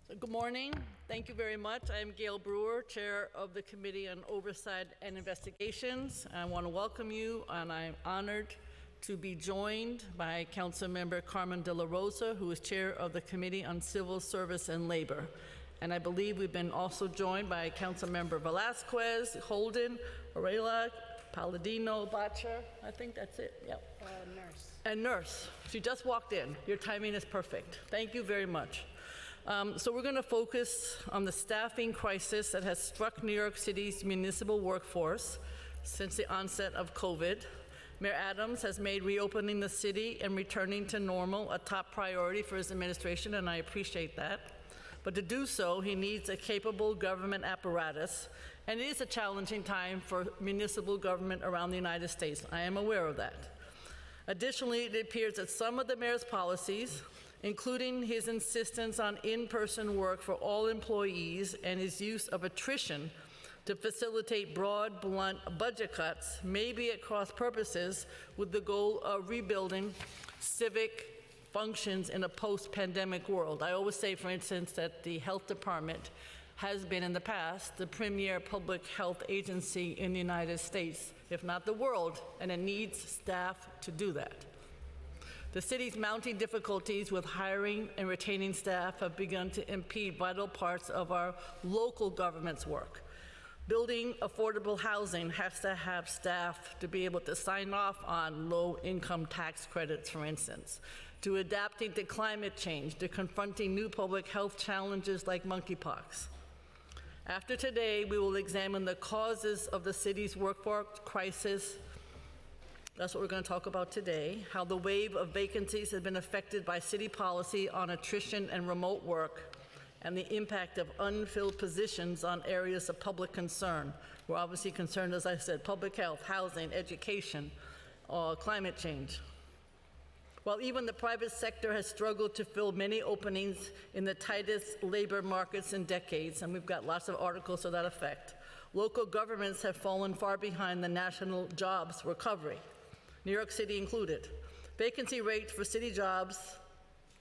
Good morning. Thank you very much. I am Gail Brewer, Chair of the Committee on Oversight and Investigations. I want to welcome you, and I'm honored to be joined by Councilmember Carmen De La Rosa, who is Chair of the Committee on Civil Service and Labor. And I believe we've been also joined by Councilmember Velasquez, Holden, Orella, Palladino, Botcher. I think that's it. Yep. Nurse. And Nurse. She just walked in. Your timing is perfect. Thank you very much. So we're going to focus on the staffing crisis that has struck New York City's municipal workforce since the onset of COVID. Mayor Adams has made reopening the city and returning to normal a top priority for his administration, and I appreciate that. But to do so, he needs a capable government apparatus, and it is a challenging time for municipal government around the United States. I am aware of that. Additionally, it appears that some of the mayor's policies, including his insistence on in-person work for all employees and his use of attrition to facilitate broad, blunt budget cuts, may be at cross purposes with the goal of rebuilding civic functions in a post-pandemic world. I always say, for instance, that the health department has been in the past the premier public health agency in the United States, if not the world, and it needs staff to do that. The city's mounting difficulties with hiring and retaining staff have begun to impede vital parts of our local government's work. Building affordable housing has to have staff to be able to sign off on low-income tax credits, for instance, to adapting to climate change, to confronting new public health challenges like monkeypox. After today, we will examine the causes of the city's workforce crisis. That's what we're going to talk about today, how the wave of vacancies has been affected by city policy on attrition and remote work, and the impact of unfilled positions on areas of public concern. We're obviously concerned, as I said, public health, housing, education, climate change. While even the private sector has struggled to fill many openings in the tightest labor markets in decades, and we've got lots of articles to that effect, local governments have fallen far behind the national jobs recovery, New York City included. Vacancy rates for city jobs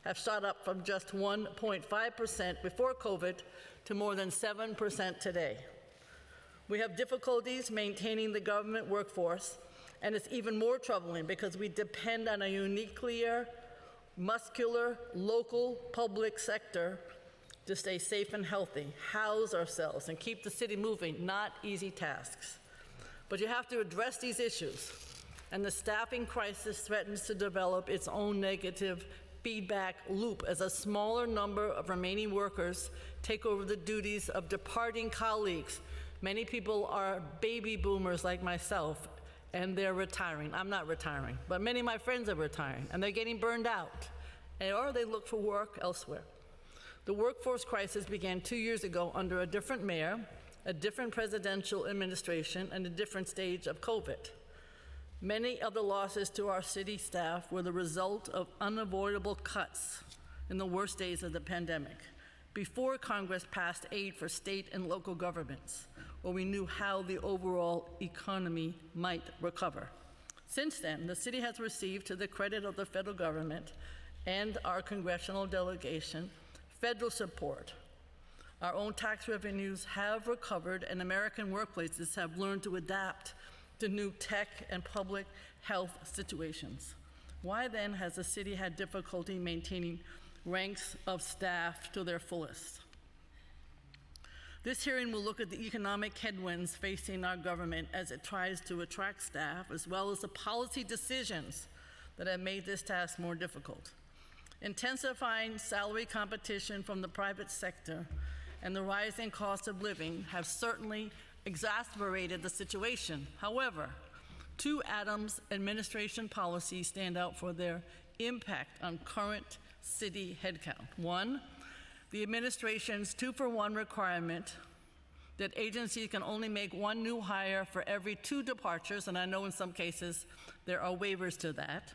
have shot up from just 1.5% before COVID to more than 7% today. We have difficulties maintaining the government workforce, and it's even more troubling because we depend on a uniquely muscular, local public sector to stay safe and healthy, house ourselves, and keep the city moving. Not easy tasks. But you have to address these issues, and the staffing crisis threatens to develop its own negative feedback loop as a smaller number of remaining workers take over the duties of departing colleagues. Many people are baby boomers like myself, and they're retiring. I'm not retiring, but many of my friends are retiring, and they're getting burned out, or they look for work elsewhere. The workforce crisis began 2 years ago under a different mayor, a different presidential administration, and a different stage of COVID. Many of the losses to our city staff were the result of unavoidable cuts in the worst days of the pandemic, before Congress passed aid for state and local governments, or we knew how the overall economy might recover. Since then, the city has received, to the credit of the federal government and our congressional delegation, federal support. Our own tax revenues have recovered, and American workplaces have learned to adapt to new tech and public health situations. Why then has the city had difficulty maintaining ranks of staff to their fullest? This hearing will look at the economic headwinds facing our government as it tries to attract staff, as well as the policy decisions that have made this task more difficult. Intensifying salary competition from the private sector and the rising cost of living have certainly exacerbated the situation. However, two Adams administration policies stand out for their impact on current city headcount. One, the administration's 2-for-1 requirement that agencies can only make one new hire for every 2 departures, and I know in some cases there are waivers to that,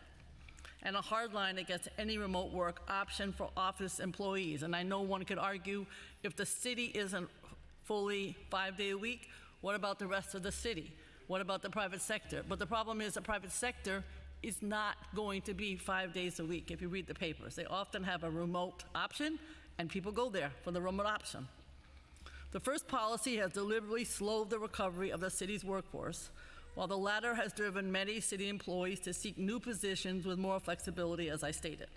and a hard line against any remote work option for office employees. And I know one could argue, if the city isn't fully 5 days a week, what about the rest of the city? What about the private sector? But the problem is the private sector is not going to be 5 days a week if you read the papers. They often have a remote option, and people go there for the remote option. The first policy has deliberately slowed the recovery of the city's workforce, while the latter has driven many city employees to seek new positions with more flexibility, as I stated.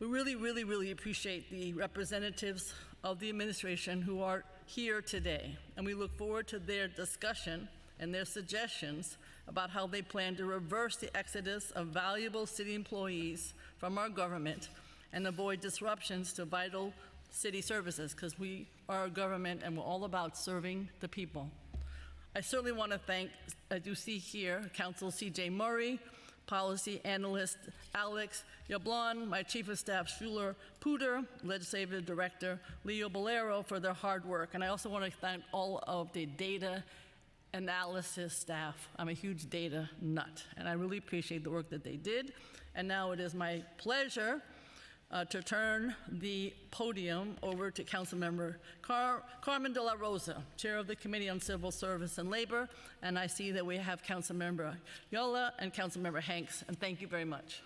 We really appreciate the representatives of the administration who are here today, and we look forward to their discussion and their suggestions about how they plan to reverse the exodus of valuable city employees from our government and avoid disruptions to vital city services, because we are a government and we're all about serving the people. I certainly want to thank, as you see here, Council C.J. Murray, Policy Analyst Alex Yablon, my Chief of Staff Schuler Puder, Legislative Director Leo Bolero for their hard work. And I also want to thank all of the data analysis staff. I'm a huge data nut, and I really appreciate the work that they did. And now it is my pleasure to turn the podium over to Councilmember Carmen de la Rosa, Chair of the Committee on Civil Service and Labor, and I see that we have Councilmember Yola and Councilmember Hanks, and thank you very much.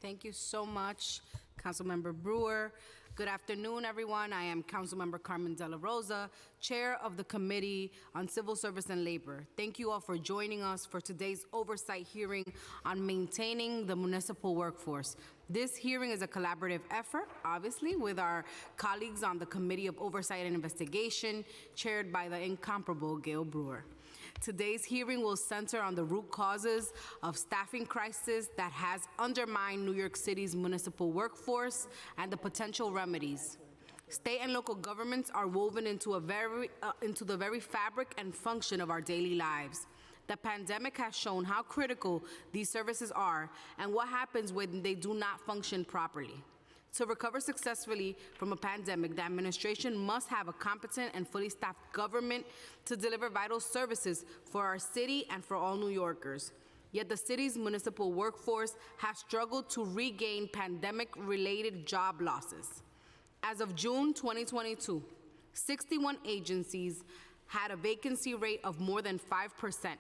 Thank you so much, Councilmember Brewer. Good afternoon, everyone. I am Councilmember Carmen de la Rosa, Chair of the Committee on Civil Service and Labor. Thank you all for joining us for today's oversight hearing on maintaining the municipal workforce. This hearing is a collaborative effort, obviously, with our colleagues on the Committee of Oversight and Investigation, chaired by the incomparable Gail Brewer. Today's hearing will center on the root causes of staffing crisis that has undermined New York City's municipal workforce and the potential remedies. State and local governments are woven into the very fabric and function of our daily lives. The pandemic has shown how critical these services are and what happens when they do not function properly. To recover successfully from a pandemic, the administration must have a competent and fully staffed government to deliver vital services for our city and for all New Yorkers. Yet the city's municipal workforce has struggled to regain pandemic-related job losses. As of June 2022, 61 agencies had a vacancy rate of more than 5%,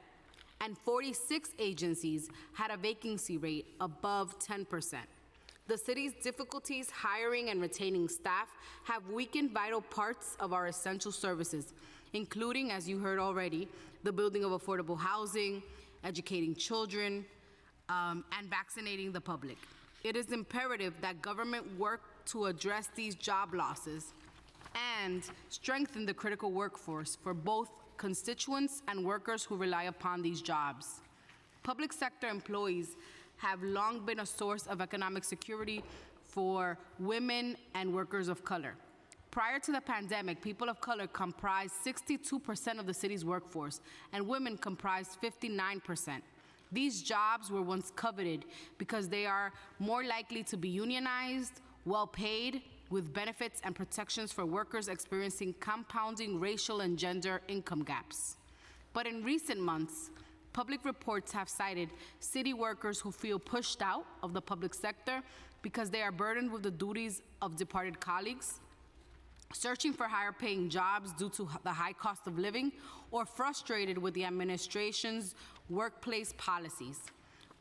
and 46 agencies had a vacancy rate above 10%. The city's difficulties hiring and retaining staff have weakened vital parts of our essential services, including, as you heard already, the building of affordable housing, educating children, and vaccinating the public. It is imperative that government work to address these job losses and strengthen the critical workforce for both constituents and workers who rely upon these jobs. Public sector employees have long been a source of economic security for women and workers of color. Prior to the pandemic, people of color comprised 62% of the city's workforce, and women comprised 59%. These jobs were once coveted because they are more likely to be unionized, well-paid, with benefits and protections for workers experiencing compounding racial and gender income gaps. But in recent months, public reports have cited city workers who feel pushed out of the public sector because they are burdened with the duties of departed colleagues, searching for higher paying jobs due to the high cost of living, or frustrated with the administration's workplace policies.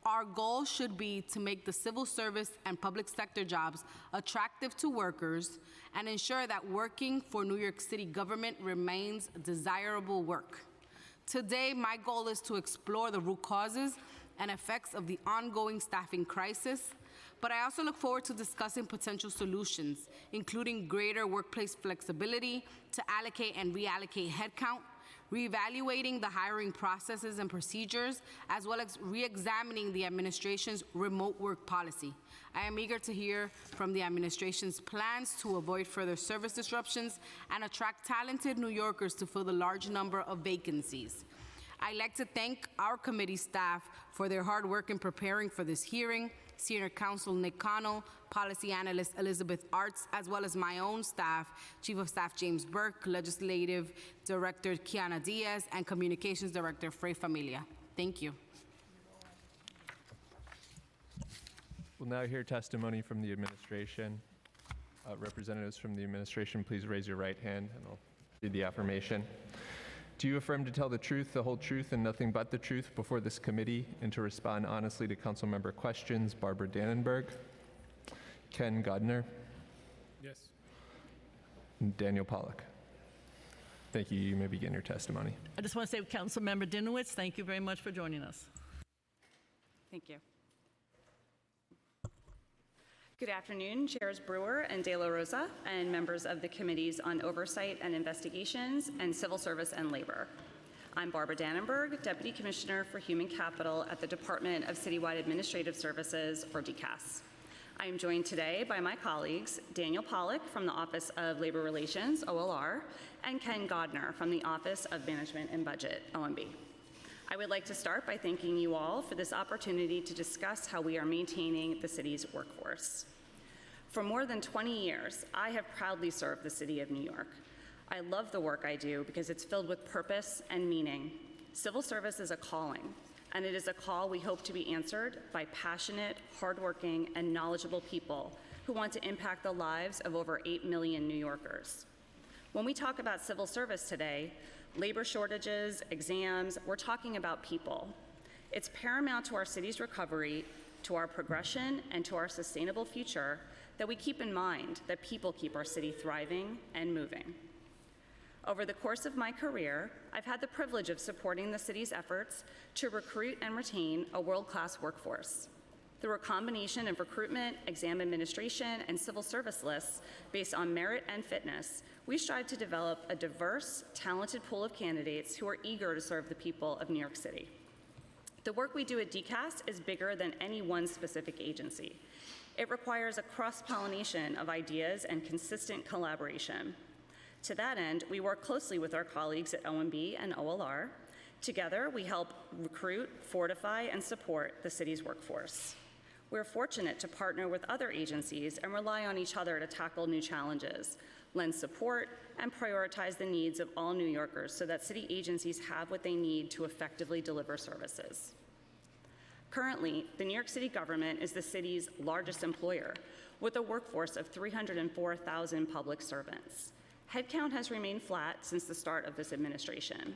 Our goal should be to make the civil service and public sector jobs attractive to workers and ensure that working for New York City government remains desirable work. Today, my goal is to explore the root causes and effects of the ongoing staffing crisis, but I also look forward to discussing potential solutions, including greater workplace flexibility to allocate and reallocate headcount, reevaluating the hiring processes and procedures, as well as re-examining the administration's remote work policy. I am eager to hear from the administration's plans to avoid further service disruptions and attract talented New Yorkers to fill the large number of vacancies. I'd like to thank our committee staff for their hard work in preparing for this hearing, Senior Counsel Nick Connell, Policy Analyst Elizabeth Arts, as well as my own staff, Chief of Staff James Burke, Legislative Director Kiana Diaz, and Communications Director Frey Familia. Thank you. We'll now hear testimony from the administration. Representatives from the administration, please raise your right hand and I'll read the affirmation. Do you affirm to tell the truth, the whole truth, and nothing but the truth before this committee, and to respond honestly to council member questions? Barbara Dannenberg. Ken Godner. Yes. Daniel Pollock. Thank you. You may begin your testimony. I just want to say, Councilmember Dinowitz, thank you very much for joining us. Thank you. Good afternoon, Chairs Brewer and De La Rosa, and members of the Committees on Oversight and Investigations and Civil Service and Labor. I'm Barbara Dannenberg, Deputy Commissioner for Human Capital at the Department of Citywide Administrative Services, or DCAS. I am joined today by my colleagues, Daniel Pollock from the Office of Labor Relations, OLR, and Ken Godner from the Office of Management and Budget, OMB. I would like to start by thanking you all for this opportunity to discuss how we are maintaining the city's workforce. For more than 20 years, I have proudly served the city of New York. I love the work I do because it's filled with purpose and meaning. Civil service is a calling, and it is a call we hope to be answered by passionate, hardworking, and knowledgeable people who want to impact the lives of over 8 million New Yorkers. When we talk about civil service today, labor shortages, exams, we're talking about people. It's paramount to our city's recovery, to our progression, and to our sustainable future that we keep in mind that people keep our city thriving and moving. Over the course of my career, I've had the privilege of supporting the city's efforts to recruit and retain a world-class workforce. Through a combination of recruitment, exam administration, and civil service lists based on merit and fitness, we strive to develop a diverse, talented pool of candidates who are eager to serve the people of New York City. The work we do at DCAS is bigger than any one specific agency. It requires a cross-pollination of ideas and consistent collaboration. To that end, we work closely with our colleagues at OMB and OLR. Together, we help recruit, fortify, and support the city's workforce. We're fortunate to partner with other agencies and rely on each other to tackle new challenges, lend support, and prioritize the needs of all New Yorkers so that city agencies have what they need to effectively deliver services. Currently, the New York City government is the city's largest employer, with a workforce of 304,000 public servants. Headcount has remained flat since the start of this administration.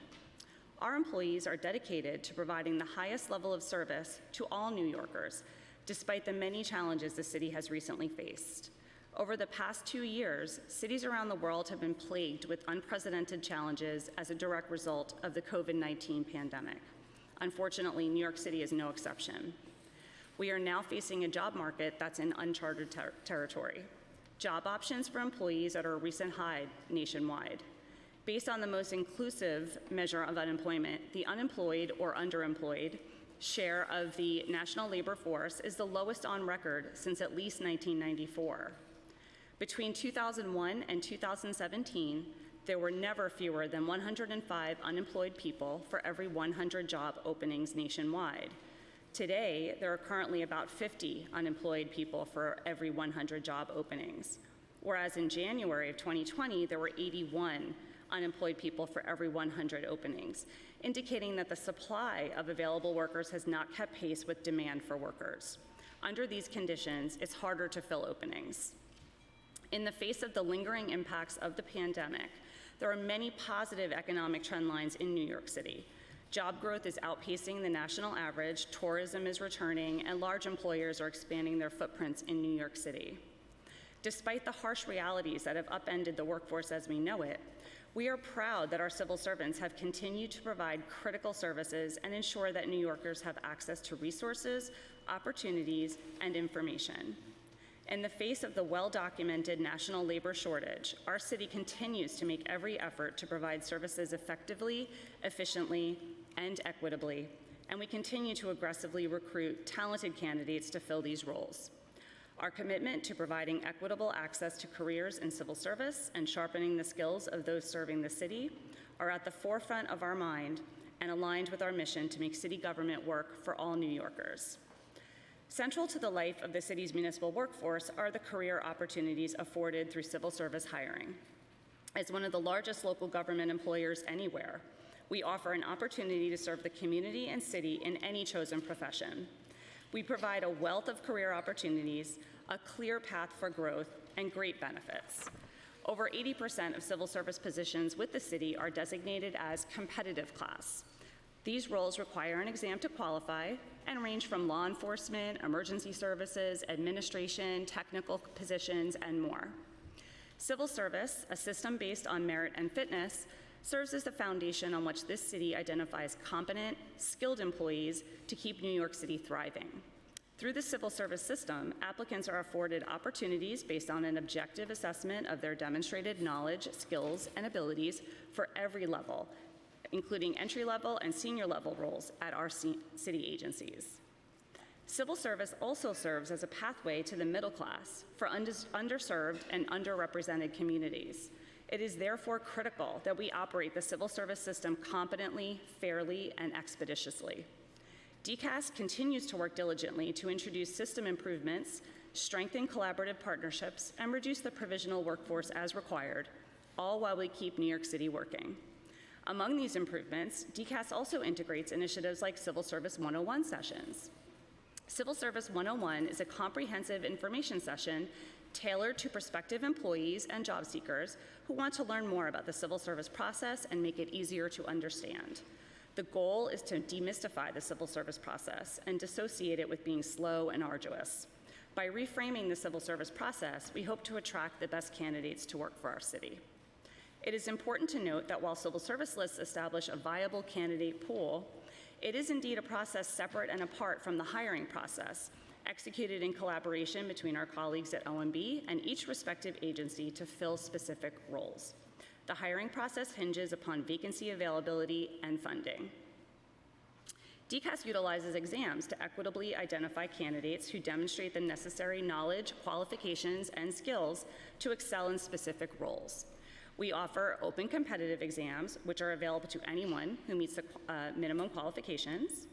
Our employees are dedicated to providing the highest level of service to all New Yorkers, despite the many challenges the city has recently faced. Over the past 2 years, cities around the world have been plagued with unprecedented challenges as a direct result of the COVID-19 pandemic. Unfortunately, New York City is no exception. We are now facing a job market that's in uncharted territory. Job options for employees are at a recent high nationwide. Based on the most inclusive measure of unemployment, the unemployed or underemployed share of the national labor force is the lowest on record since at least 1994. Between 2001 and 2017, there were never fewer than 105 unemployed people for every 100 job openings nationwide. Today, there are currently about 50 unemployed people for every 100 job openings, whereas in January of 2020, there were 81 unemployed people for every 100 openings, indicating that the supply of available workers has not kept pace with demand for workers. Under these conditions, it's harder to fill openings. In the face of the lingering impacts of the pandemic, there are many positive economic trend lines in New York City. Job growth is outpacing the national average, tourism is returning, and large employers are expanding their footprints in New York City. Despite the harsh realities that have upended the workforce as we know it, we are proud that our civil servants have continued to provide critical services and ensure that New Yorkers have access to resources, opportunities, and information. In the face of the well-documented national labor shortage, our city continues to make every effort to provide services effectively, efficiently, and equitably, and we continue to aggressively recruit talented candidates to fill these roles. Our commitment to providing equitable access to careers in civil service and sharpening the skills of those serving the city are at the forefront of our mind and aligned with our mission to make city government work for all New Yorkers. Central to the life of the city's municipal workforce are the career opportunities afforded through civil service hiring. As one of the largest local government employers anywhere, we offer an opportunity to serve the community and city in any chosen profession. We provide a wealth of career opportunities, a clear path for growth, and great benefits. Over 80% of civil service positions with the city are designated as competitive class. These roles require an exam to qualify and range from law enforcement, emergency services, administration, technical positions, and more. Civil service, a system based on merit and fitness, serves as the foundation on which this city identifies competent, skilled employees to keep New York City thriving. Through the civil service system, applicants are afforded opportunities based on an objective assessment of their demonstrated knowledge, skills, and abilities for every level, including entry-level and senior-level roles at our city agencies. Civil service also serves as a pathway to the middle class for underserved and underrepresented communities. It is therefore critical that we operate the civil service system competently, fairly, and expeditiously. DCAS continues to work diligently to introduce system improvements, strengthen collaborative partnerships, and reduce the provisional workforce as required, all while we keep New York City working. Among these improvements, DCAS also integrates initiatives like Civil Service 101 sessions. Civil Service 101 is a comprehensive information session tailored to prospective employees and job seekers who want to learn more about the civil service process and make it easier to understand. The goal is to demystify the civil service process and dissociate it with being slow and arduous. By reframing the civil service process, we hope to attract the best candidates to work for our city. It is important to note that while civil service lists establish a viable candidate pool, it is indeed a process separate and apart from the hiring process, executed in collaboration between our colleagues at OMB and each respective agency to fill specific roles. The hiring process hinges upon vacancy availability and funding. DCAS utilizes exams to equitably identify candidates who demonstrate the necessary knowledge, qualifications, and skills to excel in specific roles. We offer open competitive exams, which are available to anyone who meets the minimum qualifications.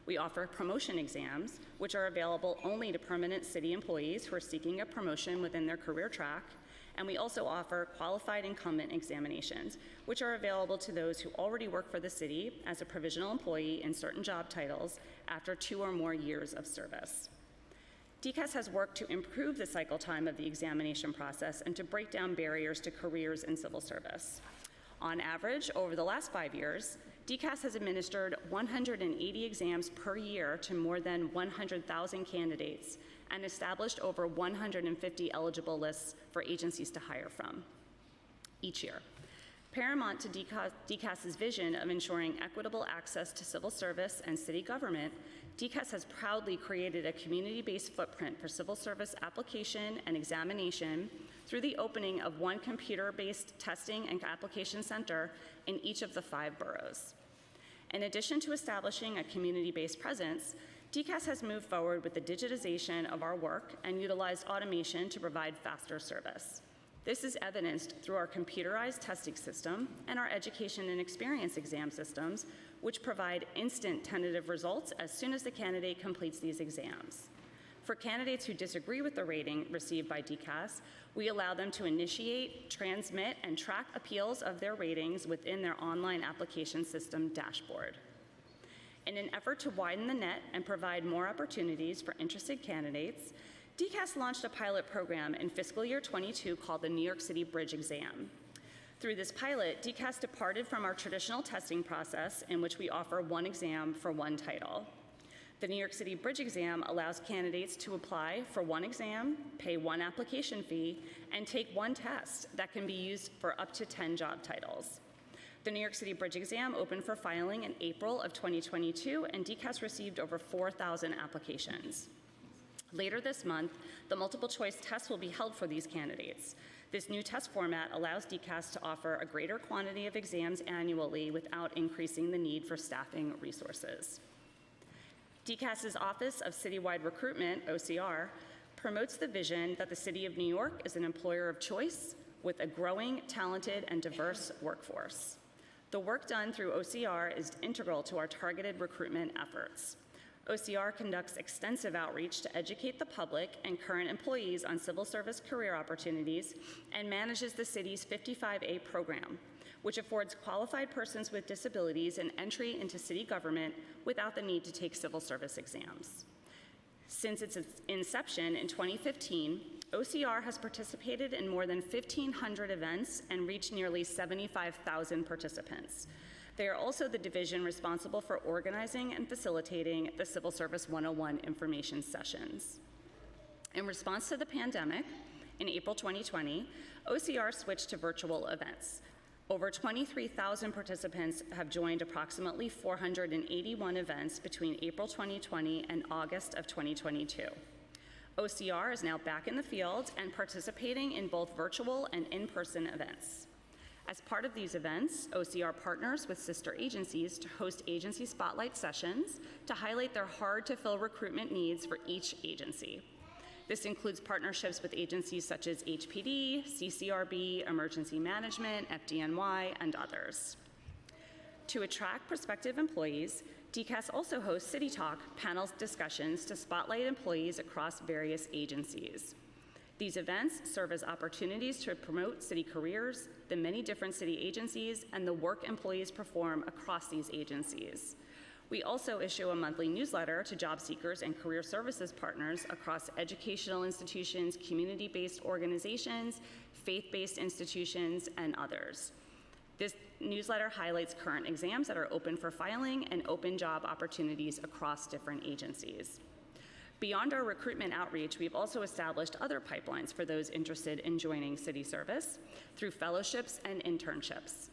We offer promotion exams, which are available only to permanent city employees who are seeking a promotion within their career track. And we also offer qualified incumbent examinations, which are available to those who already work for the city as a provisional employee in certain job titles after 2 or more years of service. DCAS has worked to improve the cycle time of the examination process and to break down barriers to careers in civil service. On average, over the last 5 years, DCAS has administered 180 exams per year to more than 100,000 candidates and established over 150 eligible lists for agencies to hire from each year. Paramount to DCAS's vision of ensuring equitable access to civil service and city government, DCAS has proudly created a community-based footprint for civil service application and examination through the opening of one computer-based testing and application center in each of the 5 boroughs. In addition to establishing a community-based presence, DCAS has moved forward with the digitization of our work and utilized automation to provide faster service. This is evidenced through our computerized testing system and our education and experience exam systems, which provide instant tentative results as soon as the candidate completes these exams. For candidates who disagree with the rating received by DCAS, we allow them to initiate, transmit, and track appeals of their ratings within their online application system dashboard. In an effort to widen the net and provide more opportunities for interested candidates, DCAS launched a pilot program in fiscal year 22 called the New York City Bridge Exam. Through this pilot, DCAS departed from our traditional testing process in which we offer one exam for one title. The New York City Bridge Exam allows candidates to apply for one exam, pay one application fee, and take one test that can be used for up to 10 job titles. The New York City Bridge Exam opened for filing in April of 2022, and DCAS received over 4,000 applications. Later this month, the multiple choice test will be held for these candidates. This new test format allows DCAS to offer a greater quantity of exams annually without increasing the need for staffing resources. DCAS's Office of Citywide Recruitment, OCR, promotes the vision that the City of New York is an employer of choice with a growing, talented, and diverse workforce. The work done through OCR is integral to our targeted recruitment efforts. OCR conducts extensive outreach to educate the public and current employees on civil service career opportunities and manages the city's 55A program, which affords qualified persons with disabilities an entry into city government without the need to take civil service exams. Since its inception in 2015, OCR has participated in more than 1,500 events and reached nearly 75,000 participants. They are also the division responsible for organizing and facilitating the Civil Service 101 information sessions. In response to the pandemic, in April 2020, OCR switched to virtual events. Over 23,000 participants have joined approximately 481 events between April 2020 and August of 2022. OCR is now back in the field and participating in both virtual and in-person events. As part of these events, OCR partners with sister agencies to host agency spotlight sessions to highlight their hard-to-fill recruitment needs for each agency. This includes partnerships with agencies such as HPD, CCRB, Emergency Management, FDNY, and others. To attract prospective employees, DCAS also hosts City Talk panel discussions to spotlight employees across various agencies. These events serve as opportunities to promote city careers, the many different city agencies, and the work employees perform across these agencies. We also issue a monthly newsletter to job seekers and career services partners across educational institutions, community-based organizations, faith-based institutions, and others. This newsletter highlights current exams that are open for filing and open job opportunities across different agencies. Beyond our recruitment outreach, we've also established other pipelines for those interested in joining city service through fellowships and internships.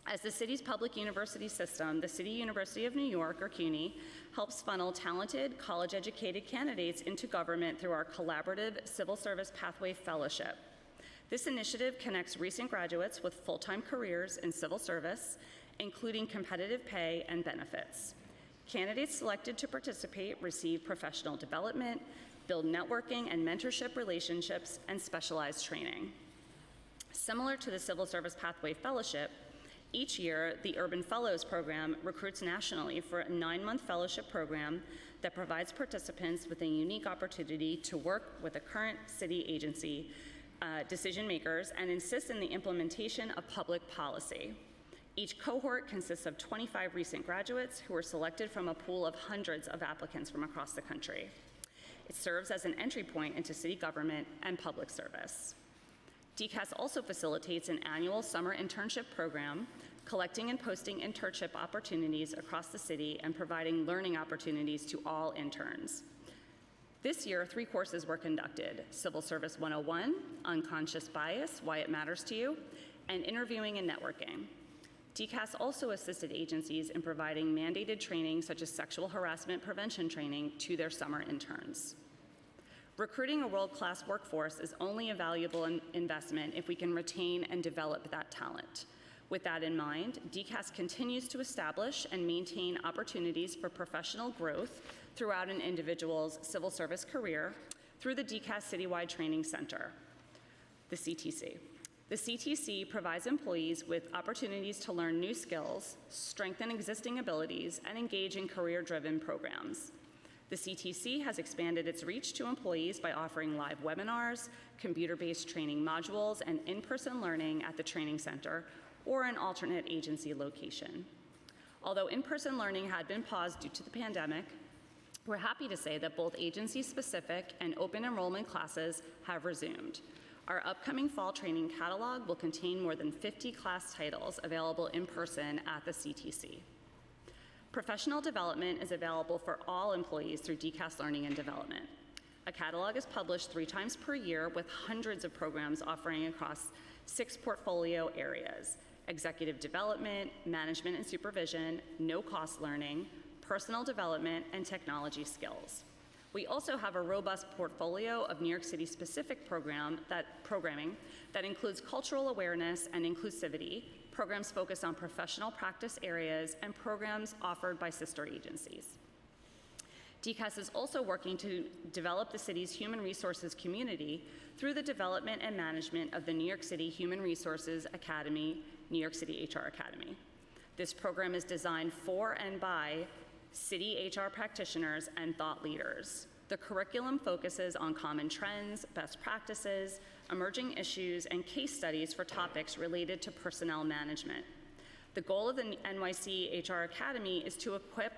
As the city's public university system, the City University of New York, or CUNY, helps funnel talented, college-educated candidates into government through our collaborative Civil Service Pathway Fellowship. This initiative connects recent graduates with full-time careers in civil service, including competitive pay and benefits. Candidates selected to participate receive professional development, build networking and mentorship relationships, and specialized training. Similar to the Civil Service Pathway Fellowship, each year, the Urban Fellows Program recruits nationally for a 9-month fellowship program that provides participants with a unique opportunity to work with a current city agency decision makers and assist in the implementation of public policy. Each cohort consists of 25 recent graduates who were selected from a pool of hundreds of applicants from across the country. It serves as an entry point into city government and public service. DCAS also facilitates an annual summer internship program, collecting and posting internship opportunities across the city and providing learning opportunities to all interns. This year, 3 courses were conducted: Civil Service 101, Unconscious Bias, Why It Matters to You, and Interviewing and Networking. DCAS also assisted agencies in providing mandated training such as sexual harassment prevention training to their summer interns. Recruiting a world-class workforce is only a valuable investment if we can retain and develop that talent. With that in mind, DCAS continues to establish and maintain opportunities for professional growth throughout an individual's civil service career through the DCAS Citywide Training Center, the CTC. The CTC provides employees with opportunities to learn new skills, strengthen existing abilities, and engage in career-driven programs. The CTC has expanded its reach to employees by offering live webinars, computer-based training modules, and in-person learning at the training center or an alternate agency location. Although in-person learning had been paused due to the pandemic, we're happy to say that both agency-specific and open enrollment classes have resumed. Our upcoming fall training catalog will contain more than 50 class titles available in person at the CTC. Professional development is available for all employees through DCAS Learning and Development. A catalog is published 3 times per year with hundreds of programs offering across 6 portfolio areas: executive development, management and supervision, no-cost learning, personal development, and technology skills. We also have a robust portfolio of New York City-specific programming that includes cultural awareness and inclusivity, programs focused on professional practice areas, and programs offered by sister agencies. DCAS is also working to develop the city's human resources community through the development and management of the New York City Human Resources Academy, New York City HR Academy. This program is designed for and by city HR practitioners and thought leaders. The curriculum focuses on common trends, best practices, emerging issues, and case studies for topics related to personnel management. The goal of the NYC HR Academy is to equip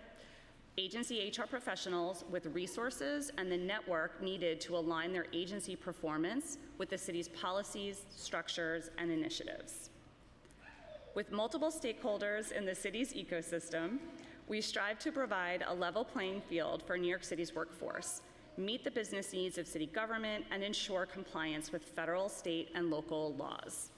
agency HR professionals with resources and the network needed to align their agency performance with the city's policies, structures, and initiatives. With multiple stakeholders in the city's ecosystem, we strive to provide a level playing field for New York City's workforce, meet the business needs of city government, and ensure compliance with federal, state, and local laws.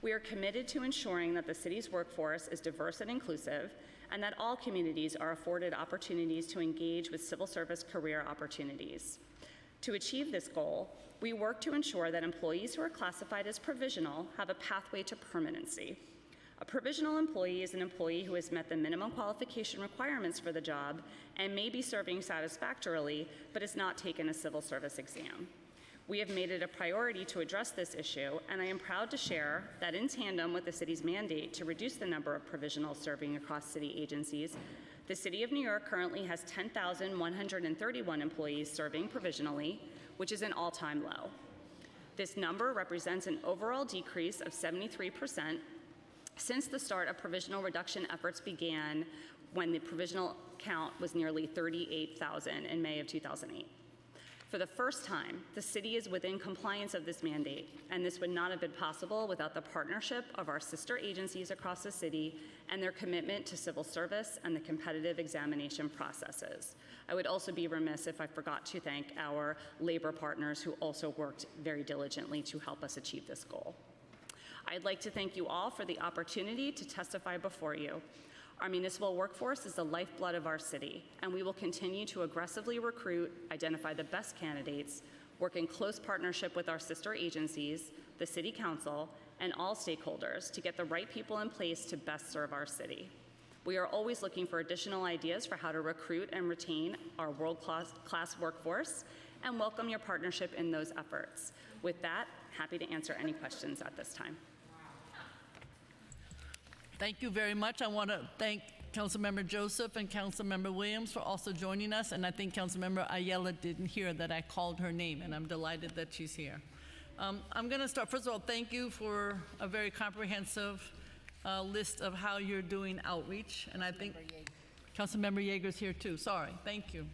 We are committed to ensuring that the city's workforce is diverse and inclusive, and that all communities are afforded opportunities to engage with civil service career opportunities. To achieve this goal, we work to ensure that employees who are classified as provisional have a pathway to permanency. A provisional employee is an employee who has met the minimum qualification requirements for the job and may be serving satisfactorily, but has not taken a civil service exam. We have made it a priority to address this issue, and I am proud to share that in tandem with the city's mandate to reduce the number of provisionals serving across city agencies, the City of New York currently has 10,131 employees serving provisionally, which is an all-time low. This number represents an overall decrease of 73% since the start of provisional reduction efforts began, when the provisional count was nearly 38,000 in May of 2008. For the first time, the city is within compliance of this mandate, and this would not have been possible without the partnership of our sister agencies across the city and their commitment to civil service and the competitive examination processes. I would also be remiss if I forgot to thank our labor partners who also worked very diligently to help us achieve this goal. I'd like to thank you all for the opportunity to testify before you. Our municipal workforce is the lifeblood of our city, and we will continue to aggressively recruit, identify the best candidates, work in close partnership with our sister agencies, the City Council, and all stakeholders to get the right people in place to best serve our city. We are always looking for additional ideas for how to recruit and retain our world-class workforce, and welcome your partnership in those efforts. With that, happy to answer any questions at this time. Thank you very much. I want to thank Councilmember Joseph and Councilmember Williams for also joining us, and I think Councilmember Ayala didn't hear that I called her name, and I'm delighted that she's here. I'm going to start. First of all, thank you for a very comprehensive list of how you're doing outreach, and I think Councilmember Yeager's here too. Sorry, thank you.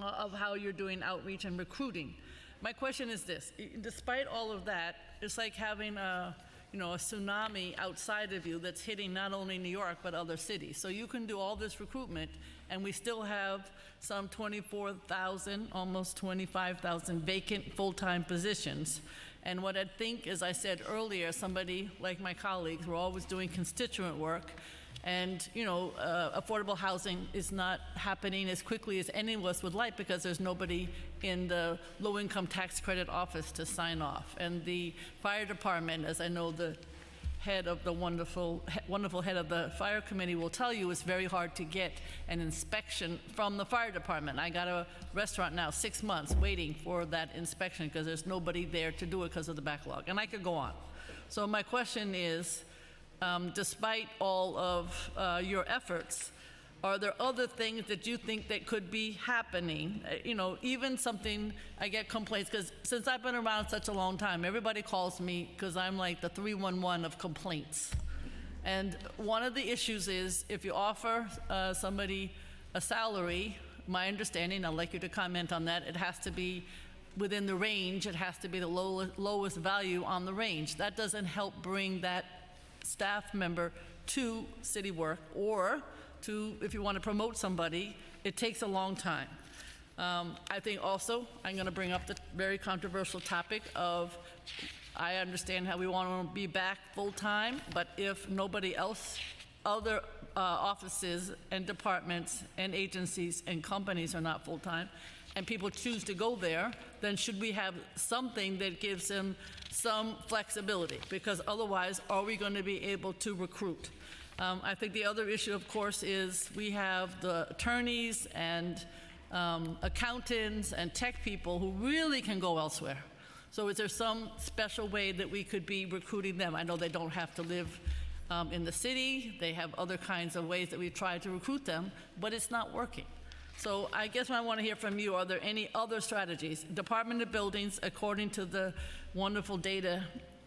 Of how you're doing outreach and recruiting. My question is this: despite all of that, it's like having a tsunami outside of you that's hitting not only New York, but other cities. So you can do all this recruitment, and we still have some 24,000, almost 25,000 vacant full-time positions. And what I think, as I said earlier, somebody like my colleagues, we're always doing constituent work, and affordable housing is not happening as quickly as any of us would like because there's nobody in the low-income tax credit office to sign off. And the fire department, as I know the head of the wonderful head of the fire committee will tell you, it's very hard to get an inspection from the fire department. I got a restaurant now 6 months waiting for that inspection because there's nobody there to do it because of the backlog. And I could go on. So my question is, despite all of your efforts, are there other things that you think that could be happening? Even something, I get complaints, because since I've been around such a long time, everybody calls me because I'm like the 311 of complaints. And one of the issues is if you offer somebody a salary, my understanding, I'd like you to comment on that, it has to be within the range, it has to be the lowest value on the range. That doesn't help bring that staff member to city work, or to, if you want to promote somebody, it takes a long time. I think also, I'm going to bring up the very controversial topic of, I understand how we want to be back full-time, but if nobody else, other offices and departments and agencies and companies are not full-time, and people choose to go there, then should we have something that gives them some flexibility? Because otherwise, are we going to be able to recruit? I think the other issue, of course, is we have the attorneys and accountants and tech people who really can go elsewhere. So is there some special way that we could be recruiting them? I know they don't have to live in the city. They have other kinds of ways that we've tried to recruit them, but it's not working. So I guess what I want to hear from you, are there any other strategies? Department of Buildings, according to the wonderful data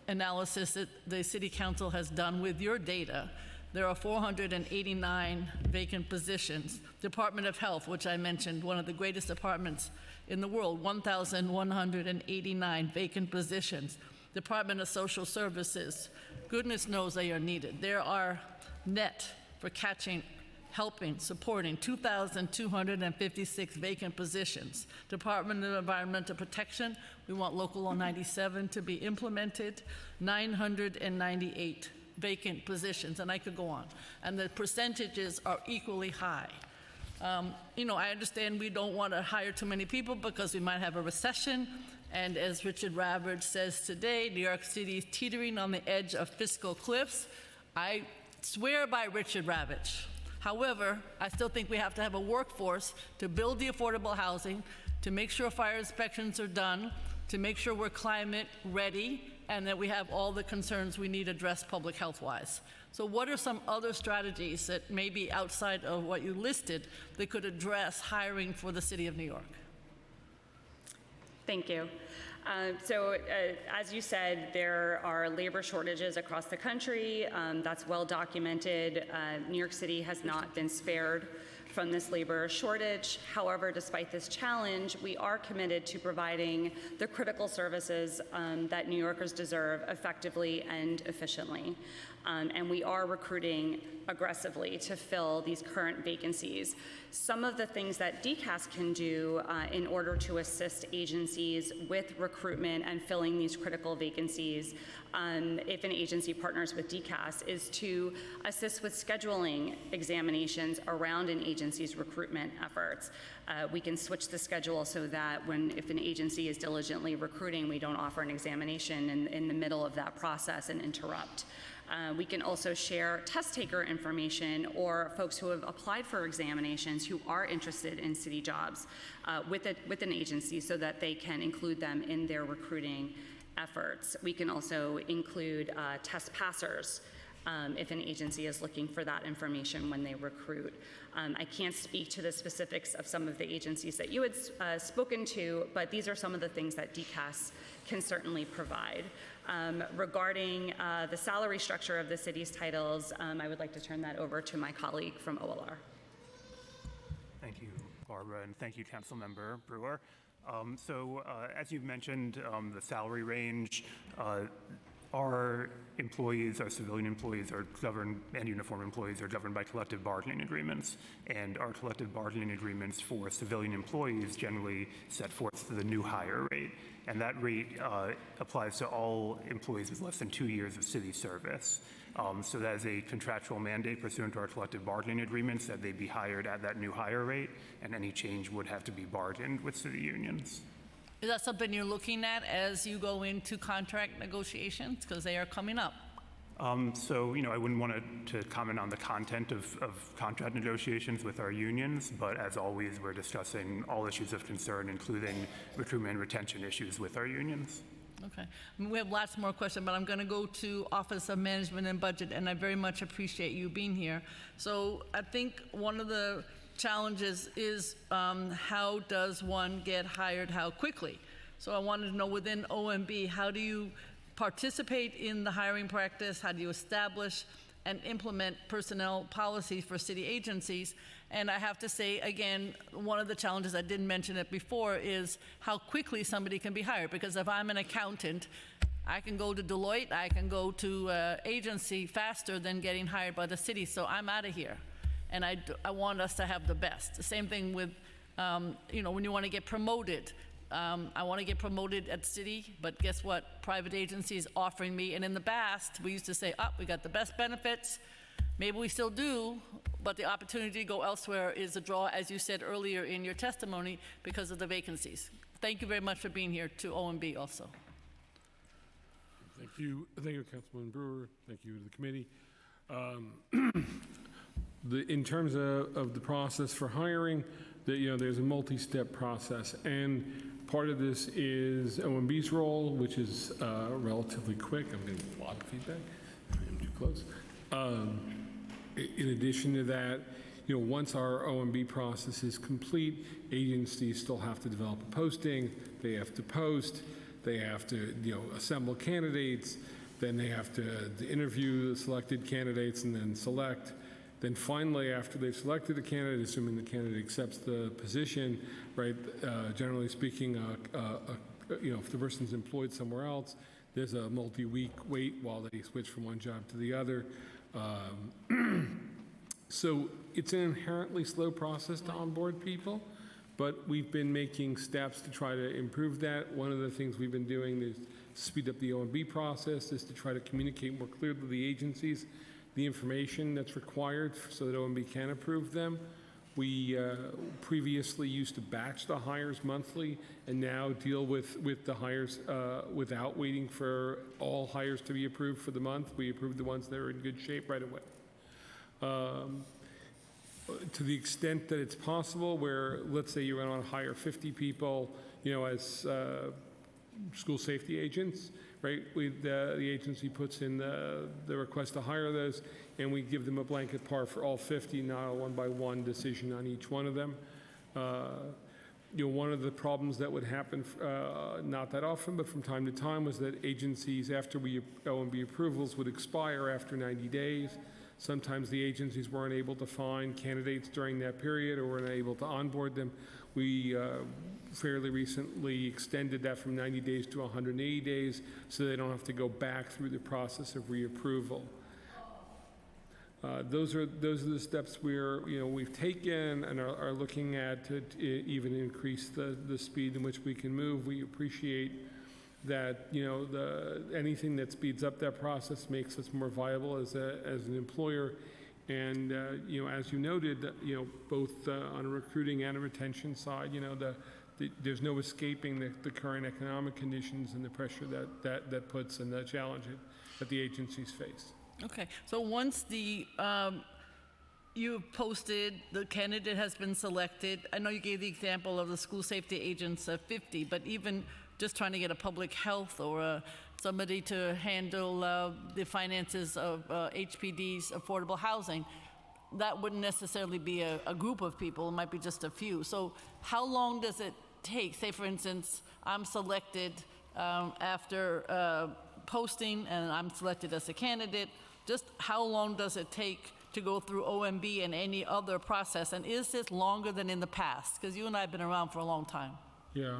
analysis that the City Council has done with your data, there are 489 vacant positions. Department of Health, which I mentioned, one of the greatest departments in the world, 1,189 vacant positions. Department of Social Services, goodness knows they are needed. There are net for catching helping, supporting 2,256 vacant positions. Department of Environmental Protection, we want Local Law 97 to be implemented, 998 vacant positions, and I could go on. And the percentages are equally high. I understand we don't want to hire too many people because we might have a recession, and as Richard Ravage says today, New York City is teetering on the edge of fiscal cliffs. I swear by Richard Ravage. However, I still think we have to have a workforce to build the affordable housing, to make sure fire inspections are done, to make sure we're climate ready, and that we have all the concerns we need addressed public health-wise. So what are some other strategies that may be outside of what you listed that could address hiring for the City of New York? Thank you. As you said, there are labor shortages across the country. That's well documented. New York City has not been spared from this labor shortage. However, despite this challenge, we are committed to providing the critical services that New Yorkers deserve effectively and efficiently. And we are recruiting aggressively to fill these current vacancies. Some of the things that DCAS can do in order to assist agencies with recruitment and filling these critical vacancies, if an agency partners with DCAS, is to assist with scheduling examinations around an agency's recruitment efforts. We can switch the schedule so that if an agency is diligently recruiting, we don't offer an examination in the middle of that process and interrupt. We can also share test taker information or folks who have applied for examinations who are interested in city jobs with an agency so that they can include them in their recruiting efforts. We can also include test passers if an agency is looking for that information when they recruit. I can't speak to the specifics of some of the agencies that you had spoken to, but these are some of the things that DCAS can certainly provide. Regarding the salary structure of the city's titles, I would like to turn that over to my colleague from OLR. Thank you, Barbara, and thank you, Councilmember Brewer. As you've mentioned, the salary range, our employees, our civilian employees are governed, and uniform employees are governed by collective bargaining agreements. And our collective bargaining agreements for civilian employees generally set forth the new hire rate. And that rate applies to all employees with less than 2 years of city service. So that is a contractual mandate pursuant to our collective bargaining agreements that they be hired at that new hire rate, and any change would have to be bargained with city unions. Is that something you're looking at as you go into contract negotiations? Because they are coming up. I wouldn't want to comment on the content of contract negotiations with our unions, but as always, we're discussing all issues of concern, including recruitment and retention issues with our unions. Okay. We have lots more questions, but I'm going to go to Office of Management and Budget, and I very much appreciate you being here. So I think one of the challenges is how does one get hired, how quickly? So I wanted to know within OMB, how do you participate in the hiring practice? How do you establish and implement personnel policies for city agencies? And I have to say, again, one of the challenges, I didn't mention it before, is how quickly somebody can be hired. Because if I'm an accountant, I can go to Deloitte, I can go to agency faster than getting hired by the city, so I'm out of here. And I want us to have the best. The same thing with, when you want to get promoted. I want to get promoted at city, but guess what? Private agencies offering me, and in the past, we used to say, we got the best benefits. Maybe we still do, but the opportunity to go elsewhere is a draw, as you said earlier in your testimony, because of the vacancies. Thank you very much for being here, to OMB also. Thank you, Councilman Brewer. Thank you to the committee. In terms of the process for hiring, there's a multi-step process, and part of this is OMB's role, which is relatively quick. I'm getting a lot of feedback. I'm too close. In addition to that, once our OMB process is complete, agencies still have to develop a posting. They have to post. They have to, assemble candidates. Then they have to interview the selected candidates and then select. Then finally, after they've selected a candidate, assuming the candidate accepts the position, right, generally speaking, if the person's employed somewhere else, there's a multi-week wait while they switch from one job to the other. So it's an inherently slow process to onboard people, but we've been making steps to try to improve that. One of the things we've been doing is speed up the OMB process, is to try to communicate more clearly to the agencies the information that's required so that OMB can approve them. We previously used to batch the hires monthly and now deal with the hires without waiting for all hires to be approved for the month. We approve the ones that are in good shape right away. To the extent that it's possible, where let's say you're going to hire 50 people, as school safety agents, right? The agency puts in the request to hire those, and we give them a blanket par for all 50, not a one-by-one decision on each one of them. One of the problems that would happen, not that often, but from time to time, was that agencies, after OMB approvals, would expire after 90 days. Sometimes the agencies weren't able to find candidates during that period or weren't able to onboard them. We fairly recently extended that from 90 days to 180 days so they don't have to go back through the process of reapproval. Those are the steps we've taken and are looking at to even increase the speed in which we can move. We appreciate that anything that speeds up that process makes us more viable as an employer. And as you noted, both on a recruiting and a retention side, there's no escaping the current economic conditions and the pressure that puts and the challenge that the agencies face. Okay, so once you've posted, the candidate has been selected. I know you gave the example of the school safety agents of 50, but even just trying to get a public health or somebody to handle the finances of HPD's affordable housing, that wouldn't necessarily be a group of people. It might be just a few. So how long does it take? Say, for instance, I'm selected after posting and I'm selected as a candidate. Just how long does it take to go through OMB and any other process? And is this longer than in the past? Because you and I have been around for a long time. Yeah,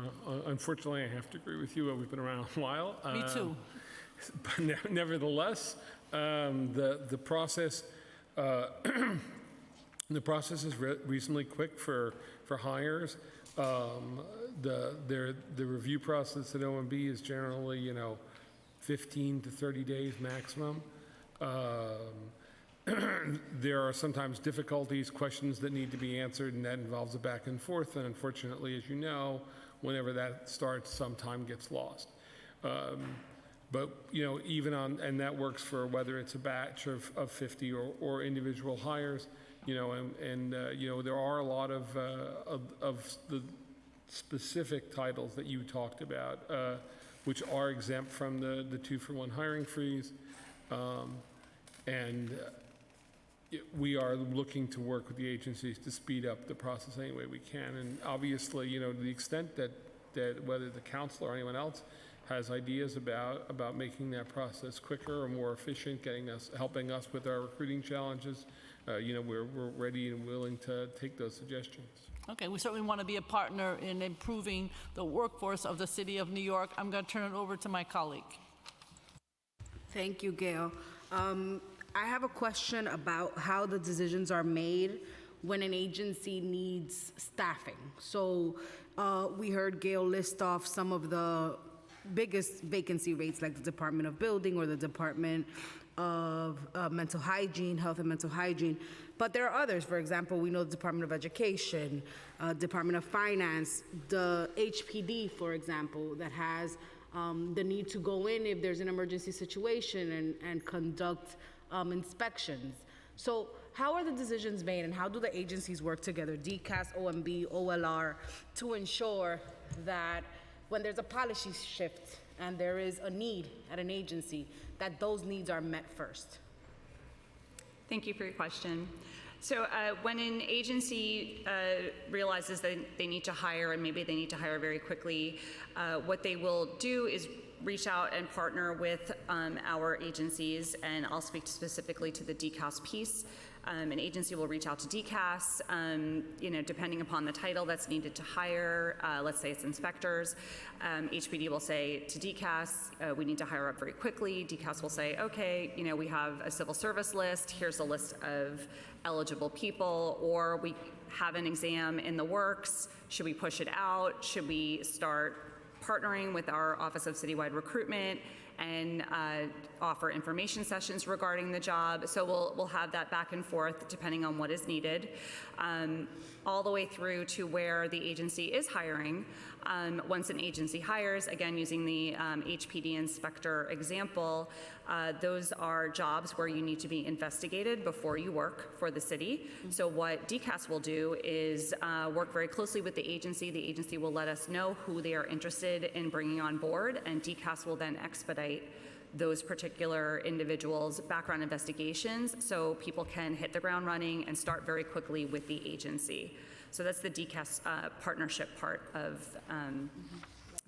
unfortunately, I have to agree with you. We've been around a while. Me too. But nevertheless, the process is reasonably quick for hires. The review process at OMB is generally 15 to 30 days maximum. There are sometimes difficulties, questions that need to be answered, and that involves a back and forth. And unfortunately, as you know, whenever that starts, some time gets lost. But even and that works for whether it's a batch of 50 or individual hires. There are a lot of the specific titles that you talked about, which are exempt from the 2-for-1 hiring freeze. We are looking to work with the agencies to speed up the process any way we can. And obviously, to the extent that whether the council or anyone else has ideas about making that process quicker or more efficient, helping us with our recruiting challenges, we're ready and willing to take those suggestions. Okay, we certainly want to be a partner in improving the workforce of the City of New York. I'm going to turn it over to my colleague. Thank you, Gail. I have a question about how the decisions are made when an agency needs staffing. So we heard Gail list off some of the biggest vacancy rates, like the Department of Building or the Department of Mental Hygiene, Health and Mental Hygiene. But there are others. For example, we know the Department of Education, Department of Finance, the HPD, for example, that has the need to go in if there's an emergency situation and conduct inspections. So how are the decisions made and how do the agencies work together, DCAS, OMB, OLR, to ensure that when there's a policy shift and there is a need at an agency, that those needs are met first? Thank you for your question. So when an agency realizes that they need to hire and maybe they need to hire very quickly, what they will do is reach out and partner with our agencies, and I'll speak specifically to the DCAS piece. An agency will reach out to DCAS, depending upon the title that's needed to hire. Let's say it's inspectors. HPD will say to DCAS, we need to hire up very quickly. DCAS will say, okay, we have a civil service list. Here's a list of eligible people, or we have an exam in the works. Should we push it out? Should we start partnering with our Office of Citywide Recruitment and offer information sessions regarding the job? So we'll have that back and forth depending on what is needed, all the way through to where the agency is hiring. Once an agency hires, again, using the HPD inspector example, those are jobs where you need to be investigated before you work for the city. So what DCAS will do is work very closely with the agency. The agency will let us know who they are interested in bringing on board, and DCAS will then expedite those particular individuals' background investigations so people can hit the ground running and start very quickly with the agency. So that's the DCAS partnership part of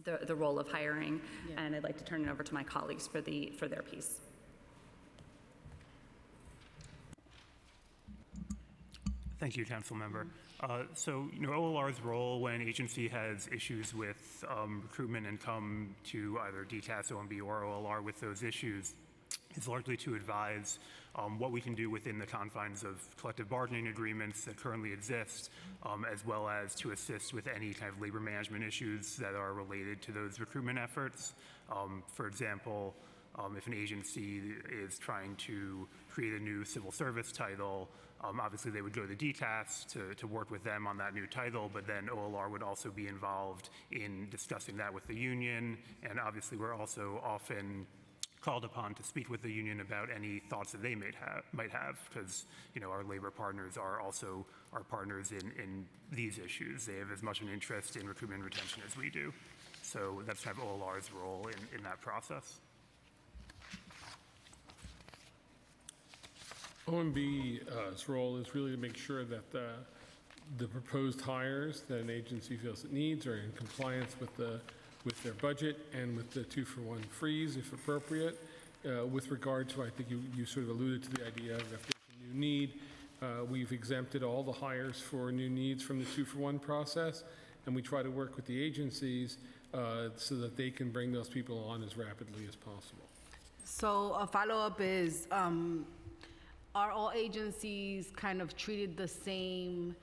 the role of hiring. Yeah. And I'd like to turn it over to my colleagues for their piece. Thank you, Council Member. So, OLR's role when agency has issues with recruitment and come to either DCAS, OMB, or OLR with those issues is largely to advise what we can do within the confines of collective bargaining agreements that currently exist, as well as to assist with any kind of labor management issues that are related to those recruitment efforts. For example, if an agency is trying to create a new civil service title, obviously they would go to the DCAS to work with them on that new title, but then OLR would also be involved in discussing that with the union, and obviously we're also often called upon to speak with the union about any thoughts that they might have, because our labor partners are also our partners in these issues. They have as much an interest in recruitment and retention as we do. So that's kind of OLR's role in that process. OMB's role is really to make sure that the proposed hires that an agency feels it needs are in compliance with their budget and with the 2-for-1 freeze, if appropriate. With regard to, I think you sort of alluded to the idea of if there's a new need, we've exempted all the hires for new needs from the 2-for-1 process, and we try to work with the agencies so that they can bring those people on as rapidly as possible. So a follow-up is, are all agencies kind of treated the same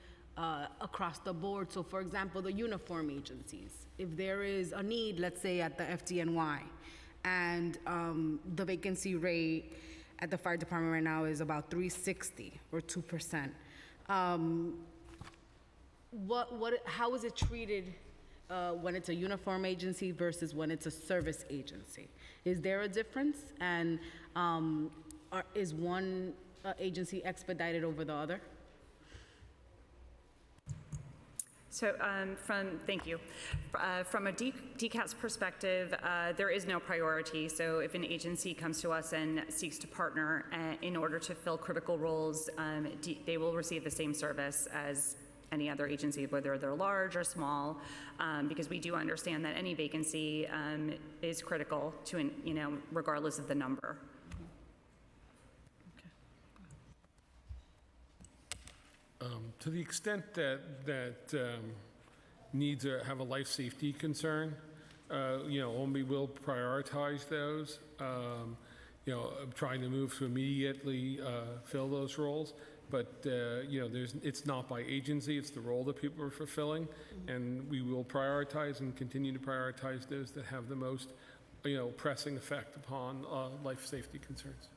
across the board? So for example, the uniform agencies, if there is a need, let's say at the FDNY, and the vacancy rate at the fire department right now is about 360 or 2%. How is it treated when it's a uniform agency versus when it's a service agency? Is there a difference? And is one agency expedited over the other? So thank you. From a DCAS perspective, there is no priority. So if an agency comes to us and seeks to partner in order to fill critical roles, they will receive the same service as any other agency, whether they're large or small, because we do understand that any vacancy is critical to, regardless of the number. To the extent that needs have a life safety concern, OMB will prioritize those, trying to move to immediately fill those roles. But, it's not by agency, it's the role that people are fulfilling. And we will prioritize and continue to prioritize those that have the most, pressing effect upon life safety concerns.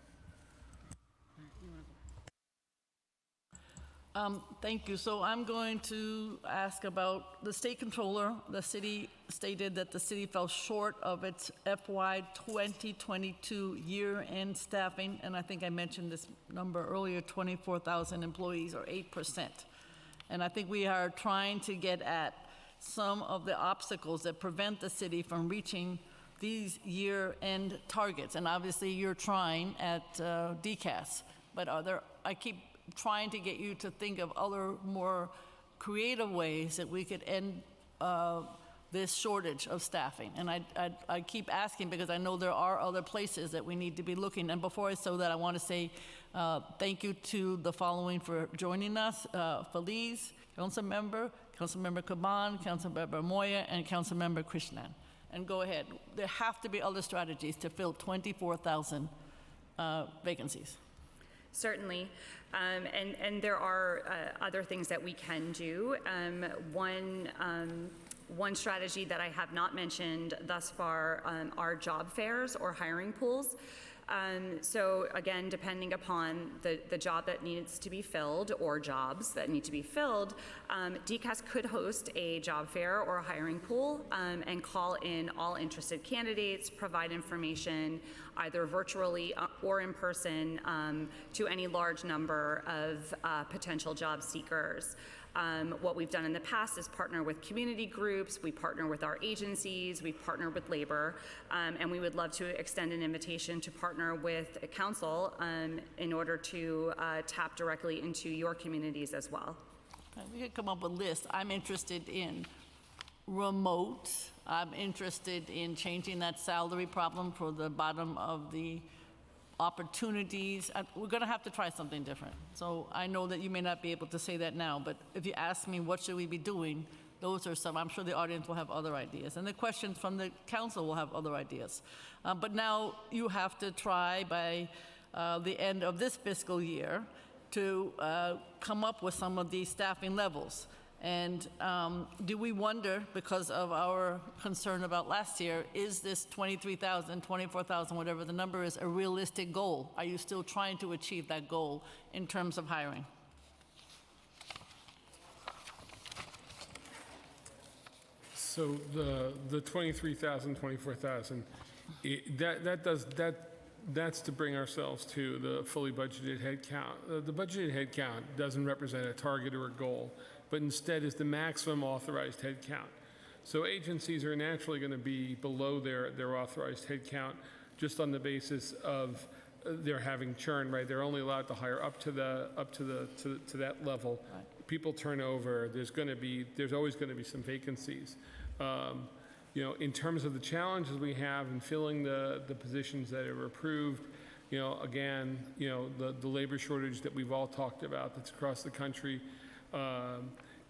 Thank you. So I'm going to ask about the state controller. The city stated that the city fell short of its FY 2022 year-end staffing, and I think I mentioned this number earlier, 24,000 employees, or 8%. And I think we are trying to get at some of the obstacles that prevent the city from reaching these year-end targets. And obviously you're trying at DCAS, but I keep trying to get you to think of other more creative ways that we could this shortage of staffing? And I keep asking because I know there are other places that we need to be looking. And before I say that, I want to say thank you to the following for joining us. Feliz, Councilmember Caban, Councilmember Moya, and Councilmember Krishnan. And go ahead. There have to be other strategies to fill 24,000 vacancies. Certainly, and there are other things that we can do. One strategy that I have not mentioned thus far are job fairs or hiring pools. So again, depending upon the job that needs to be filled or jobs that need to be filled, DCAS could host a job fair or a hiring pool and call in all interested candidates, provide information either virtually or in person to any large number of potential job seekers. What we've done in the past is partner with community groups, we partner with our agencies, we partner with labor, and we would love to extend an invitation to partner with council in order to tap directly into your communities as well. Okay, we could come up with lists. I'm interested in remote. I'm interested in changing that salary problem for the bottom of the opportunities. We're going to have to try something different. So I know that you may not be able to say that now, but if you ask me what should we be doing, those are some. I'm sure the audience will have other ideas. And the questions from the council will have other ideas. But now you have to try by the end of this fiscal year to come up with some of these staffing levels. And do we wonder, because of our concern about last year, is this 23,000, 24,000, whatever the number is, a realistic goal? Are you still trying to achieve that goal in terms of hiring? So the 23,000, 24,000, that's to bring ourselves to the fully budgeted head count. The budgeted head count doesn't represent a target or a goal, but instead is the maximum authorized head count. So agencies are naturally going to be below their authorized head count just on the basis of they're having churn, right? They're only allowed to hire up to that level. Right. People turn over. There's always going to be some vacancies. You know, in terms of the challenges we have in filling the positions that are approved, you know, again, you know, the labor shortage that we've all talked about that's across the country.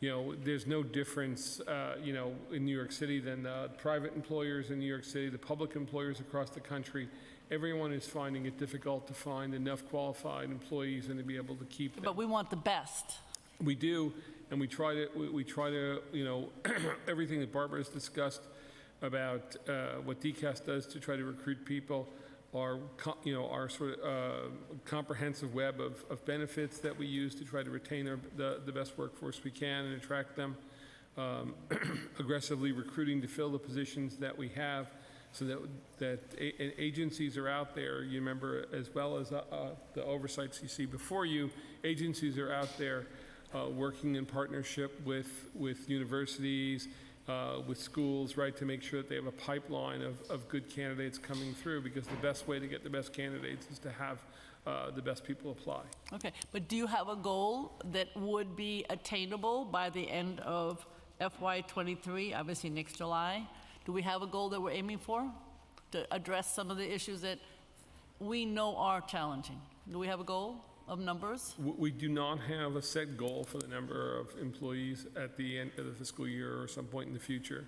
You know, there's no difference, you know, in New York City than the private employers in New York City, the public employers across the country. Everyone is finding it difficult to find enough qualified employees and to be able to keep them. But we want the best. We do, and we try to, you know, everything that Barbara has discussed about what DCAS does to try to recruit people, our sort of comprehensive web of benefits that we use to try to retain the best workforce we can and attract them, aggressively recruiting to fill the positions that we have, so that agencies are out there. You remember, as well as the Oversight CC before you, agencies are out there working in partnership with universities, with schools, right, to make sure that they have a pipeline of good candidates coming through, because the best way to get the best candidates is to have the best people apply. Okay, but do you have a goal that would be attainable by the end of FY23, obviously next July? Do we have a goal that we're aiming for to address some of the issues that we know are challenging? Do we have a goal of numbers? We do not have a set goal for the number of employees at the end of the fiscal year or some point in the future.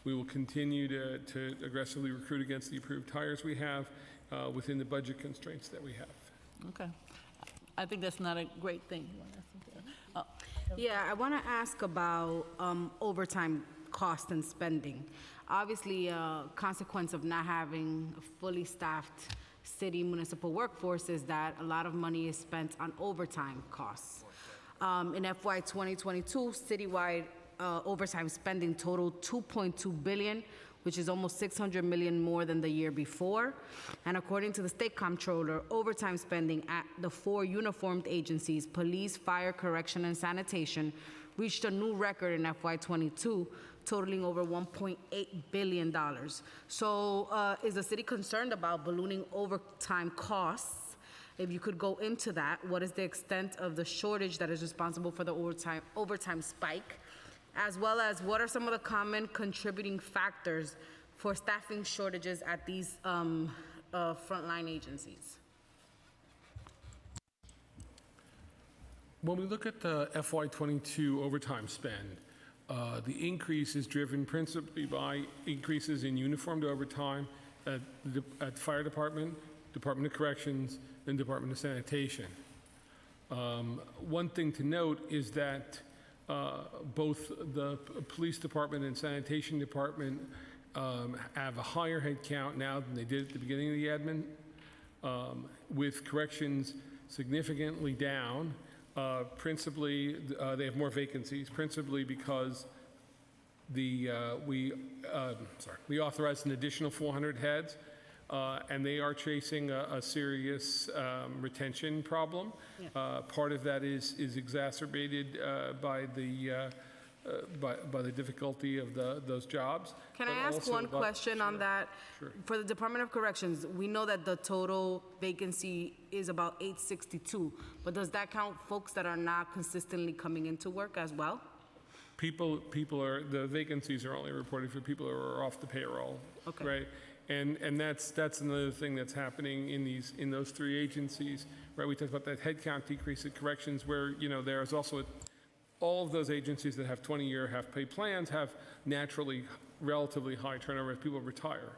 We will continue to aggressively recruit against the approved hires we have within the budget constraints that we have. Okay. I think that's not a great thing. Yeah, I want to ask about overtime cost and spending. Obviously, a consequence of not having a fully staffed city municipal workforce is that a lot of money is spent on overtime costs. In FY 2022, citywide overtime spending totaled $2.2 billion, which is almost $600 million more than the year before. And according to the state comptroller, overtime spending at the 4 uniformed agencies, police, fire, correction, and sanitation, reached a new record in FY 22, totaling over $1.8 billion. So is the city concerned about ballooning overtime costs? If you could go into that, what is the extent of the shortage that is responsible for the overtime spike? as well as what are some of the common contributing factors for staffing shortages at these frontline agencies? When we look at the FY22 overtime spend, the increase is driven principally by increases in uniformed overtime at the Fire Department, Department of Corrections, and Department of Sanitation. One thing to note is that both the Police Department and Sanitation Department have a higher head count now than they did at the beginning of the admin, with corrections significantly down. Principally, they have more vacancies, principally because we authorized an additional 400 heads, and they are chasing a serious retention problem. Yeah. Part of that is exacerbated by the difficulty of those jobs. Can I ask one question on that? Sure. For the Department of Corrections, we know that the total vacancy is about 862, but does that count folks that are not consistently coming into work as well? The vacancies are only reported for people who are off the payroll. Okay. Right? And that's another thing that's happening in those three agencies, right? We talked about that headcount decrease at corrections, where there's also all of those agencies that have 20-year half-pay plans have naturally relatively high turnover as people retire.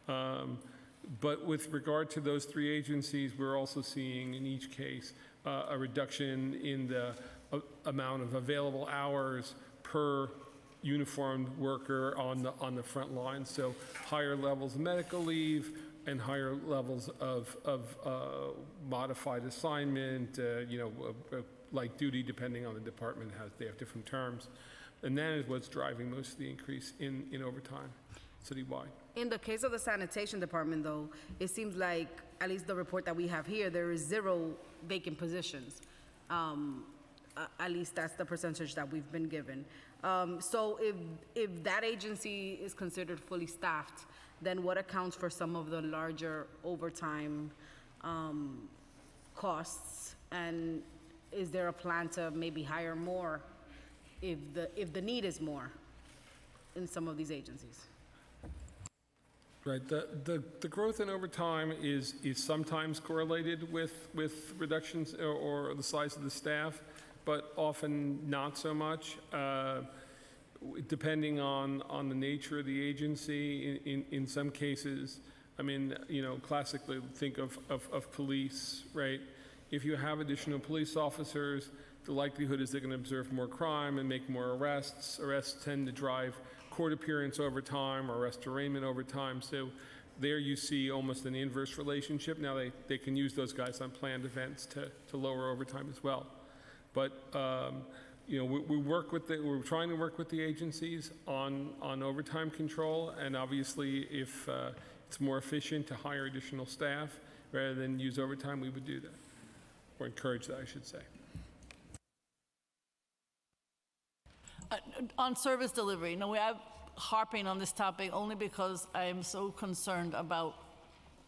But with regard to those three agencies, we're also seeing in each case a reduction in the amount of available hours per uniformed worker on the front line. So higher levels of medical leave and higher levels of modified assignment, light duty, depending on the department, they have different terms. And that is what's driving most of the increase in overtime citywide. In the case of the sanitation department, though, it seems like, at least the report that we have here, there is 0 vacant positions. At least that's the percentage that we've been given. So if that agency is considered fully staffed, then what accounts for some of the larger overtime costs? And is there a plan to maybe hire more if the need is more in some of these agencies? Right. The growth in overtime is sometimes correlated with reductions or the size of the staff, but often not so much, depending on the nature of the agency. In some cases, I mean, classically think of police, right? If you have additional police officers, the likelihood is they're going to observe more crime and make more arrests. Arrests tend to drive court appearance over time or arrest arraignment over time. So there you see almost an inverse relationship. Now they can use those guys on planned events to lower overtime as well. But we're trying to work with the agencies on overtime control, and obviously if it's more efficient to hire additional staff rather than use overtime, we would do that, or encourage that, I should say. On service delivery, we are harping on this topic only because I am so concerned about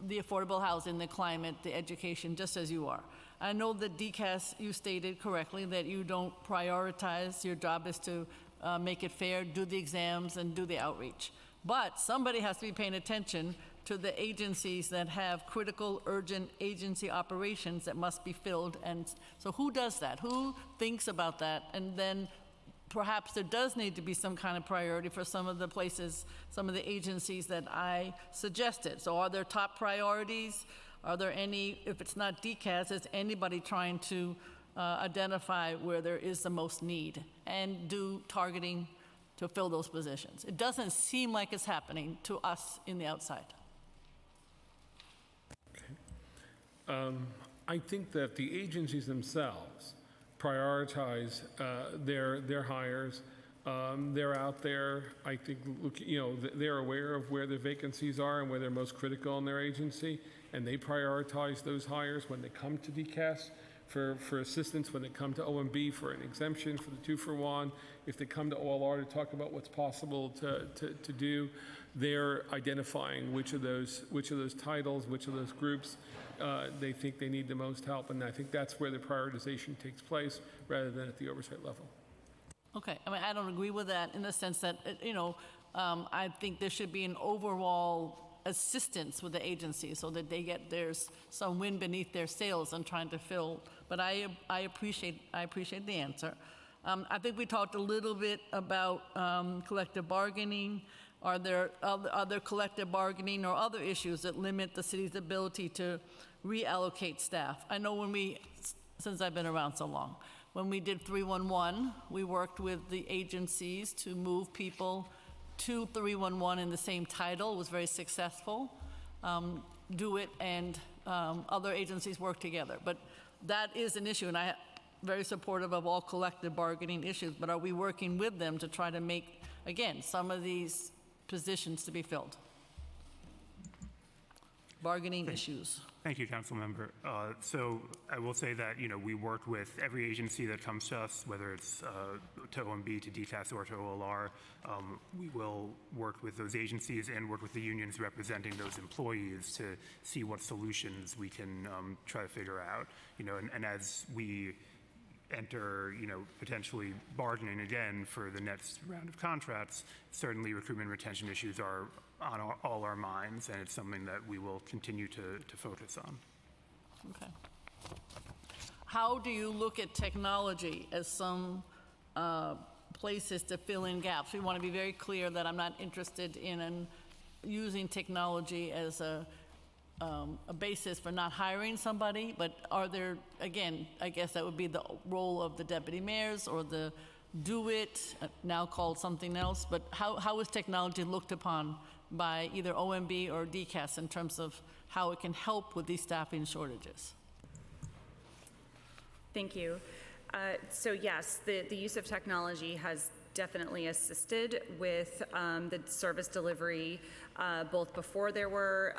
the affordable housing, the climate, the education, just as you are. I know that DCAS, you stated correctly that you don't prioritize. Your job is to make it fair, do the exams, and do the outreach. But somebody has to be paying attention to the agencies that have critical, urgent agency operations that must be filled. And so who does that? Who thinks about that? And then perhaps there does need to be some kind of priority for some of the places, some of the agencies that I suggested. So are there top priorities? Are there any, if it's not DCAS, is anybody trying to identify where there is the most need and do targeting to fill those positions? It doesn't seem like it's happening to us in the outside. Okay. I think that the agencies themselves prioritize their hires. They're out there. I think, they're aware of where the vacancies are and where they're most critical in their agency, and they prioritize those hires when they come to DCAS for assistance, when they come to OMB for an exemption for the 2-for-1, if they come to OLR to talk about what's possible to do. They're identifying which of those titles, which of those groups they think they need the most help, and I think that's where the prioritization takes place rather than at the oversight level. Okay, I mean, I don't agree with that in the sense that, I think there should be an overall assistance with the agency so that there's some wind beneath their sails and trying to fill, but I appreciate the answer. I think we talked a little bit about collective bargaining. Are there other collective bargaining or other issues that limit the city's ability to reallocate staff? I know since I've been around so long, when we did 311, we worked with the agencies to move people to 311 in the same title. It was very successful. Do It and other agencies work together. But that is an issue, and I'm very supportive of all collective bargaining issues, but are we working with them to try to make, again, some of these positions to be filled? Bargaining issues. Thank you, Councilmember. So I will say that, we work with every agency that comes to us, whether it's to OMB, to DCAS, or to OLR. We will work with those agencies and work with the unions representing those employees to see what solutions we can try to figure out. And as we enter, potentially bargaining again for the next round of contracts, certainly recruitment and retention issues are on all our minds, and it's something that we will continue to focus on. Okay. How do you look at technology as some places to fill in gaps? We want to be very clear that I'm not interested in using technology as a basis for not hiring somebody, but are there, again, I guess that would be the role of the deputy mayors or the Do It, now called something else, but how is technology looked upon by either OMB or DCAS in terms of how it can help with these staffing shortages? Thank you. So yes, the use of technology has definitely assisted with the service delivery, both before there were,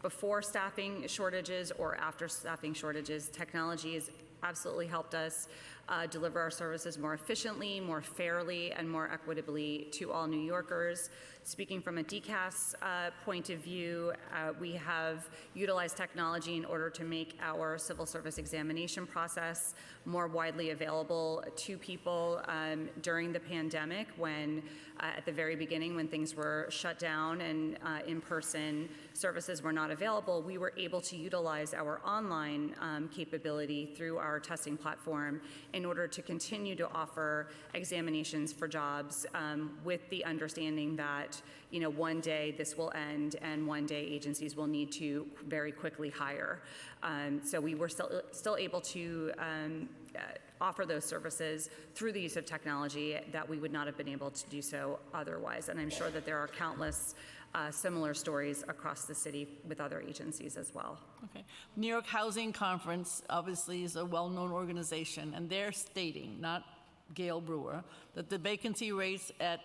before staffing shortages or after staffing shortages. Technology has absolutely helped us deliver our services more efficiently, more fairly, and more equitably to all New Yorkers. Speaking from a DCAS point of view, we have utilized technology in order to make our civil service examination process more widely available to people during the pandemic when, at the very beginning, when things were shut down and in-person services were not available, we were able to utilize our online capability through our testing platform in order to continue to offer examinations for jobs with the understanding that, one day this will end and one day agencies will need to very quickly hire. So we were still able to offer those services through the use of technology that we would not have been able to do so otherwise. And I'm sure that there are countless similar stories across the city with other agencies as well. Okay. New York Housing Conference obviously is a well-known organization, and they're stating, not Gail Brewer, that the vacancy rates at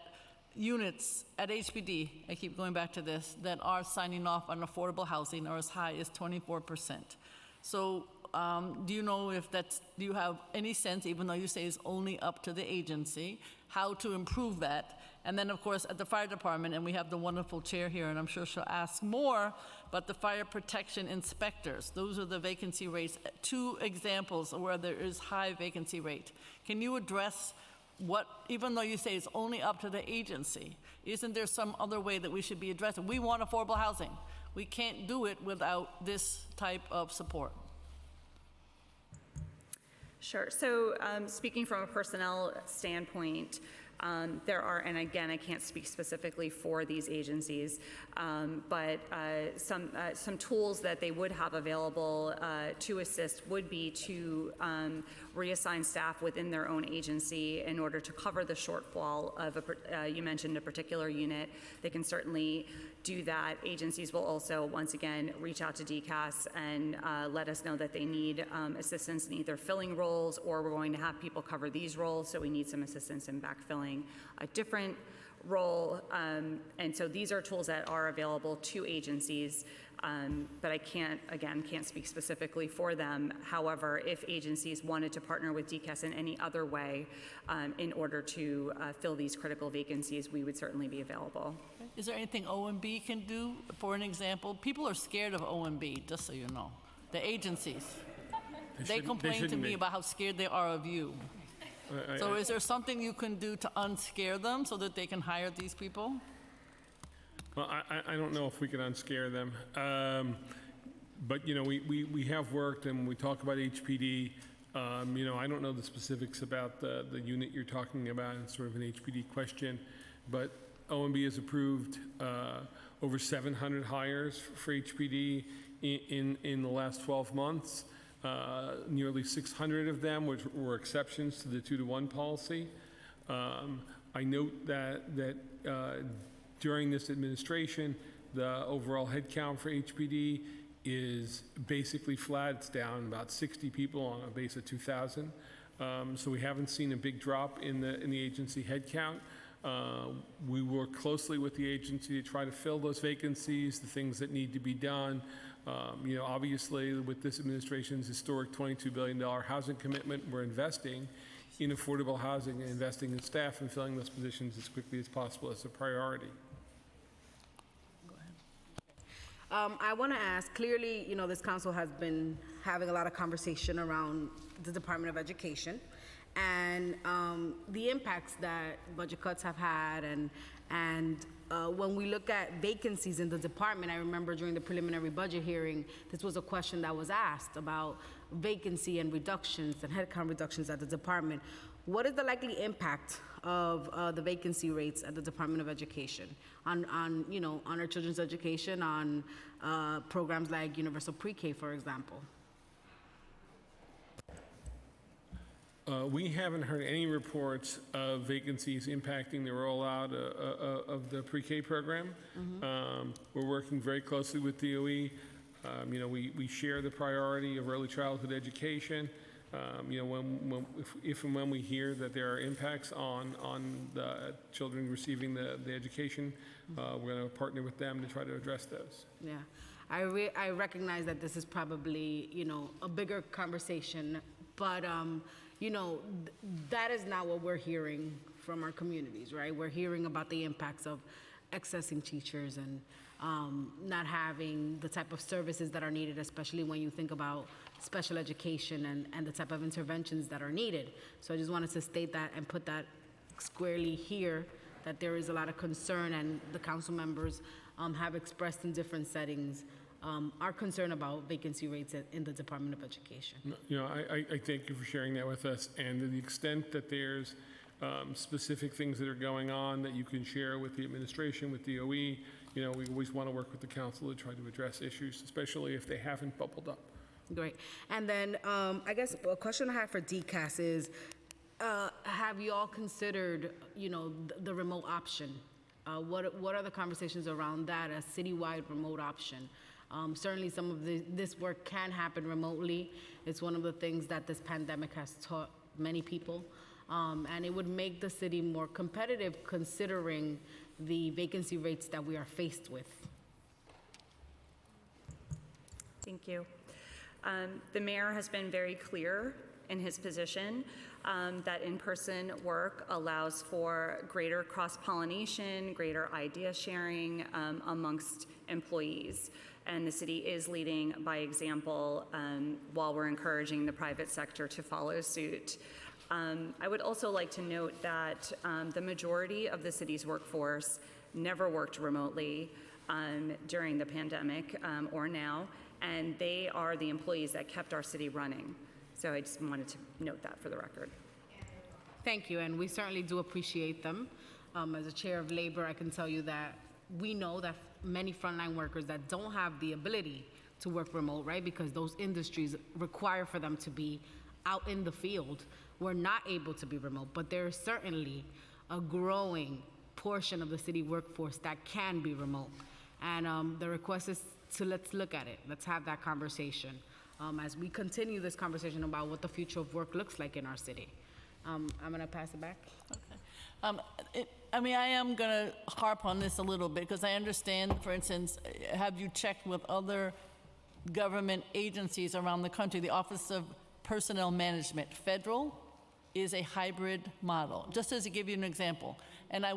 units at HPD, I keep going back to this, that are signing off on affordable housing are as high as 24%. So do you know if do you have any sense, even though you say it's only up to the agency, how to improve that? And then, of course, at the fire department, and we have the wonderful chair here, and I'm sure she'll ask more, but the fire protection inspectors, those are the vacancy rates, 2 examples where there is high vacancy rate. Can you address even though you say it's only up to the agency, isn't there some other way that we should be addressing? We want affordable housing. We can't do it without this type of support. Sure. So speaking from a personnel standpoint, there are, and again, I can't speak specifically for these agencies, but some tools that they would have available to assist would be to reassign staff within their own agency in order to cover the shortfall of you mentioned a particular unit. They can certainly do that. Agencies will also, once again, reach out to DCAS and let us know that they need assistance in either filling roles, or we're going to have people cover these roles, so we need some assistance in backfilling a different role. And so these are tools that are available to agencies, but I can't speak specifically for them. However, if agencies wanted to partner with DCAS in any other way in order to fill these critical vacancies, we would certainly be available. Is there anything OMB can do? For an example, people are scared of OMB, just so you know. The agencies. They complain to me about how scared they are of you. So is there something you can do to unscare them so that they can hire these people? Well, I don't know if we can unscare them. But, we have worked, and when we talk about HPD, I don't know the specifics about the unit you're talking about. It's sort of an HPD question. But OMB has approved over 700 hires for HPD in the last 12 months. Nearly 600 of them were exceptions to the 2-to-1 policy. I note that during this administration, the overall headcount for HPD is basically flat. It's down about 60 people on a base of 2,000. So we haven't seen a big drop in the agency headcount. We work closely with the agency to try to fill those vacancies, the things that need to be done. Obviously, with this administration's historic $22 billion housing commitment, we're investing in affordable housing and investing in staff and filling those positions as quickly as possible as a priority. I want to ask, clearly, this council has been having a lot of conversation around the Department of Education and the impacts that budget cuts have had. And when we look at vacancies in the department, I remember during the preliminary budget hearing, this was a question that was asked about vacancy and reductions and headcount reductions at the department. What is the likely impact of the vacancy rates at the Department of Education on our children's education, on programs like Universal Pre-K, for example? We haven't heard any reports of vacancies impacting the rollout of the pre-K program. We're working very closely with DOE. We share the priority of early childhood education. If and when we hear that there are impacts on the children receiving the education, we're going to partner with them to try to address those. Yeah, I recognize that this is probably, a bigger conversation, but, that is not what we're hearing from our communities, right? We're hearing about the impacts of accessing teachers and not having the type of services that are needed, especially when you think about special education and the type of interventions that are needed. So I just wanted to state that and put that squarely here, that there is a lot of concern, and the council members have expressed in different settings our concern about vacancy rates in the Department of Education. I thank you for sharing that with us, and to the extent that there's specific things that are going on that you can share with the administration, with DOE, we always want to work with the council to try to address issues, especially if they haven't bubbled up. Great. And then I guess a question I have for DCAS is, have you all considered, the remote option? What are the conversations around that, a citywide remote option? Certainly some of this work can happen remotely. It's one of the things that this pandemic has taught many people. And it would make the city more competitive considering the vacancy rates that we are faced with. Thank you. The mayor has been very clear in his position that in-person work allows for greater cross-pollination, greater idea sharing amongst employees. And the city is leading by example while we're encouraging the private sector to follow suit. I would also like to note that the majority of the city's workforce never worked remotely during the pandemic or now, and they are the employees that kept our city running. So I just wanted to note that for the record. Thank you, and we certainly do appreciate them. As a chair of labor, I can tell you that we know that many frontline workers that don't have the ability to work remote, right, because those industries require for them to be out in the field, were not able to be remote. But there is certainly a growing portion of the city workforce that can be remote. And the request is to let's look at it. Let's have that conversation as we continue this conversation about what the future of work looks like in our city. I'm going to pass it back. Okay. I am going to harp on this a little bit because I understand, for instance, have you checked with other government agencies around the country? The Office of Personnel Management, federal, is a hybrid model, just as to give you an example. And I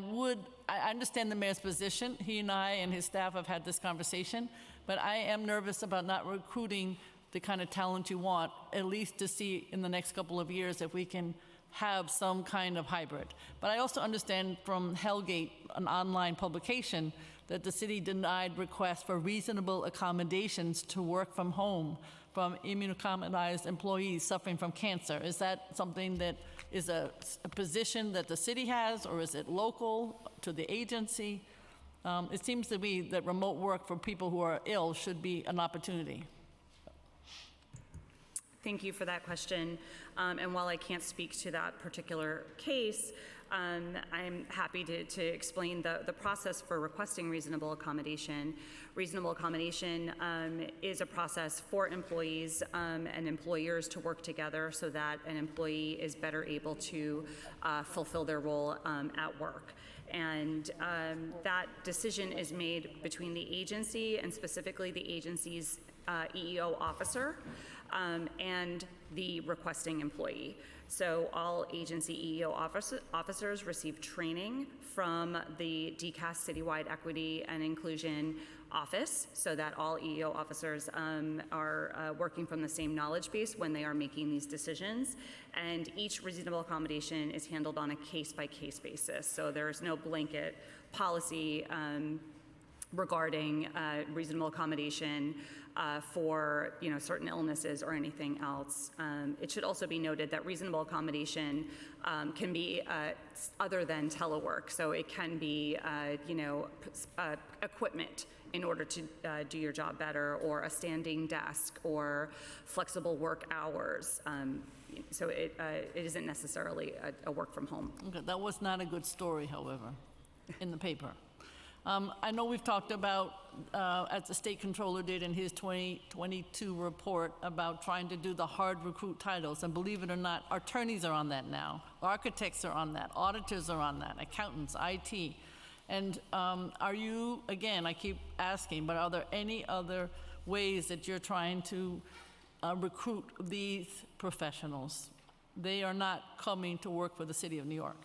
understand the mayor's position. He and I and his staff have had this conversation, but I am nervous about not recruiting the kind of talent you want, at least to see in the next couple of years if we can have some kind of hybrid. But I also understand from Hellgate, an online publication, that the city denied requests for reasonable accommodations to work from home from immunocompromised employees suffering from cancer. Is that something that is a position that the city has, or is it local to the agency? It seems to me that remote work for people who are ill should be an opportunity. Thank you for that question. And while I can't speak to that particular case, I'm happy to explain the process for requesting reasonable accommodation. Reasonable accommodation is a process for employees and employers to work together so that an employee is better able to fulfill their role at work. And that decision is made between the agency and specifically the agency's EEO officer and the requesting employee. So all agency EEO officers receive training from the DCAS Citywide Equity and Inclusion Office so that all EEO officers are working from the same knowledge base when they are making these decisions. And each reasonable accommodation is handled on a case-by-case basis. So there's no blanket policy regarding reasonable accommodation for certain illnesses or anything else. It should also be noted that reasonable accommodation can be other than telework. So it can be equipment in order to do your job better, or a standing desk, or flexible work hours. So it isn't necessarily a work from home. Okay, that was not a good story, however, in the paper. I know we've talked about, as the state controller did in his 2022 report, about trying to do the hard recruit titles. And believe it or not, attorneys are on that now. Architects are on that. Auditors are on that. Accountants, IT. And are you, again, I keep asking, but are there any other ways that you're trying to recruit these professionals? They are not coming to work for the city of New York.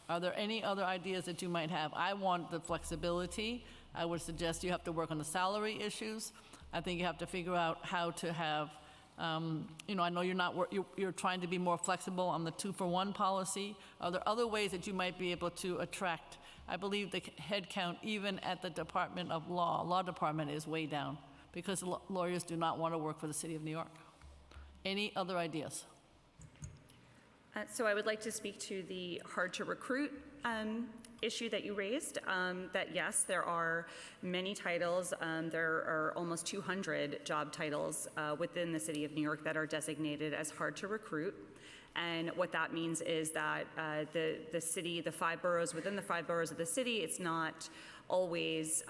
Are there any other ideas that you might have? I want the flexibility. I would suggest you have to work on the salary issues. I think you have to figure out how to have, I know you're trying to be more flexible on the 2-for-1 policy. Are there other ways that you might be able to attract? I believe the head count, even at the Department of Law department, is way down because lawyers do not want to work for the city of New York. Any other ideas? So I would like to speak to the hard to recruit issue that you raised. That yes, there are many titles. There are almost 200 job titles within the city of New York that are designated as hard to recruit. And what that means is that the city, the 5 boroughs, within the 5 boroughs of the city, it's not always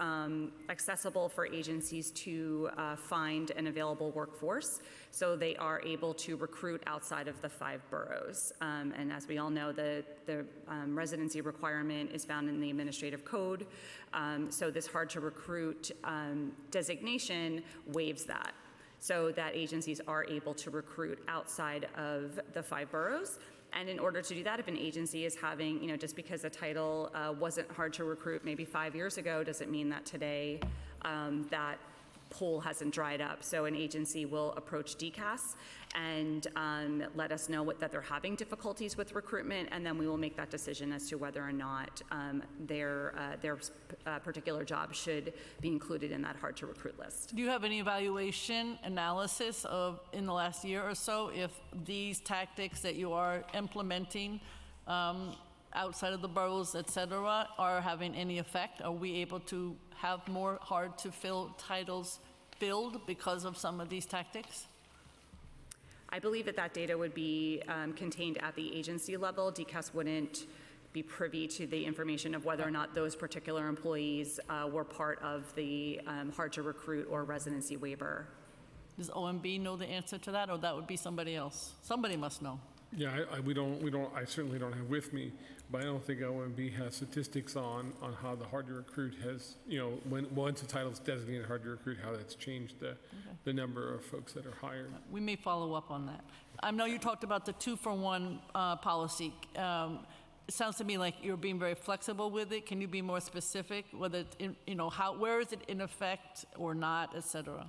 accessible for agencies to find an available workforce. So they are able to recruit outside of the 5 boroughs. And as we all know, the residency requirement is found in the administrative code. So this hard to recruit designation waives that, so that agencies are able to recruit outside of the 5 boroughs. And in order to do that, if an agency is having, just because a title wasn't hard to recruit maybe 5 years ago, doesn't mean that today that pool hasn't dried up. So an agency will approach DCAS and let us know that they're having difficulties with recruitment, and then we will make that decision as to whether or not their particular job should be included in that hard to recruit list. Do you have any evaluation analysis of, in the last year or so, if these tactics that you are implementing outside of the boroughs, et cetera, are having any effect? Are we able to have more hard to fill titles filled because of some of these tactics? I believe that data would be contained at the agency level. DCAS wouldn't be privy to the information of whether or not those particular employees were part of the hard to recruit or residency waiver. Does OMB know the answer to that, or that would be somebody else? Somebody must know. Yeah, I certainly don't have with me, but I don't think OMB has statistics on how the hard to recruit has, when once the title's designated hard to recruit, how that's changed the number of folks that are hired. We may follow up on that. I know you talked about the 2-for-1 policy. It sounds to me like you're being very flexible with it. Can you be more specific? Whether it's where is it in effect or not, et cetera?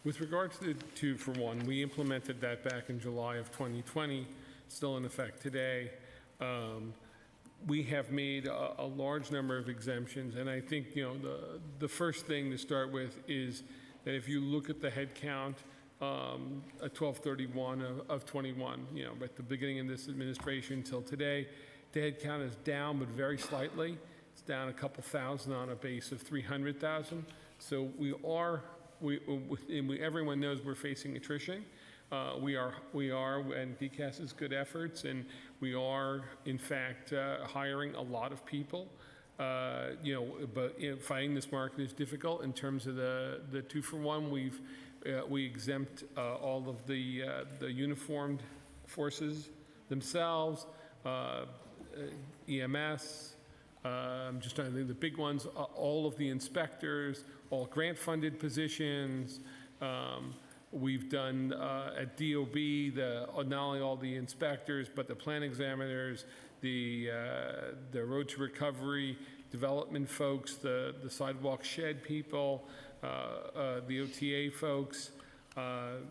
With regard to the 2-for-1, we implemented that back in July of 2020. still in effect today. We have made a large number of exemptions, and I think, the first thing to start with is that if you look at the head count at 12/31 of 21, at the beginning of this administration till today, the head count is down, but very slightly. It's down a couple thousand on a base of 300,000. So everyone knows we're facing attrition. We are, and DCAS has good efforts, and we are, in fact, hiring a lot of people. But fighting this market is difficult. In terms of the 2-for-1, we exempt all of the uniformed forces themselves, EMS. I'm just trying to think of the big ones. All of the inspectors, all grant-funded positions. We've done at DOB not only all the inspectors, but the plan examiners, the road to recovery development folks, the sidewalk shed people, the OTA folks. At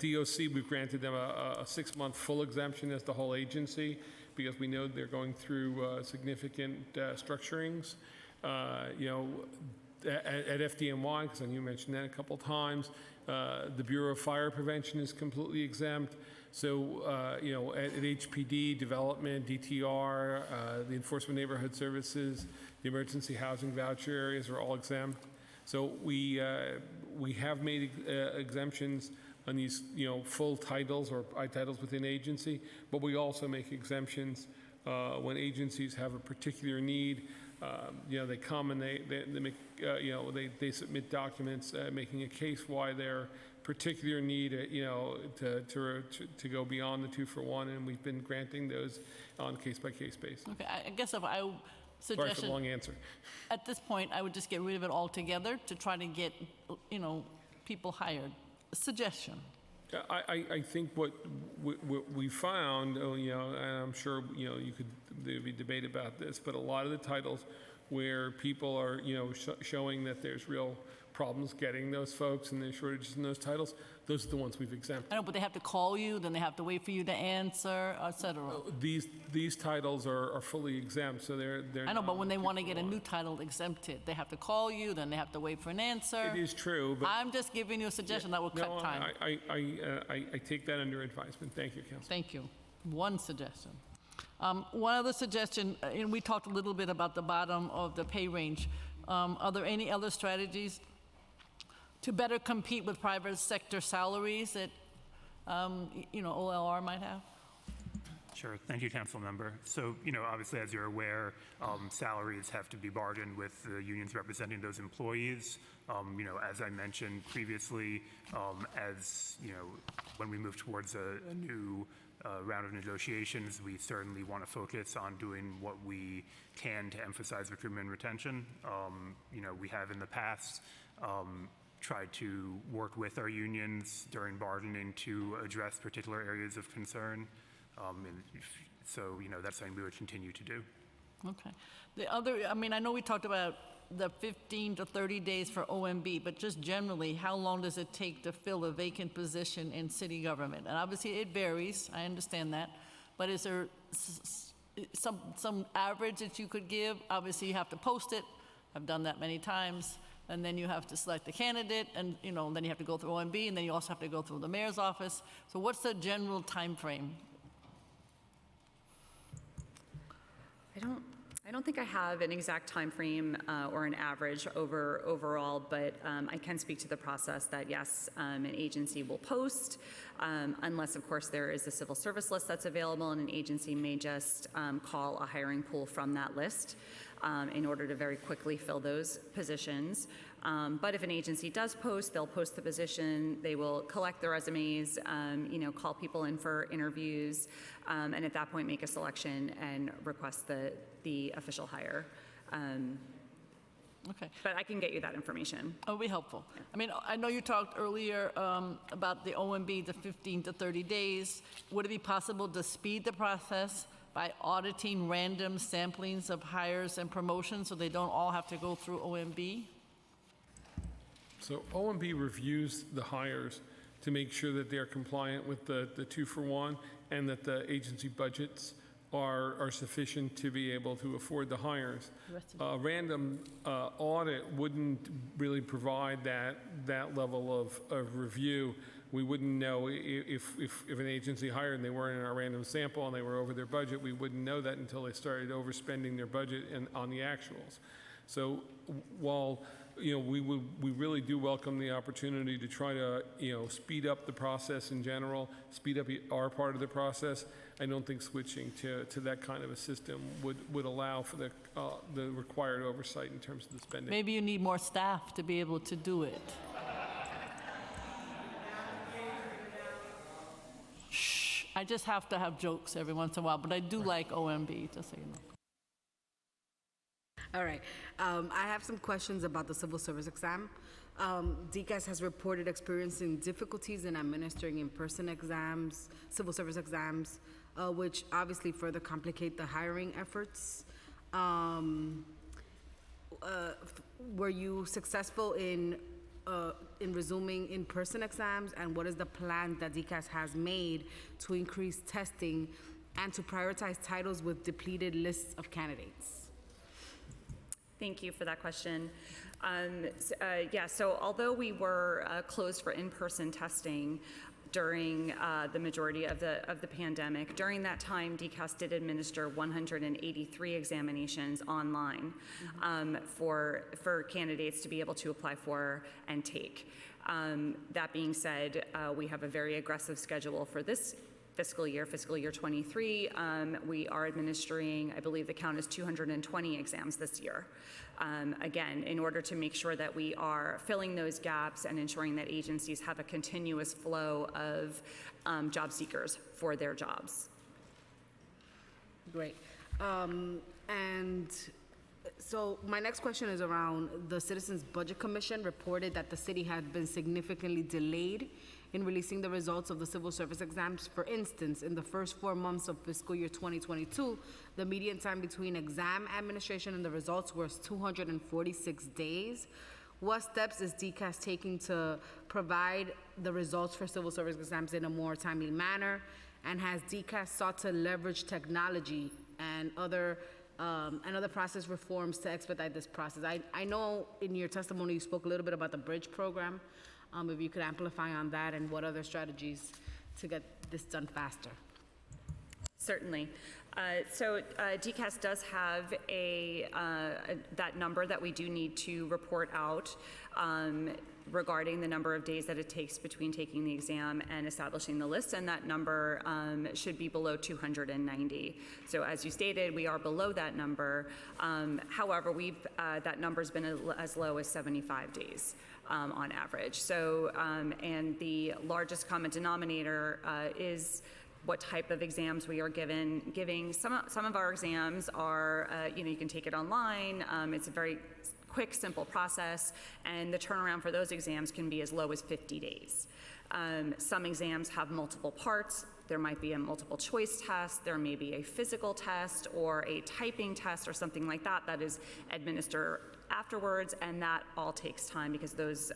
DOC, we've granted them a 6-month full exemption as the whole agency because we know they're going through significant structurings. At FDNY, because I know you mentioned that a couple times, the Bureau of Fire Prevention is completely exempt. So, at HPD, development, DTR, the Enforcement Neighborhood Services, the emergency housing voucher areas are all exempt. So we have made exemptions on these, full titles or titles within agency, but we also make exemptions when agencies have a particular need. They come and they make, they submit documents making a case why their particular need, to go beyond the 2-for-1, and we've been granting those on a case-by-case basis. Okay, I guess if I Sorry for the long answer. At this point, I would just get rid of it altogether to try to get, people hired. A suggestion. I think what we found, and I'm sure, there'd be debate about this, but a lot of the titles where people are, showing that there's real problems getting those folks and there's shortages in those titles, those are the ones we've exempted. I know, but they have to call you, then they have to wait for you to answer, et cetera. These titles are fully exempt, so they're I know, but when they want to get a 2-for-1. new title exempted, they have to call you, then they have to wait for an answer. It is true, but I'm just giving you a suggestion that will cut time. I take that under advisement. Thank you, Council. Thank you. One suggestion. One other suggestion, and we talked a little bit about the bottom of the pay range. Are there any other strategies to better compete with private sector salaries that, OLR might have? Sure. Thank you, Council Member. So, obviously, as you're aware, salaries have to be bargained with the unions representing those employees. As I mentioned previously, when we move towards a new round of negotiations, we certainly want to focus on doing what we can to emphasize recruitment and retention. We have in the past tried to work with our unions during bargaining to address particular areas of concern. That's something we would continue to do. Okay. The other, I know we talked about the 15 to 30 days for OMB, but just generally, how long does it take to fill a vacant position in city government? And obviously, it varies. I understand that. But is there some average that you could give? Obviously, you have to post it. I've done that many times. And then you have to select the candidate, and then you have to go through OMB, and then you also have to go through the mayor's office. So what's the general time frame? I don't think I have an exact time frame or an average overall, but I can speak to the process that yes, an agency will post, unless of course there is a civil service list that's available, and an agency may just call a hiring pool from that list in order to very quickly fill those positions. But if an agency does post, they'll post the position, they will collect the resumes, call people in for interviews, and at that point make a selection and request the official hire. Okay. But I can get you that information. It'll be helpful. I know you talked earlier about the OMB, the 15 to 30 days. Would it be possible to speed the process by auditing random samplings of hires and promotions so they don't all have to go through OMB? So OMB reviews the hires to make sure that they're compliant with the 2-for-1 and that the agency budgets are sufficient to be able to afford the hires. A random audit wouldn't really provide that level of review. We wouldn't know if an agency hired and they weren't in our random sample and they were over their budget. We wouldn't know that until they started overspending their budget on the actuals. So while we really do welcome the opportunity to try to speed up the process in general, speed up our part of the process, I don't think switching to that kind of a system would allow for the required oversight in terms of the spending. Maybe you need more staff to be able to do it. Shh, I just have to have jokes every once in a while, but I do like OMB, just so you know. All right. I have some questions about the civil service exam. DCAS has reported experiencing difficulties in administering in-person exams, civil service exams, which obviously further complicate the hiring efforts. Were you successful in resuming in-person exams, and what is the plan that DCAS has made to increase testing and to prioritize titles with depleted lists of candidates? Thank you for that question. So although we were closed for in-person testing during the majority of the pandemic, during that time, DCAS did administer 183 examinations online for candidates to be able to apply for and take. That being said, we have a very aggressive schedule for this fiscal year 23. We are administering, I believe the count is 220 exams this year. Again, in order to make sure that we are filling those gaps and ensuring that agencies have a continuous flow of job seekers for their jobs. Great. And so my next question is around the Citizens Budget Commission reported that the city had been significantly delayed in releasing the results of the civil service exams. For instance, in the first 4 months of fiscal year 2022, the median time between exam administration and the results was 246 days. What steps is DCAS taking to provide the results for civil service exams in a more timely manner? And has DCAS sought to leverage technology and other process reforms to expedite this process? I know in your testimony you spoke a little bit about the Bridge program. If you could amplify on that and what other strategies to get this done faster. Certainly. DCAS does have that number that we do need to report out regarding the number of days that it takes between taking the exam and establishing the list, and that number should be below 290. So as you stated, we are below that number. However, that number's been as low as 75 days. On average. So, and the largest common denominator is what type of exams we are giving. Some of our exams are, you can take it online. It's a very quick, simple process, and the turnaround for those exams can be as low as 50 days. Some exams have multiple parts. There might be a multiple choice test, there may be a physical test or a typing test or something like that that is administered afterwards, and that all takes time because those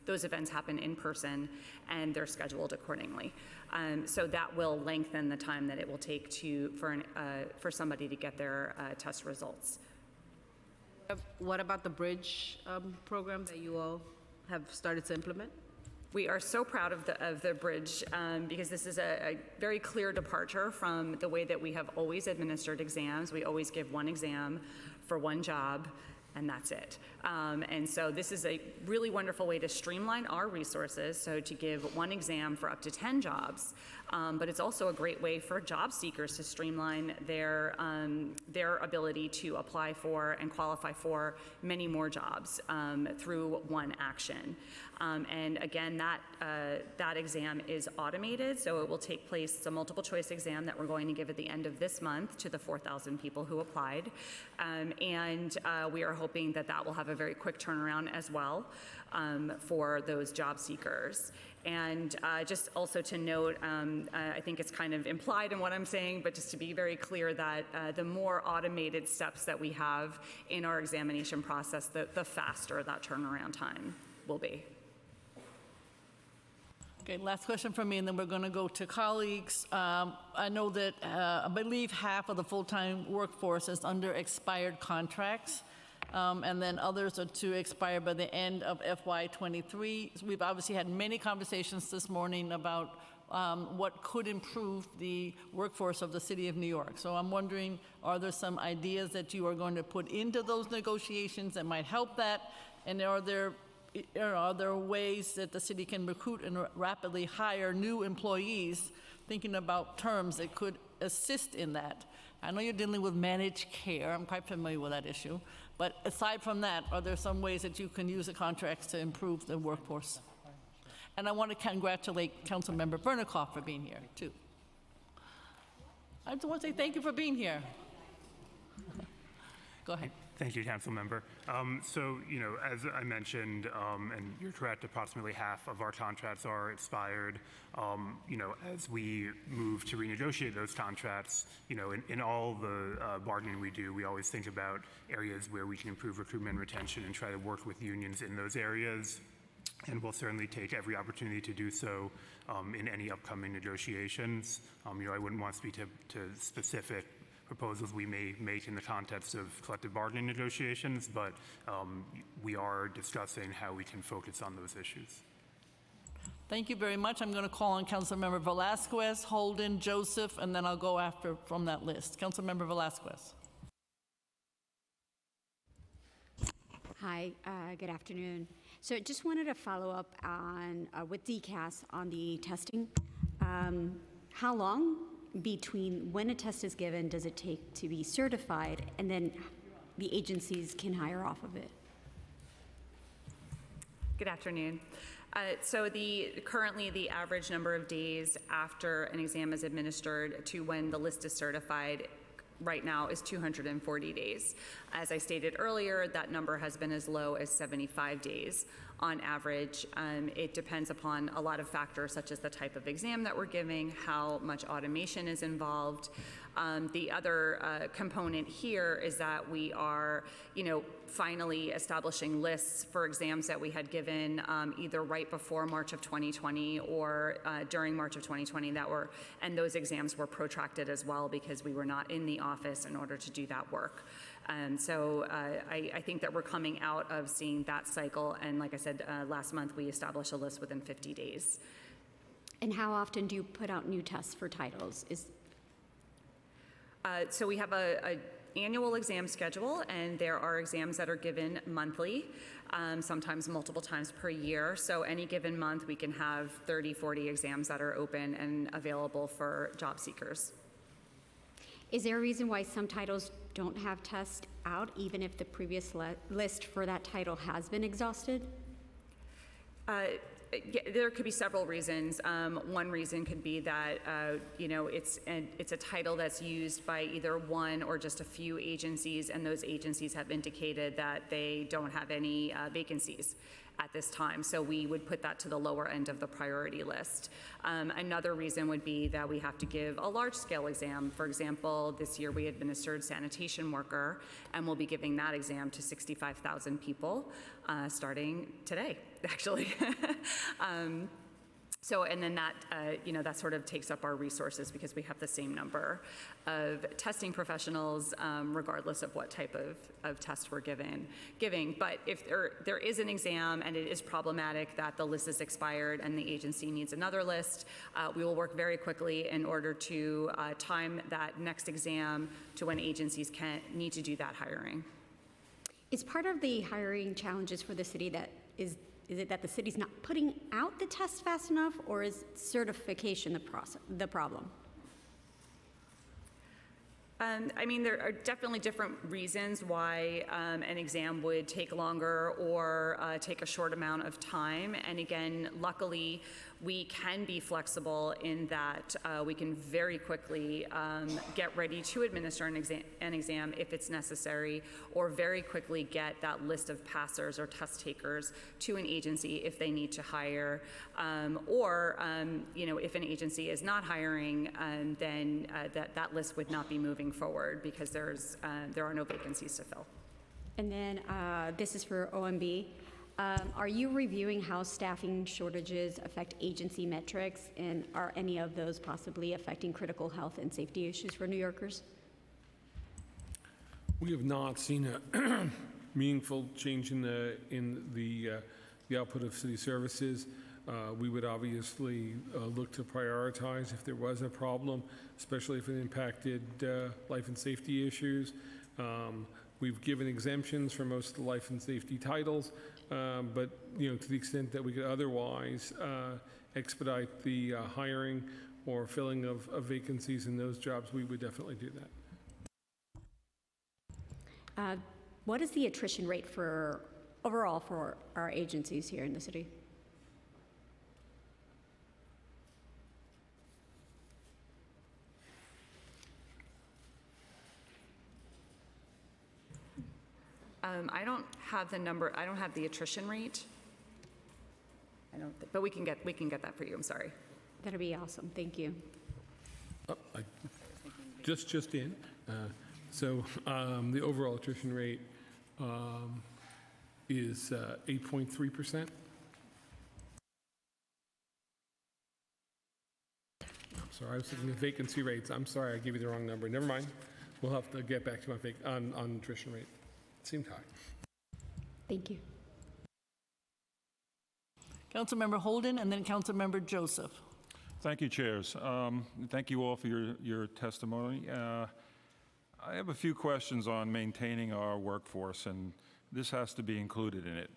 events happen in person and they're scheduled accordingly. So that will lengthen the time that it will take for somebody to get their test results. What about the Bridge program that you all have started to implement? We are so proud of the Bridge because this is a very clear departure from the way that we have always administered exams. We always give one exam for one job, and that's it. And so this is a really wonderful way to streamline our resources, so to give one exam for up to 10 jobs. But it's also a great way for job seekers to streamline their ability to apply for and qualify for many more jobs through one action. And again, that exam is automated, so it will take place. It's a multiple choice exam that we're going to give at the end of this month to the 4,000 people who applied. And we are hoping that that will have a very quick turnaround as well for those job seekers. And just also to note, I think it's kind of implied in what I'm saying, but just to be very clear that the more automated steps that we have in our examination process, the faster that turnaround time will be. Okay, last question from me, and then we're going to go to colleagues. I know that I believe half of the full-time workforce is under expired contracts, and then others are to expire by the end of FY23. So we've obviously had many conversations this morning about what could improve the workforce of the City of New York. So I'm wondering, are there some ideas that you are going to put into those negotiations that might help that? And are there ways that the city can recruit and rapidly hire new employees, thinking about terms that could assist in that? I know you're dealing with managed care. I'm quite familiar with that issue. But aside from that, are there some ways that you can use the contracts to improve the workforce? And I want to congratulate Councilmember Bernikoff for being here, too. I just want to say thank you for being here. Go ahead. Thank you, Council Member. So, as I mentioned, and you're correct, approximately half of our contracts are expired. As we move to renegotiate those contracts, in all the bargaining we do, we always think about areas where we can improve recruitment and retention and try to work with unions in those areas. And we'll certainly take every opportunity to do so in any upcoming negotiations. I wouldn't want to speak to specific proposals we may make in the context of collective bargaining negotiations, but we are discussing how we can focus on those issues. Thank you very much. I'm going to call on Councilmember Velasquez, Holden, Joseph, and then I'll go after from that list. Councilmember Velasquez. Hi, good afternoon. So just wanted to follow up on with DCAS on the testing. How long between when a test is given does it take to be certified, and then the agencies can hire off of it? Good afternoon. So currently the average number of days after an exam is administered to when the list is certified right now is 240 days. As I stated earlier, that number has been as low as 75 days on average. It depends upon a lot of factors, such as the type of exam that we're giving, how much automation is involved. The other component here is that we are, finally establishing lists for exams that we had given either right before March of 2020 or during March of 2020 and those exams were protracted as well because we were not in the office in order to do that work. So I think that we're coming out of seeing that cycle, and like I said, last month we established a list within 50 days. And how often do you put out new tests for titles? So we have a annual exam schedule, and there are exams that are given monthly, sometimes multiple times per year. So any given month we can have 30, 40 exams that are open and available for job seekers. Is there a reason why some titles don't have tests out, even if the previous list for that title has been exhausted? Yeah, there could be several reasons. One reason could be that it's a title that's used by either one or just a few agencies, and those agencies have indicated that they don't have any vacancies at this time. So we would put that to the lower end of the priority list. Another reason would be that we have to give a large-scale exam. For example, this year we administered sanitation worker, and we'll be giving that exam to 65,000 people starting today, actually. So, and then that, that sort of takes up our resources because we have the same number of testing professionals, regardless of what type of test we're giving. But if there is an exam and it is problematic that the list is expired and the agency needs another list, we will work very quickly in order to time that next exam to when agencies need to do that hiring. Is part of the hiring challenges for the city that is it that the city's not putting out the tests fast enough, or is certification the problem? I mean, there are definitely different reasons why an exam would take longer or take a short amount of time. And again, luckily, we can be flexible in that we can very quickly get ready to administer an exam if it's necessary, or very quickly get that list of passers or test takers to an agency if they need to hire, or if an agency is not hiring, then that list would not be moving forward because there are no vacancies to fill. And then this is for OMB. Are you reviewing how staffing shortages affect agency metrics, and are any of those possibly affecting critical health and safety issues for New Yorkers? We have not seen a meaningful change in the output of city services. We would obviously look to prioritize if there was a problem, especially if it impacted life and safety issues. We've given exemptions for most of the life and safety titles, but to the extent that we could otherwise expedite the hiring or filling of vacancies in those jobs, we would definitely do that. What is the attrition rate for overall for our agencies here in the city? I don't have the number, I don't have the attrition rate. But we can get that for you, I'm sorry. That'd be awesome, thank you. Just in. So the overall attrition rate is 8.3%. I'm sorry, I was looking at vacancy rates. I'm sorry, I gave you the wrong number. Never mind. We'll have to get back to my on attrition rate. It seemed high. Thank you. Councilmember Holden and then Councilmember Joseph. Thank you, chairs. Thank you all for your testimony. I have a few questions on maintaining our workforce, and this has to be included in it.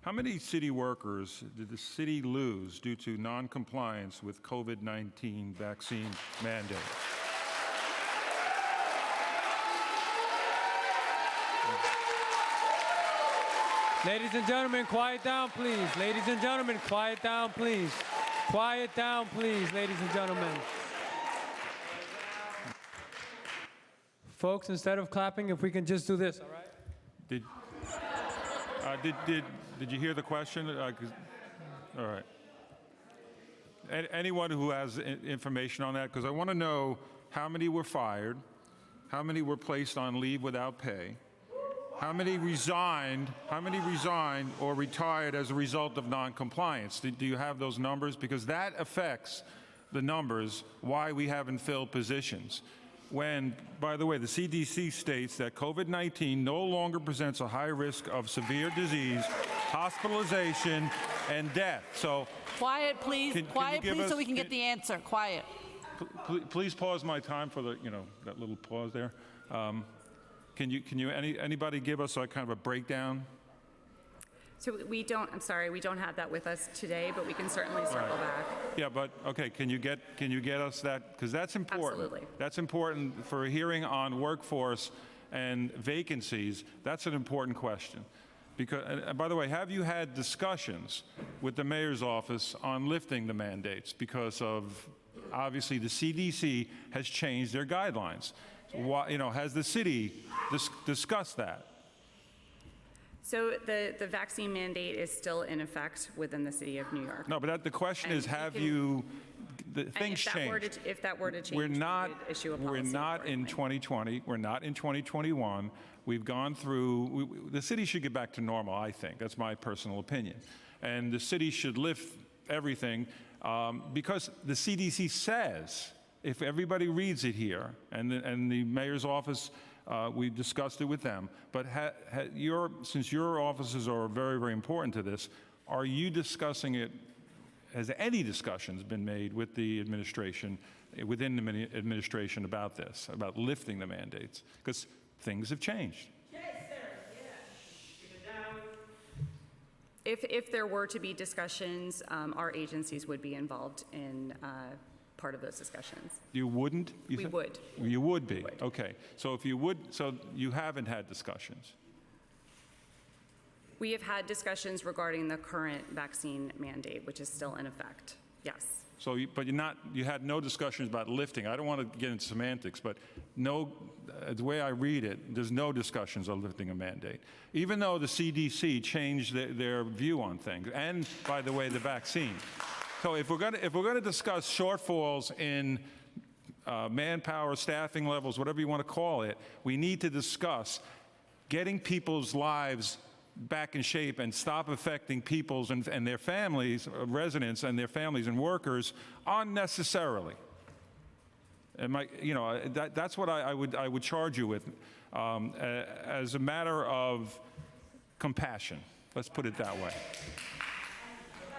How many city workers did the city lose due to non-compliance with COVID-19 vaccine mandates? Ladies and gentlemen, quiet down, please. Ladies and gentlemen, quiet down, please. Quiet down, please, ladies and gentlemen. Folks, instead of clapping, if we can just do this, all right? Did you hear the question? All right. Anyone who has information on that, because I want to know how many were fired, how many were placed on leave without pay, how many resigned or retired as a result of non-compliance? Do you have those numbers? Because that affects the numbers, why we haven't filled positions. When, by the way, the CDC states that COVID-19 no longer presents a high risk of severe disease, hospitalization, and death. So Quiet, please. Quiet, please, so we can get the answer. Quiet. Please pause my time for the, that little pause there. Anybody give us a kind of a breakdown? So we don't have that with us today, but we can certainly circle back. Yeah, but okay, can you get us that? Because that's important. Absolutely. That's important for a hearing on workforce and vacancies. That's an important question. Because, and by the way, have you had discussions with the mayor's office on lifting the mandates? Because of, obviously, the CDC has changed their guidelines. Why, has the city discussed that? So the vaccine mandate is still in effect within the city of New York. No, but the question is, have you, things change. If that were to change, We're not, we would issue a policy we're not in accordingly. 2020, we're not in 2021. We've gone through, the city should get back to normal, I think. That's my personal opinion. And the city should lift everything because the CDC says, if everybody reads it here, and the mayor's office, we discussed it with them, but since your offices are very, very important to this, are you discussing it? Has any discussions been made with the administration, within the administration about this, about lifting the mandates? Because things have changed. Yes, sir. Yeah. If there were to be discussions, our agencies would be involved in part of those discussions. You wouldn't? We would. You would be? We would. Okay. So if you would, so you haven't had discussions? We have had discussions regarding the current vaccine mandate, which is still in effect. Yes. So, you had no discussions about lifting. I don't want to get into semantics, but the way I read it, there's no discussions on lifting a mandate. Even though the CDC changed their view on things, and by the way, the vaccine. So if we're going to discuss shortfalls in manpower, staffing levels, whatever you want to call it, we need to discuss getting people's lives back in shape and stop affecting people's and their families, residents and their families and workers unnecessarily. And that's what I would charge you with, as a matter of compassion. Let's put it that way.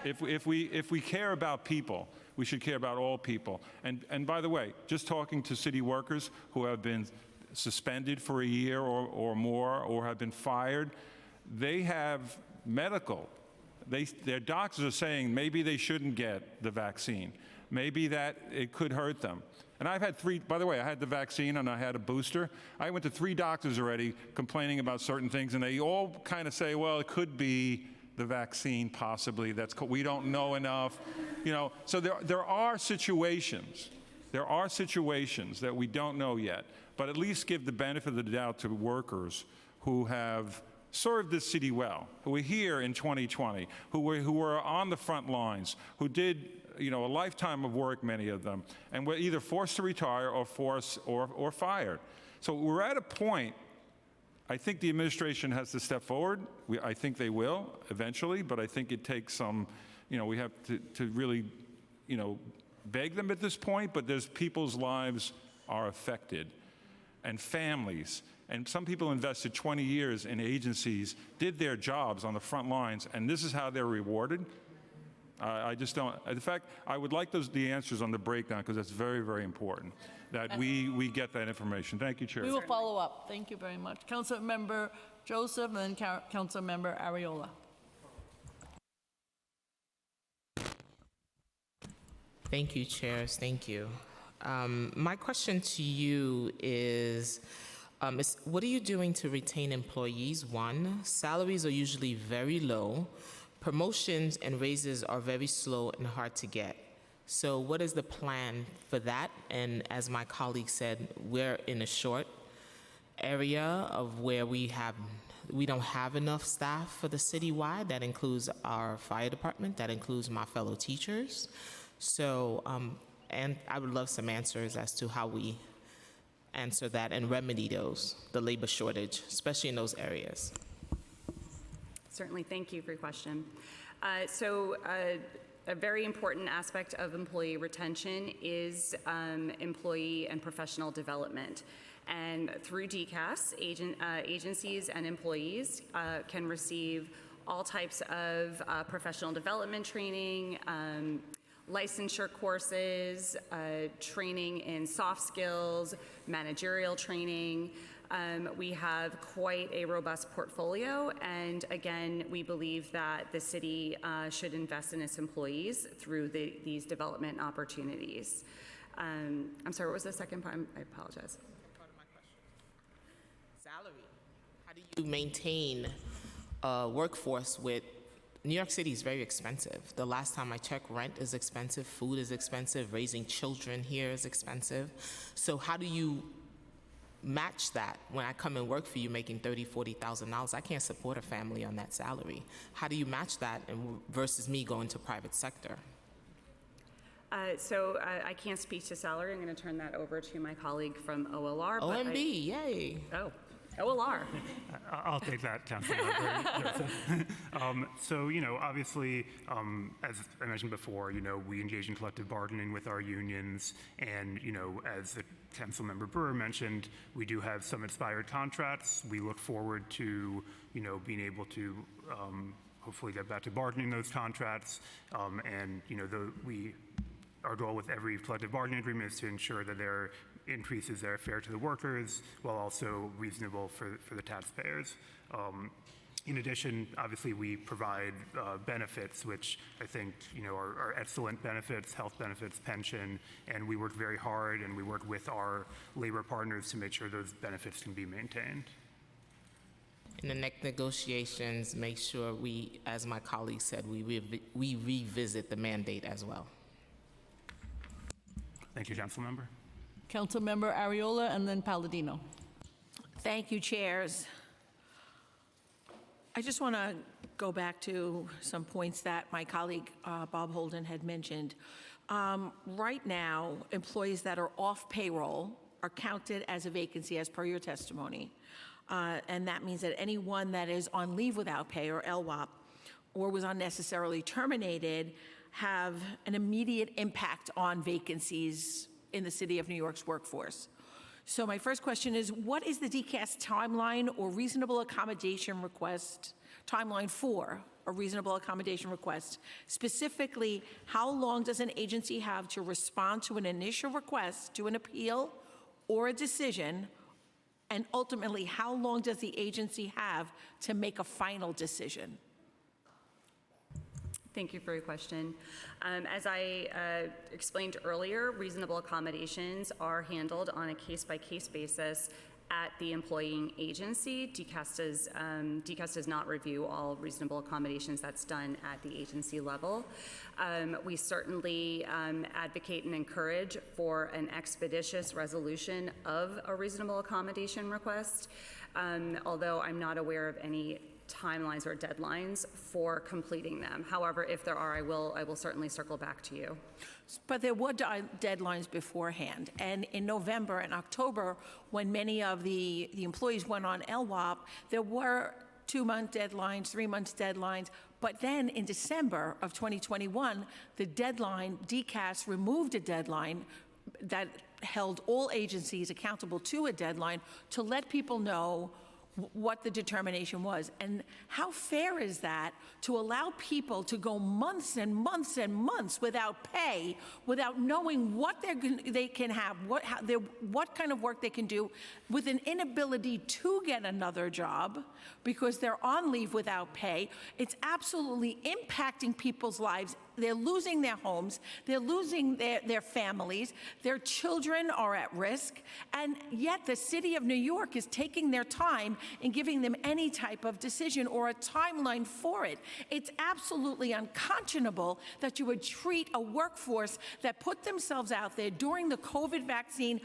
If we care about people, we should care about all people. And by the way, just talking to city workers who have been suspended for a year or more, or have been fired, they have medical. Their doctors are saying maybe they shouldn't get the vaccine. Maybe that it could hurt them. And I've had by the way, I had the vaccine and I had a booster. I went to 3 doctors already complaining about certain things, and they all kind of say, well, it could be the vaccine possibly. We don't know enough. So there are situations. There are situations that we don't know yet, but at least give the benefit of the doubt to workers who have served this city well, who were here in 2020, who were on the front lines, who did a lifetime of work, many of them, and were either forced to retire or fired. So we're at a point. I think the administration has to step forward. I think they will eventually, but I think it takes some. We have to really, beg them at this point. But there's people's lives are affected, and families. And some people invested 20 years in agencies, did their jobs on the front lines, and this is how they're rewarded. I just don't. In fact, I would like the answers on the breakdown, because that's very, very important that we get that information. Thank you, Chair. We will follow up. Thank you very much. Councilmember Joseph and then Councilmember Ariola. Thank you, chairs. Thank you. My question to you is what are you doing to retain employees? One, salaries are usually very low. Promotions and raises are very slow and hard to get. So what is the plan for that? And as my colleague said, we're in a short area of where we don't have enough staff for the citywide. That includes our fire department. That includes my fellow teachers. So, and I would love some answers as to how we answer that and remedy the labor shortage, especially in those areas. Certainly, thank you for your question. A very important aspect of employee retention is employee and professional development. And through DCAS, agencies and employees can receive all types of professional development training, licensure courses, training in soft skills, managerial training. We have quite a robust portfolio, and again, we believe that the city should invest in its employees through these development opportunities. I'm sorry, what was the second part? I apologize. Part of my question. Salary. How do you maintain a workforce with New York City is very expensive. The last time I checked, rent is expensive, food is expensive, raising children here is expensive. So how do you match that when I come and work for you making $30,000, $40,000? I can't support a family on that salary. How do you match that versus me going to private sector? I can't speak to salary. I'm going to turn that over to my colleague from OLR. OMB, yay. Oh. OLR. I'll take that, Councilmember Joseph. Obviously, as I mentioned before, we engage in collective bargaining with our unions, and, as the Councilmember Brewer mentioned, we do have some expired contracts. We look forward to, being able to hopefully get back to bargaining those contracts, and, our goal with every collective bargaining agreement is to ensure that their increases that are fair to the workers while also reasonable for the taxpayers. In addition, obviously, we provide benefits, which I think are excellent benefits, health benefits, pension, and we work very hard and we work with our labor partners to make sure those benefits can be maintained. In the next negotiations, make sure we, as my colleague said, we revisit the mandate as well. Thank you, Councilmember. Councilmember Ariola and then Palladino. Thank you, chairs. I just want to go back to some points that my colleague Bob Holden had mentioned. Right now, employees that are off payroll are counted as a vacancy as per your testimony. and that means that anyone that is on leave without pay, or LWOP, or was unnecessarily terminated, have an immediate impact on vacancies in the City of New York's workforce. So my first question is, what is the DCAS timeline or reasonable accommodation request, timeline for a reasonable accommodation request? Specifically, how long does an agency have to respond to an initial request, to an appeal or a decision? And ultimately, how long does the agency have to make a final decision? Thank you for your question. As I explained earlier, reasonable accommodations are handled on a case-by-case basis at the employing agency. DCAS does not review all reasonable accommodations. That's done at the agency level. We certainly advocate and encourage for an expeditious resolution of a reasonable accommodation request, although I'm not aware of any timelines or deadlines for completing them. However, if there are, I will certainly circle back to you. But there were deadlines beforehand, and in November and October, when many of the employees went on LWOP, there were 2-month deadlines, 3-month deadlines, but then in December of 2021, the deadline, DCAS removed a deadline that held all agencies accountable to a deadline to let people know what the determination was. And how fair is that to allow people to go months and months and months without pay, without knowing what they can have, what kind of work they can do, with an inability to get another job because they're on leave without pay? It's absolutely impacting people's lives. They're losing their homes, they're losing their families, their children are at risk, and yet the City of New York is taking their time in giving them any type of decision or a timeline for it. It's absolutely unconscionable that you would treat a workforce that put themselves out there during the COVID vaccine,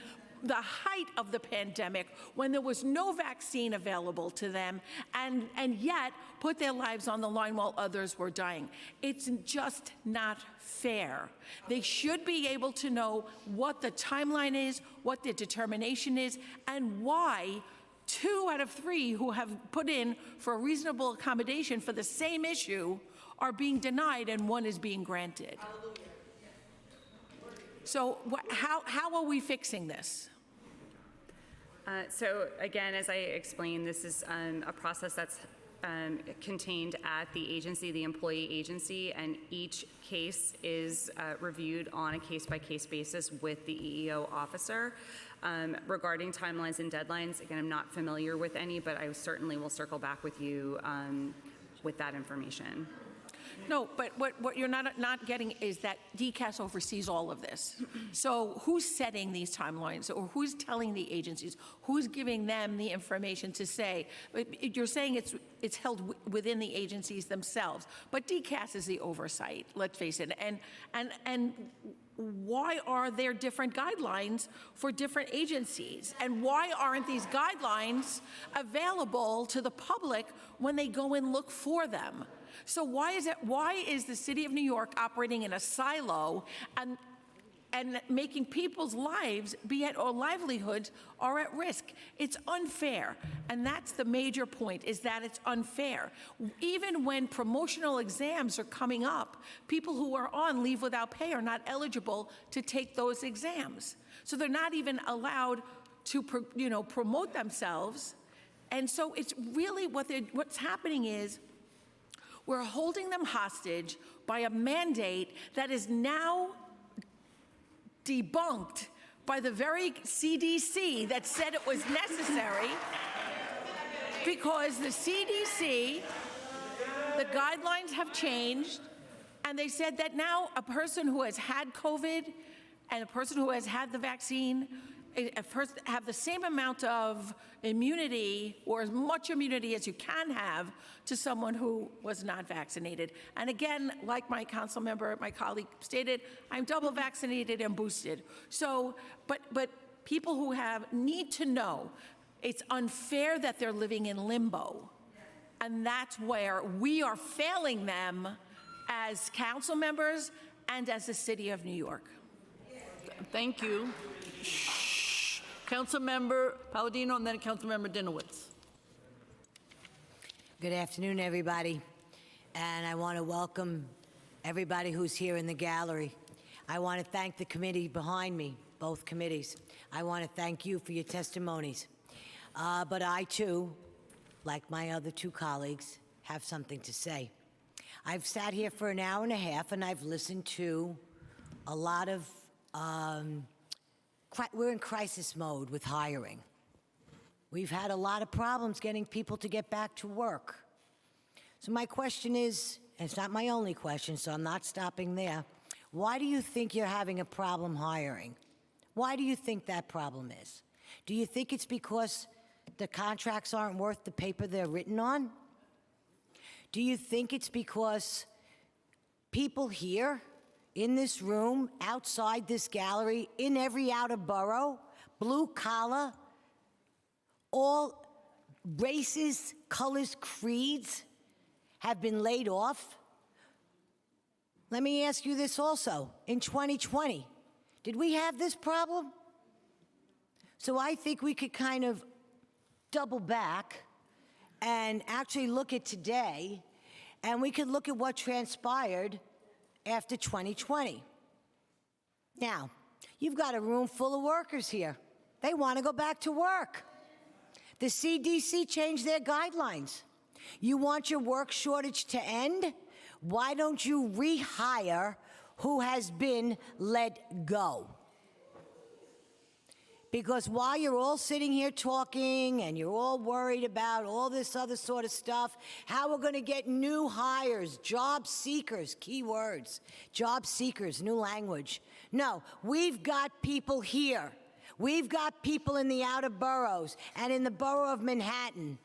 the height of the pandemic, when there was no vaccine available to them, and yet put their lives on the line while others were dying. It's just not fair. They should be able to know what the timeline is, what the determination is, and why 2 out of 3 who have put in for a reasonable accommodation for the same issue are being denied and 1 is being granted. So how are we fixing this? So again, as I explained, this is a process that's contained at the agency, the employee agency, and each case is reviewed on a case-by-case basis with the EEO officer. Regarding timelines and deadlines, again, I'm not familiar with any, but I certainly will circle back with you with that information. No, but what you're not getting is that DCAS oversees all of this. So who's setting these timelines, or who's telling the agencies, who's giving them the information to say? You're saying it's held within the agencies themselves, but DCAS is the oversight, let's face it. And why are there different guidelines for different agencies? And why aren't these guidelines available to the public when they go and look for them? So why is the City of New York operating in a silo and making people's lives or livelihoods are at risk? It's unfair, and that's the major point, is that it's unfair. Even when promotional exams are coming up, people who are on leave without pay are not eligible to take those exams. So they're not even allowed to promote themselves. And so it's really what's happening is we're holding them hostage by a mandate that is now debunked by the very CDC that said it was necessary, because the CDC, the guidelines have changed, and they said that now a person who has had COVID and a person who has had the vaccine have the same amount of immunity, or as much immunity as you can have, to someone who was not vaccinated. And again, like my council member, my colleague stated, I'm double vaccinated and boosted. So, but people who need to know it's unfair that they're living in limbo. And that's where we are failing them as council members and as the City of New York. Thank you. Councilmember Palladino and then Councilmember Dinowitz. Good afternoon, everybody. And I want to welcome everybody who's here in the gallery. I want to thank the committee behind me, both committees. I want to thank you for your testimonies. But I, too, like my other two colleagues, have something to say. I've sat here for an hour and a half, and I've listened to a lot of, we're in crisis mode with hiring. We've had a lot of problems getting people to get back to work. So my question is, and it's not my only question, so I'm not stopping there, why do you think you're having a problem hiring? Why do you think that problem is? Do you think it's because the contracts aren't worth the paper they're written on? Do you think it's because people here, in this room, outside this gallery, in every outer borough, blue collar, all races, colors, creeds, have been laid off? Let me ask you this also. In 2020, did we have this problem? So I think we could kind of double back and actually look at today, and we could look at what transpired after 2020. Now, you've got a room full of workers here. They want to go back to work. The CDC changed their guidelines. You want your work shortage to end? Why don't you rehire who has been let go? Because while you're all sitting here talking and you're all worried about all this other sort of stuff, how we're going to get new hires, job seekers, key words, job seekers, new language. No, we've got people here. We've got people in the outer boroughs and in the borough of Manhattan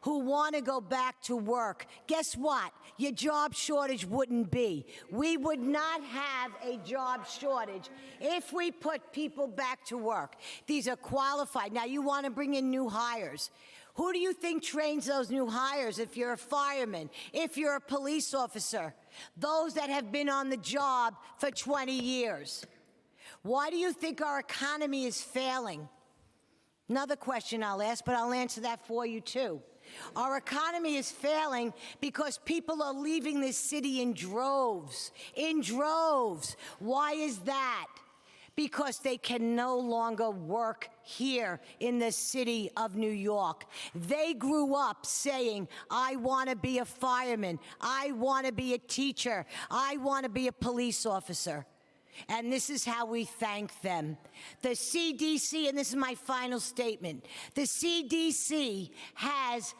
who want to go back to work. Guess what? Your job shortage wouldn't be. We would not have a job shortage if we put people back to work. These are qualified. Now, you want to bring in new hires. Who do you think trains those new hires if you're a fireman, if you're a police officer? Those that have been on the job for 20 years. Why do you think our economy is failing? Another question I'll ask, but I'll answer that for you too. Our economy is failing because people are leaving this city in droves. In droves. Why is that? Because they can no longer work here in the city of New York. They grew up saying, I want to be a fireman. I want to be a teacher. I want to be a police officer. And this is how we thank them. The CDC, and this is my final statement, the CDC has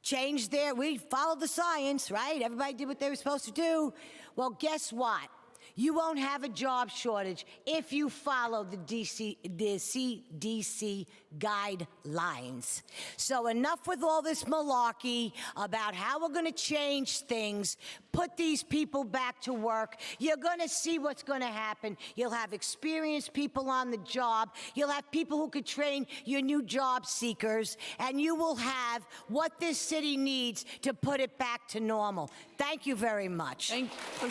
changed we followed the science, right? Everybody did what they were supposed to do. Well, guess what? You won't have a job shortage if you follow the CDC guidelines. So enough with all this malarkey about how we're going to change things. Put these people back to work. You're going to see what's going to happen. You'll have experienced people on the job. You'll have people who could train your new job seekers. And you will have what this city needs to put it back to normal. Thank you very much. Thank you.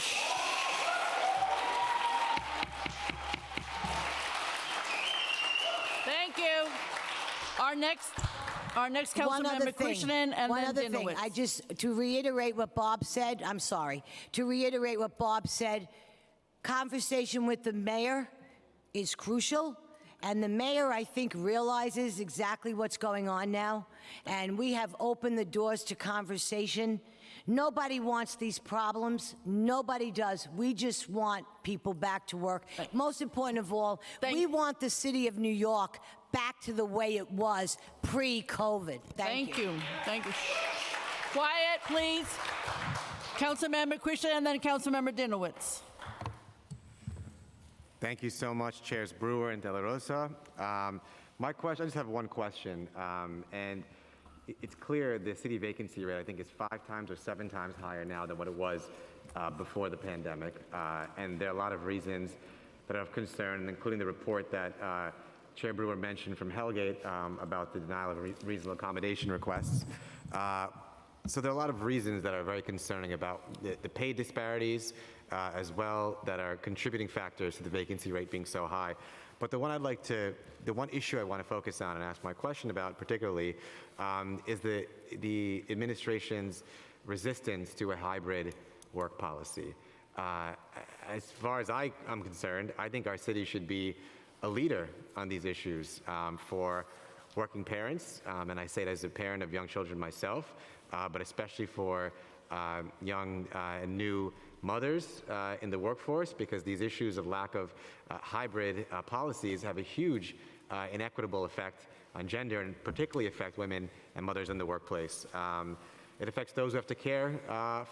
Thank you. Our next council member, Krishnan, and one then other thing. Dinowitz. To reiterate what Bob said, I'm sorry. To reiterate what Bob said, conversation with the mayor is crucial. And the mayor, I think, realizes exactly what's going on now. And we have opened the doors to conversation. Nobody wants these problems. Nobody does. We just want people back to work. Most important of all, we want the city of New York back to the way it was pre-COVID. Thank you. Thank you. Quiet, please. Councilmember Krishnan and then Councilmember Dinowitz. Thank you so much, Chairs Brewer and De La Rosa. My question, I just have one question, and it's clear the city vacancy rate, I think, is 5 times or 7 times higher now than what it was before the pandemic, and there are a lot of reasons that are of concern, including the report that Chair Brewer mentioned from Hellgate about the denial of reasonable accommodation requests. So there are a lot of reasons that are very concerning about the pay disparities, as well that are contributing factors to the vacancy rate being so high. But the one issue I want to focus on and ask my question about particularly is the administration's resistance to a hybrid work policy. As far as I'm concerned, I think our city should be a leader on these issues for working parents, and I say it as a parent of young children myself, but especially for young and new mothers in the workforce, because these issues of lack of hybrid policies have a huge inequitable effect on gender and particularly affect women and mothers in the workplace. It affects those who have to care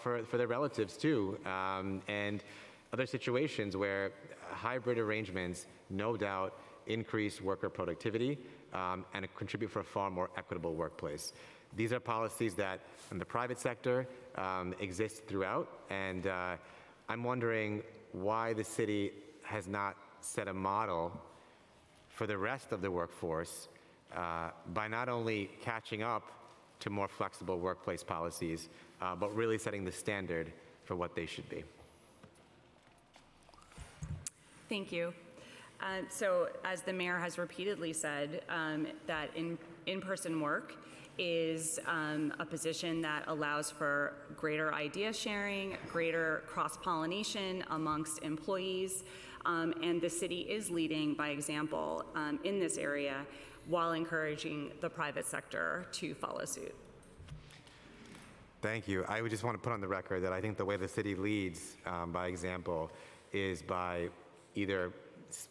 for their relatives too, and other situations where hybrid arrangements no doubt increase worker productivity and contribute for a far more equitable workplace. These are policies that in the private sector exist throughout, and I'm wondering why the city has not set a model for the rest of the workforce by not only catching up to more flexible workplace policies, but really setting the standard for what they should be. Thank you. So as the mayor has repeatedly said, that in-person work is a position that allows for greater idea sharing, greater cross-pollination amongst employees, and the city is leading by example in this area while encouraging the private sector to follow suit. Thank you. I would just want to put on the record that I think the way the city leads by example is by either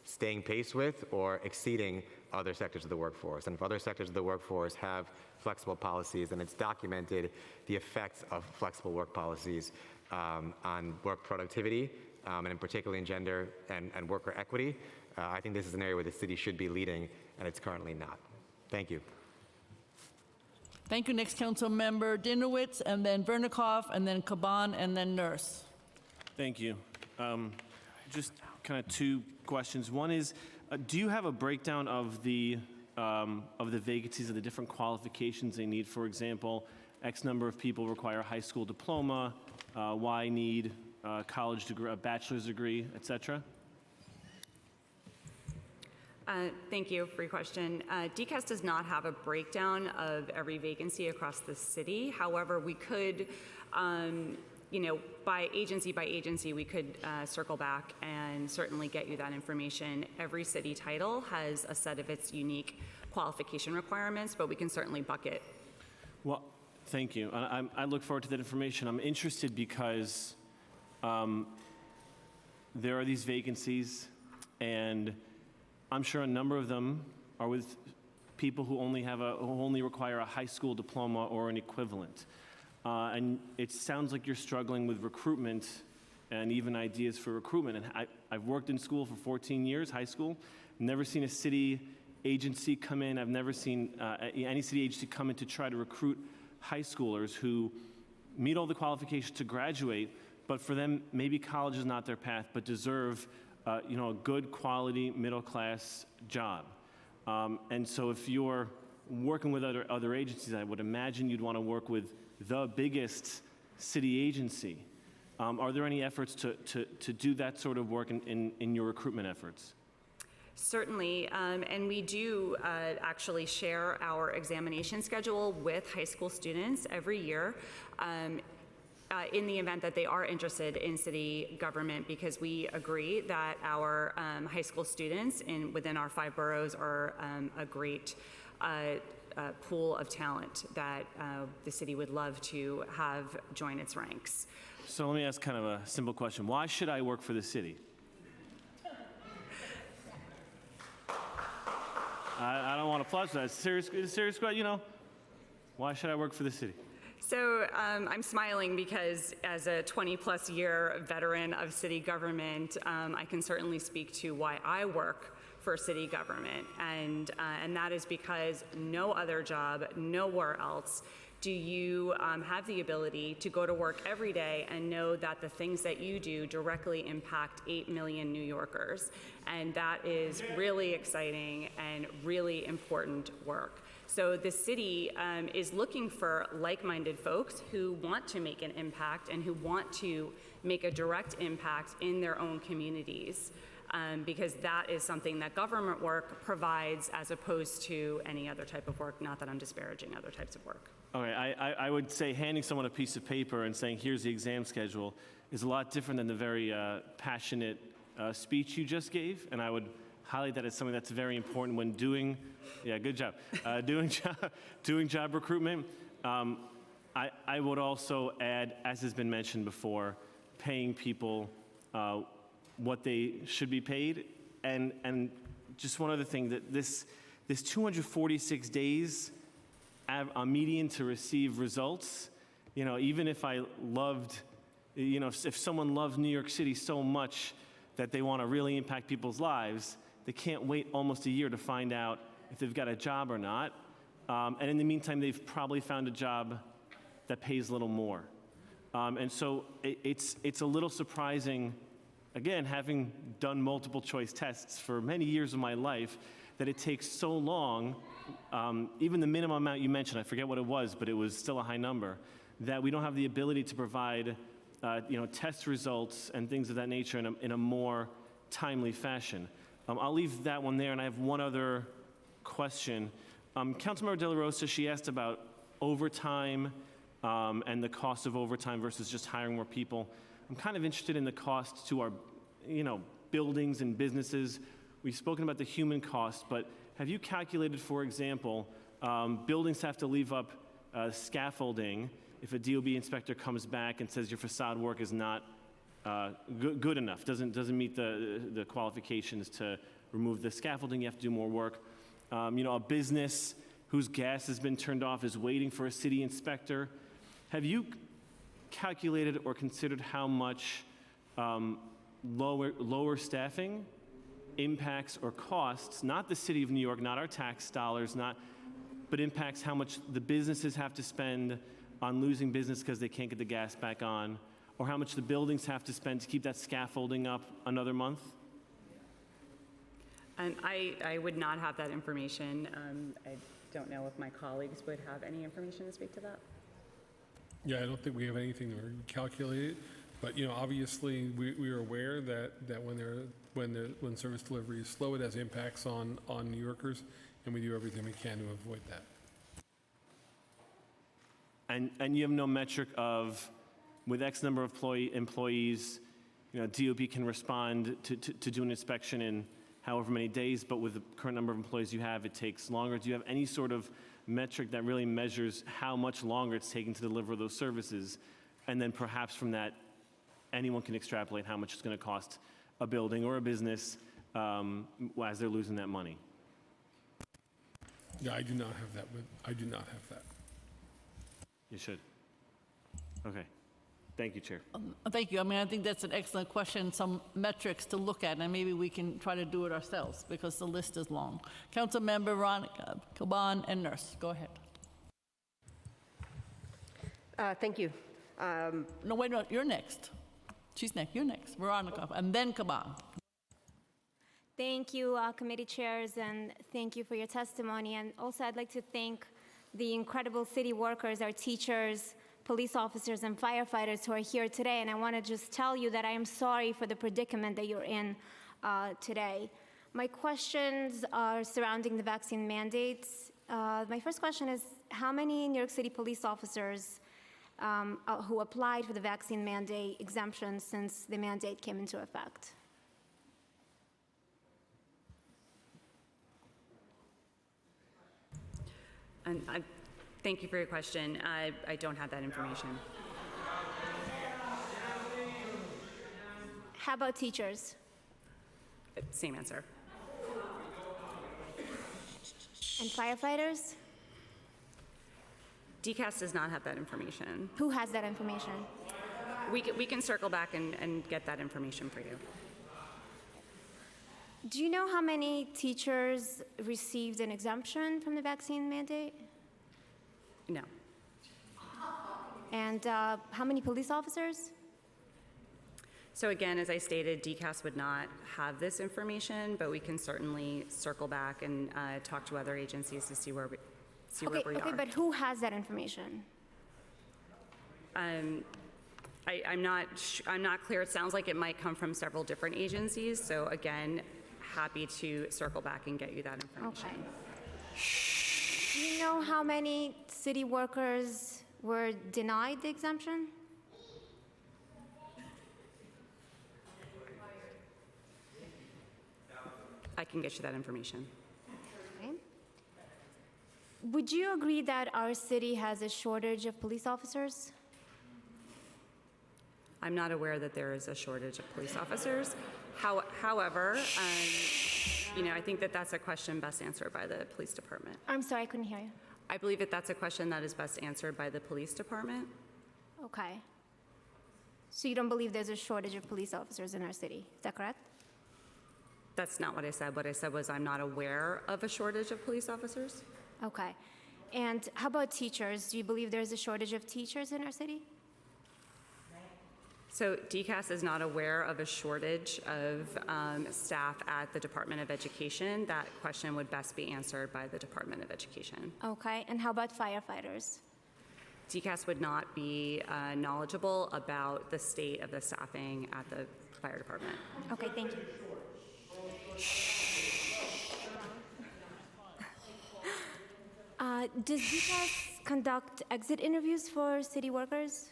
staying pace with or exceeding other sectors of the workforce. And if other sectors of the workforce have flexible policies, and it's documented the effects of flexible work policies on work productivity, and in particular in gender and worker equity, I think this is an area where the city should be leading, and it's currently not. Thank you. Thank you. Next council member Dinowitz, and then Vernikoff, and then Caban, and then Nurse. Thank you. Just kind of two questions. One is, do you have a breakdown of the vacancies of the different qualifications they need? For example, X number of people require a high school diploma, Y need a college degree, a bachelor's degree, et cetera? Thank you for your question. DCAS does not have a breakdown of every vacancy across the city. However, we could, by agency, we could circle back and certainly get you that information. Every city title has a set of its unique qualification requirements, but we can certainly bucket. Well, thank you. I look forward to that information. I'm interested because there are these vacancies, and I'm sure a number of them are with people who only require a high school diploma or an equivalent. And it sounds like you're struggling with recruitment and even ideas for recruitment. And I've worked in school for 14 years, high school. Never seen a city agency come in. I've never seen any city agency come in to try to recruit high schoolers who meet all the qualifications to graduate, but for them, maybe college is not their path, but deserve a good quality middle-class job. And so if you're working with other agencies, I would imagine you'd want to work with the biggest city agency. Are there any efforts to do that sort of work in your recruitment efforts? Certainly, and we do actually share our examination schedule with high school students every year in the event that they are interested in city government, because we agree that our high school students within our 5 boroughs are a great pool of talent that the city would love to have join its ranks. So let me ask kind of a simple question. Why should I work for the city? I don't want to flush that. It's a serious question, Why should I work for the city? So I'm smiling because as a 20-plus year veteran of city government, I can certainly speak to why I work for city government, and that is because no other job, nowhere else, do you have the ability to go to work every day and know that the things that you do directly impact 8 million New Yorkers. And that is really exciting and really important work. So the city is looking for like-minded folks who want to make an impact and who want to make a direct impact in their own communities, because that is something that government work provides as opposed to any other type of work, not that I'm disparaging other types of work. Okay, I would say handing someone a piece of paper and saying, here's the exam schedule, is a lot different than the very passionate speech you just gave, and I would highlight that as something that's very important when doing, good job, doing job recruitment. I would also add, as has been mentioned before, paying people what they should be paid, and just one other thing, that this 246 days a median to receive results, even if I loved, if someone loves New York City so much that they want to really impact people's lives, they can't wait almost a year to find out if they've got a job or not. And in the meantime, they've probably found a job that pays a little more. And so it's a little surprising, again, having done multiple choice tests for many years of my life, that it takes so long, even the minimum amount you mentioned, I forget what it was, but it was still a high number, that we don't have the ability to provide test results and things of that nature in a more timely fashion. I'll leave that one there, and I have one other question. Councilmember De La Rosa, she asked about overtime and the cost of overtime versus just hiring more people. I'm kind of interested in the cost to our, buildings and businesses. We've spoken about the human cost, but have you calculated, for example, buildings have to leave up scaffolding if a DOB inspector comes back and says your facade work is not good enough, doesn't meet the qualifications to remove the scaffolding, you have to do more work. A business whose gas has been turned off is waiting for a city inspector. Have you calculated or considered how much lower staffing impacts or costs, not the city of New York, not our tax dollars, but impacts how much the businesses have to spend on losing business because they can't get the gas back on, or how much the buildings have to spend to keep that scaffolding up another month? And I would not have that information. I don't know if my colleagues would have any information to speak to that. Yeah, I don't think we have anything to calculate it, but obviously we are aware that when service delivery is slow, it has impacts on New Yorkers, and we do everything we can to avoid that. And you have no metric of, with X number of employees, DOB can respond to do an inspection in however many days, but with the current number of employees you have, it takes longer. Do you have any sort of metric that really measures how much longer it's taking to deliver those services? And then perhaps from that, anyone can extrapolate how much it's going to cost a building or a business as they're losing that money. Yeah, I do not have that. I do not have that. You should. Okay. Thank you, Chair. Thank you. I think that's an excellent question, some metrics to look at, and maybe we can try to do it ourselves because the list is long. Councilmember Veronica Caban and Nurse, go ahead. Thank you. No, wait, no, you're next. She's next. You're next. Veronica, and then Caban. Thank you, committee chairs, and thank you for your testimony. And also, I'd like to thank the incredible city workers, our teachers, police officers, and firefighters who are here today. And I want to just tell you that I am sorry for the predicament that you're in today. My questions are surrounding the vaccine mandates. My first question is, how many New York City police officers who applied for the vaccine mandate exemption since the mandate came into effect? And thank you for your question. I don't have that information. How about teachers? Same answer. And firefighters? DCAS does not have that information. Who has that information? We can circle back and get that information for you. Do you know how many teachers received an exemption from the vaccine mandate? No. And how many police officers? So again, as I stated, DCAS would not have this information, but we can certainly circle back and talk to other agencies to see where see where we are. Okay, but who has that information? I'm not clear. It sounds like it might come from several different agencies. So again, happy to circle back and get you that information. Okay. Do you know how many city workers were denied the exemption? I can get you that information. Okay. Would you agree that our city has a shortage of police officers? I'm not aware that there is a shortage of police officers. However, I think that that's a question best answered by the police department. I'm sorry, I couldn't hear you. I believe that that's a question that is best answered by the police department. Okay. So you don't believe there's a shortage of police officers in our city, is that correct? That's not what I said. What I said was I'm not aware of a shortage of police officers. Okay. And how about teachers? Do you believe there's a shortage of teachers in our city? So DCAS is not aware of a shortage of staff at the Department of Education. That question would best be answered by the Department of Education. Okay. And how about firefighters? DCAS would not be knowledgeable about the state of the staffing at the fire department. Okay, thank you. Does DCAS conduct exit interviews for city workers?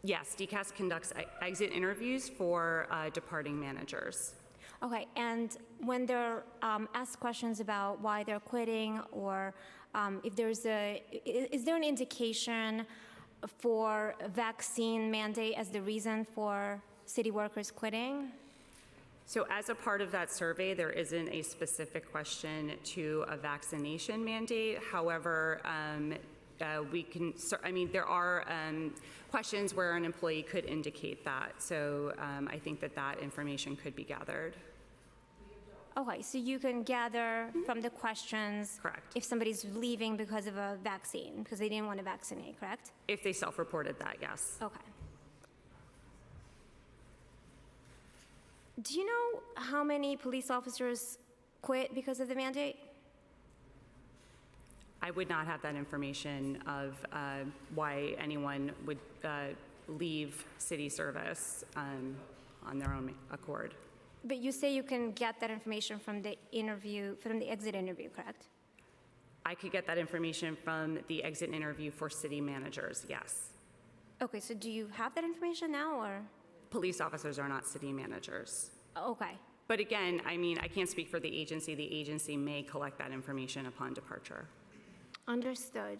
Yes, DCAS conducts exit interviews for departing managers. Okay, and when they're asked questions about why they're quitting, or if is there an indication for a vaccine mandate as the reason for city workers quitting? So as a part of that survey, there isn't a specific question to a vaccination mandate. However, there are questions where an employee could indicate that. So I think that information could be gathered. Okay, so you can gather from the questions. Correct. If somebody's leaving because of a vaccine, because they didn't want to vaccinate, correct? If they self-reported that, yes. Okay. Do you know how many police officers quit because of the mandate? I would not have that information of why anyone would leave city service on their own accord. But you say you can get that information from the interview, from the exit interview, correct? I could get that information from the exit interview for city managers, yes. Okay, so do you have that information now, or? Police officers are not city managers. Okay. But again, I can't speak for the agency. The agency may collect that information upon departure. Understood.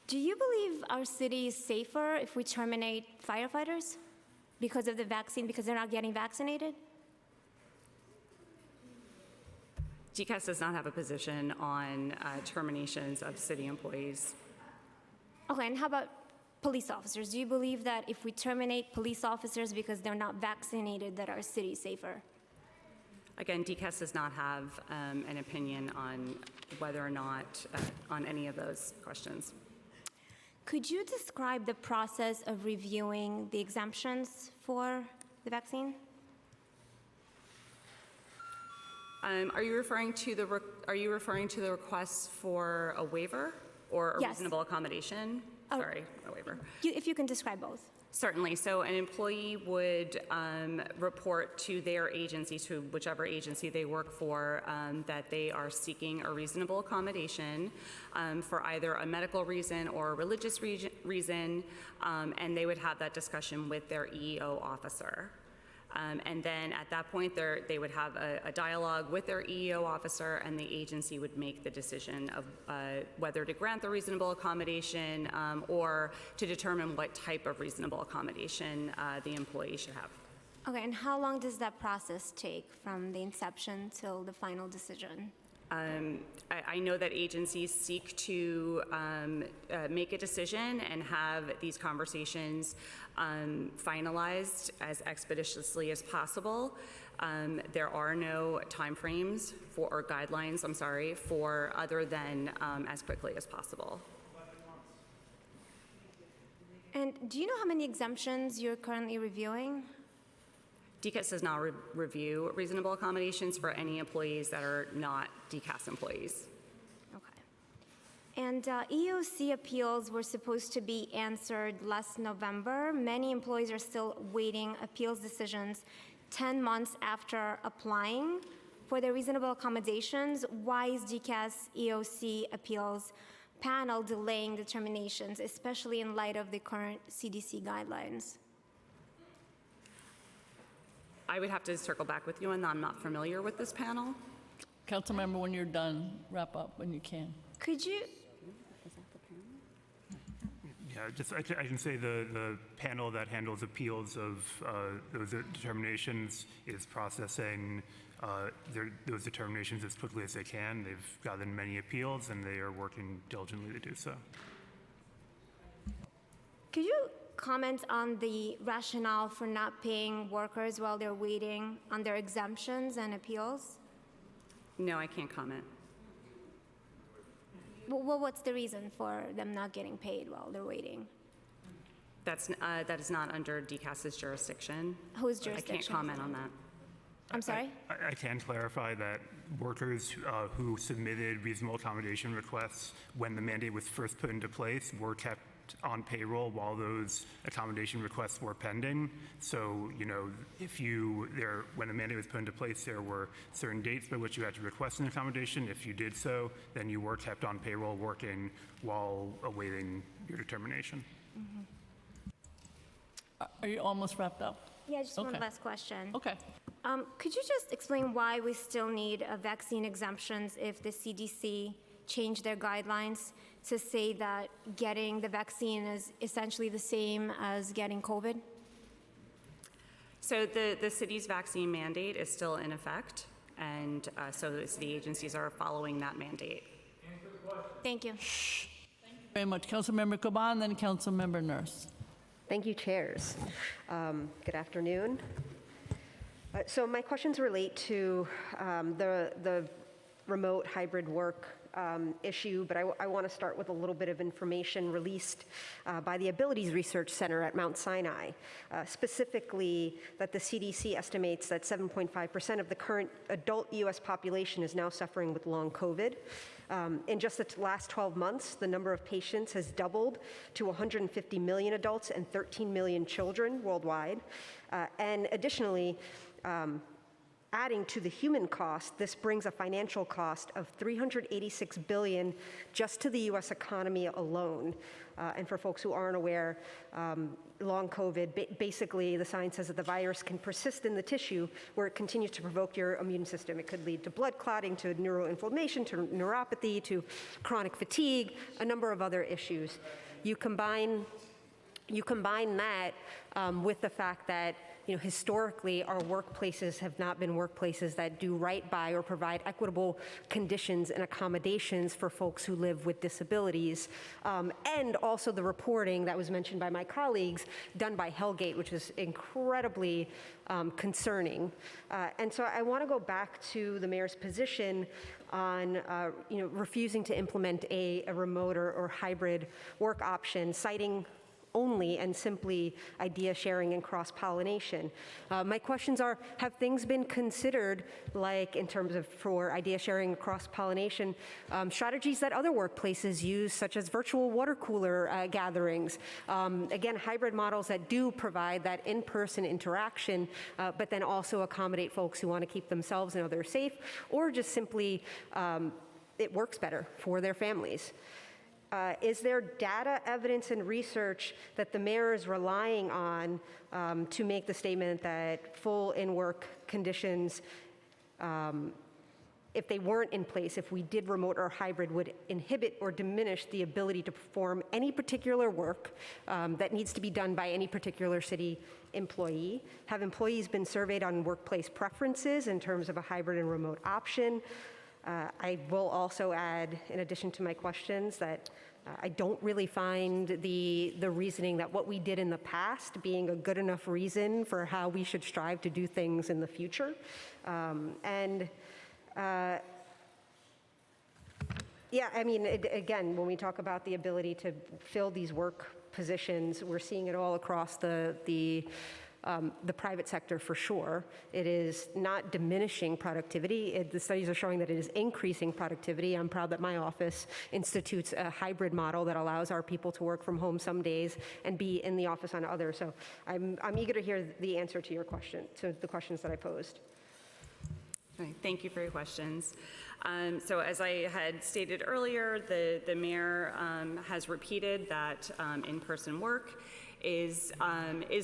Do you believe our city is safer if we terminate firefighters because of the vaccine, because they're not getting vaccinated? DCAS does not have a position on terminations of city employees. Okay, and how about police officers? Do you believe that if we terminate police officers because they're not vaccinated, that our city is safer? Again, DCAS does not have an opinion on whether or not, on any of those questions. Could you describe the process of reviewing the exemptions for the vaccine? Are you referring to the requests for a waiver or a Yes. reasonable accommodation? Sorry, a waiver. If you can describe both. Certainly. So an employee would report to their agency, to whichever agency they work for, that they are seeking a reasonable accommodation for either a medical reason or a religious reason, and they would have that discussion with their EEO officer. And then at that point, they would have a dialogue with their EEO officer, and the agency would make the decision of whether to grant the reasonable accommodation or to determine what type of reasonable accommodation the employee should have. Okay, and how long does that process take from the inception till the final decision? I know that agencies seek to make a decision and have these conversations finalized as expeditiously as possible. There are no timeframes or guidelines, for other than as quickly as possible. And do you know how many exemptions you're currently reviewing? DCAS does not review reasonable accommodations for any employees that are not DCAS employees. And EOC appeals were supposed to be answered last November. Many employees are still waiting appeals decisions 10 months after applying for their reasonable accommodations. Why is DCAS EOC appeals panel delaying determinations, especially in light of the current CDC guidelines? I would have to circle back with you, and I'm not familiar with this panel. Councilmember, when you're done, wrap up when you can. Could you? Yeah, just I can say the panel that handles appeals of those determinations is processing those determinations as quickly as they can. They've gotten many appeals, and they are working diligently to do so. Could you comment on the rationale for not paying workers while they're waiting on their exemptions and appeals? No, I can't comment. Well, what's the reason for them not getting paid while they're waiting? That is not under DCAS's jurisdiction. Whose jurisdiction? I can't comment on that. I'm sorry? I can clarify that workers who submitted reasonable accommodation requests when the mandate was first put into place were kept on payroll while those accommodation requests were pending. So, you know, when the mandate was put into place, there were certain dates by which you had to request an accommodation. If you did so, then you were kept on payroll working while awaiting your determination. Are you almost wrapped up? Yeah, just one Okay. last question. Okay. Could you just explain why we still need vaccine exemptions if the CDC changed their guidelines to say that getting the vaccine is essentially the same as getting COVID? So the city's vaccine mandate is still in effect, and so the city agencies are following that mandate. Thank you. Very much. Councilmember Caban, then Councilmember Nurse. Thank you, chairs. Good afternoon. So my questions relate to the remote hybrid work issue, but I want to start with a little bit of information released by the Abilities Research Center at Mount Sinai, specifically that the CDC estimates that 7.5% of the current adult U.S. population is now suffering with long COVID. In just the last 12 months, the number of patients has doubled to 150 million adults and 13 million children worldwide. And additionally, adding to the human cost, this brings a financial cost of $386 billion just to the U.S. economy alone. And for folks who aren't aware, long COVID, basically the science says that the virus can persist in the tissue where it continues to provoke your immune system. It could lead to blood clotting, to neuroinflammation, to neuropathy, to chronic fatigue, a number of other issues. You combine that with the fact that historically, our workplaces have not been workplaces that do right by or provide equitable conditions and accommodations for folks who live with disabilities. And also the reporting that was mentioned by my colleagues done by Hellgate, which is incredibly concerning. And so I want to go back to the mayor's position on refusing to implement a remote or hybrid work option, citing only and simply idea sharing and cross-pollination. My questions are, have things been considered, like in terms of for idea sharing and cross-pollination, strategies that other workplaces use, such as virtual water cooler gatherings? Again, hybrid models that do provide that in-person interaction, but then also accommodate folks who want to keep themselves and others safe, or just simply it works better for their families. Is there data, evidence, and research that the mayor is relying on to make the statement that full in-work conditions, if they weren't in place, if we did remote or hybrid, would inhibit or diminish the ability to perform any particular work that needs to be done by any particular city employee? Have employees been surveyed on workplace preferences in terms of a hybrid and remote option? I will also add, in addition to my questions, that I don't really find the reasoning that what we did in the past being a good enough reason for how we should strive to do things in the future. Yeah, I mean, again, when we talk about the ability to fill these work positions, we're seeing it all across the the private sector for sure. It is not diminishing productivity. The studies are showing that it is increasing productivity. I'm proud that my office institutes a hybrid model that allows our people to work from home some days and be in the office on others. So I'm eager to hear the answer to your question, to the questions that I posed. Okay, thank you for your questions. So as I had stated earlier, the mayor has repeated that in-person work is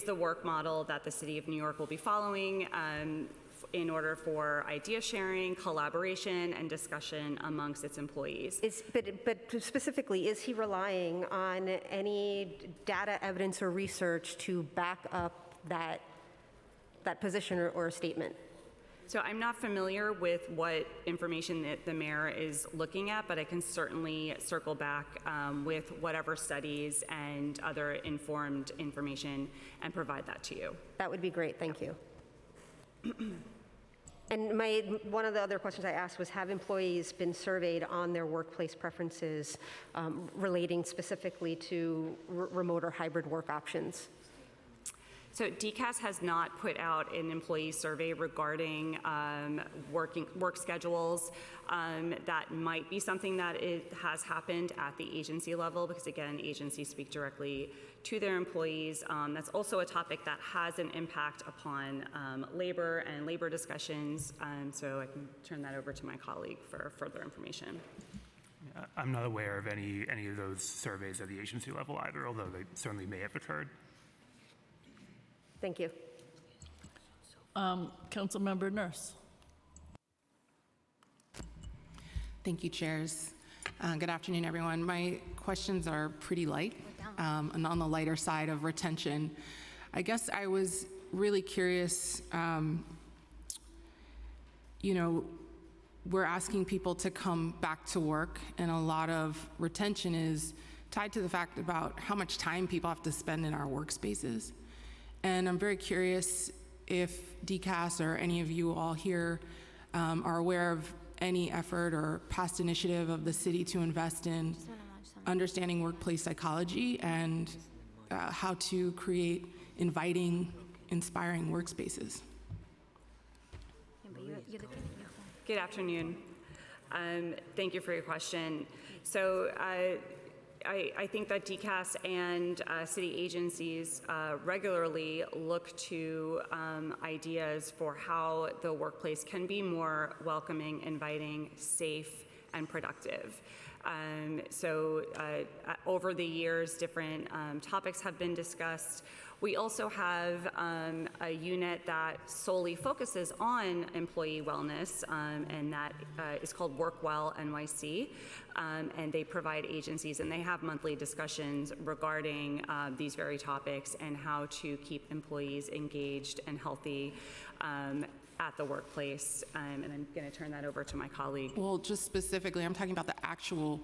the work model that the City of New York will be following in order for idea sharing, collaboration, and discussion amongst its employees. But specifically, is he relying on any data, evidence, or research to back up that position or statement? So I'm not familiar with what information that the mayor is looking at, but I can certainly circle back with whatever studies and other informed information and provide that to you. That would be great, thank you. And one of the other questions I asked was, have employees been surveyed on their workplace preferences relating specifically to remote or hybrid work options? So DCAS has not put out an employee survey regarding work schedules. That might be something that has happened at the agency level because, again, agencies speak directly to their employees. That's also a topic that has an impact upon labor and labor discussions. So I can turn that over to my colleague for further information. I'm not aware of any of those surveys at the agency level either, although they certainly may have occurred. Thank you. Councilmember Nurse. Thank you, chairs. Good afternoon, everyone. My questions are pretty light and on the lighter side of retention. I guess I was really curious, we're asking people to come back to work, and a lot of retention is tied to the fact about how much time people have to spend in our workspaces. And I'm very curious if DCAS or any of you all here are aware of any effort or past initiative of the city to invest in understanding workplace psychology and how to create inviting, inspiring workspaces. Good afternoon. Thank you for your question. So I think that DCAS and city agencies regularly look to ideas for how the workplace can be more welcoming, inviting, safe, and productive. Over the years, different topics have been discussed. We also have a unit that solely focuses on employee wellness, and that is called WorkWell NYC, and they provide agencies, and they have monthly discussions regarding these very topics and how to keep employees engaged and healthy at the workplace, and I'm going to turn that over to my colleague. Well, just specifically, I'm talking about the actual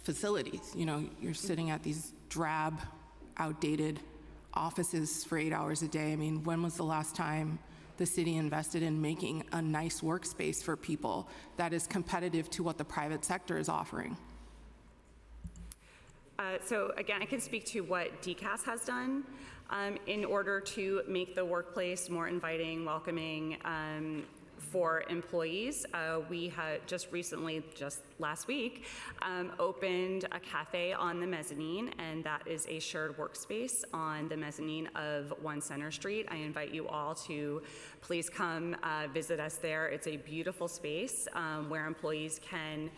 facilities. You're sitting at these drab, outdated offices for 8 hours a day. I mean, when was the last time the city invested in making a nice workspace for people that is competitive to what the private sector is offering? So again, I can speak to what DCAS has done in order to make the workplace more inviting, welcoming for employees. We had just recently, just last week, opened a cafe on the mezzanine, and that is a shared workspace on the mezzanine of 1 Center Street. I invite you all to please come visit us there. It's a beautiful space where employees can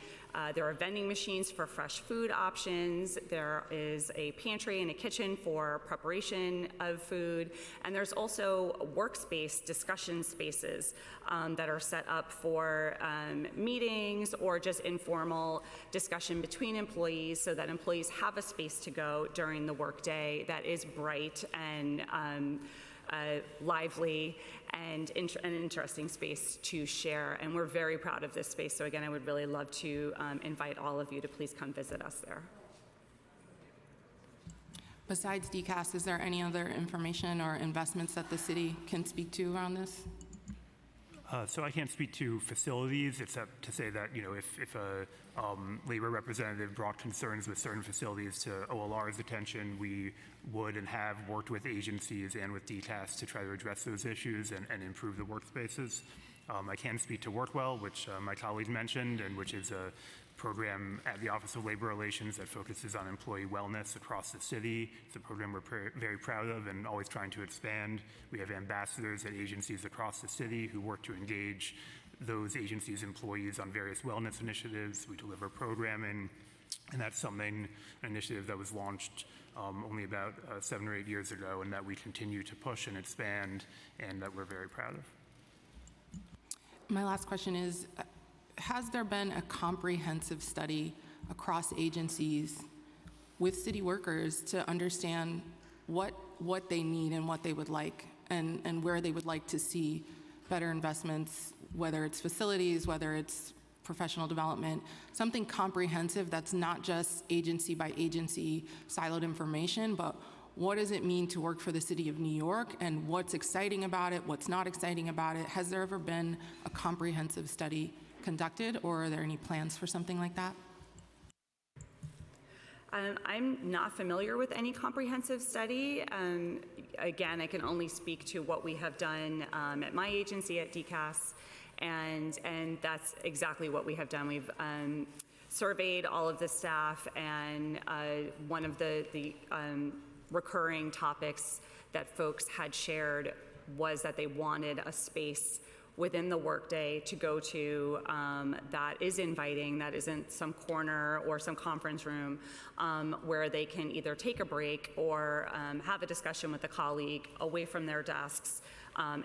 there are vending machines for fresh food options. There is a pantry and a kitchen for preparation of food. And there's also workspace discussion spaces that are set up for meetings or just informal discussion between employees so that employees have a space to go during the workday that is bright and lively and an interesting space to share. And we're very proud of this space. So again, I would really love to invite all of you to please come visit us there. Besides DCAS, is there any other information or investments that the city can speak to around this? So I can't speak to facilities, except to say that, if a labor representative brought concerns with certain facilities to OLR's attention, we would and have worked with agencies and with DCAS to try to address those issues and improve the workspaces. I can speak to WorkWell, which my colleague mentioned, and which is a program at the Office of Labor Relations that focuses on employee wellness across the city. It's a program we're very proud of and always trying to expand. We have ambassadors at agencies across the city who work to engage those agencies' employees on various wellness initiatives. We deliver programming, and that's an initiative that was launched only about 7 or 8 years ago, and that we continue to push and expand, and that we're very proud of. My last question is, has there been a comprehensive study across agencies with city workers to understand what they need and what they would like, and where they would like to see better investments, whether it's facilities, whether it's professional development, something comprehensive that's not just agency by agency siloed information, but what does it mean to work for the city of New York, and what's exciting about it, what's not exciting about it? Has there ever been a comprehensive study conducted, or are there any plans for something like that? I'm not familiar with any comprehensive study. Again, I can only speak to what we have done at my agency at DCAS, and that's exactly what we have done. We've surveyed all of the staff, and one of the recurring topics that folks had shared was that they wanted a space within the workday to go to that is inviting, that isn't some corner or some conference room where they can either take a break or have a discussion with a colleague away from their desks.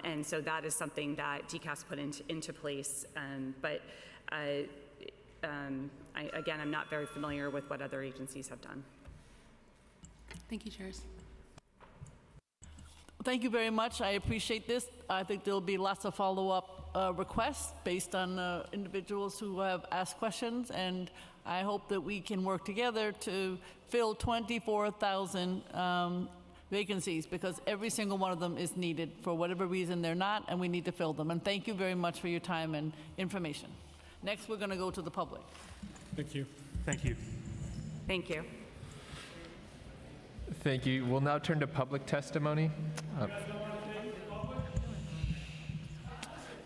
And so that is something that DCAS put into place. But again, I'm not very familiar with what other agencies have done. Thank you, Chairs. Thank you very much. I appreciate this. I think there'll be lots of follow-up requests based on individuals who have asked questions, and I hope that we can work together to fill 24,000 vacancies, because every single one of them is needed for whatever reason they're not, and we need to fill them. And thank you very much for your time and information. Next, we're going to go to the public. Thank you. Thank you. Thank you. Thank you. We'll now turn to public testimony.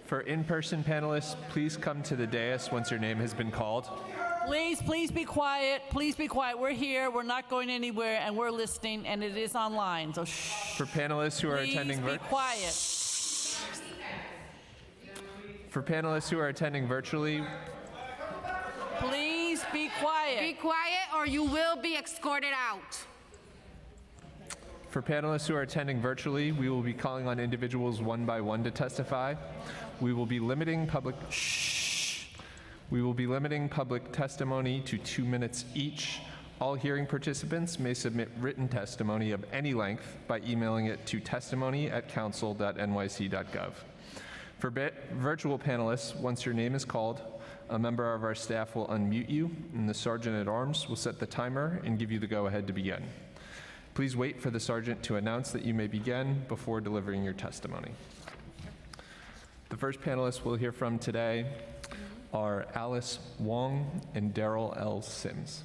For in-person panelists, please come to the dais once your name has been called. Please be quiet. Please be quiet. We're here. We're not going anywhere, and we're listening, and it is online. So shh. For panelists who are attending Please be quiet. For panelists who are attending virtually, Please be quiet. Be quiet, or you will be escorted out. For panelists who are attending virtually, we will be calling on individuals one by one to testify. We will be limiting public testimony to 2 minutes each. All hearing participants may submit written testimony of any length by emailing it to testimony@council.nyc.gov. For virtual panelists, once your name is called, a member of our staff will unmute you, and the Sergeant-at-Arms will set the timer and give you the go-ahead to begin. Please wait for the Sergeant to announce that you may begin before delivering your testimony. The first panelists we'll hear from today are Alice Wong and Daryl L. Sims.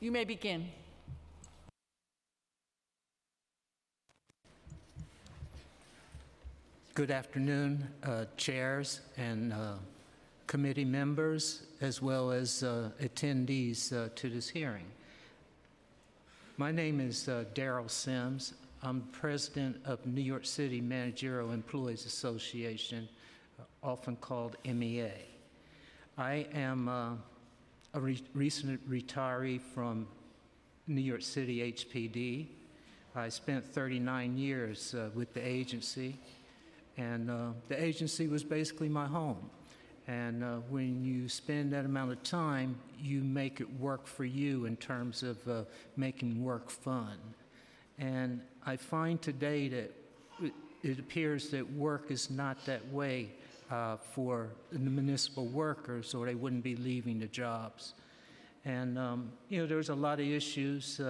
You may begin. Good afternoon, chairs and committee members, as well as attendees to this hearing. My name is Daryl Sims. I'm president of New York City Managerial Employees Association, often called MEA. I am a recent retiree from New York City HPD. I spent 39 years with the agency, and the agency was basically my home. And when you spend that amount of time, you make it work for you in terms of making work fun. And I find today that it appears that work is not that way for the municipal workers, or they wouldn't be leaving the jobs. And, there's a lot of issues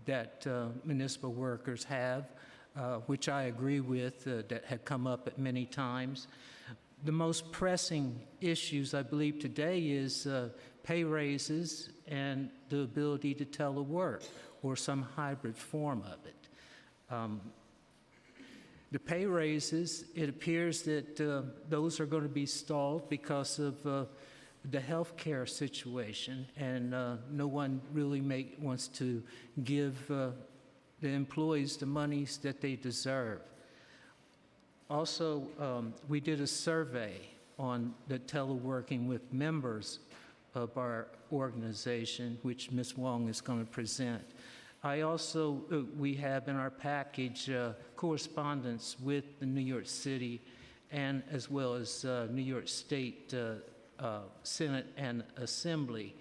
that municipal workers have, which I agree with, that have come up at many times. The most pressing issues, I believe, today is pay raises and the ability to telework or some hybrid form of it. The pay raises, it appears that those are going to be stalled because of the health care situation, and no one really wants to give the employees the monies that they deserve. Also, we did a survey on the teleworking with members of our organization, which Ms. Wong is going to present. I also, we have in our package correspondence with the New York City and as well as New York State Senate and Assembly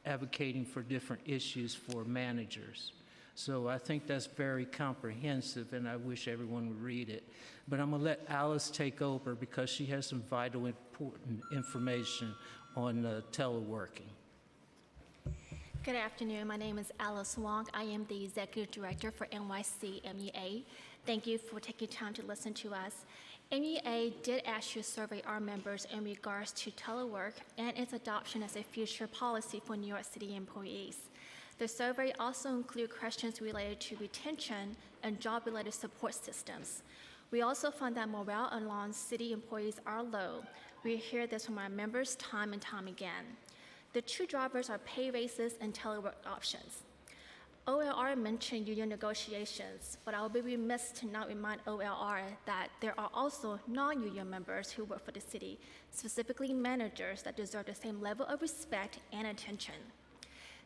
advocating for different issues for managers. So I think that's very comprehensive, and I wish everyone would read it. But I'm going to let Alice take over because she has some vital, important information on teleworking. Good afternoon. My name is Alice Wong. I am the Executive Director for NYCMEA. Thank you for taking time to listen to us. MEA did ask you to survey our members in regards to telework and its adoption as a future policy for New York City employees. The survey also included questions related to retention and job-related support systems. We also found that morale among city employees are low. We hear this from our members time and time again. The two drivers are pay raises and telework options. OLR mentioned union negotiations, but I will be remiss to not remind OLR that there are also non-union members who work for the city, specifically managers that deserve the same level of respect and attention.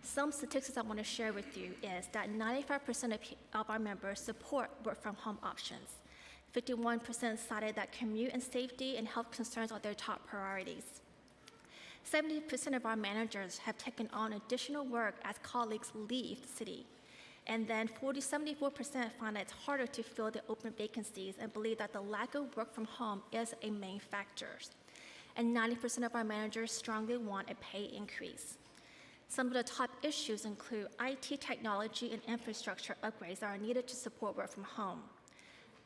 Some statistics I want to share with you is that 95% of our members support work-from-home options. 51% cited that commute and safety and health concerns are their top priorities. 70% of our managers have taken on additional work as colleagues leave the city. And then 74% find that it's harder to fill the open vacancies and believe that the lack of work from home is a main factor. And 90% of our managers strongly want a pay increase. Some of the top issues include IT technology and infrastructure upgrades that are needed to support work from home.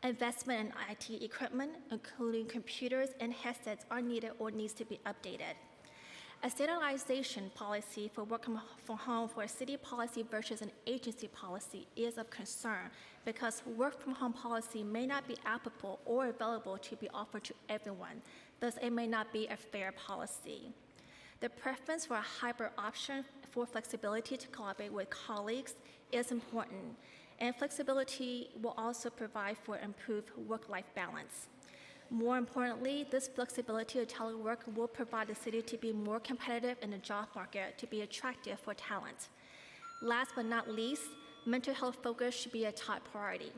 Investment in IT equipment, including computers and headsets, are needed or needs to be updated. A standardization policy for work from home for a city policy versus an agency policy is of concern because work from home policy may not be applicable or available to be offered to everyone. Thus, it may not be a fair policy. The preference for a hybrid option for flexibility to collaborate with colleagues is important, and flexibility will also provide for improved work-life balance. More importantly, this flexibility of telework will provide the city to be more competitive in the job market to be attractive for talent. Last but not least, mental health focus should be a top priority.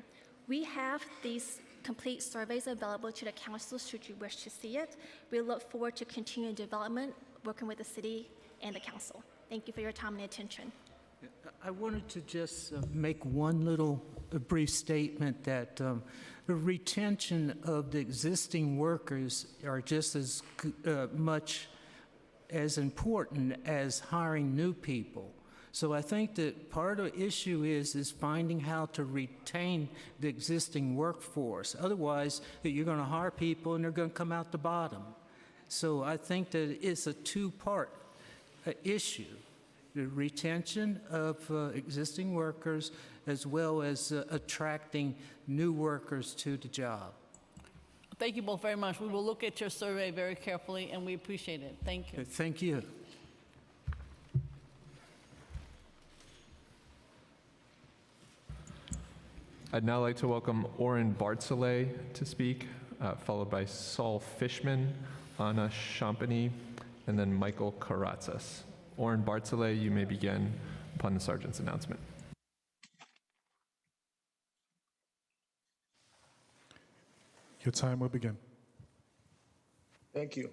We have these complete surveys available to the council should you wish to see it. We look forward to continuing development, working with the city and the council. Thank you for your time and attention. I wanted to just make one little brief statement that the retention of the existing workers are just as much as important as hiring new people. So I think that part of the issue is finding how to retain the existing workforce. Otherwise, you're going to hire people and they're going to come out the bottom. So I think that it's a two-part issue. The retention of existing workers as well as attracting new workers to the job. Thank you both very much. We will look at your survey very carefully, and we appreciate it. Thank you. Thank you. I'd now like to welcome Oren Bartzelay to speak, followed by Saul Fishman, Anna Champagny, and then Michael Karatsas. Oren Bartzelay, you may begin upon the sergeant's announcement. Your time will begin. Thank you.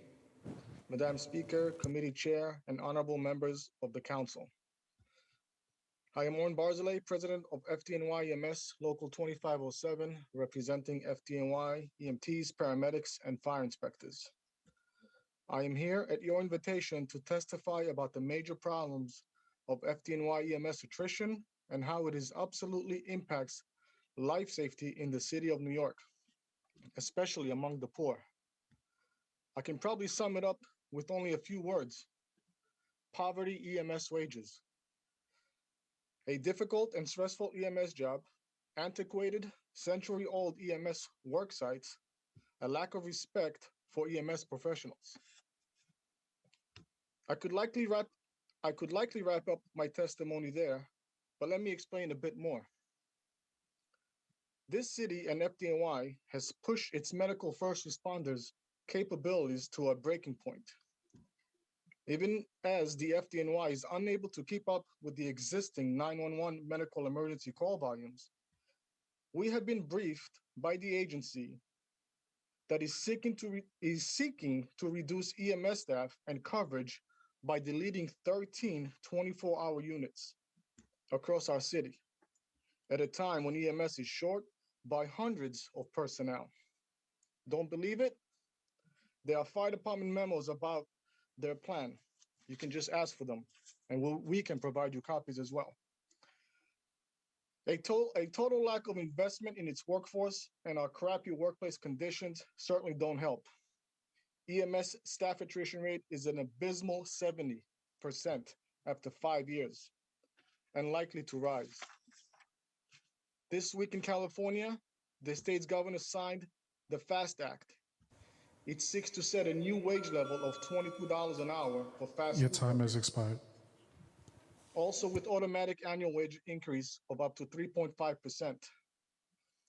Madam Speaker, Committee Chair, and honorable members of the Council. I am Oren Barzilay, President of FDNY EMS Local 2507, representing FDNY EMTs, paramedics, and fire inspectors. I am here at your invitation to testify about the major problems of FDNY EMS attrition and how it is absolutely impacts life safety in the city of New York, especially among the poor. I can probably sum it up with only a few words: poverty EMS wages. A difficult and stressful EMS job, antiquated, century-old EMS work sites, a lack of respect for EMS professionals. I could likely wrap up my testimony there, but let me explain a bit more. This city and FDNY has pushed its medical first responders' capabilities to a breaking point. Even as the FDNY is unable to keep up with the existing 911 medical emergency call volumes, we have been briefed by the agency that is seeking to reduce EMS staff and coverage by deleting 13 24-hour units across our city at a time when EMS is short by hundreds of personnel. Don't believe it? There are fire department memos about their plan. You can just ask for them, and we can provide you copies as well. A total lack of investment in its workforce and our crappy workplace conditions certainly don't help. EMS staff attrition rate is an abysmal 70% after 5 years, and likely to rise. This week in California, the state's governor signed the FAST Act. It seeks to set a new wage level of $22 an hour for fast food. Your time has expired. Also with automatic annual wage increase of up to 3.5%.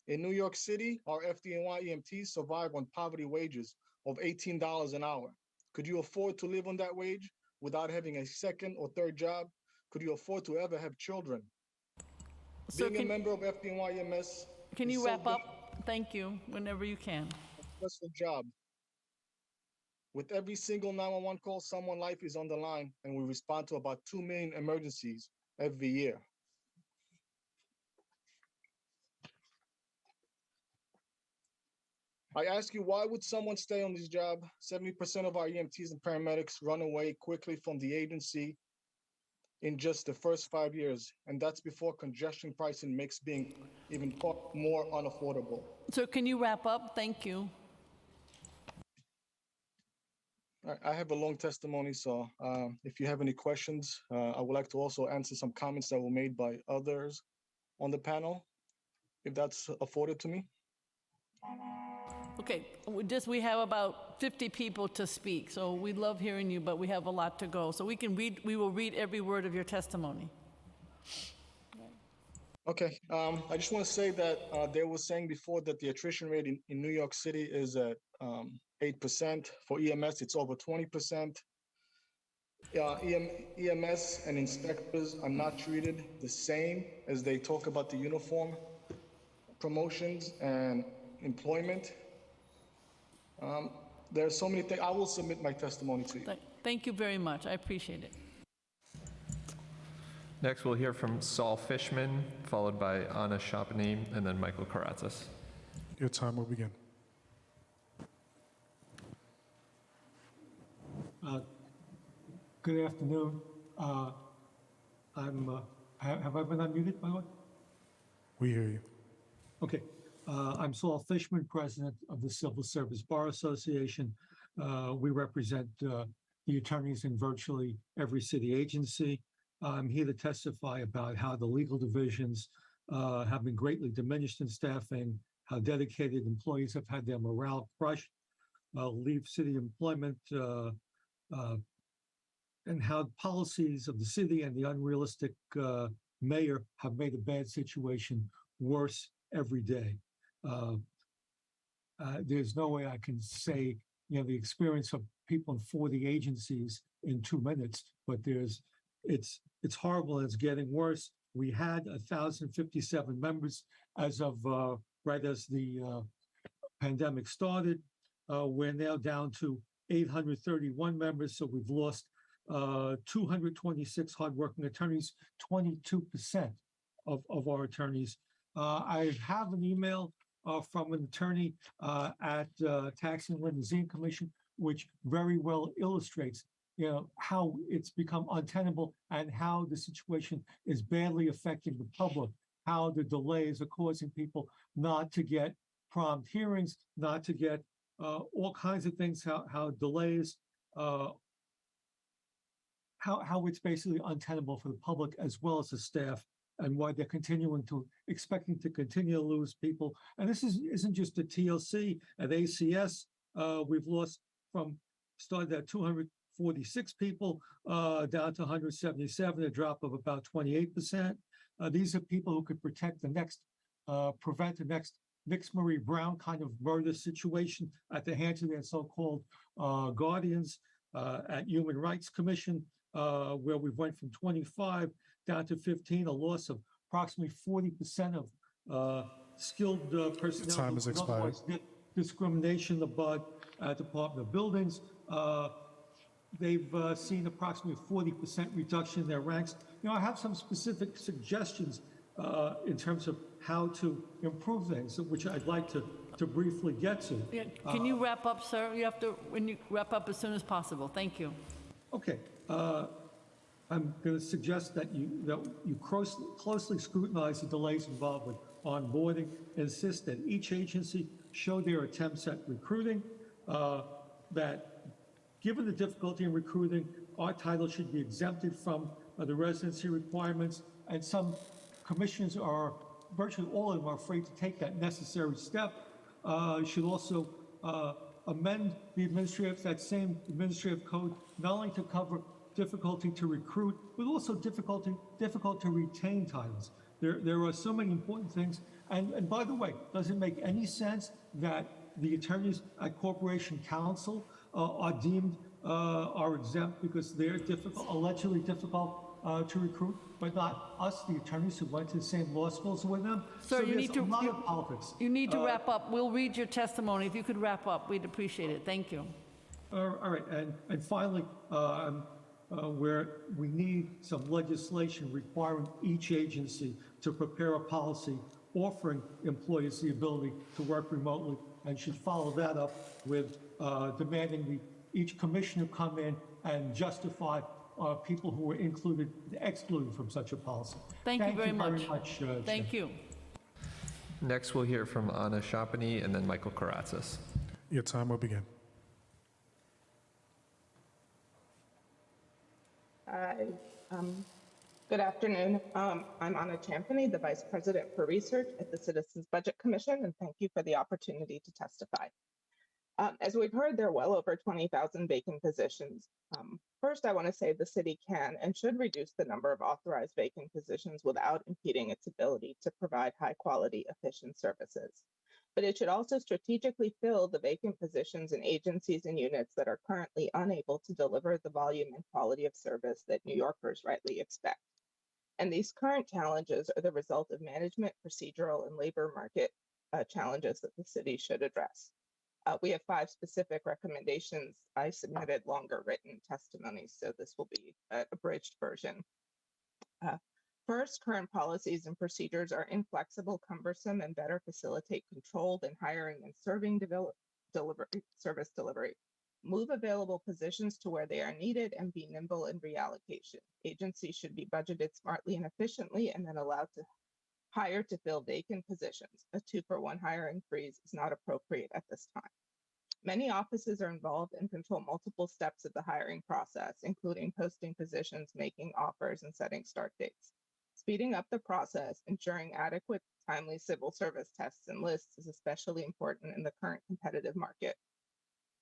In New York City, our FDNY EMTs survive on poverty wages of $18 an hour. Could you afford to live on that wage without having a second or third job? Could you afford to ever have children? Sir, Being a member of FDNY EMS, can you wrap up? Thank you, whenever you can. Stressful job. With every single 911 call, someone's life is on the line, and we respond to about 2 million emergencies every year. I ask you, why would someone stay on this job? 70% of our EMTs and paramedics run away quickly from the agency in just the first 5 years, and that's before congestion pricing makes being even more unaffordable. Sir, can you wrap up? Thank you. I have a long testimony, so if you have any questions, I would like to also answer some comments that were made by others on the panel, if that's afforded to me. Okay, we have about 50 people to speak, so we love hearing you, but we have a lot to go. So we will read every word of your testimony. Okay, I just want to say that they were saying before that the attrition rate in New York City is at 8%. For EMS, it's over 20%. EMS and inspectors are not treated the same as they talk about the uniform promotions and employment. There are so many things. I will submit my testimony to you. Thank you very much. I appreciate it. Next, we'll hear from Saul Fishman, followed by Anna Shapani, and then Michael Karatsas. Your time will begin. Good afternoon. Have I been unmuted, by the way? We hear you. Okay. I'm Saul Fishman, president of the Civil Service Bar Association. We represent the attorneys in virtually every city agency. I'm here to testify about how the legal divisions have been greatly diminished in staffing, how dedicated employees have had their morale crushed, leave city employment, and how policies of the city and the unrealistic mayor have made a bad situation worse every day. There's no way I can say the experience of people in 40 agencies in 2 minutes, but it's horrible and it's getting worse. We had 1,057 members as of right as the pandemic started. We're now down to 831 members, so we've lost 226 hardworking attorneys, 22% of our attorneys. I have an email from an attorney at Tax and Limousine Commission, which very well illustrates how it's become untenable and how the situation is badly affecting the public, how the delays are causing people not to get prompt hearings, not to get all kinds of things, how delays, how it's basically untenable for the public as well as the staff, and why they're expecting to continue to lose people. And this isn't just the TLC. At ACS, we've lost started at 246 people down to 177, a drop of about 28%. These are people who could prevent the next Nix Marie Brown kind of murder situation at the hands of their so-called guardians at Human Rights Commission, where we went from 25 down to 15, a loss of approximately 40% of skilled personnel. Time has expired. Discrimination about Department of Buildings. They've seen approximately 40% reduction in their ranks. I have some specific suggestions in terms of how to improve things, which I'd like to briefly get to. Yeah, can you wrap up, sir? You have to wrap up as soon as possible. Thank you. Okay. I'm going to suggest that you closely scrutinize the delays involved with onboarding, insist that each agency show their attempts at recruiting, that given the difficulty in recruiting, our title should be exempted from the residency requirements, and some commissions virtually all of them are afraid to take that necessary step. Should also amend that same administrative code, not only to cover difficulty to recruit, but also difficult to retain titles. There are so many important things. And by the way, does it make any sense that the attorneys at Corporation Counsel are exempt because they're allegedly difficult to recruit, but not us, the attorneys who went to the same law schools with them? Sir, So you there's need to a lot of politics. You need to wrap up. We'll read your testimony. If you could wrap up, we'd appreciate it. Thank you. All right, and finally, where we need some legislation requiring each agency to prepare a policy offering employees the ability to work remotely, and should follow that up with demanding each commissioner come in and justify people who were excluded from such a policy. Thank you very much. Chair. Thank you. Next, we'll hear from Anna Shapani and then Michael Karatzis. Your time will begin. Hi, good afternoon. I'm Anna Champany, the Vice President for Research at the Citizens Budget Commission, and thank you for the opportunity to testify. As we've heard, there are well over 20,000 vacant positions. First, I want to say the city can and should reduce the number of authorized vacant positions without impeding its ability to provide high-quality, efficient services. But it should also strategically fill the vacant positions in agencies and units that are currently unable to deliver the volume and quality of service that New Yorkers rightly expect. And these current challenges are the result of management, procedural, and labor market challenges that the city should address. We have 5 specific recommendations. I submitted longer written testimonies, so this will be an abridged version. First, current policies and procedures are inflexible, cumbersome, and better facilitate controlled and hiring and service delivery. Move available positions to where they are needed and be nimble in reallocation. Agencies should be budgeted smartly and efficiently and then allowed to hire to fill vacant positions. A 2-for-1 hiring freeze is not appropriate at this time. Many offices are involved and control multiple steps of the hiring process, including posting positions, making offers, and setting start dates. Speeding up the process, ensuring adequate, timely civil service tests and lists is especially important in the current competitive market.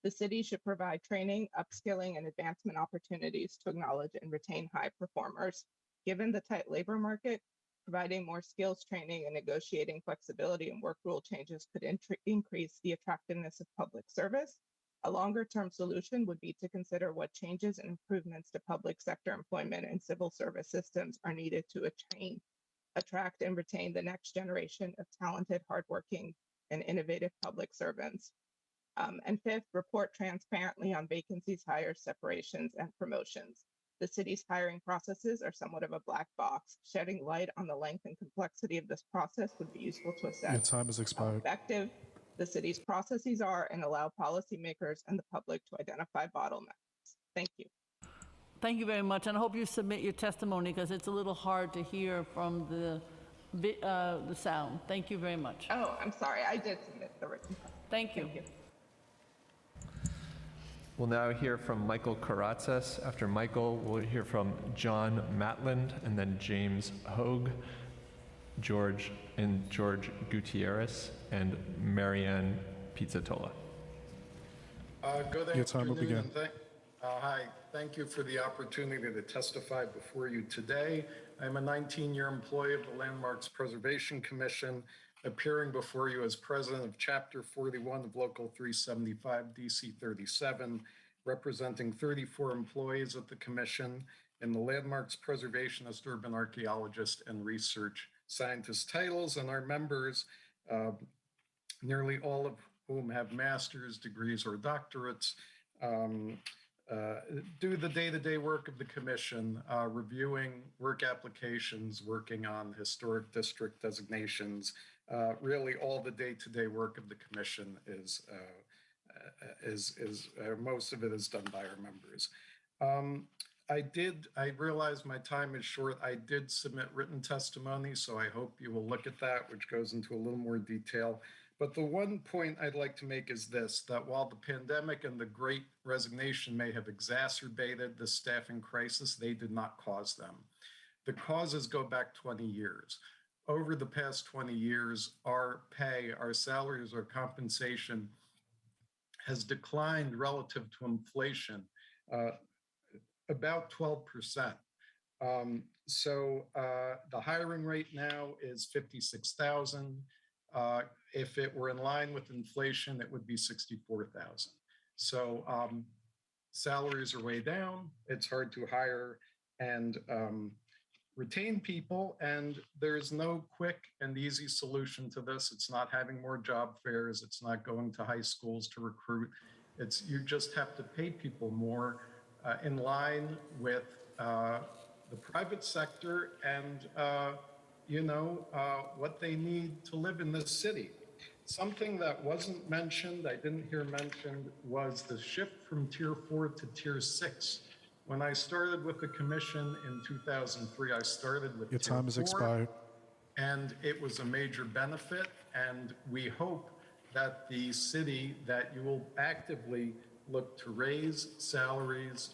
The city should provide training, upskilling, and advancement opportunities to acknowledge and retain high performers. Given the tight labor market, providing more skills training and negotiating flexibility and work rule changes could increase the attractiveness of public service A longer-term solution would be to consider what changes and improvements to public sector employment and civil service systems are needed to attract and retain the next generation of talented, hardworking, and innovative public servants. And fifth, report transparently on vacancies, hires, separations, and promotions. The city's hiring processes are somewhat of a black box. Shedding light on the length and complexity of this process would be useful to assess Your time has how expired. effective the city's processes are and allow policymakers and the public to identify bottlenecks. Thank you. Thank you very much, and I hope you submit your testimony because it's a little hard to hear from the sound. Thank you very much. Oh, I'm sorry. I did submit the written. Thank you. Thank you. We'll now hear from Michael Karatzas. After Michael, we'll hear from John Matland, and then James Hogue, George Gutierrez, and Marianne Pizzatola. Your Good afternoon. time will begin. Hi, thank you for the opportunity to testify before you today. I'm a 19-year employee of the Landmarks Preservation Commission, appearing before you as president of Chapter 41 of Local 375 DC 37, representing 34 employees at the commission in the Landmarks Preservationist, Urban Archaeologist, and Research Scientist titles, and our members, nearly all of whom have master's degrees or doctorates, do the day-to-day work of the commission, reviewing work applications, working on historic district designations. Really, all the day-to-day work of the commission is most of it is done by our members. I realize my time is short. I did submit written testimony, so I hope you will look at that, which goes into a little more detail. But the one point I'd like to make is this, that while the pandemic and the Great Resignation may have exacerbated the staffing crisis, they did not cause them. The causes go back 20 years. Over the past 20 years, our pay, our salaries, our compensation has declined relative to inflation, about 12%. So the hiring rate now is 56,000. If it were in line with inflation, it would be 64,000. So salaries are way down. It's hard to hire and retain people, and there's no quick and easy solution to this. It's not having more job fairs. It's not going to high schools to recruit. You just have to pay people more in line with the private sector and what they need to live in this city. Something that wasn't mentioned, I didn't hear mentioned, was the shift from Tier 4 to Tier 6. When I started with the commission in 2003, I started with Your Tier time has 4, expired. and it was a major benefit, and we hope that the city, that you will actively look to raise salaries,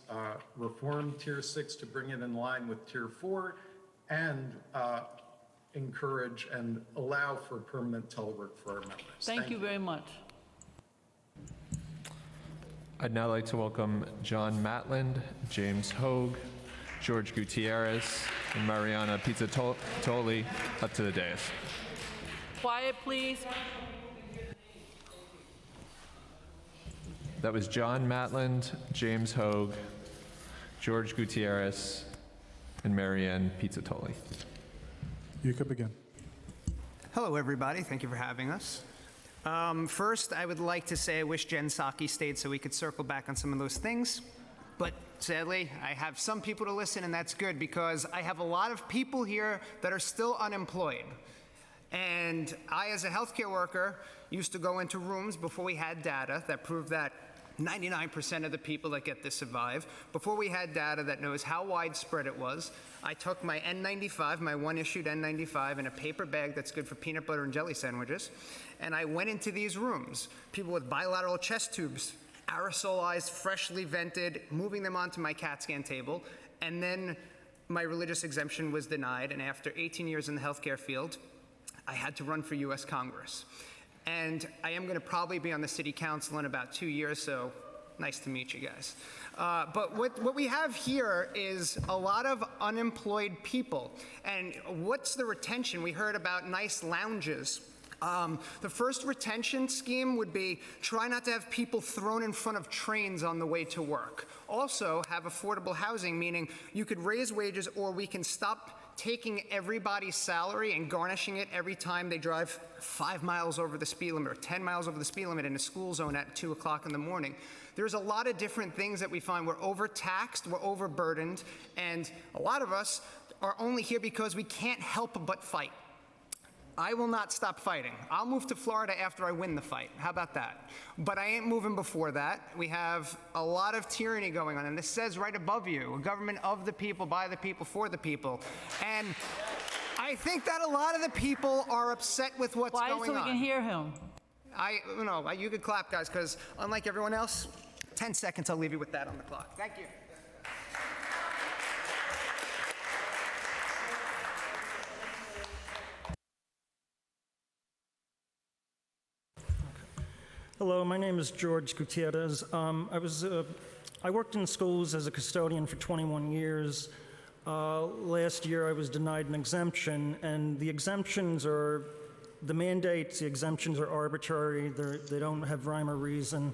reform Tier 6 to bring it in line with Tier 4, and encourage and allow for permanent telework for our members. Thank you very much. I'd now like to welcome John Matland, James Hogue, George Gutierrez, and Mariana Pizzatoli up to the dais. Quiet, please. That was John Matland, James Hogue, George Gutierrez, and Marianne Pizzatoli. You could begin. Hello, everybody. Thank you for having us. First, I would like to say I wish Jen Psaki stayed so we could circle back on some of those things. But sadly, I have some people to listen, and that's good because I have a lot of people here that are still unemployed. And I, as a healthcare worker, used to go into rooms before we had data that proved that 99% of the people that get this survive. Before we had data that knows how widespread it was, I took my N95, my one-issued N95, in a paper bag that's good for peanut butter and jelly sandwiches, and I went into these rooms, people with bilateral chest tubes, aerosolized, freshly vented, moving them onto my CAT scan table, and then my religious exemption was denied, and after 18 years in the healthcare field, I had to run for US Congress. And I am going to probably be on the city council in about 2 years, so nice to meet you guys. But what we have here is a lot of unemployed people. And what's the retention? We heard about nice lounges. The first retention scheme would be try not to have people thrown in front of trains on the way to work. Also, have affordable housing, meaning you could raise wages or we can stop taking everybody's salary and garnishing it every time they drive 5 miles over the speed limit or 10 miles over the speed limit in a school zone at 2 o'clock in the morning. There's a lot of different things that we find. We're overtaxed, we're overburdened, and a lot of us are only here because we can't help but fight. I will not stop fighting. I'll move to Florida after I win the fight. How about that? But I ain't moving before that. We have a lot of tyranny going on, and this says right above you, a government of the people, by the people, for the people. And I think that a lot of the people are upset with what's going on. Quiet so we can hear him. You could clap, guys, because unlike everyone else, 10 seconds, I'll leave you with that on the clock. Thank you. Hello, my name is George Gutierrez. I worked in schools as a custodian for 21 years. Last year I was denied an exemption, and the mandates, the exemptions are arbitrary. They don't have rhyme or reason.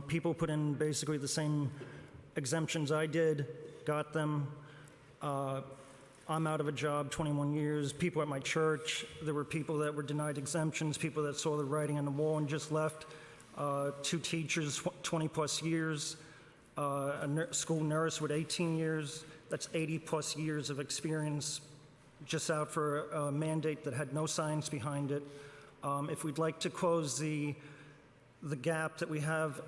People put in basically the same exemptions I did, got them. I'm out of a job 21 years. People at my church, there were people that were denied exemptions, people that saw the writing on the wall and just left. 2 teachers, 20 plus years. A school nurse with 18 years. That's 80 plus years of experience just out for a mandate that had no science behind it. If we'd like to close the gap that we have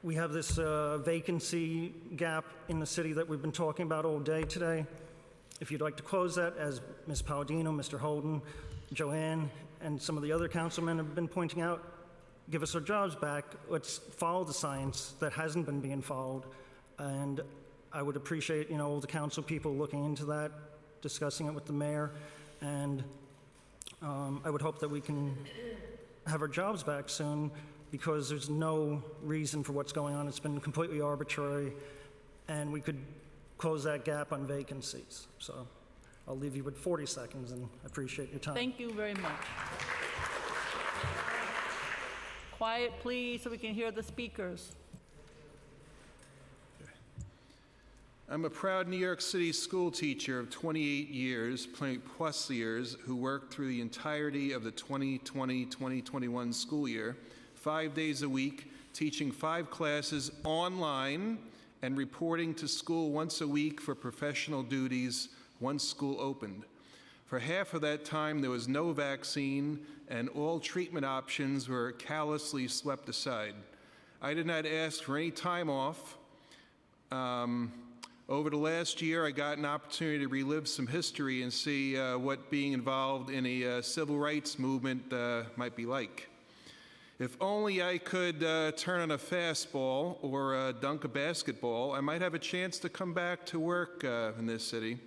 this vacancy gap in the city that we've been talking about all day today. If you'd like to close that, as Ms. Palladino, Mr. Holden, Joanne, and some of the other councilmen have been pointing out, give us our jobs back. Let's follow the science that hasn't been being followed. And I would appreciate, all the council people looking into that, discussing it with the mayor. And I would hope that we can have our jobs back soon, because there's no reason for what's going on. It's been completely arbitrary, and we could close that gap on vacancies. So I'll leave you with 40 seconds and appreciate your time. Thank you very much. Quiet, please, so we can hear the speakers. I'm a proud New York City school teacher of 28 years, plus years, who worked through the entirety of the 2020-2021 school year, 5 days a week, teaching 5 classes online and reporting to school once a week for professional duties once school opened. For half of that time, there was no vaccine, and all treatment options were callously swept aside. I did not ask for any time off. Over the last year, I got an opportunity to relive some history and see what being involved in a civil rights movement might be like. If only I could turn on a fastball or dunk a basketball, I might have a chance to come back to work in this city.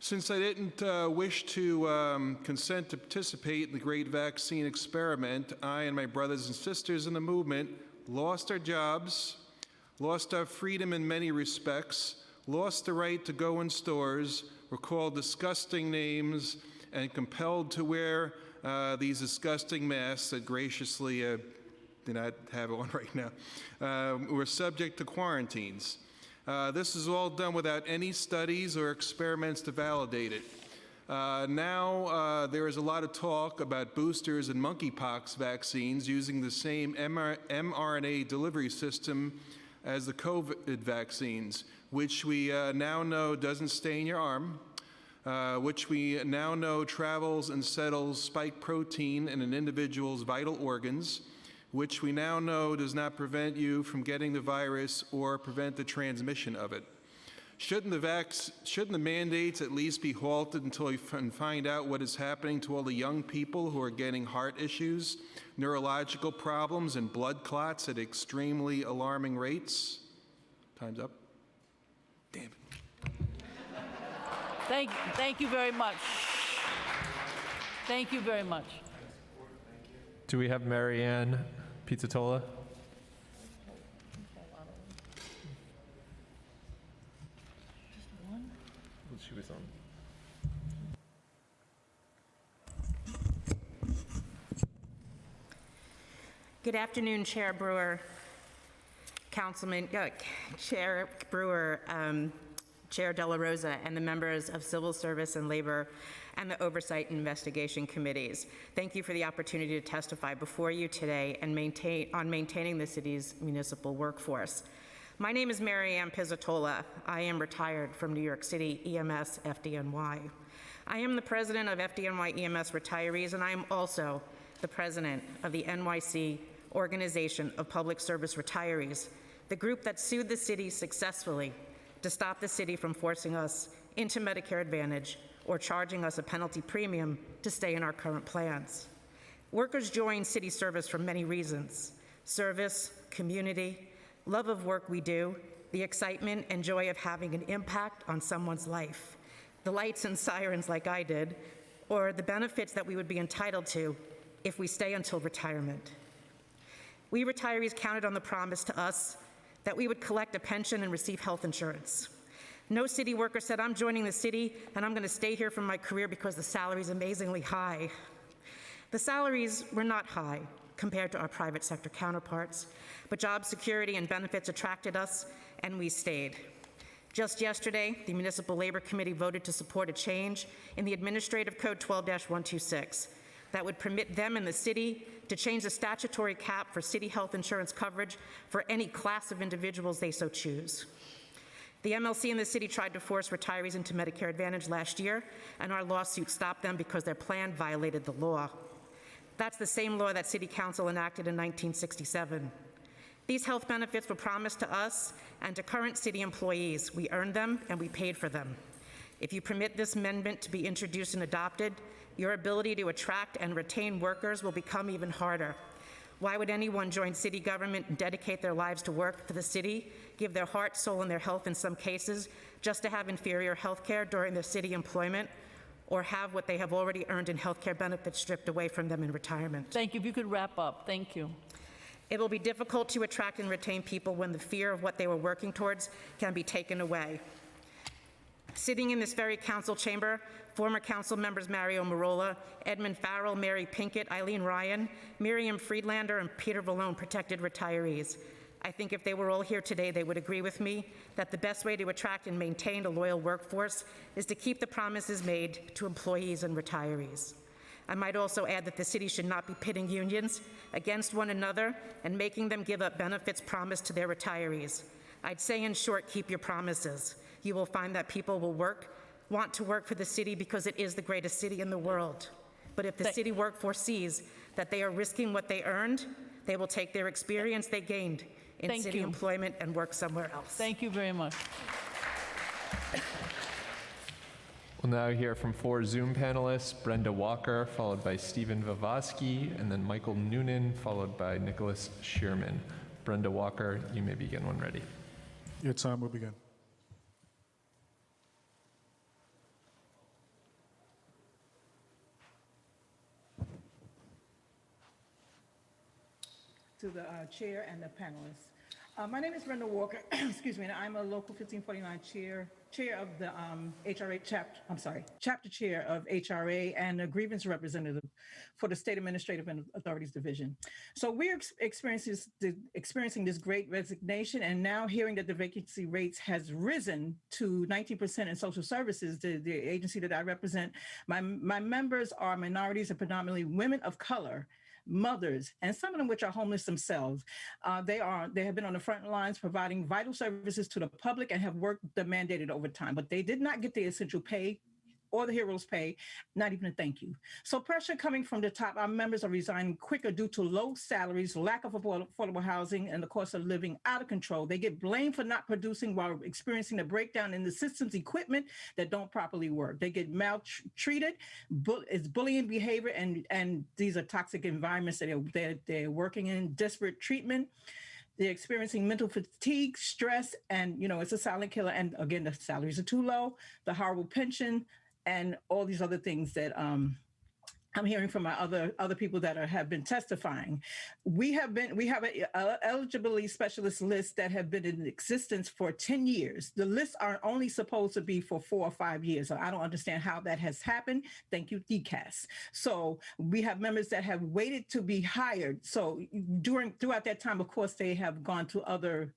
Since I didn't wish to consent to participate in the great vaccine experiment, I and my brothers and sisters in the movement lost our jobs, lost our freedom in many respects, lost the right to go in stores, were called disgusting names, and compelled to wear these disgusting masks that graciously do not have on right now. We're subject to quarantines. This is all done without any studies or experiments to validate it. Now there is a lot of talk about boosters and monkeypox vaccines using the same mRNA delivery system as the COVID vaccines, which we now know doesn't stay in your arm, which we now know travels and settles spike protein in an individual's vital organs, which we now know does not prevent you from getting the virus or prevent the transmission of it. Shouldn't the mandates at least be halted until we find out what is happening to all the young people who are getting heart issues, neurological problems, and blood clots at extremely alarming rates? Time's up. Damn it. Thank you very much. Thank you very much. Do we have Marianne Pizzatola? She was on. Good afternoon, Chair Brewer, Chair Brewer, Chair De La Rosa, and the members of Civil Service and Labor and the Oversight and Investigation Committees. Thank you for the opportunity to testify before you today and maintaining the city's municipal workforce. My name is Mary Ann Pizzatola. I am retired from New York City EMS FDNY. I am the president of FDNY EMS Retirees, and I am also the president of the NYC Organization of Public Service Retirees, the group that sued the city successfully to stop the city from forcing us into Medicare Advantage or charging us a penalty premium to stay in our current plans. Workers join city service for many reasons: service, community, love of work we do, the excitement and joy of having an impact on someone's life, the lights and sirens like I did, or the benefits that we would be entitled to if we stay until retirement. We retirees counted on the promise to us that we would collect a pension and receive health insurance. No city worker said, I'm joining the city and I'm going to stay here for my career because the salary is amazingly high. The salaries were not high compared to our private sector counterparts, but job security and benefits attracted us and we stayed. Just yesterday, the Municipal Labor Committee voted to support a change in the Administrative Code 12-126 that would permit them in the city to change the statutory cap for city health insurance coverage for any class of individuals they so choose. The MLC in the city tried to force retirees into Medicare Advantage last year, and our lawsuit stopped them because their plan violated the law. That's the same law that City Council enacted in 1967. These health benefits were promised to us and to current city employees. We earned them and we paid for them. If you permit this amendment to be introduced and adopted, your ability to attract and retain workers will become even harder. Why would anyone join city government and dedicate their lives to work for the city, give their heart, soul, and their health in some cases, just to have inferior health care during their city employment, or have what they have already earned in health care benefits stripped away from them in retirement? Thank you. If you could wrap up. Thank you. It will be difficult to attract and retain people when the fear of what they were working towards can be taken away. Sitting in this very council chamber, former council members Mario Marola, Edmund Farrell, Mary Pinkett, Eileen Ryan, Miriam Friedlander, and Peter Vallone protected retirees. I think if they were all here today, they would agree with me that the best way to attract and maintain a loyal workforce is to keep the promises made to employees and retirees. I might also add that the city should not be pitting unions against one another and making them give up benefits promised to their retirees. I'd say, in short, keep your promises. You will find that people will want to work for the city because it is the greatest city in the world. But if the city workforce sees that they are risking what they earned, they will take their experience they gained in city employment and work somewhere else. Thank you very much. We'll now hear from 4 Zoom panelists: Brenda Walker, followed by Stephen Vavosky, and then Michael Noonan, followed by Nicholas Shearman. Brenda Walker, you may begin when ready. Your time will begin. To the chair and the panelists. My name is Brenda Walker, excuse me, and I'm a local 1549 chair of the HRA chapter chair of HRA and a grievance representative for the State Administrative and Authorities Division. So we're experiencing this great resignation, and now hearing that the vacancy rates has risen to 19% in social services, the agency that I represent. My members are minorities and predominantly women of color, mothers, and some of them which are homeless themselves. They have been on the front lines providing vital services to the public and have worked the mandated overtime, but they did not get the essential pay or the hero's pay, not even a thank you. So pressure coming from the top, our members are resigning quicker due to low salaries, lack of affordable housing, and the cost of living out of control. They get blamed for not producing while experiencing a breakdown in the system's equipment that don't properly work. They get maltreated, it's bullying behavior, and these are toxic environments that they're working in, disparate treatment. They're experiencing mental fatigue, stress, and it's a silent killer. And again, the salaries are too low, the horrible pension, and all these other things that I'm hearing from my other people that have been testifying. We have a eligibility specialist list that have been in existence for 10 years. The lists are only supposed to be for 4 or 5 years. So I don't understand how that has happened. Thank you, DCAS. So we have members that have waited to be hired. So throughout that time, of course, they have gone to other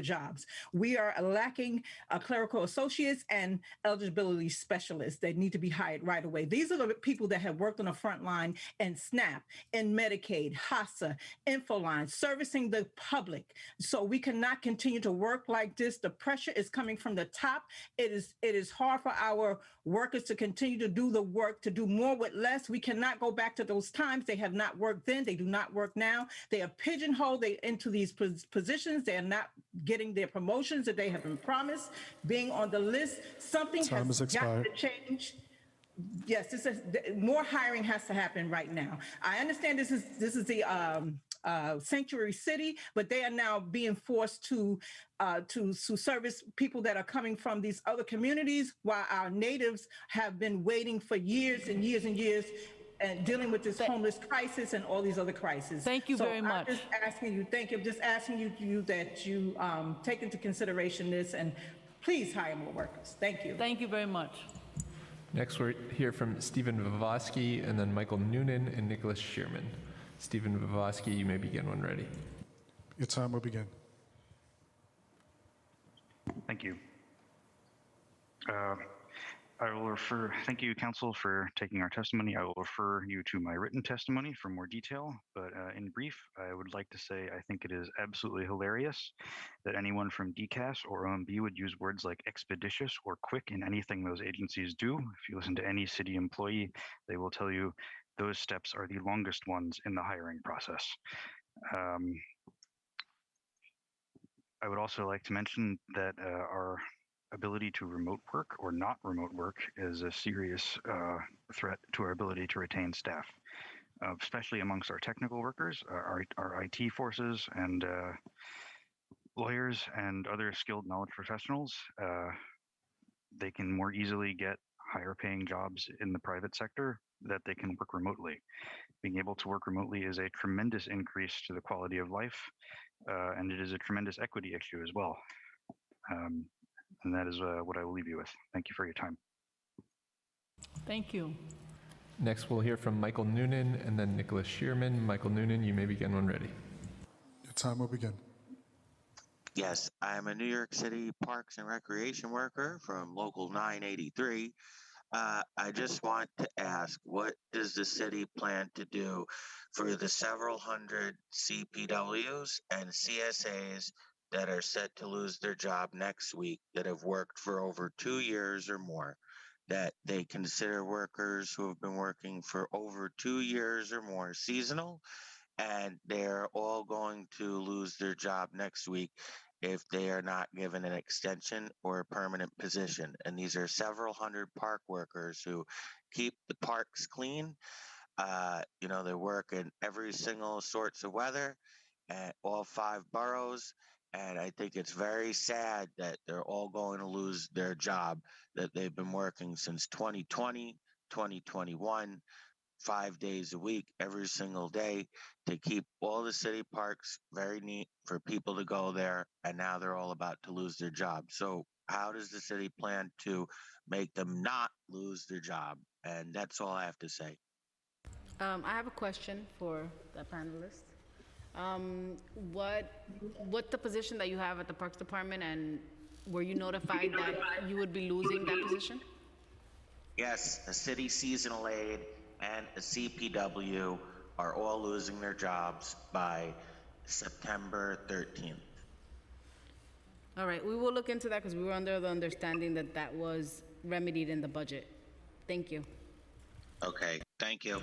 jobs. We are lacking clerical associates and eligibility specialists that need to be hired right away. These are the people that have worked on the front line in SNAP, in Medicaid, HACA, InfoLine, servicing the public. So we cannot continue to work like this. The pressure is coming from the top. It is hard for our workers to continue to do the work, to do more with less. We cannot go back to those times. They have not worked then. They do not work now. They are pigeonholed into these positions. They are not getting their promotions that they have been promised, being on the list. Something has got to change. Yes, more hiring has to happen right now. I understand this is the sanctuary city, but they are now being forced to service people that are coming from these other communities, while our natives have been waiting for years and years and years and dealing with this homeless crisis and all these other crises. Thank you very much. I'm just asking you, thank you. I'm just asking you that you take into consideration this and please hire more workers. Thank you. Thank you very much. Next, we'll hear from Stephen Vivosky, and then Michael Noonan and Nicholas Shearman. Stephen Vivosky, you may begin when ready. Your time will begin. Thank you. Thank you, Council, for taking our testimony. I will refer you to my written testimony for more detail, but in brief, I would like to say I think it is absolutely hilarious that anyone from DCAS or OMB would use words like expeditious or quick in anything those agencies do. If you listen to any city employee, they will tell you those steps are the longest ones in the hiring process. I would also like to mention that our ability to remote work or not remote work is a serious threat to our ability to retain staff, especially amongst our technical workers, our IT forces, and lawyers and other skilled knowledge professionals. They can more easily get higher paying jobs in the private sector that they can work remotely. Being able to work remotely is a tremendous increase to the quality of life, and it is a tremendous equity issue as well. And that is what I will leave you with. Thank you for your time. Thank you. Next, we'll hear from Michael Noonan and then Nicholas Shearman. Michael Noonan, you may begin when ready. Your time will begin. Yes, I am a New York City Parks and Recreation worker from Local 983. I just want to ask, what does the city plan to do for the several hundred CPWs and CSAs that are set to lose their job next week that have worked for over 2 years or more, that they consider workers who have been working for over 2 years or more seasonal, and they're all going to lose their job next week if they are not given an extension or a permanent position. And these are several hundred park workers who keep the parks clean. They work in every single sorts of weather at all 5 boroughs. And I think it's very sad that they're all going to lose their job that they've been working since 2020, 2021, 5 days a week, every single day, to keep all the city parks very neat for people to go there. And now they're all about to lose their job. So how does the city plan to make them not lose their job? And that's all I have to say. I have a question for the panelists. What the position that you have at the Parks Department, and were you notified that you would be losing that position? Yes, a city seasonal aide and a CPW are all losing their jobs by September 13th. All right, we will look into that because we were under the understanding that that was remedied in the budget. Thank you. Okay, thank you.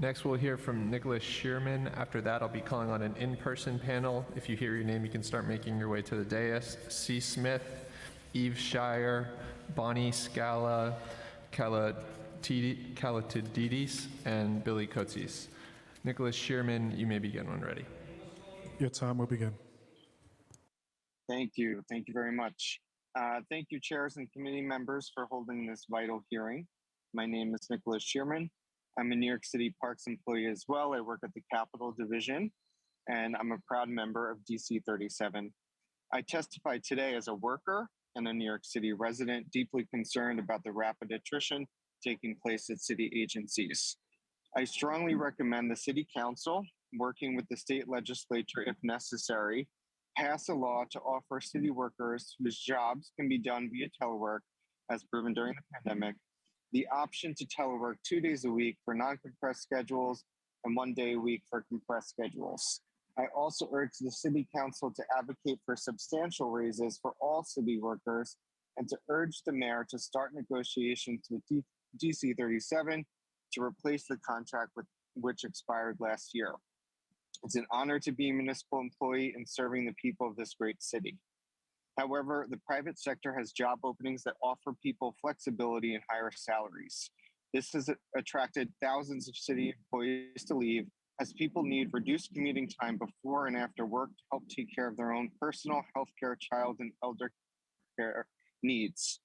Next, we'll hear from Nicholas Shearman. After that, I'll be calling on an in-person panel. If you hear your name, you can start making your way to the dais. C. Smith, Eve Shire, Bonnie Scala, Kalatididis, and Billy Kotsis. Nicholas Shearman, you may begin when ready. Your time will begin. Thank you. Thank you very much. Thank you, chairs and committee members, for holding this vital hearing. My name is Nicholas Shearman. I'm a New York City Parks employee as well. I work at the Capitol Division, and I'm a proud member of DC 37. I testify today as a worker and a New York City resident, deeply concerned about the rapid attrition taking place at city agencies. I strongly recommend the City Council, working with the state legislature if necessary, pass a law to offer city workers whose jobs can be done via telework, as proven during the pandemic, the option to telework 2 days a week for non-compressed schedules and 1 day a week for compressed schedules. I also urge the City Council to advocate for substantial raises for all city workers and to urge the mayor to start negotiations with DC 37 to replace the contract which expired last year. It's an honor to be a municipal employee and serving the people of this great city. However, the private sector has job openings that offer people flexibility and higher salaries. This has attracted thousands of city employees to leave as people need reduced commuting time before and after work to help take care of their own personal healthcare, child, and elder care needs.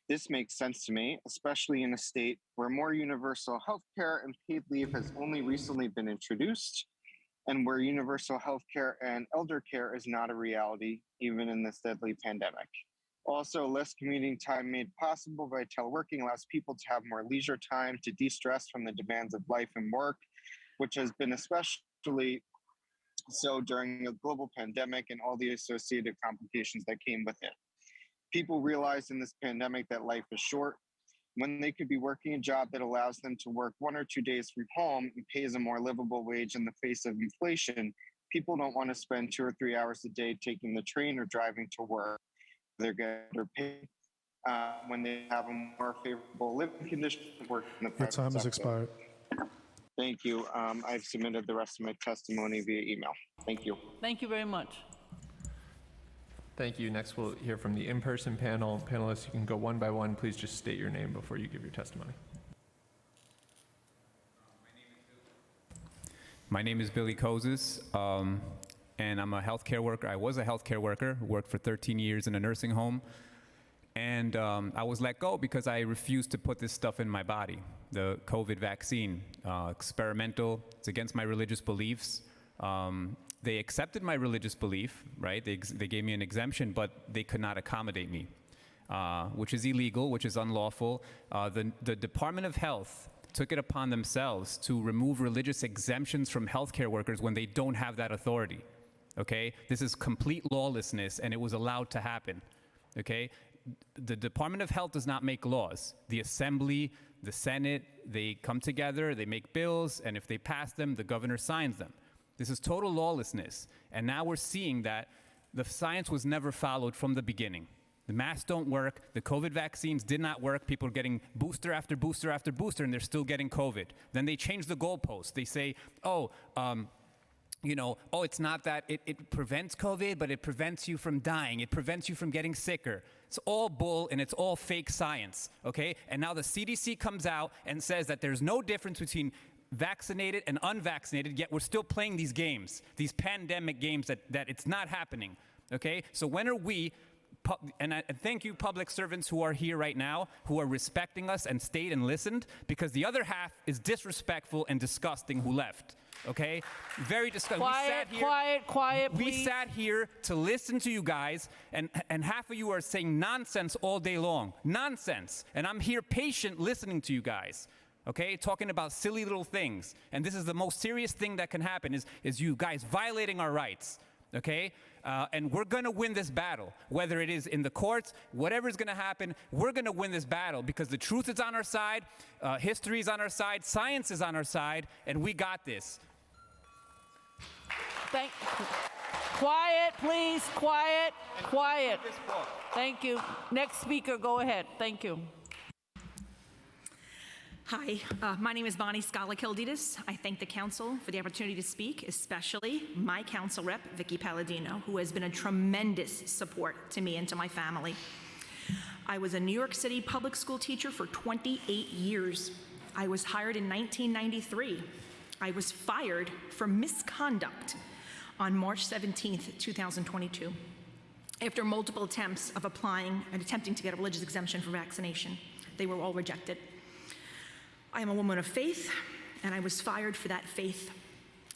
This makes sense to me, especially in a state where more universal healthcare and paid leave has only recently been introduced, and where universal healthcare and elder care is not a reality, even in this deadly pandemic. Also, less commuting time made possible by teleworking allows people to have more leisure time to de-stress from the demands of life and work, which has been especially so during a global pandemic and all the associated complications that came with it. People realized in this pandemic that life is short. When they could be working a job that allows them to work 1 or 2 days from home and pays a more livable wage in the face of inflation, people don't want to spend 2 or 3 hours a day taking the train or driving to work. They're getting paid when they have a more favorable living condition to work in the private sector. Your time has expired. Thank you. I've submitted the rest of my testimony via email. Thank you. Thank you very much. Thank you. Next, we'll hear from the in-person panel. Panelists, you can go one by one. Please just state your name before you give your testimony. My name is Billy Kozis, and I'm a healthcare worker. I was a healthcare worker, worked for 13 years in a nursing home, and I was let go because I refused to put this stuff in my body. The COVID vaccine, experimental, it's against my religious beliefs. They accepted my religious belief, right? They gave me an exemption, but they could not accommodate me, which is illegal, which is unlawful. The Department of Health took it upon themselves to remove religious exemptions from healthcare workers when they don't have that authority, okay? This is complete lawlessness, and it was allowed to happen, okay? The Department of Health does not make laws. The Assembly, the Senate, they come together, they make bills, and if they pass them, the governor signs them. This is total lawlessness, and now we're seeing that the science was never followed from the beginning. The masks don't work, the COVID vaccines did not work, people are getting booster after booster after booster, and they're still getting COVID. Then they change the goalposts. They say, it's not that it prevents COVID, but it prevents you from dying. It prevents you from getting sicker. It's all bull and it's all fake science, okay? And now the CDC comes out and says that there's no difference between vaccinated and unvaccinated, yet we're still playing these games, these pandemic games that it's not happening, okay? So when are we, and I thank you public servants who are here right now, who are respecting us and stayed and listened, because the other half is disrespectful and disgusting who left. Okay? Very disgusting. Quiet, please. We sat here to listen to you guys, and half of you are saying nonsense all day long. Nonsense. And I'm here patient listening to you guys. Okay? Talking about silly little things. And this is the most serious thing that can happen is you guys violating our rights. Okay? And we're going to win this battle, whether it is in the courts, whatever is going to happen, we're going to win this battle because the truth is on our side, history is on our side, science is on our side, and we got this. Quiet, please, quiet. Thank you. Next speaker, go ahead. Thank you. Hi, my name is Bonnie Scala-Kilditis. I thank the council for the opportunity to speak, especially my council rep, Vicky Palladino, who has been a tremendous support to me and to my family. I was a New York City public school teacher for 28 years. I was hired in 1993. I was fired for misconduct on March 17th, 2022, after multiple attempts of applying and attempting to get a religious exemption for vaccination. They were all rejected. I am a woman of faith. and I was fired for that faith.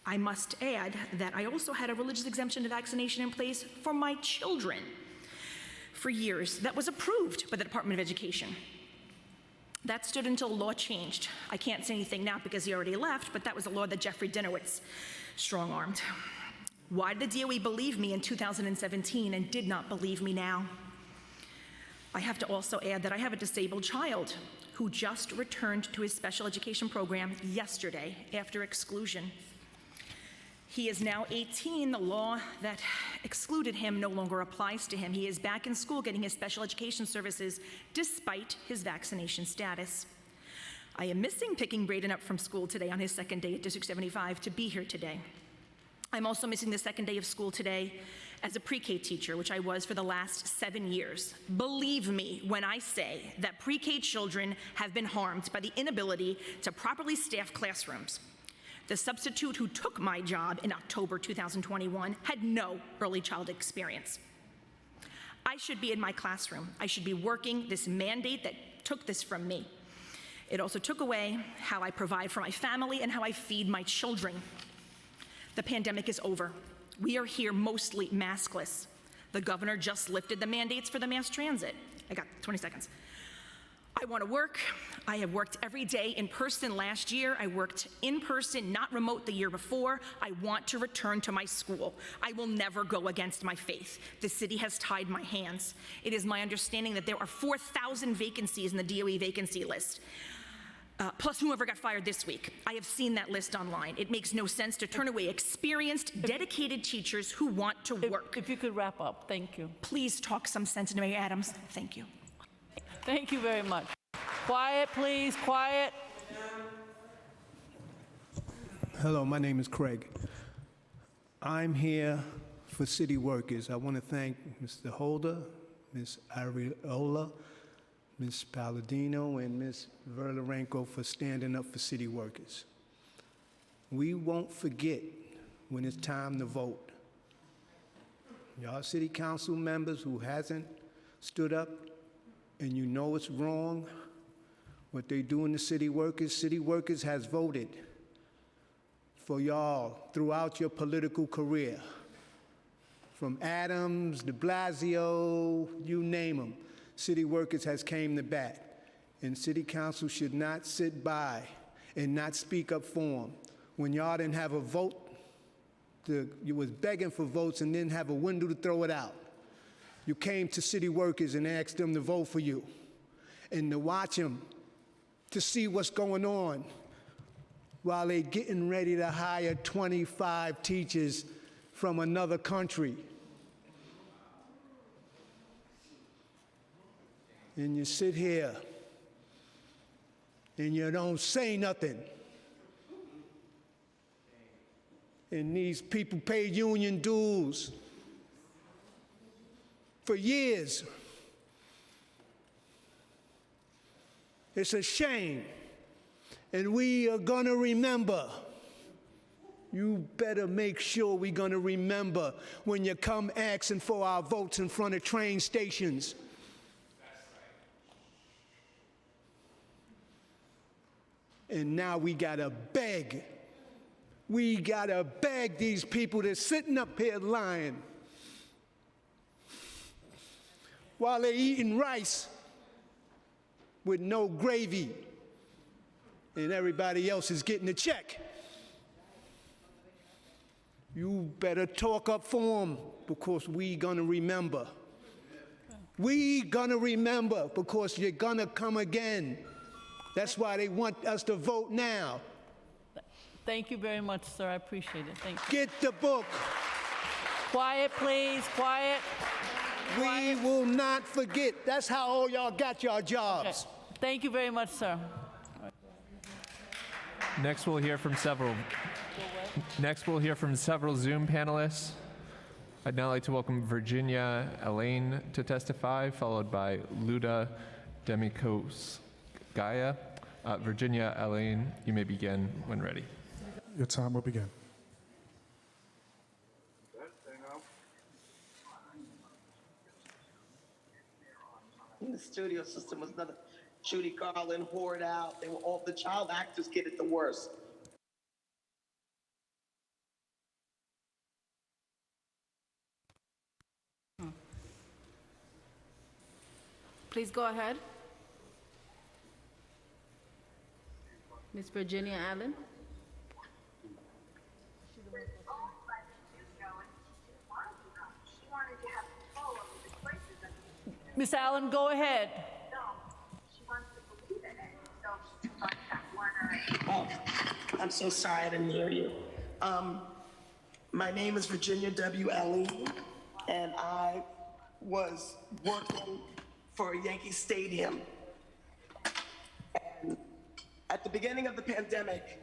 I must add that I also had a religious exemption to vaccination in place for my children for years that was approved by the Department of Education. That stood until law changed. I can't say anything now because he already left, but that was a law that Jeffrey Dinowitz strong-armed. Why did the DOE believe me in 2017 and did not believe me now? I have to also add that I have a disabled child who just returned to his special education program yesterday after exclusion. He is now 18. The law that excluded him no longer applies to him. He is back in school getting his special education services despite his vaccination status. I am missing picking Braden up from school today on his second day at District 75 to be here today. I'm also missing the second day of school today as a pre-K teacher, which I was for the last 7 years. Believe me when I say that pre-K children have been harmed by the inability to properly staff classrooms. The substitute who took my job in October 2021 had no early childhood experience. I should be in my classroom. I should be working this mandate that took this from me. It also took away how I provide for my family and how I feed my children. The pandemic is over. We are here mostly maskless. The governor just lifted the mandates for the mass transit. I got 20 seconds. I want to work. I have worked every day in person last year. I worked in person, not remote the year before. I want to return to my school. I will never go against my faith. The city has tied my hands. It is my understanding that there are 4,000 vacancies in the DOE vacancy list. Plus whoever got fired this week. I have seen that list online. It makes no sense to turn away experienced, dedicated teachers who want to work. If you could wrap up, thank you. Please talk some sense into Mayor Adams. Thank you. Thank you very much. Quiet, please, quiet. Hello, my name is Craig. I'm here for city workers. I want to thank Mr. Holder, Ms. Ariola, Ms. Palladino, and Ms. Verlarenko for standing up for city workers. We won't forget when it's time to vote. Y'all city council members who hasn't stood up and you know it's wrong, what they doing to city workers has voted for y'all throughout your political career. From Adams, de Blasio, you name them, city workers has came to bat. And city council should not sit by and not speak up for them. When y'all didn't have a vote, you was begging for votes and didn't have a window to throw it out. You came to city workers and asked them to vote for you and to watch them, to see what's going on while they getting ready to hire 25 teachers from another country. And you sit here and you don't say nothing. And these people pay union dues for years. It's a shame. And we are gonna remember. You better make sure we're gonna remember when you come asking for our votes in front of train stations. And now we gotta beg. We gotta beg these people that's sitting up here lying while they're eating rice with no gravy and everybody else is getting a check. You better talk up for them because we gonna remember. We gonna remember because you're gonna come again. That's why they want us to vote now. Thank you very much, sir. I appreciate it. Thank you. Get the book. Quiet, please. Quiet. We will not forget. That's how all y'all got your jobs. Okay. Thank you very much, sir. Next, we'll hear from several Zoom panelists. I'd now like to welcome Virginia Elaine to testify, followed by Luda Demikos-Gaia. Virginia Elaine, you may begin when ready. Your time will begin. The studio system was another Judy Garland, Hoard Out. They were all the child actors get it the worst. Please go ahead. Ms. Virginia Allen. Miss Allen, go ahead. Oh, I'm so sorry I didn't hear you. My name is Virginia W. Ellie, and I was working for Yankee Stadium. And at the beginning of the pandemic,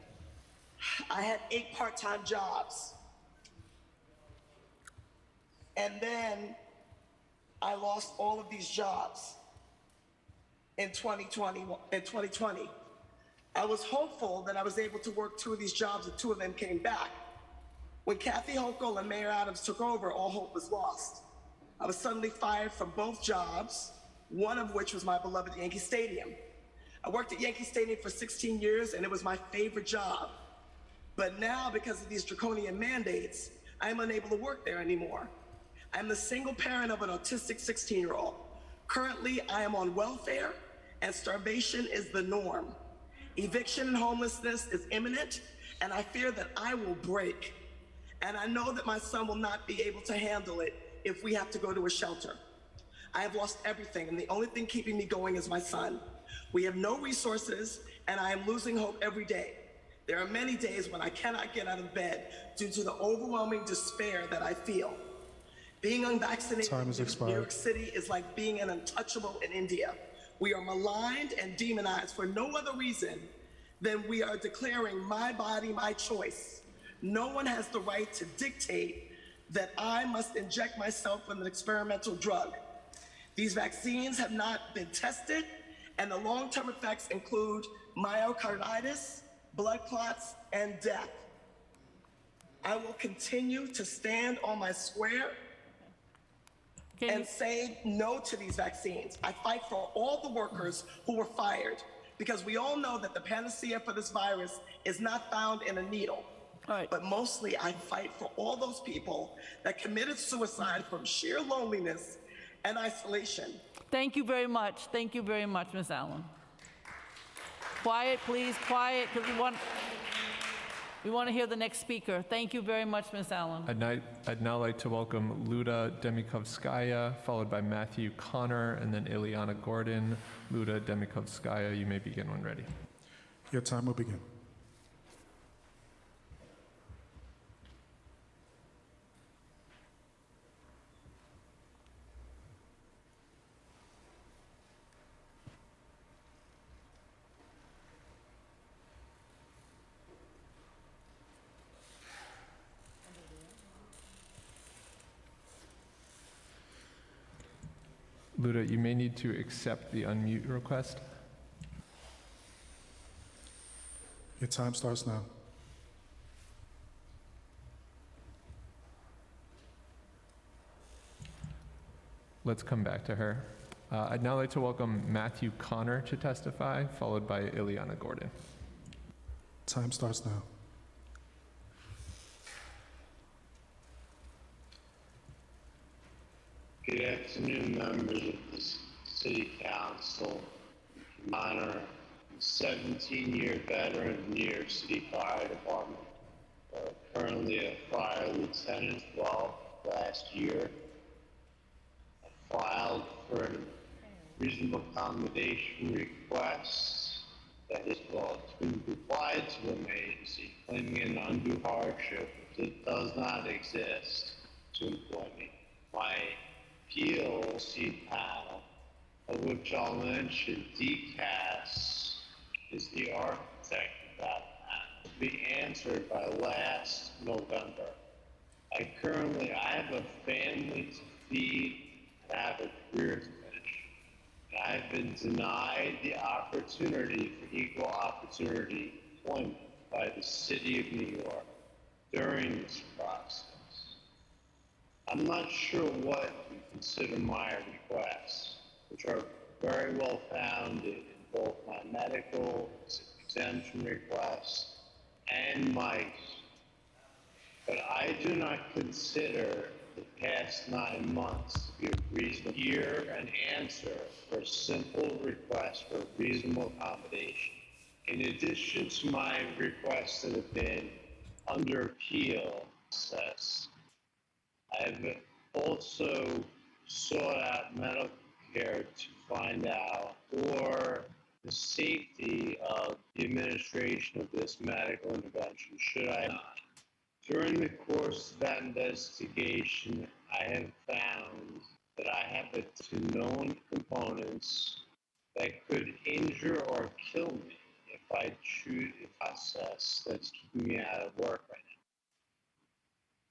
I had 8 part-time jobs. And then I lost all of these jobs in 2020. I was hopeful that I was able to work 2 of these jobs, and 2 of them came back. When Kathy Hochul and Mayor Adams took over, all hope was lost. I was suddenly fired from both jobs, one of which was my beloved Yankee Stadium. I worked at Yankee Stadium for 16 years, and it was my favorite job. But now, because of these draconian mandates, I am unable to work there anymore. I'm the single parent of an autistic 16-year-old. Currently, I am on welfare, and starvation is the norm. Eviction and homelessness is imminent, and I fear that I will break. And I know that my son will not be able to handle it if we have to go to a shelter. I have lost everything, and the only thing keeping me going is my son. We have no resources, and I am losing hope every day. There are many days when I cannot get out of bed due to the overwhelming despair that I feel. Being unvaccinated in New York City is like being an untouchable in India. We are maligned and demonized for no other reason than we are declaring my body, my choice. No one has the right to dictate that I must inject myself with an experimental drug. These vaccines have not been tested, and the long-term effects include myocarditis, blood clots, and death. I will continue to stand on my square and say no to these vaccines. I fight for all the workers who were fired, because we all know that the panacea for this virus is not found in a needle. But mostly I fight for all those people that committed suicide from sheer loneliness and isolation. Thank you very much. Thank you very much, Ms. Allen. Quiet, please, quiet, because we want to hear the next speaker. Thank you very much, Ms. Allen. I'd now like to welcome Luda Demikovskaya, followed by Matthew Connor, and then Ileana Gordon. Luda Demikovskaya, you may begin when ready. Your time will begin. Luda, you may need to accept the unmute request. Your time starts now. Let's come back to her. I'd now like to welcome Matthew Connor to testify, followed by Ileana Gordon. Time starts now. Good afternoon, members of the City Council. In honor of a 17-year veteran of New York City Fire Department, currently a fire lieutenant. Well, last year, I filed for a reasonable accommodation request that is called to comply to an agency claiming an undue hardship that does not exist to employ me. My PLC panel, of which I'll mention DCAS, is the architect of that panel, will be answered by last November. I have a family to feed and I have a career to finish. And I've been denied the opportunity for equal opportunity employment by the City of New York during this process. I'm not sure what you consider my requests, which are very well founded in both my medical exemption requests and my, but I do not consider the past 9 months to be reasonable. Hear an answer for a simple request for reasonable accommodation. In addition to my requests that have been under appeal process, I've also sought out medical care to find out for the safety of the administration of this medical intervention, should I not. During the course of that investigation, I have found that I have the two known components that could injure or kill me if I choose a process that's keeping me out of work right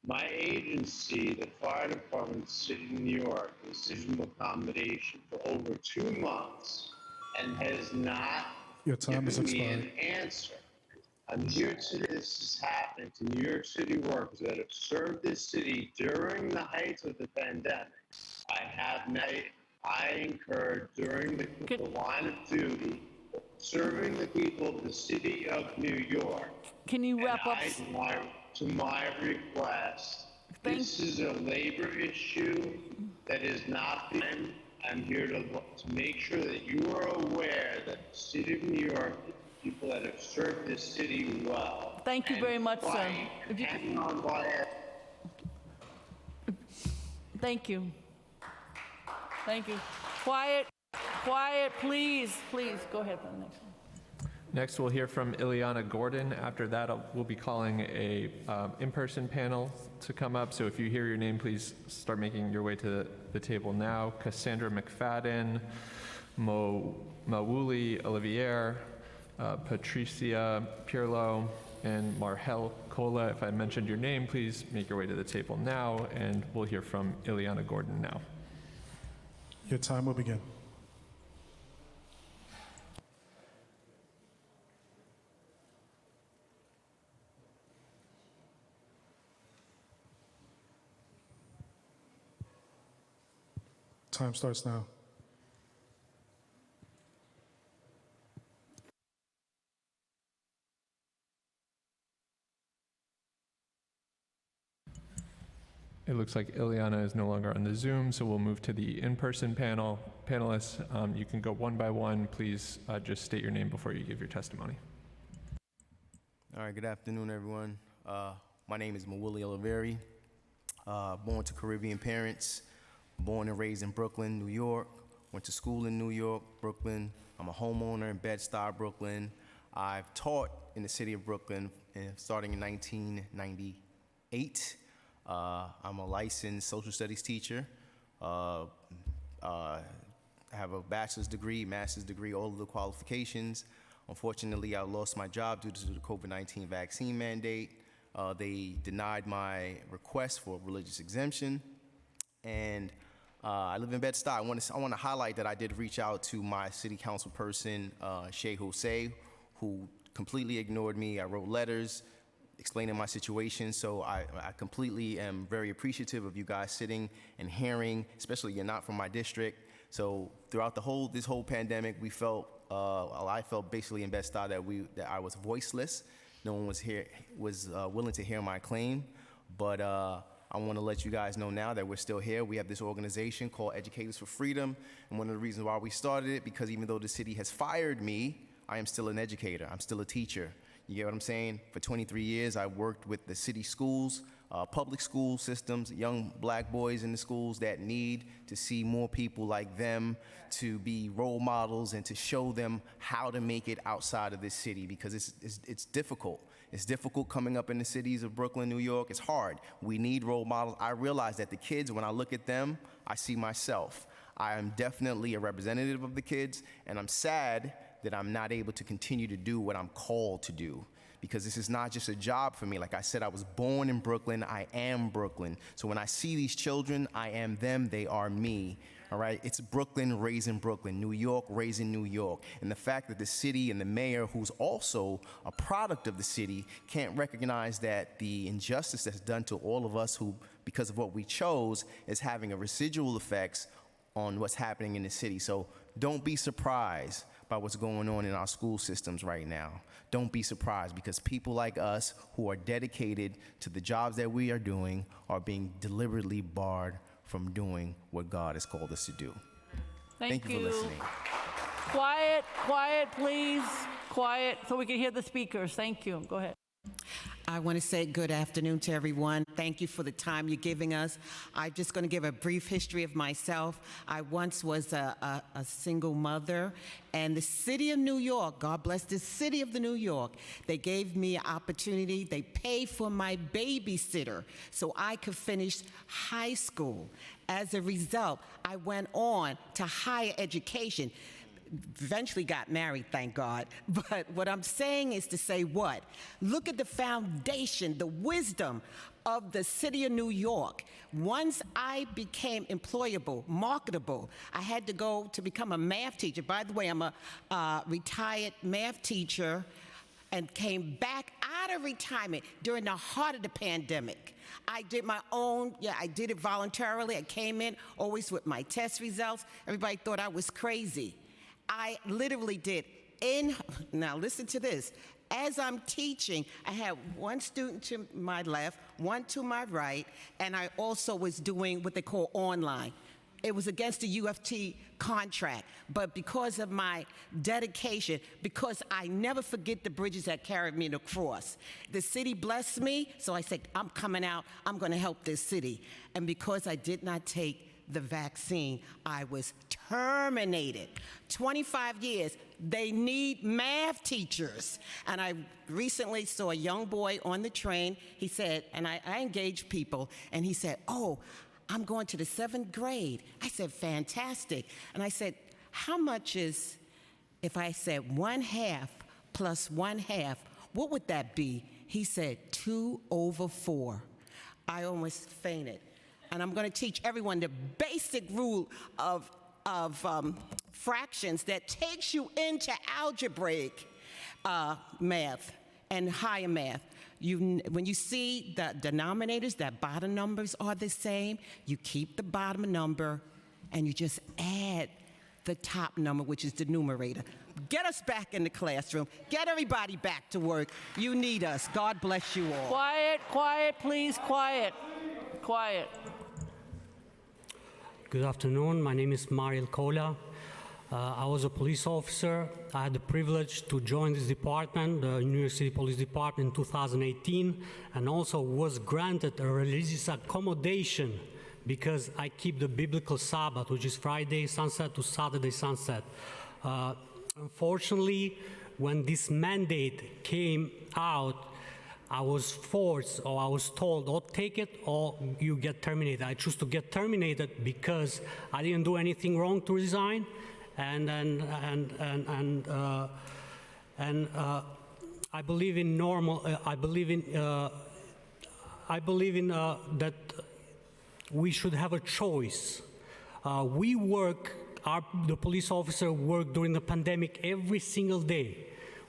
now. My agency, the fire department in the city of New York, has given accommodation for over 2 months and has not Your time has given me expired. an answer. I'm here today. This has happened to New York City workers that have served this city during the height of the pandemic. I incurred during the line of duty serving the people of the city of New York. Can you wrap up? To my request, this is a labor issue that is not been. I'm here to make sure that you are aware that the city of New York, people that have served this city well. Thank you very much, sir. If you Hang on by Thank you. Thank you. Quiet, quiet, please, please. Go ahead for the next one. Next, we'll hear from Ileana Gordon. After that, we'll be calling a in-person panel to come up. So if you hear your name, please start making your way to the table now. Cassandra McFadden, Mawuli Olivier, Patricia Pirlo, and Marhel Cola. If I mentioned your name, please make your way to the table now, and we'll hear from Ileana Gordon now. Your time will begin. Time starts now. It looks like Ileana is no longer on the Zoom, so we'll move to the in-person panel. Panelists, you can go one by one. Please just state your name before you give your testimony. All right, good afternoon, everyone. My name is Mawuli Oliveri, born to Caribbean parents, born and raised in Brooklyn, New York, went to school in New York, Brooklyn. I'm a homeowner in Bed-Stuy, Brooklyn. I've taught in the city of Brooklyn starting in 1998. I'm a licensed social studies teacher. I have a bachelor's degree, master's degree, all of the qualifications. Unfortunately, I lost my job due to the COVID-19 vaccine mandate. They denied my request for a religious exemption. And I live in Bed-Stuy. I want to highlight that I did reach out to my city council person, Shea Jose, who completely ignored me. I wrote letters explaining my situation, so I completely am very appreciative of you guys sitting and hearing, especially you're not from my district. So throughout this whole pandemic, I felt basically in Bed-Stuy that I was voiceless. No one was willing to hear my claim, but I want to let you guys know now that we're still here. We have this organization called Educators for Freedom, and one of the reasons why we started it, because even though the city has fired me, I am still an educator. I'm still a teacher. You get what I'm saying? For 23 years, I worked with the city schools, public school systems, young black boys in the schools that need to see more people like them to be role models and to show them how to make it outside of this city, because it's difficult. It's difficult coming up in the cities of Brooklyn, New York. It's hard. We need role models. I realize that the kids, when I look at them, I see myself. I am definitely a representative of the kids, and I'm sad that I'm not able to continue to do what I'm called to do, because this is not just a job for me. Like I said, I was born in Brooklyn. I am Brooklyn. So when I see these children, I am them. They are me. All right? It's Brooklyn raising Brooklyn, New York raising New York. And the fact that the city and the mayor, who's also a product of the city, can't recognize that the injustice that's done to all of us who, because of what we chose, is having a residual effects on what's happening in the city. So don't be surprised by what's going on in our school systems right now. Don't be surprised, because people like us who are dedicated to the jobs that we are doing are being deliberately barred from doing what God has called us to do. Thank you for listening. Quiet, quiet, please. Quiet, so we can hear the speakers. Thank you. Go ahead. I want to say good afternoon to everyone. Thank you for the time you're giving us. I'm just going to give a brief history of myself. I once was a single mother, and the city of New York, God bless the city of New York, they gave me an opportunity. They paid for my babysitter so I could finish high school. As a result, I went on to higher education. Eventually got married, thank God. But what I'm saying is to say what? Look at the foundation, the wisdom of the city of New York. Once I became employable, marketable, I had to go to become a math teacher. By the way, I'm a retired math teacher and came back out of retirement during the heart of the pandemic. I did my own, I did it voluntarily. I came in always with my test results. Everybody thought I was crazy. I literally did. Now listen to this. As I'm teaching, I had one student to my left, one to my right, and I also was doing what they call online. It was against the UFT contract, but because of my dedication, because I never forget the bridges that carried me across, the city blessed me, so I said, I'm coming out, I'm gonna help this city. And because I did not take the vaccine, I was terminated. 25 years, they need math teachers. And I recently saw a young boy on the train. He said, and I engage people, and he said, oh, I'm going to the 7th grade. I said, fantastic. And I said, how much is, if I said 1/2 plus 1/2, what would that be? He said 2/4. I almost fainted. And I'm going to teach everyone the basic rule of fractions that takes you into algebraic math and higher math. When you see the denominators, that bottom numbers are the same, you keep the bottom number and you just add the top number, which is the numerator. Get us back in the classroom. Get everybody back to work. You need us. God bless you all. Quiet, quiet, please, quiet. Quiet. Good afternoon. My name is Mariel Kola. I was a police officer. I had the privilege to join this department, the New York City Police Department, in 2018, and also was granted a religious accommodation because I keep the biblical Sabbath, which is Friday sunset to Saturday sunset. Unfortunately, when this mandate came out, I was forced, or I was told, or take it or you get terminated. I choose to get terminated because I didn't do anything wrong to resign, and I believe in normal. I believe in that we should have a choice. We work. The police officer worked during the pandemic every single day.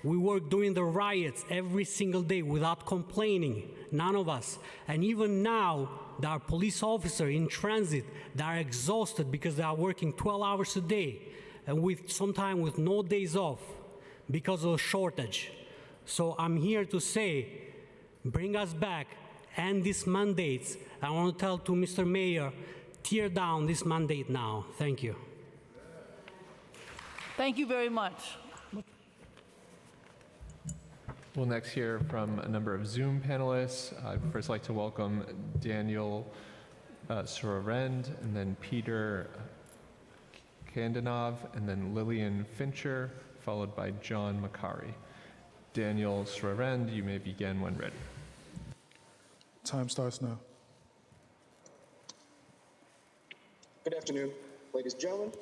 We work during the riots every single day without complaining, none of us. And even now, there are police officers in transit that are exhausted because they are working 12 hours a day and sometimes with no days off because of a shortage. So I'm here to say, bring us back, end these mandates. I want to tell to Mr. Mayor, tear down this mandate now. Thank you. Thank you very much. We'll next hear from a number of Zoom panelists. I'd first like to welcome Daniel Sorarend, and then Peter Kandanov, and then Lillian Fincher, followed by John Macari. Daniel Sorarend, you may begin when ready. Time starts now. Good afternoon, ladies and gentlemen.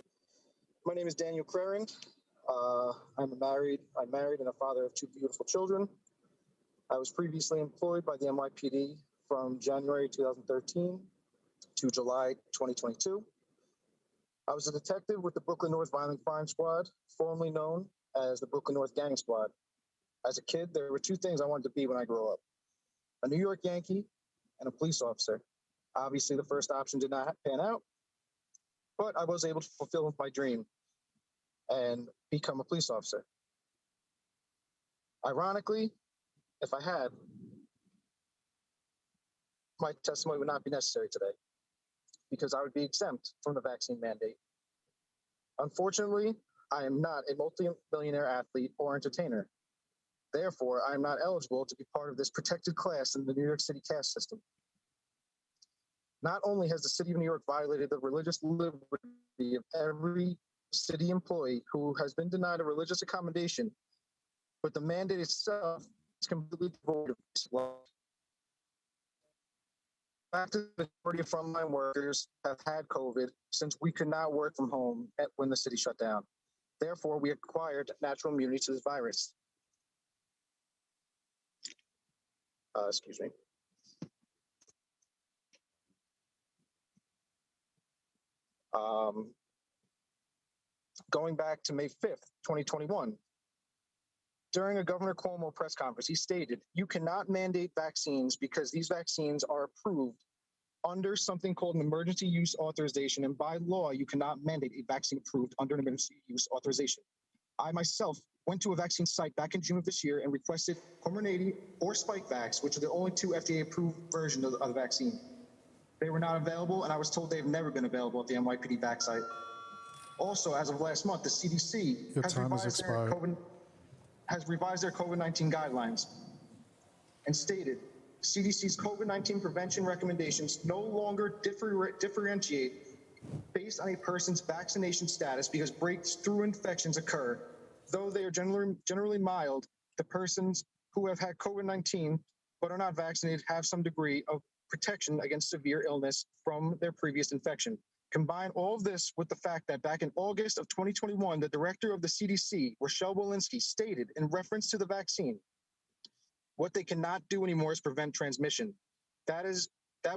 My name is Daniel Crarend. I'm married and a father of 2 beautiful children. I was previously employed by the NYPD from January 2013 to July 2022. I was a detective with the Brooklyn North Violent Crime Squad, formerly known as the Brooklyn North Gang Squad. As a kid, there were 2 things I wanted to be when I grew up: a New York Yankee and a police officer. Obviously, the first option did not pan out, but I was able to fulfill my dream. and become a police officer. Ironically, if I had, my testimony would not be necessary today because I would be exempt from the vaccine mandate. Unfortunately, I am not a multi-millionaire athlete or entertainer. Therefore, I am not eligible to be part of this protected class in the New York City caste system. Not only has the city of New York violated the religious liberty of every city employee who has been denied a religious accommodation, but the mandate itself is completely devoid of law. The majority of frontline workers have had COVID since we could not work from home when the city shut down. Therefore, we acquired natural immunity to this virus. Excuse me. Going back to May 5th, 2021, during a Governor Cuomo press conference, he stated, "You cannot mandate vaccines because these vaccines are approved under something called an emergency use authorization, and by law, you cannot mandate a vaccine approved under an emergency use authorization." I myself went to a vaccine site back in June of this year and requested Comirnaty or Spikevax, which are the only two FDA-approved versions of the vaccine. They were not available, and I was told they've never been available at the NYPD vac site. Also, as of last month, the CDC has revised their COVID-19 guidelines and stated CDC's COVID-19 prevention recommendations no longer differentiate based on a person's vaccination status because breakthrough infections occur. Though they are generally mild, the persons who have had COVID-19 but are not vaccinated have some degree of protection against severe illness from their previous infection. Combine all of this with the fact that back in August of 2021, the director of the CDC, Rochelle Walensky, stated in reference to the vaccine, what they cannot do anymore is prevent transmission. That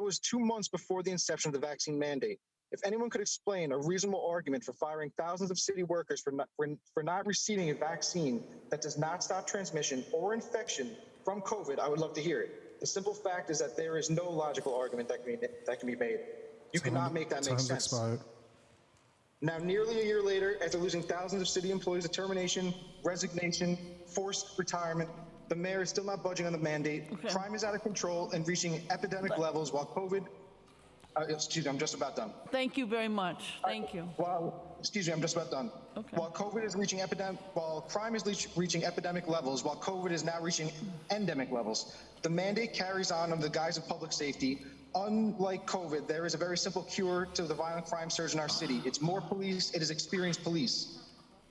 was 2 months before the inception of the vaccine mandate. If anyone could explain a reasonable argument for firing thousands of city workers for not receiving a vaccine that does not stop transmission or infection from COVID, I would love to hear it. The simple fact is that there is no logical argument that can be made. You cannot make that make sense. Expired. Now, nearly a year later, after losing thousands of city employees to termination, resignation, forced retirement, the mayor is still not budging on the mandate. Okay. Crime is out of control and reaching epidemic levels while COVID, excuse me, I'm just about done. Thank you very much. Thank you. Excuse me, I'm just about done. Okay. While crime is reaching epidemic levels, while COVID is now reaching endemic levels, the mandate carries on under the guise of public safety. Unlike COVID, there is a very simple cure to the violent crime surge in our city. It's more police, it is experienced police.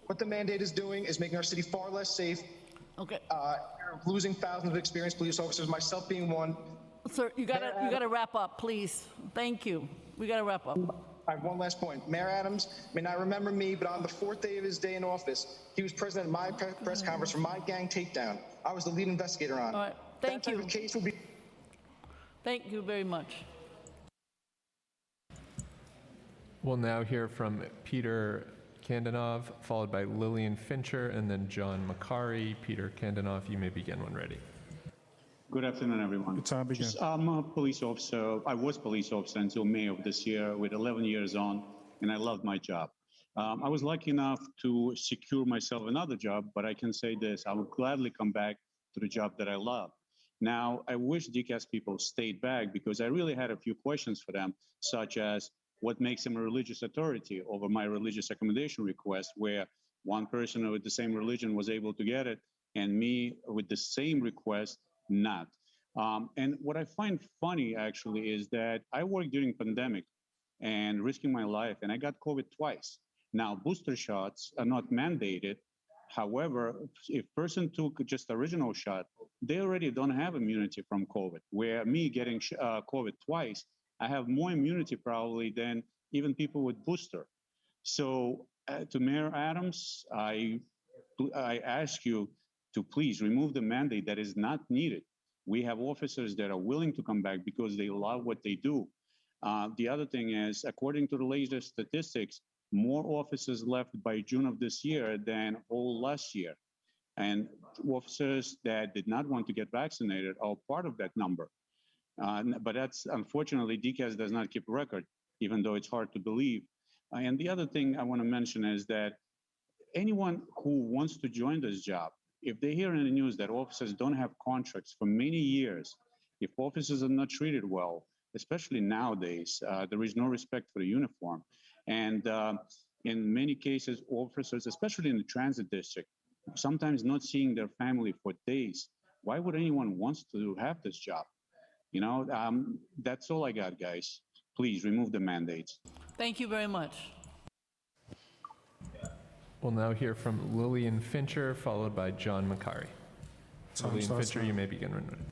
What the mandate is doing is making our city far less safe. Okay. Losing thousands of experienced police officers, myself being one. Sir, you gotta wrap up, please. Thank you. We gotta wrap up. I have one last point. Mayor Adams may not remember me, but on the 4th day of his day in office, he was present at my press conference for my gang takedown. I was the lead investigator on. All right, thank you. That type of case will be. Thank you very much. We'll now hear from Peter Kandanov, followed by Lillian Fincher, and then John Macari. Peter Kandanov, you may begin when ready. Good afternoon, everyone. Good time begin. I'm a police officer. I was police officer until May of this year with 11 years on, and I loved my job. I was lucky enough to secure myself another job, but I can say this, I would gladly come back to the job that I love. Now, I wish DCAS people stayed back because I really had a few questions for them, such as what makes them a religious authority over my religious accommodation request, where one person with the same religion was able to get it, and me with the same request, not. And what I find funny, actually, is that I worked during pandemic and risking my life, and I got COVID twice. Now, booster shots are not mandated. However, if person took just the original shot, they already don't have immunity from COVID, where me getting COVID twice, I have more immunity probably than even people with booster. So to Mayor Adams, I ask you to please remove the mandate that is not needed. We have officers that are willing to come back because they love what they do. The other thing is, according to the latest statistics, more officers left by June of this year than all last year. And officers that did not want to get vaccinated are part of that number. But that's, unfortunately, DCAS does not keep a record, even though it's hard to believe. And the other thing I want to mention is that anyone who wants to join this job, if they hear in the news that officers don't have contracts for many years, if officers are not treated well, especially nowadays, there is no respect for the uniform. And in many cases, officers, especially in the transit district, sometimes not seeing their family for days. Why would anyone want to have this job? You know, that's all I got, guys. Please remove the mandates. Thank you very much. We'll now hear from Lillian Fincher, followed by John Macari. Lillian Fincher, you may begin when ready.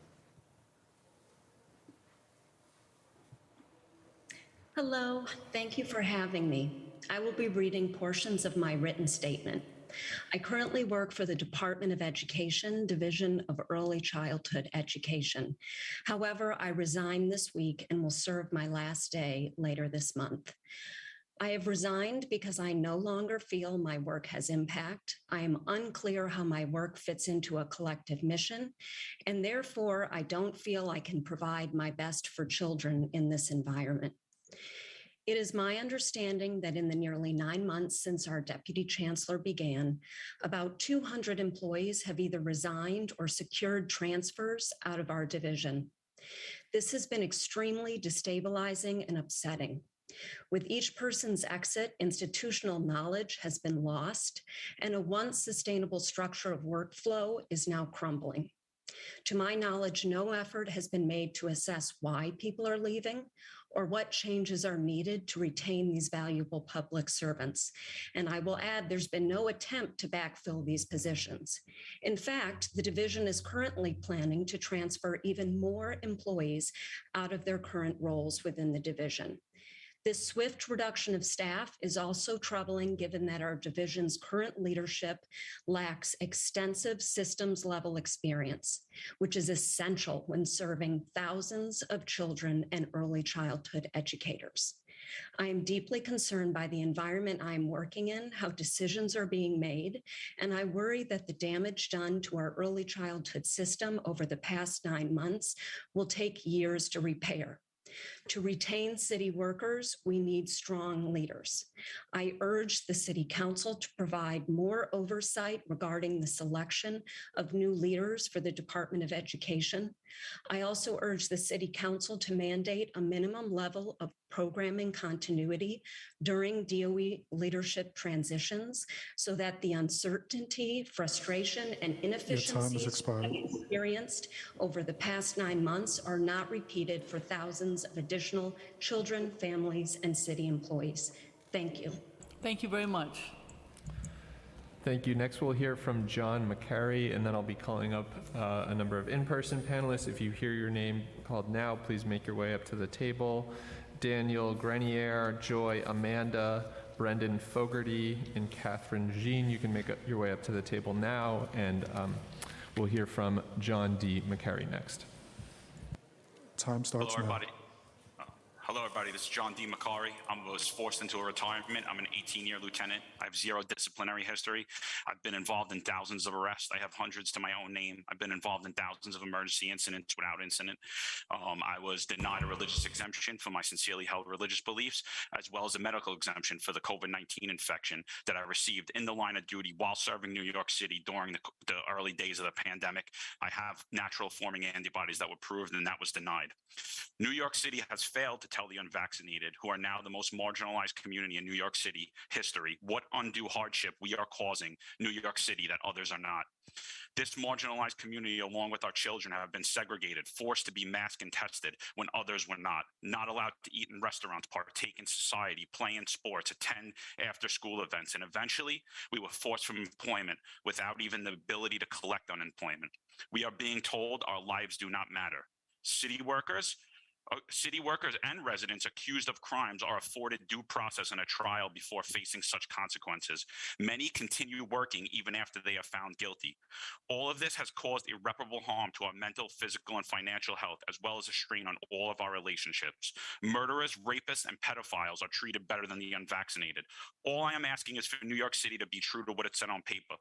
Hello, thank you for having me. I will be reading portions of my written statement. I currently work for the Department of Education, Division of Early Childhood Education. However, I resign this week and will serve my last day later this month. I have resigned because I no longer feel my work has impact. I am unclear how my work fits into a collective mission, and therefore I don't feel I can provide my best for children in this environment. It is my understanding that in the nearly 9 months since our Deputy Chancellor began, about 200 employees have either resigned or secured transfers out of our division. This has been extremely destabilizing and upsetting. With each person's exit, institutional knowledge has been lost, and a once sustainable structure of workflow is now crumbling. To my knowledge, no effort has been made to assess why people are leaving or what changes are needed to retain these valuable public servants. And I will add, there's been no attempt to backfill these positions. In fact, the division is currently planning to transfer even more employees out of their current roles within the division. This swift reduction of staff is also troubling given that our division's current leadership lacks extensive systems level experience, which is essential when serving thousands of children and early childhood educators. I am deeply concerned by the environment I am working in, how decisions are being made, and I worry that the damage done to our early childhood system over the past 9 months will take years to repair. To retain city workers, we need strong leaders. I urge the City Council to provide more oversight regarding the selection of new leaders for the Department of Education. I also urge the City Council to mandate a minimum level of programming continuity during DOE leadership transitions so that the uncertainty, frustration, and inefficiencies experienced over the past 9 months are not repeated for thousands of additional children, families, and city employees. Thank you. Thank you very much. Thank you. Next, we'll hear from John Macari, and then I'll be calling up a number of in-person panelists. If you hear your name called now, please make your way up to the table. Daniel Grenier, Joy Amanda, Brendan Fogarty, and Catherine Jean. You can make your way up to the table now, and we'll hear from John D. Macari next. Time starts now. Hello, everybody. This is John D. Macari. I was forced into a retirement. I'm an 18-year lieutenant. I have 0 disciplinary history. I've been involved in thousands of arrests. I have hundreds to my own name. I've been involved in thousands of emergency incidents without incident. I was denied a religious exemption for my sincerely held religious beliefs, as well as a medical exemption for the COVID-19 infection that I received in the line of duty while serving New York City during the early days of the pandemic. I have natural forming antibodies that were proved, and that was denied. New York City has failed to tell the unvaccinated, who are now the most marginalized community in New York City history, what undue hardship we are causing New York City that others are not. This marginalized community, along with our children, have been segregated, forced to be masked and tested when others were not allowed to eat in restaurants, partake in society, play in sports, attend after-school events, and eventually we were forced from employment without even the ability to collect unemployment. We are being told our lives do not matter. City workers and residents accused of crimes are afforded due process and a trial before facing such consequences. Many continue working even after they are found guilty. All of this has caused irreparable harm to our mental, physical, and financial health, as well as a strain on all of our relationships. Murderers, rapists, and pedophiles are treated better than the unvaccinated. All I am asking is for New York City to be true to what it said on paper.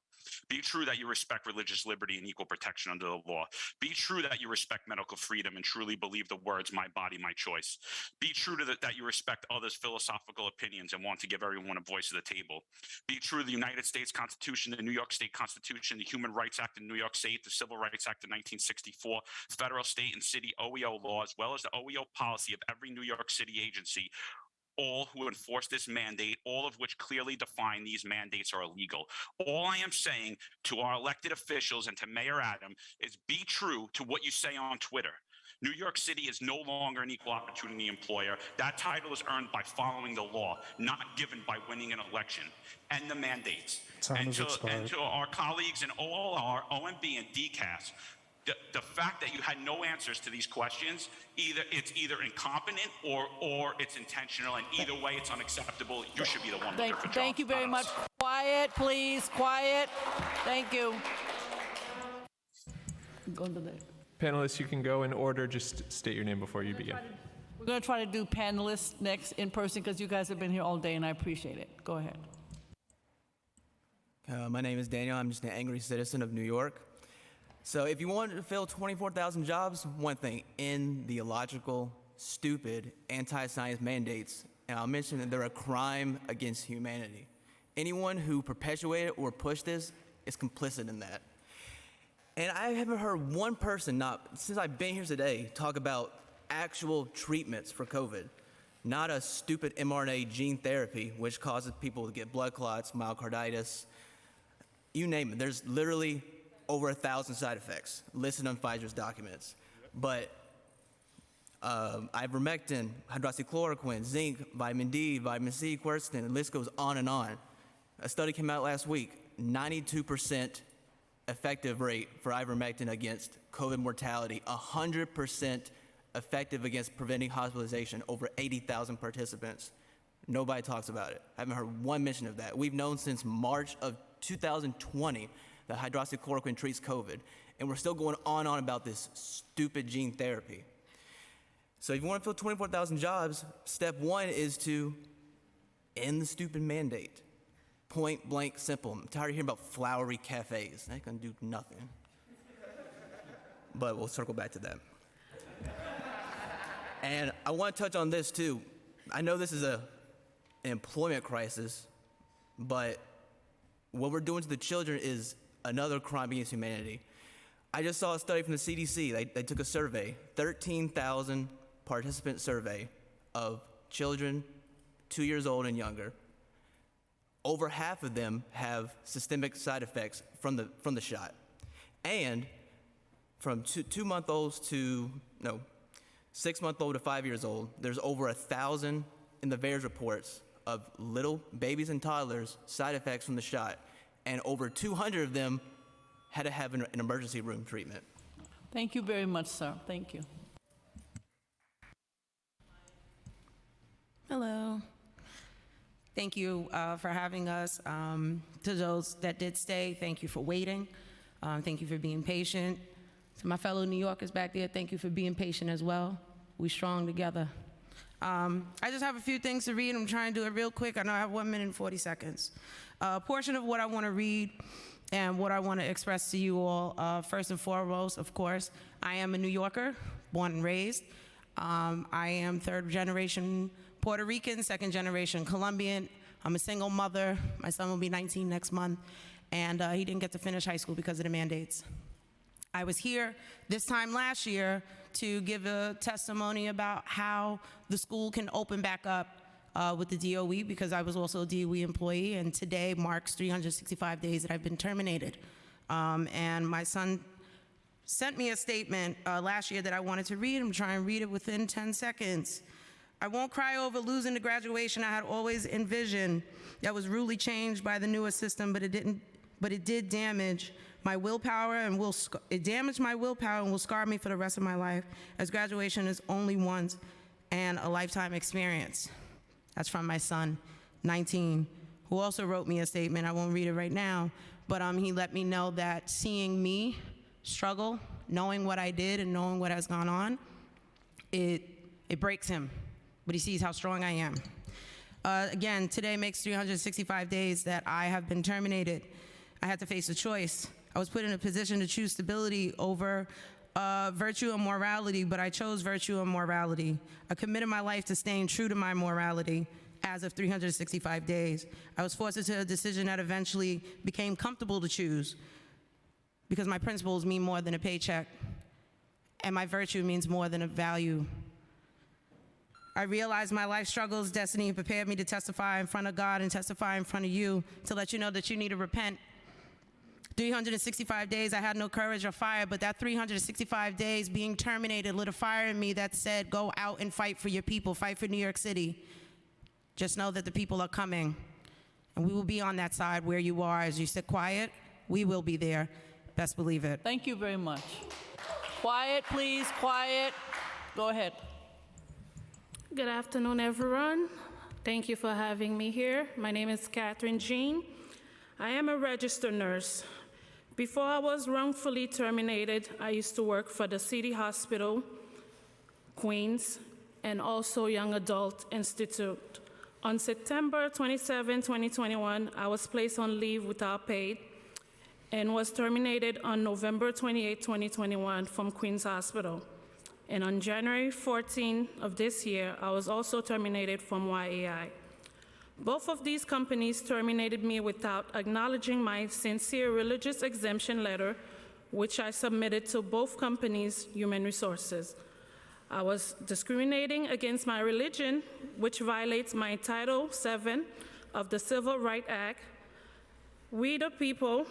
Be true that you respect religious liberty and equal protection under the law. Be true that you respect medical freedom and truly believe the words, "My body, my choice. Be true to that you respect others' philosophical opinions and want to give everyone a voice at the table. Be true to the United States Constitution, the New York State Constitution, the Human Rights Act of New York State, the Civil Rights Act of 1964, federal, state, and city OEO law, as well as the OEO policy of every New York City agency, all who enforce this mandate, all of which clearly define these mandates are illegal. All I am saying to our elected officials and to Mayor Adam is be true to what you say on Twitter. New York City is no longer an equal opportunity employer. That title is earned by following the law, not given by winning an election. And the mandates. And to our colleagues in OLR, OMB, and DCAS, the fact that you had no answers to these questions, it's either incompetent or it's intentional, and either way it's unacceptable. You should be the one looking for jobs. Thank you very much. Quiet, please, quiet. Thank you. Go to the Panelists, you can go in order. Just state your name before you begin. We're going to try to do panelists next in person because you guys have been here all day and I appreciate it. Go ahead. My name is Daniel. I'm just an angry citizen of New York. So if you wanted to fill 24,000 jobs, one thing, end the illogical, stupid, anti-science mandates. And I'll mention that they're a crime against humanity. Anyone who perpetuated or pushed this is complicit in that. And I haven't heard one person, since I've been here today, talk about actual treatments for COVID. Not a stupid mRNA gene therapy, which causes people to get blood clots, myocarditis, you name it. There's literally over 1,000 side effects listed on Pfizer's documents. But ivermectin, hydroxychloroquine, zinc, vitamin D, vitamin C, quercetin, the list goes on and on. A study came out last week, 92% effective rate for ivermectin against COVID mortality, 100% effective against preventing hospitalization, over 80,000 participants. Nobody talks about it. I haven't heard one mention of that. We've known since March of 2020 that hydroxychloroquine treats COVID, and we're still going on about this stupid gene therapy. So if you want to fill 24,000 jobs, step one is to end the stupid mandate. Point blank simple. I'm tired of hearing about flowery cafes. That can do nothing. But we'll circle back to that. And I want to touch on this too. I know this is an employment crisis, but what we're doing to the children is another crime against humanity. I just saw a study from the CDC. They took a survey, 13,000 participant survey of children 2 years old and younger. Over half of them have systemic side effects from the shot. And from 6-month-old to 5 years old, there's over 1,000 in the VAERS reports of little babies and toddlers side effects from the shot. And over 200 of them had to have an emergency room treatment. Thank you very much, sir. Thank you. Hello. Thank you for having us. To those that did stay, thank you for waiting. Thank you for being patient. To my fellow New Yorkers back there, thank you for being patient as well. We strong together. I just have a few things to read. I'm trying to do it real quick. I know I have 1 minute and 40 seconds. A portion of what I want to read and what I want to express to you all, first and foremost, of course, I am a New Yorker, born and raised. I am third generation Puerto Rican, second generation Colombian. I'm a single mother. My son will be 19 next month, and he didn't get to finish high school because of the mandates. I was here this time last year to give a testimony about how the school can open back up with the DOE, because I was also a DOE employee, and today marks 365 days that I've been terminated. And my son sent me a statement last year that I wanted to read. I'm trying to read it within 10 seconds. I won't cry over losing the graduation I had always envisioned that was rudely changed by the newer system, but it did damage my willpower and it damaged my willpower and will scar me for the rest of my life, as graduation is only once and a lifetime experience. That's from my son, 19, who also wrote me a statement. I won't read it right now, but he let me know that seeing me struggle, knowing what I did and knowing what has gone on, it breaks him, but he sees how strong I am. Again, today makes 365 days that I have been terminated. I had to face a choice. I was put in a position to choose stability over virtue and morality, but I chose virtue and morality. I committed my life to staying true to my morality as of 365 days. I was forced into a decision that eventually became comfortable to choose because my principles mean more than a paycheck, and my virtue means more than a value. I realized my life struggles, destiny prepared me to testify in front of God and testify in front of you to let you know that you need to repent. 365 days, I had no courage or fire, but that 365 days being terminated lit a fire in me that said, go out and fight for your people, fight for New York City. Just know that the people are coming, and we will be on that side where you are. As you sit quiet, we will be there. Best believe it. Thank you very much. Quiet, please, quiet. Go ahead. Good afternoon, everyone. Thank you for having me here. My name is Catherine Jean. I am a registered nurse. Before I was wrongfully terminated, I used to work for the City Hospital, Queens, and also Young Adult Institute. On September 27, 2021, I was placed on leave without pay and was terminated on November 28, 2021 from Queens Hospital. And on January 14 of this year, I was also terminated from YAI. Both of these companies terminated me without acknowledging my sincere religious exemption letter, which I submitted to both companies' human resources. I was discriminating against my religion, which violates my Title VII of the Civil Rights Act. We, the people,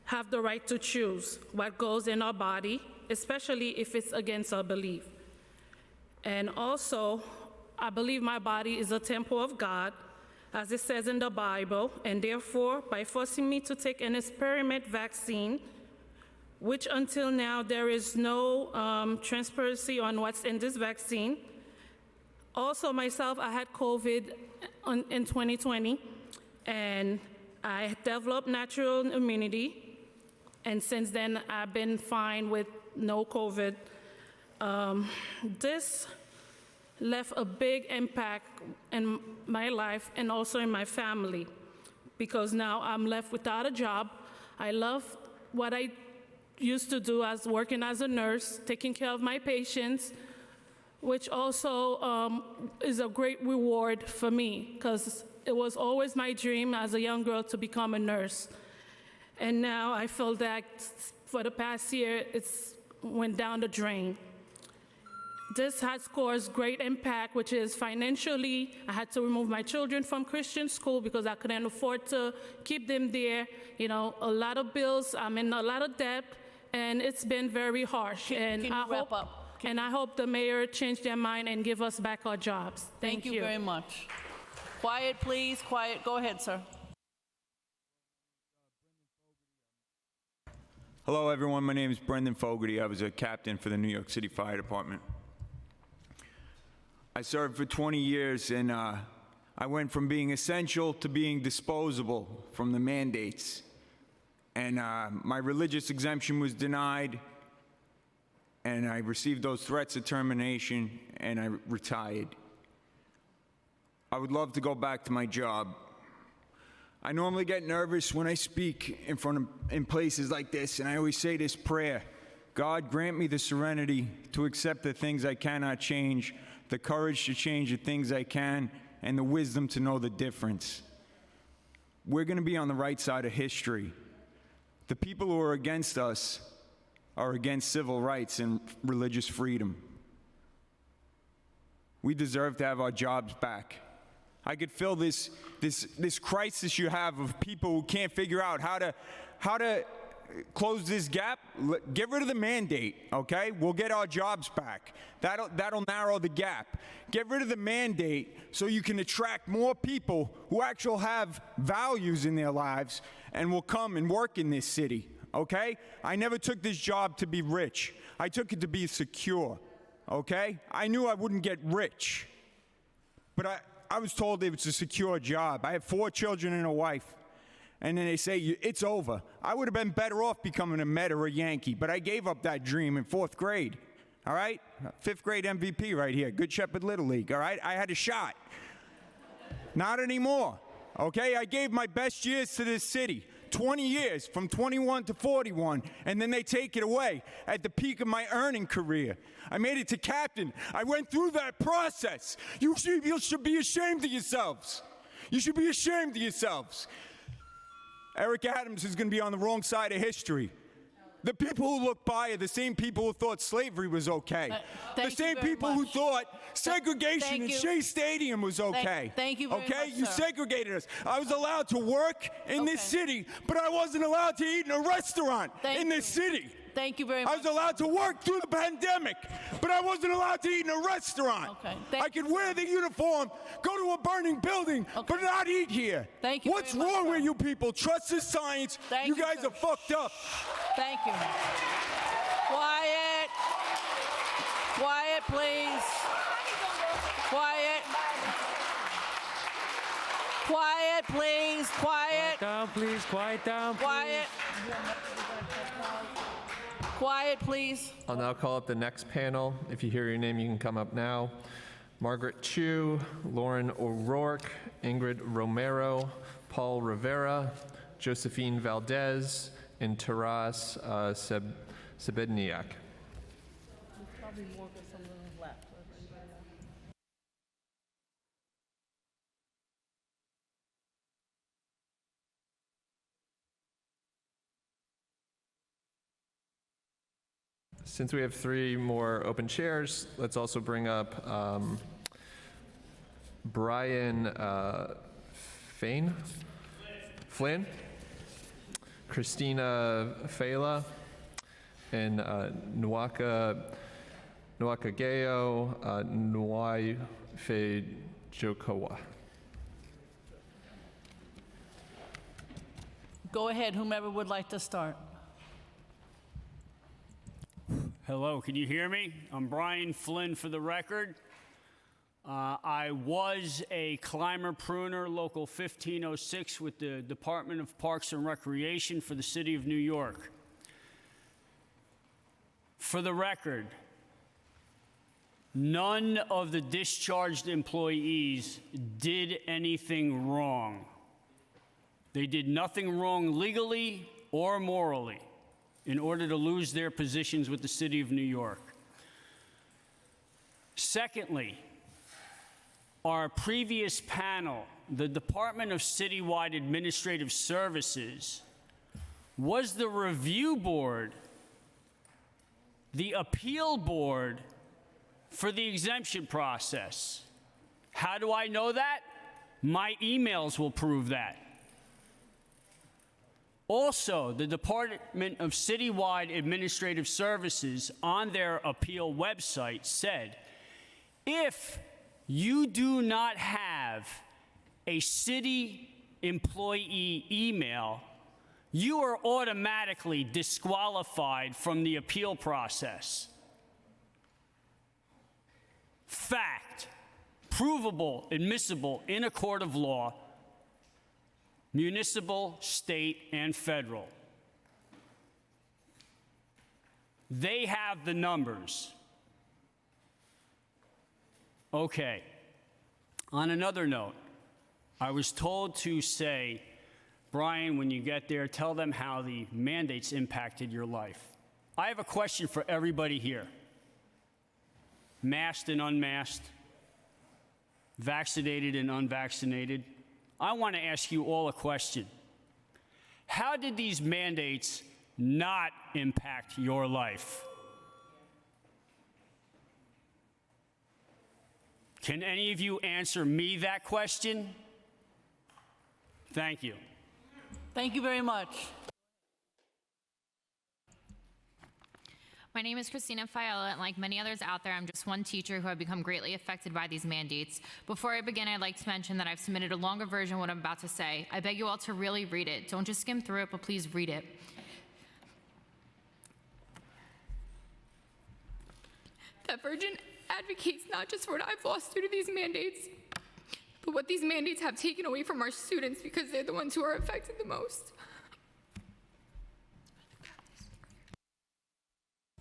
have the right to choose what goes in our body, especially if it's against our belief. And also, I believe my body is a temple of God, as it says in the Bible, and therefore, by forcing me to take an experiment vaccine, which until now there is no transparency on what's in this vaccine. Also, myself, I had COVID in 2020, and I developed natural immunity, and since then, I've been fine with no COVID. This left a big impact in my life and also in my family, because now I'm left without a job. I love what I used to do as working as a nurse, taking care of my patients, which also is a great reward for me, because it was always my dream as a young girl to become a nurse. And now I feel that for the past year, it's went down the drain. This has caused great impact, which is financially, I had to remove my children from Christian school because I couldn't afford to keep them there. You know, a lot of bills, I'm in a lot of debt, and it's been very harsh. Can you wrap up? And I hope the mayor change their mind and give us back our jobs. Thank you very much. Quiet, please, quiet. Go ahead, sir. Hello, everyone. My name is Brendan Fogarty. I was a captain for the New York City Fire Department. I served for 20 years, and I went from being essential to being disposable from the mandates. And my religious exemption was denied, and I received those threats of termination, and I retired. I would love to go back to my job. I normally get nervous when I speak in places like this, and I always say this prayer: God, grant me the serenity to accept the things I cannot change, the courage to change the things I can, and the wisdom to know the difference. We're going to be on the right side of history. The people who are against us are against civil rights and religious freedom. We deserve to have our jobs back. I could feel this crisis you have of people who can't figure out how to close this gap. Get rid of the mandate, okay? We'll get our jobs back. That'll narrow the gap. Get rid of the mandate so you can attract more people who actually have values in their lives and will come and work in this city, okay? I never took this job to be rich. I took it to be secure, okay? I knew I wouldn't get rich, but I was told it was a secure job. I have 4 children and a wife. And then they say, it's over. I would have been better off becoming a Met or a Yankee, but I gave up that dream in 4th grade, all right? 5th grade MVP right here, Good Shepherd Little League, all right? I had a shot. Not anymore, okay? I gave my best years to this city. 20 years, from 21 to 41, and then they take it away at the peak of my earning career. I made it to captain. I went through that process. You should be ashamed of yourselves. You should be ashamed of yourselves. Eric Adams is going to be on the wrong side of history. The people who look by are the same people who thought slavery was okay. The same people who thought segregation in Shea Stadium was okay. Thank you very much, You sir. segregated us. I was allowed to work in this city, but I wasn't allowed to eat in a restaurant in this city. Thank you very much. I was allowed to work through the pandemic, but I wasn't allowed to eat in a restaurant. I could wear the uniform, go to a burning building, but not eat here. Thank you What's very much, wrong sir. with you people? Trust the science. You guys are fucked up. Thank you. Quiet. Quiet, please. Quiet. Quiet, please. Quiet. Quiet down, please. Quiet down, please. Quiet. Quiet, please. I'll now call up the next panel. If you hear your name, you can come up now. Margaret Chu, Lauren O'Rourke, Ingrid Romero, Paul Rivera, Josephine Valdez, and Taras Sebedniak. Since we have 3 more open chairs, let's also bring up Brian Flynn, Christina Fela, and Nwaka Gayo, Nwai Fe Jokowa. Go ahead, whomever would like to start. Hello, can you hear me? I'm Brian Flynn for the record. I was a climber pruner, local 1506 with the Department of Parks and Recreation for the City of New York. For the record, none of the discharged employees did anything wrong. They did nothing wrong legally or morally in order to lose their positions with the City of New York. Secondly, our previous panel, the Department of Citywide Administrative Services, was the review board, the appeal board for the exemption process. How do I know that? My emails will prove that. Also, the Department of Citywide Administrative Services on their appeal website said, if you do not have a city employee email, you are automatically disqualified from the appeal process. Fact, provable, admissible in a court of law, municipal, state, and federal. They have the numbers. Okay. On another note, I was told to say, Brian, when you get there, tell them how the mandates impacted your life. I have a question for everybody here. Masked and unmasked, vaccinated and unvaccinated. I want to ask you all a question. How did these mandates not impact your life? Can any of you answer me that question? Thank you. Thank you very much. My name is Christina Fiala, and like many others out there, I'm just one teacher who have become greatly affected by these mandates. Before I begin, I'd like to mention that I've submitted a longer version of what I'm about to say. I beg you all to really read it. Don't just skim through it, but please read it. That Virgin advocates not just for what I've lost due to these mandates, but what these mandates have taken away from our students because they're the ones who are affected the most.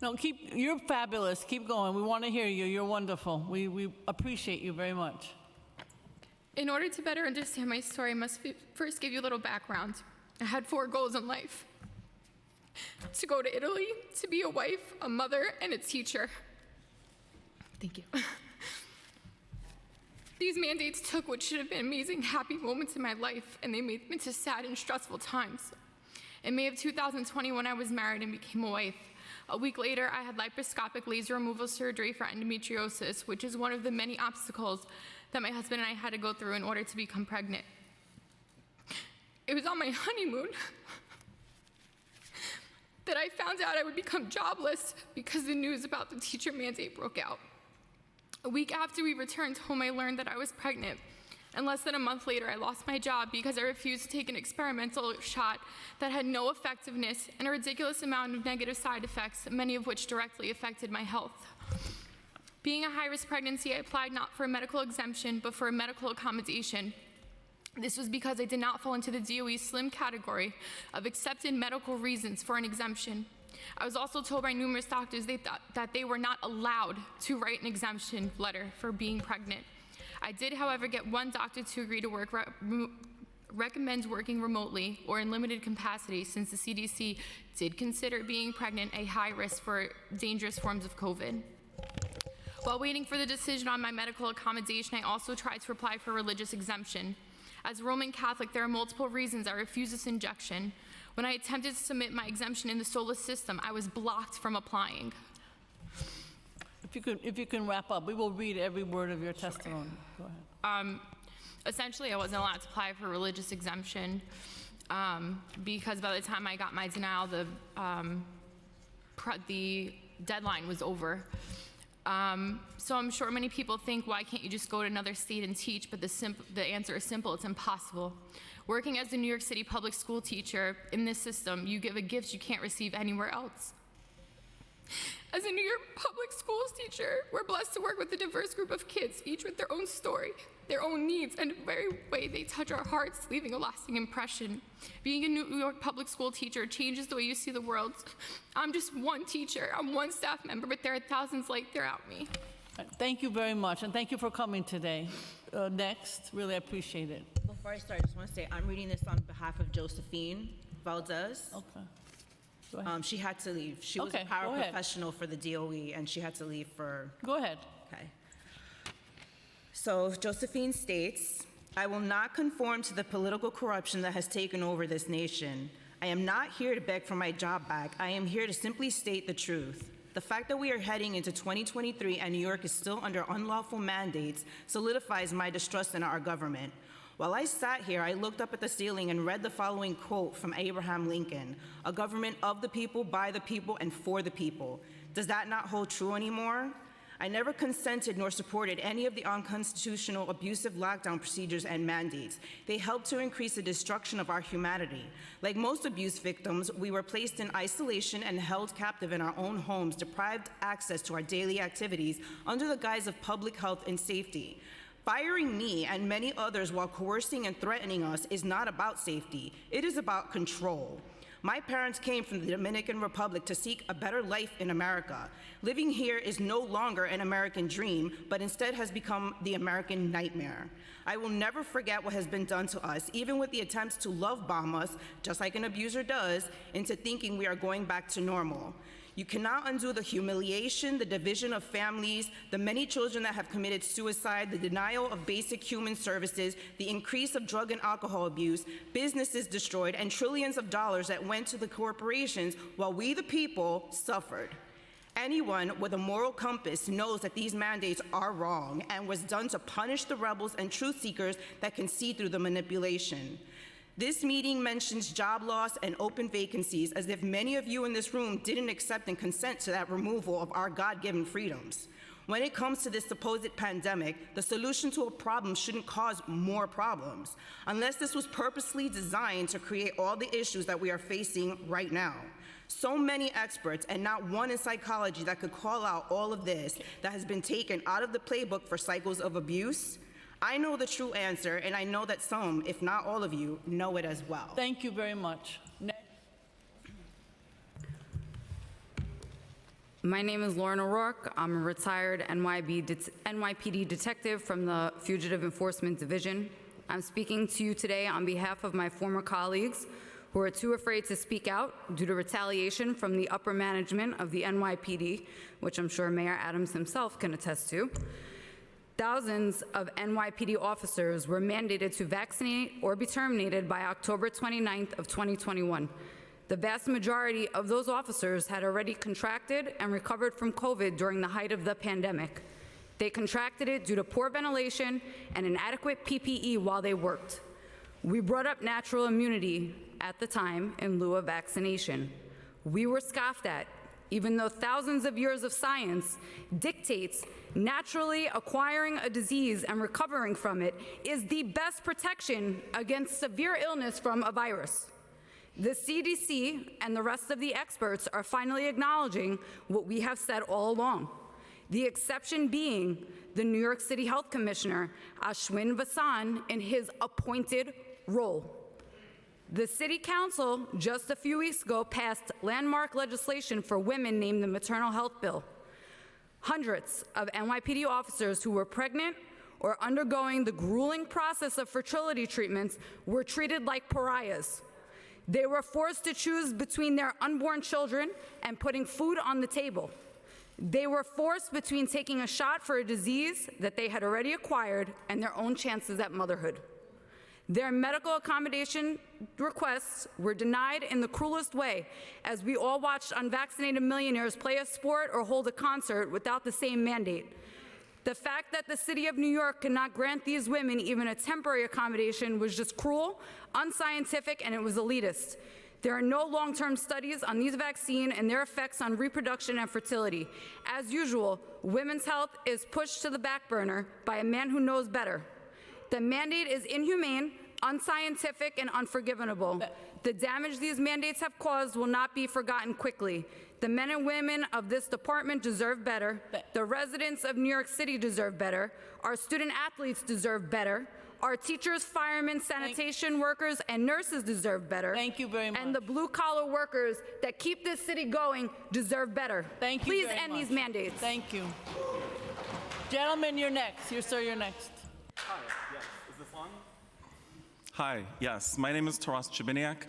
No, you're fabulous. Keep going. We want to hear you. You're wonderful. We appreciate you very much. In order to better understand my story, I must first give you a little background. I had 4 goals in life: to go to Italy, to be a wife, a mother, and a teacher. Thank you. These mandates took what should have been amazing, happy moments in my life, and they made them into sad and stressful times. In May of 2020, when I was married and became a wife, a week later, I had laparoscopic laser removal surgery for endometriosis, which is one of the many obstacles that my husband and I had to go through in order to become pregnant. It was on my honeymoon that I found out I would become jobless because the news about the teacher mandate broke out. A week after we returned home, I learned that I was pregnant. And less than a month later, I lost my job because I refused to take an experimental shot that had no effectiveness and a ridiculous amount of negative side effects, many of which directly affected my health. Being a high-risk pregnancy, I applied not for a medical exemption, but for a medical accommodation. This was because I did not fall into the DOE's slim category of accepted medical reasons for an exemption. I was also told by numerous doctors that they were not allowed to write an exemption letter for being pregnant. I did, however, get one doctor to agree to recommend working remotely or in limited capacity, since the CDC did consider being pregnant a high risk for dangerous forms of COVID. While waiting for the decision on my medical accommodation, I also tried to apply for a religious exemption. As a Roman Catholic, there are multiple reasons I refuse this injection. When I attempted to submit my exemption in the solar system, I was blocked from applying. If you can wrap up, we will read every word of your testimony. Go ahead. Essentially, I wasn't allowed to apply for a religious exemption because by the time I got my denial, the deadline was over. So I'm sure many people think, why can't you just go to another state and teach? But the answer is simple: it's impossible. Working as a New York City public school teacher in this system, you give a gift you can't receive anywhere else. As a New York public schools teacher, we're blessed to work with a diverse group of kids, each with their own story, their own needs, and the very way they touch our hearts, leaving a lasting impression. Being a New York public school teacher changes the way you see the world. I'm just one teacher, I'm one staff member, but there are thousands throughout me. Thank you very much, and thank you for coming today. Next, really appreciate it. Before I start, I just want to say I'm reading this on behalf of Josephine Valdez. Okay. She had to leave. She was Okay, a go ahead. paraprofessional for the DOE, and she had to leave for... Go ahead. Okay. So Josephine states, I will not conform to the political corruption that has taken over this nation. I am not here to beg for my job back. I am here to simply state the truth. The fact that we are heading into 2023 and New York is still under unlawful mandates solidifies my distrust in our government. While I sat here, I looked up at the ceiling and read the following quote from Abraham Lincoln: a government of the people, by the people, and for the people. Does that not hold true anymore? I never consented nor supported any of the unconstitutional, abusive lockdown procedures and mandates. They helped to increase the destruction of our humanity. Like most abuse victims, we were placed in isolation and held captive in our own homes, deprived access to our daily activities under the guise of public health and safety. Firing me and many others while coercing and threatening us is not about safety. It is about control. My parents came from the Dominican Republic to seek a better life in America. Living here is no longer an American dream, but instead has become the American nightmare. I will never forget what has been done to us, even with the attempts to love bomb us, just like an abuser does, into thinking we are going back to normal. You cannot undo the humiliation, the division of families, the many children that have committed suicide, the denial of basic human services, the increase of drug and alcohol abuse, businesses destroyed, and trillions of dollars that went to the corporations while we, the people, suffered. Anyone with a moral compass knows that these mandates are wrong and was done to punish the rebels and truth seekers that can see through the manipulation. This meeting mentions job loss and open vacancies as if many of you in this room didn't accept and consent to that removal of our God-given freedoms. When it comes to this supposed pandemic, the solution to a problem shouldn't cause more problems, unless this was purposely designed to create all the issues that we are facing right now. So many experts, and not one in psychology that could call out all of this that has been taken out of the playbook for cycles of abuse. I know the true answer, and I know that some, if not all of you, know it as well. Thank you very much. My name is Lauren O'Rourke. I'm a retired NYPD detective from the Fugitive Enforcement Division. I'm speaking to you today on behalf of my former colleagues who are too afraid to speak out due to retaliation from the upper management of the NYPD, which I'm sure Mayor Adams himself can attest to. Thousands of NYPD officers were mandated to vaccinate or be terminated by October 29th of 2021. The vast majority of those officers had already contracted and recovered from COVID during the height of the pandemic. They contracted it due to poor ventilation and inadequate PPE while they worked. We brought up natural immunity at the time in lieu of vaccination. We were scoffed at, even though thousands of years of science dictates naturally acquiring a disease and recovering from it is the best protection against severe illness from a virus. The CDC and the rest of the experts are finally acknowledging what we have said all along. The exception being the New York City Health Commissioner, Ashwin Vasan, in his appointed role. The City Council just a few weeks ago passed landmark legislation for women named the Maternal Health Bill. Hundreds of NYPD officers who were pregnant or undergoing the grueling process of fertility treatments were treated like pariahs. They were forced to choose between their unborn children and putting food on the table. They were forced between taking a shot for a disease that they had already acquired and their own chances at motherhood. Their medical accommodation requests were denied in the cruelest way, as we all watched unvaccinated millionaires play a sport or hold a concert without the same mandate. The fact that the City of New York could not grant these women even a temporary accommodation was just cruel, unscientific, and it was elitist. There are no long-term studies on these vaccines and their effects on reproduction and fertility. As usual, women's health is pushed to the back burner by a man who knows better. The mandate is inhumane, unscientific, and unforgivable. The damage these mandates have caused will not be forgotten quickly. The men and women of this department deserve better. The residents of New York City deserve better. Our student athletes deserve better. Our teachers, firemen, sanitation workers, and nurses deserve better. Thank you very much. And the blue-collar workers that keep this city going deserve better. Thank you Please very end much. these mandates. Thank you. Gentlemen, you're next. Here, sir, you're next. Hi, yes. Is this on? Hi, yes. My name is Taras Chibiniak.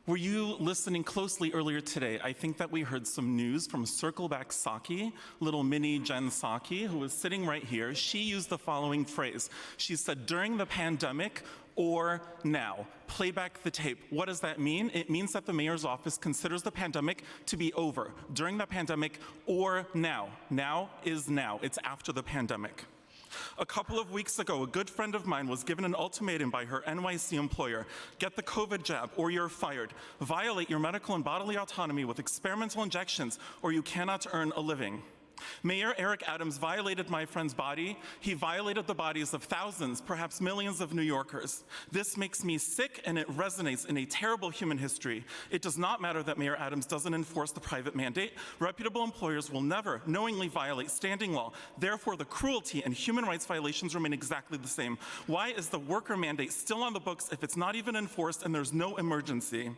Were you listening closely earlier today? I think that we heard some news from Circleback Psaki, little mini Jen Psaki, who was sitting right here. She used the following phrase. She said, during the pandemic or now. Play back the tape. What does that mean? It means that the mayor's office considers the pandemic to be over. During the pandemic or now. Now is now. It's after the pandemic. A couple of weeks ago, a good friend of mine was given an ultimatum by her NYC employer. Get the COVID jab or you're fired. Violate your medical and bodily autonomy with experimental injections or you cannot earn a living. Mayor Eric Adams violated my friend's body. He violated the bodies of thousands, perhaps millions of New Yorkers. This makes me sick and it resonates in a terrible human history. It does not matter that Mayor Adams doesn't enforce the private mandate. Reputable employers will never knowingly violate standing law. Therefore, the cruelty and human rights violations remain exactly the same. Why is the worker mandate still on the books if it's not even enforced and there's no emergency?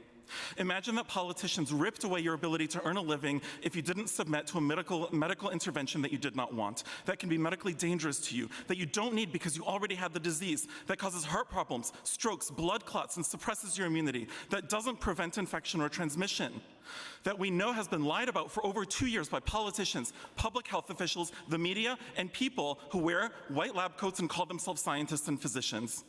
Imagine that politicians ripped away your ability to earn a living if you didn't submit to a medical intervention that you did not want, that can be medically dangerous to you, that you don't need because you already had the disease, that causes heart problems, strokes, blood clots, and suppresses your immunity, that doesn't prevent infection or transmission, that we know has been lied about for over 2 years by politicians, public health officials, the media, and people who wear white lab coats and call themselves scientists and physicians.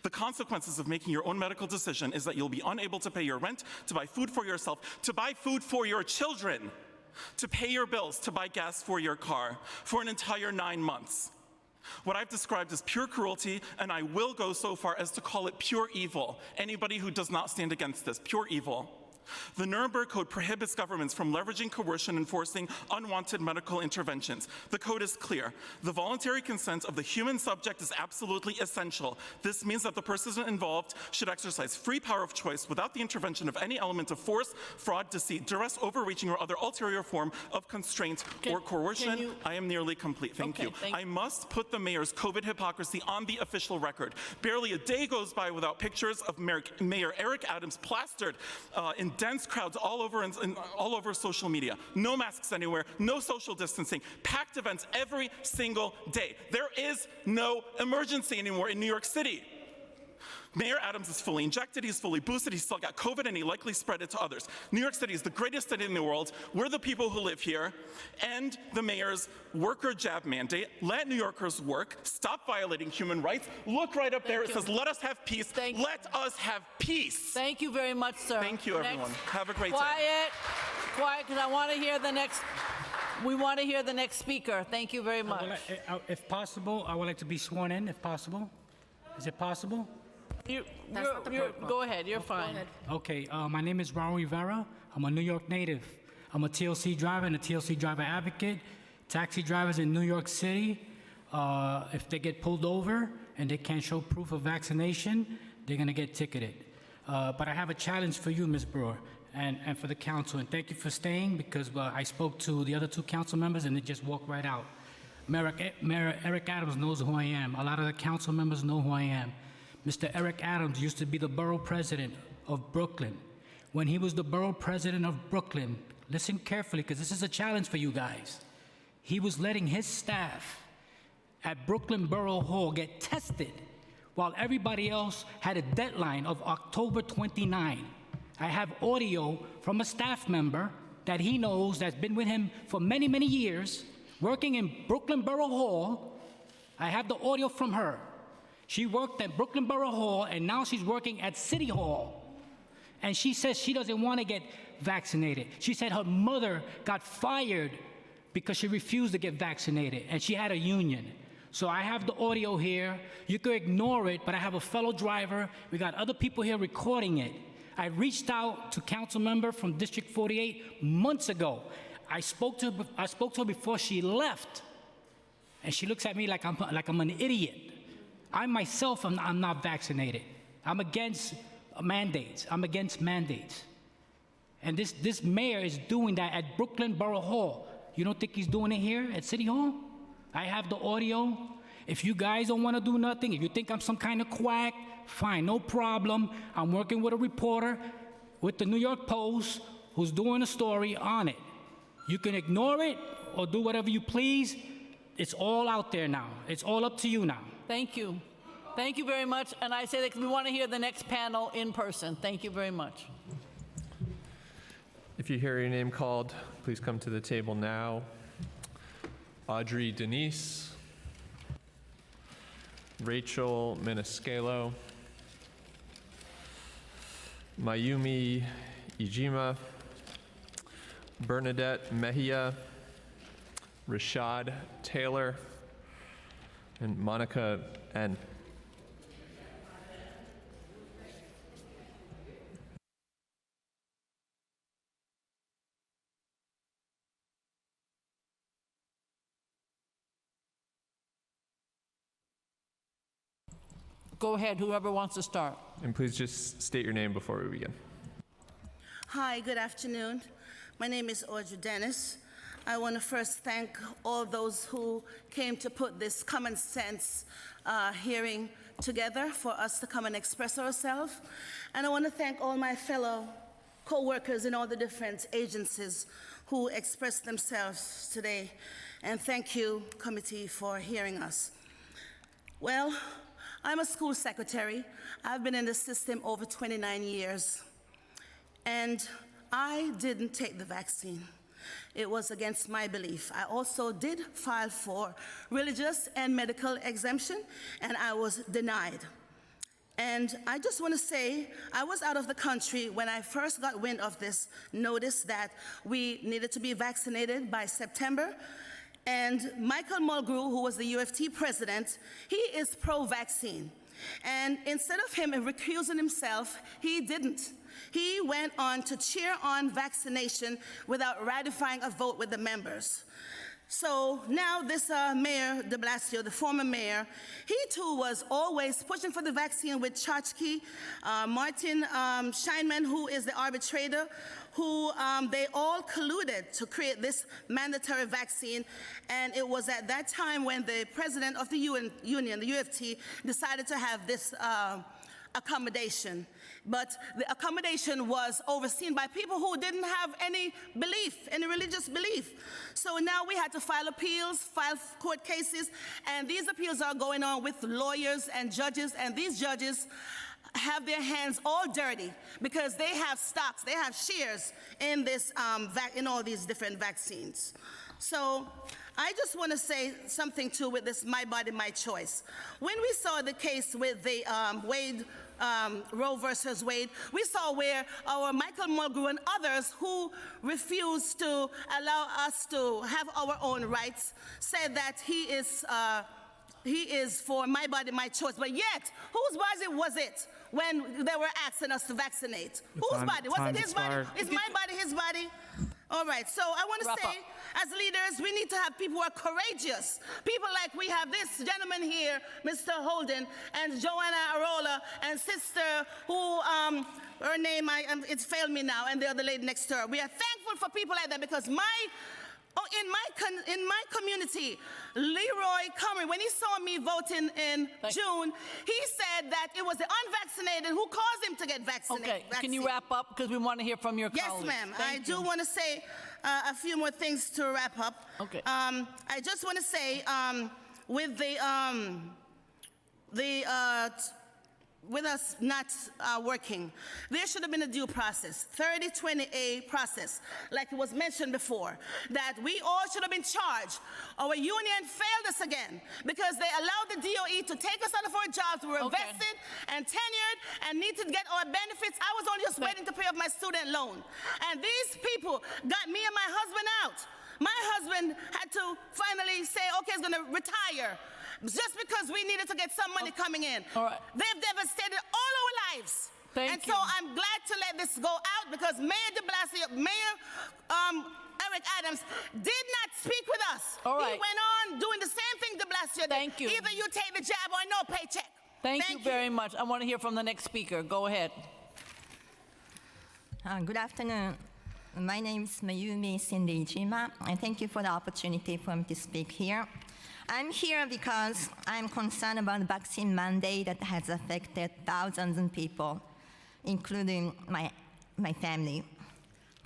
The consequences of making your own medical decision is that you'll be unable to pay your rent, to buy food for yourself, to buy food for your children, to pay your bills, to buy gas for your car, for an entire 9 months. What I've described as pure cruelty, and I will go so far as to call it pure evil. Anybody who does not stand against this, pure evil. The Nuremberg Code prohibits governments from leveraging coercion and forcing unwanted medical interventions. The code is clear. The voluntary consent of the human subject is absolutely essential. This means that the person involved should exercise free power of choice without the intervention of any element of force, fraud, deceit, duress, overreaching, or other ulterior form of constraint or coercion. I am nearly complete. Thank you. I must put the mayor's COVID hypocrisy on the official record. Barely a day goes by without pictures of Mayor Eric Adams plastered in dense crowds all over social media. No masks anywhere, no social distancing, packed events every single day. There is no emergency anymore in New York City. Mayor Adams is fully injected, he's fully boosted, he's still got COVID, and he likely spread it to others. New York City is the greatest city in the world. We're the people who live here. End the mayor's worker jab mandate. Let New Yorkers work. Stop violating human rights. Look right up there. It says, let us have peace. Let us have peace. Thank you very much, sir. Thank you, everyone. Have a great day. Quiet, because I want to hear the next. We want to hear the next speaker. Thank you very much. If possible, I would like to be sworn in, if possible. Is it possible? Go ahead. You're fine. Okay, my name is Raul Rivera. I'm a New York native. I'm a TLC driver and a TLC driver advocate. Taxi drivers in New York City, if they get pulled over and they can't show proof of vaccination, they're going to get ticketed. But I have a challenge for you, Ms. Brewer, and for the council. And thank you for staying, because I spoke to the other two council members and they just walked right out. Mayor Eric Adams knows who I am. A lot of the council members know who I am. Mr. Eric Adams used to be the borough president of Brooklyn. When he was the borough president of Brooklyn, listen carefully, because this is a challenge for you guys. He was letting his staff at Brooklyn Borough Hall get tested while everybody else had a deadline of October 29. I have audio from a staff member that he knows that's been with him for many, many years, working in Brooklyn Borough Hall. I have the audio from her. She worked at Brooklyn Borough Hall, and now she's working at City Hall. And she says she doesn't want to get vaccinated. She said her mother got fired because she refused to get vaccinated, and she had a union. So I have the audio here. You could ignore it, but I have a fellow driver. We got other people here recording it. I reached out to council member from District 48 months ago. I spoke to her before she left, and she looks at me like I'm an idiot. I myself, I'm not vaccinated. I'm against mandates. I'm against mandates. And this mayor is doing that at Brooklyn Borough Hall. You don't think he's doing it here at City Hall? I have the audio. If you guys don't want to do nothing, if you think I'm some kind of quack, fine, no problem. I'm working with a reporter with the New York Post who's doing a story on it. You can ignore it or do whatever you please. It's all out there now. It's all up to you now. Thank you. Thank you very much. And I say that we want to hear the next panel in person. Thank you very much. If you hear your name called, please come to the table now. Audrey Denise, Rachel Meniscalo, Mayumi Ijima, Bernadette Mejia, Rashad Taylor, and Monica N. Go ahead, whoever wants to start. And please just state your name before we begin. Hi, good afternoon. My name is Audrey Dennis. I want to first thank all those who came to put this common sense hearing together for us to come and express ourselves. And I want to thank all my fellow co-workers in all the different agencies who expressed themselves today. And thank you, committee, for hearing us. Well, I'm a school secretary. I've been in the system over 29 years. And I didn't take the vaccine. It was against my belief. I also did file for religious and medical exemption, and I was denied. And I just want to say, I was out of the country when I first got wind of this notice that we needed to be vaccinated by September. And Michael Mulgrew, who was the UFT president, he is pro-vaccine. And instead of him recusing himself, he didn't. He went on to cheer on vaccination without ratifying a vote with the members. So now this Mayor de Blasio, the former mayor, he too was always pushing for the vaccine with Chachki, Martin Scheinman, who is the arbitrator, who they all colluded to create this mandatory vaccine. And it was at that time when the president of the union, the UFT, decided to have this accommodation. But the accommodation was overseen by people who didn't have any belief, any religious belief. So now we had to file appeals, file court cases, and these appeals are going on with lawyers and judges, and these judges have their hands all dirty because they have stocks, they have shares in this, in all these different vaccines. So I just want to say something too with this My Body, My Choice. When we saw the case with the Roe versus Wade, we saw where our Michael Mulgrew and others who refused to allow us to have our own rights said that he is for my body, my choice. But yet, whose body was it when they were asking us to vaccinate? Whose body? Was it his body? Is my body his body? All right, so I want to say, as leaders, we need to have people who are courageous. People like we have this gentleman here, Mr. Holden, and Joanna Arola, and sister who, her name, it's failed me now, and the other lady next to her. We are thankful for people like that because in my community, Leroy Comrie, when he saw me voting in June, he said that it was the unvaccinated who caused him to get vaccinated. Okay, can you wrap up? Because we want to hear from your colleagues. Yes, ma'am. I do want to say a few more things to wrap up. Okay. I just want to say with with us not working, there should have been a due process, 3020A process, like it was mentioned before, that we all should have been charged. Our union failed us again because they allowed the DOE to take us out of our jobs. We were vested and tenured and need to get our benefits. I was only just waiting to pay off my student loan. And these people got me and my husband out. My husband had to finally say, okay, he's going to retire, just because we needed to get some money coming in. All right. They've devastated all our lives. Thank you. So I'm glad to let this go out because Mayor de Blasio, Mayor Eric Adams did not speak with us. All right. He went on doing the same thing de Blasio did. Thank you. Either you take the jab or no paycheck. Thank you very much. I want to hear from the next speaker. Go ahead. Good afternoon. My name is Mayumi Cindy Ijima, and thank you for the opportunity for me to speak here. I'm here because I'm concerned about the vaccine mandate that has affected thousands of people, including my family.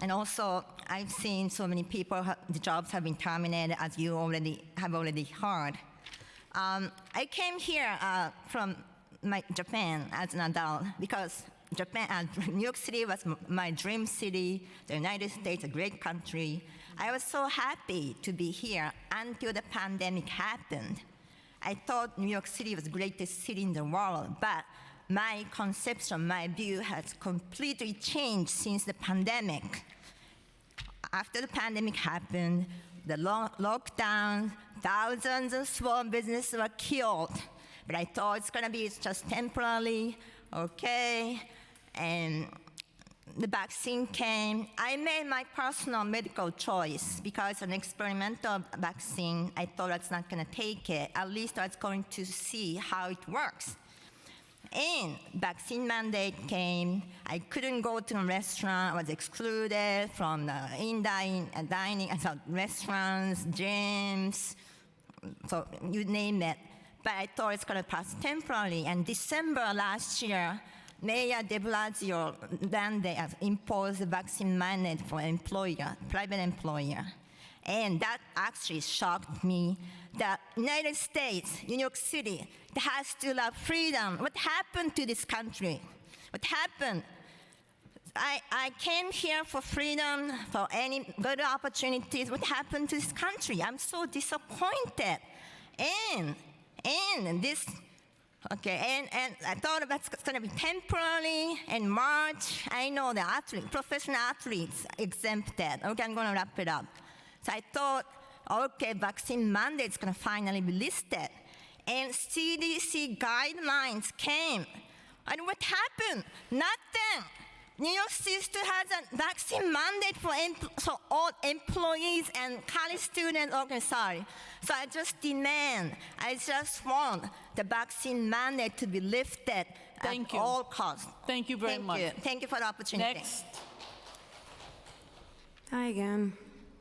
And also, I've seen so many people, the jobs have been terminated, as you have already heard. I came here from Japan as an adult because New York City was my dream city, the United States, a great country. I was so happy to be here until the pandemic happened. I thought New York City was the greatest city in the world, but my conception, my view has completely changed since the pandemic. After the pandemic happened, the lockdown, thousands of small businesses were killed. But I thought it's gonna be just temporarily, okay? And the vaccine came. I made my personal medical choice because an experimental vaccine, I thought I was not gonna take it. At least I was going to see how it works. And vaccine mandate came. I couldn't go to a restaurant. I was excluded from the dining, so restaurants, gyms, so you name it. But I thought it's gonna pass temporarily. And December last year, Mayor de Blasio then they imposed a vaccine mandate for private employer. And that actually shocked me. The United States, New York City, has to have freedom. What happened to this country? What happened? I came here for freedom, for any good opportunities. What happened to this country? I'm so disappointed. And this, okay, and I thought that's going to be temporary. In March, I know the professional athletes exempted. Okay, I'm going to wrap it up. So I thought, okay, vaccine mandate's going to finally be listed. And CDC guidelines came. And what happened? Nothing. New York City still has a vaccine mandate for all employees and college students. Okay, sorry. So I just want the vaccine mandate to be lifted at all costs. Thank you very much. Thank you for the opportunity. Next. Hi again.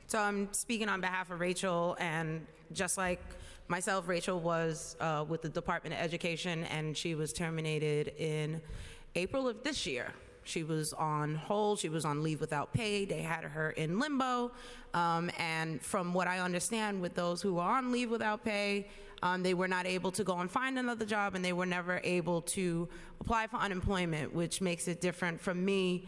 So I'm speaking on behalf of Rachel, and just like myself, Rachel was with the Department of Education, and she was terminated in April of this year. She was on hold, she was on leave without pay, they had her in limbo, and from what I understand with those who are on leave without pay, they were not able to go and find another job, and they were never able to apply for unemployment, which makes it different from me.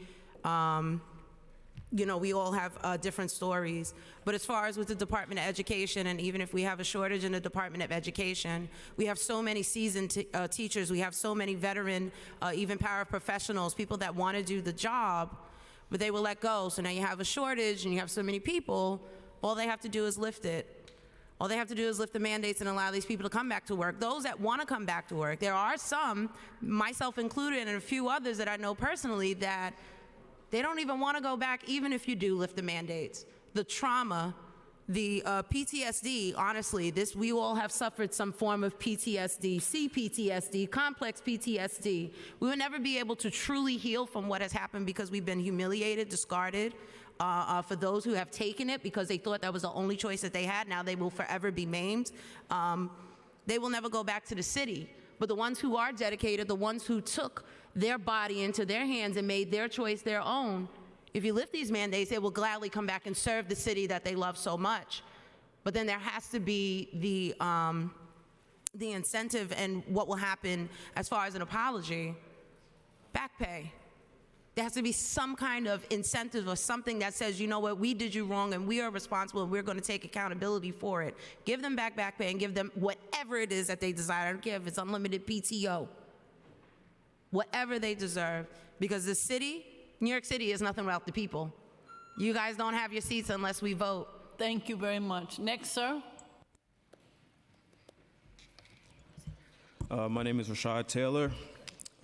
You know, we all have different stories. But as far as with the Department of Education, and even if we have a shortage in the Department of Education, we have so many seasoned teachers, we have so many veteran, even paraprofessionals, people that want to do the job, but they were let go. So now you have a shortage and you have so many people, all they have to do is lift it. All they have to do is lift the mandates and allow these people to come back to work. Those that want to come back to work, there are some, myself included, and a few others that I know personally, that they don't even want to go back, even if you do lift the mandates. The trauma, the PTSD, honestly, we all have suffered some form of PTSD, CPTSD, complex PTSD. We will never be able to truly heal from what has happened because we've been humiliated, discarded. For those who have taken it because they thought that was the only choice that they had, now they will forever be maimed. They will never go back to the city. But the ones who are dedicated, the ones who took their body into their hands and made their choice their own, if you lift these mandates, they will gladly come back and serve the city that they love so much. But then there has to be the incentive, and what will happen as far as an apology, back pay. There has to be some kind of incentive or something that says, you know what, we did you wrong and we are responsible and we're going to take accountability for it. Give them back pay and give them whatever it is that they desire. I don't care if it's unlimited PTO. Whatever they deserve, because the city, New York City, is nothing without the people. You guys don't have your seats unless we vote. Thank you very much. Next, sir. My name is Rashad Taylor.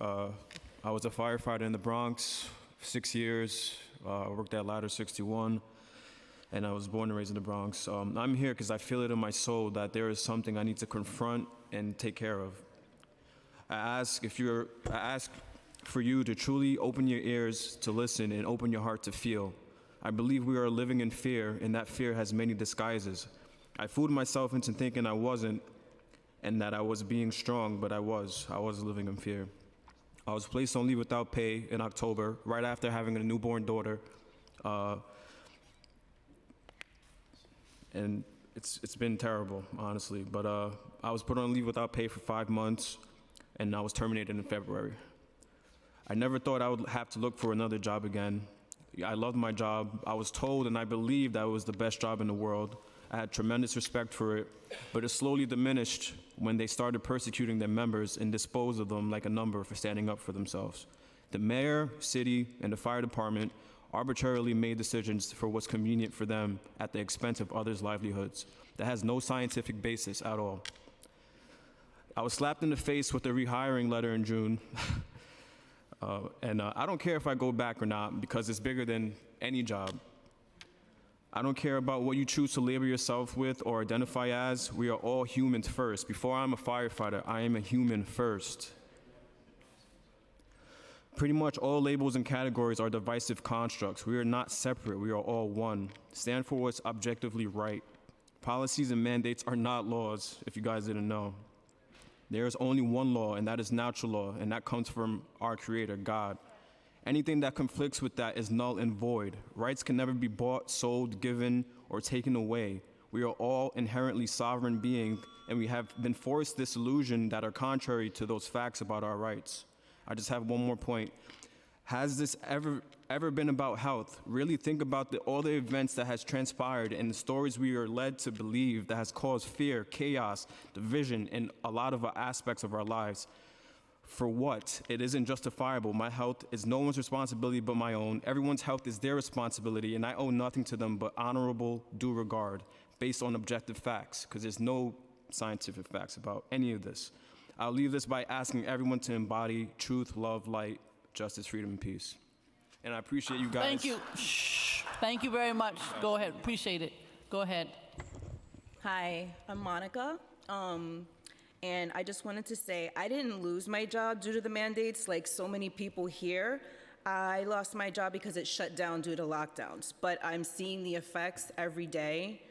I was a firefighter in the Bronx, 6 years. I worked at Ladder 61, and I was born and raised in the Bronx. I'm here because I feel it in my soul that there is something I need to confront and take care of. I ask for you to truly open your ears to listen and open your heart to feel. I believe we are living in fear, and that fear has many disguises. I fooled myself into thinking I wasn't, and that I was being strong, but I was living in fear. I was placed on leave without pay in October, right after having a newborn daughter. And it's been terrible, honestly. But I was put on leave without pay for 5 months, and I was terminated in February. I never thought I would have to look for another job again. I loved my job. I was told and I believed that it was the best job in the world. I had tremendous respect for it, but it slowly diminished when they started persecuting their members and disposed of them like a number for standing up for themselves. The mayor, city, and the fire department arbitrarily made decisions for what's convenient for them at the expense of others' livelihoods. That has no scientific basis at all. I was slapped in the face with a rehiring letter in June. I don't care if I go back or not because it's bigger than any job. I don't care about what you choose to label yourself with or identify as. We are all humans first. Before I'm a firefighter, I am a human first. Pretty much all labels and categories are divisive constructs. We are not separate. We are all one. Stand for what's objectively right. Policies and mandates are not laws, if you guys didn't know. There is only one law, and that is natural law, and that comes from our Creator, God. Anything that conflicts with that is null and void. Rights can never be bought, sold, given, or taken away. We are all inherently sovereign beings, and we have been forced this illusion that are contrary to those facts about our rights. I just have one more point. Has this ever been about health? Really think about all the events that has transpired and the stories we are led to believe that has caused fear, chaos, division in a lot of aspects of our lives. For what? It isn't justifiable. My health is no one's responsibility but my own. Everyone's health is their responsibility, and I owe nothing to them but honorable due regard based on objective facts, because there's no scientific facts about any of this. I'll leave this by asking everyone to embody truth, love, light, justice, freedom, and peace. And I appreciate you guys. Thank you. Shh. Thank you very much. Go ahead. Appreciate it. Go ahead. Hi, I'm Monica. And I just wanted to say I didn't lose my job due to the mandates like so many people here. I lost my job because it shut down due to lockdowns, but I'm seeing the effects every day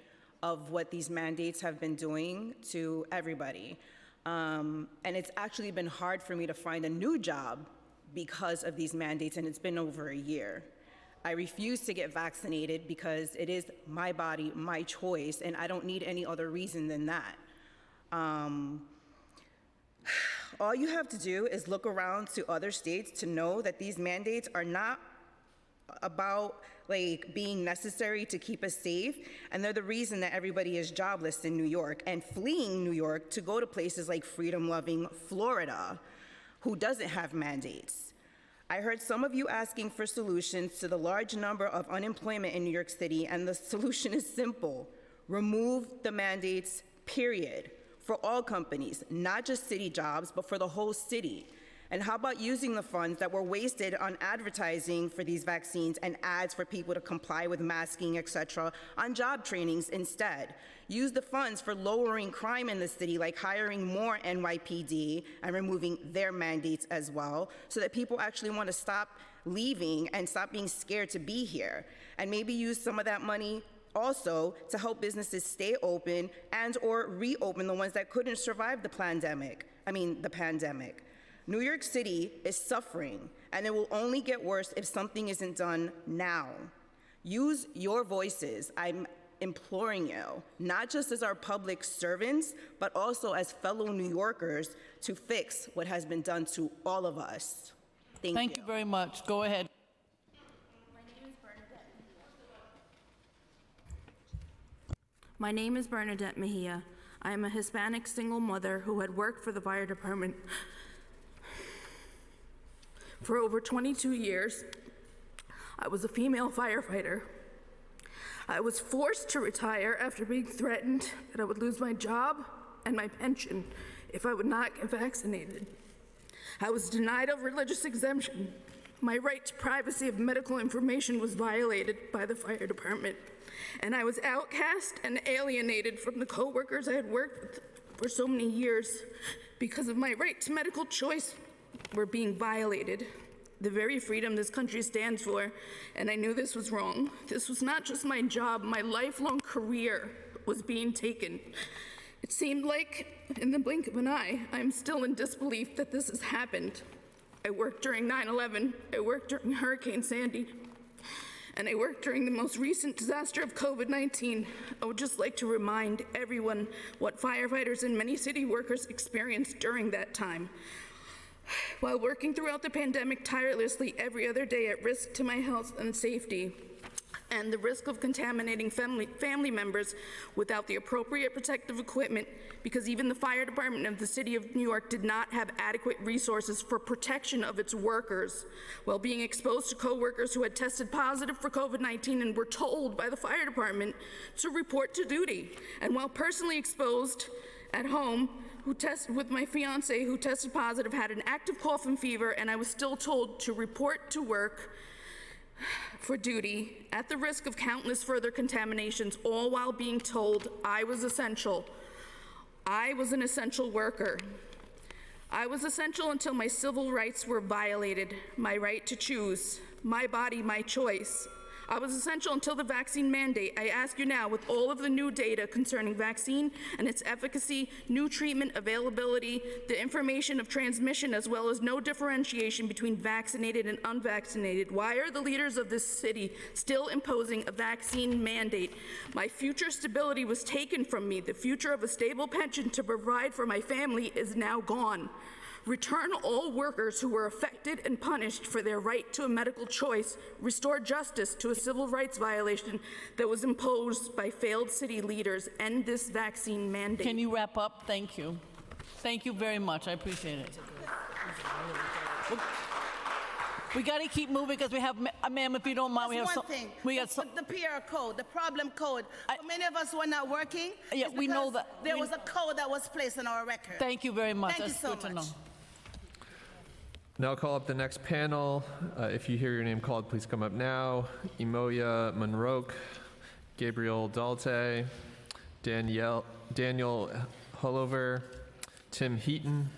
of what these mandates have been doing to everybody. And it's actually been hard for me to find a new job because of these mandates, and it's been over a year. I refuse to get vaccinated because it is my body, my choice, and I don't need any other reason than that. All you have to do is look around to other states to know that these mandates are not about like being necessary to keep us safe, and they're the reason that everybody is jobless in New York and fleeing New York to go to places like freedom-loving Florida, who doesn't have mandates. I heard some of you asking for solutions to the large number of unemployment in New York City, and the solution is simple. Remove the mandates, period, for all companies, not just city jobs, but for the whole city. And how about using the funds that were wasted on advertising for these vaccines and ads for people to comply with masking, et cetera, on job trainings instead? Use the funds for lowering crime in the city, like hiring more NYPD and removing their mandates as well, so that people actually want to stop leaving and stop being scared to be here. And maybe use some of that money also to help businesses stay open and or reopen the ones that couldn't survive the pandemic. New York City is suffering, and it will only get worse if something isn't done now. Use your voices, I'm imploring you, not just as our public servants, but also as fellow New Yorkers, to fix what has been done to all of us. Thank you very much. Go ahead. My name is Bernadette Mejia. I am a Hispanic single mother who had worked for the fire department for over 22 years. I was a female firefighter. I was forced to retire after being threatened that I would lose my job and my pension if I would not get vaccinated. I was denied a religious exemption. My right to privacy of medical information was violated by the fire department, and I was outcast and alienated from the coworkers I had worked with for so many years because of my right to medical choice were being violated. The very freedom this country stands for, and I knew this was wrong. This was not just my job, my lifelong career was being taken. It seemed like, in the blink of an eye, I'm still in disbelief that this has happened. I worked during 9/11, I worked during Hurricane Sandy, and I worked during the most recent disaster of COVID-19. I would just like to remind everyone what firefighters and many city workers experienced during that time. While working throughout the pandemic tirelessly every other day at risk to my health and safety, and the risk of contaminating family members without the appropriate protective equipment, because even the fire department of the city of New York did not have adequate resources for protection of its workers, while being exposed to coworkers who had tested positive for COVID-19 and were told by the fire department to report to duty, and while personally exposed at home with my fiance who tested positive, had an active cough and fever, and I was still told to report to work for duty at the risk of countless further contaminations, all while being told I was essential. I was an essential worker. I was essential until my civil rights were violated, my right to choose, my body, my choice. I was essential until the vaccine mandate. I ask you now, with all of the new data concerning vaccine and its efficacy, new treatment availability, the information of transmission, as well as no differentiation between vaccinated and unvaccinated, why are the leaders of this city still imposing a vaccine mandate? My future stability was taken from me. The future of a stable pension to provide for my family is now gone. Return all workers who were affected and punished for their right to a medical choice. Restore justice to a civil rights violation that was imposed by failed city leaders. End this vaccine mandate. Can you wrap up? Thank you. Thank you very much. I appreciate it. We got to keep moving because we have, ma'am, if you don't mind, we have one thing. The PR code, the problem code. For many of us who are not working, yeah, we know that there was a code that was placed in our record. Thank you very much. Thank That's you so good much. to know. Now I'll call up the next panel. If you hear your name called, please come up now. Imoya Monroke, Gabriel Dalte, Daniel Hullover, Tim Heaton,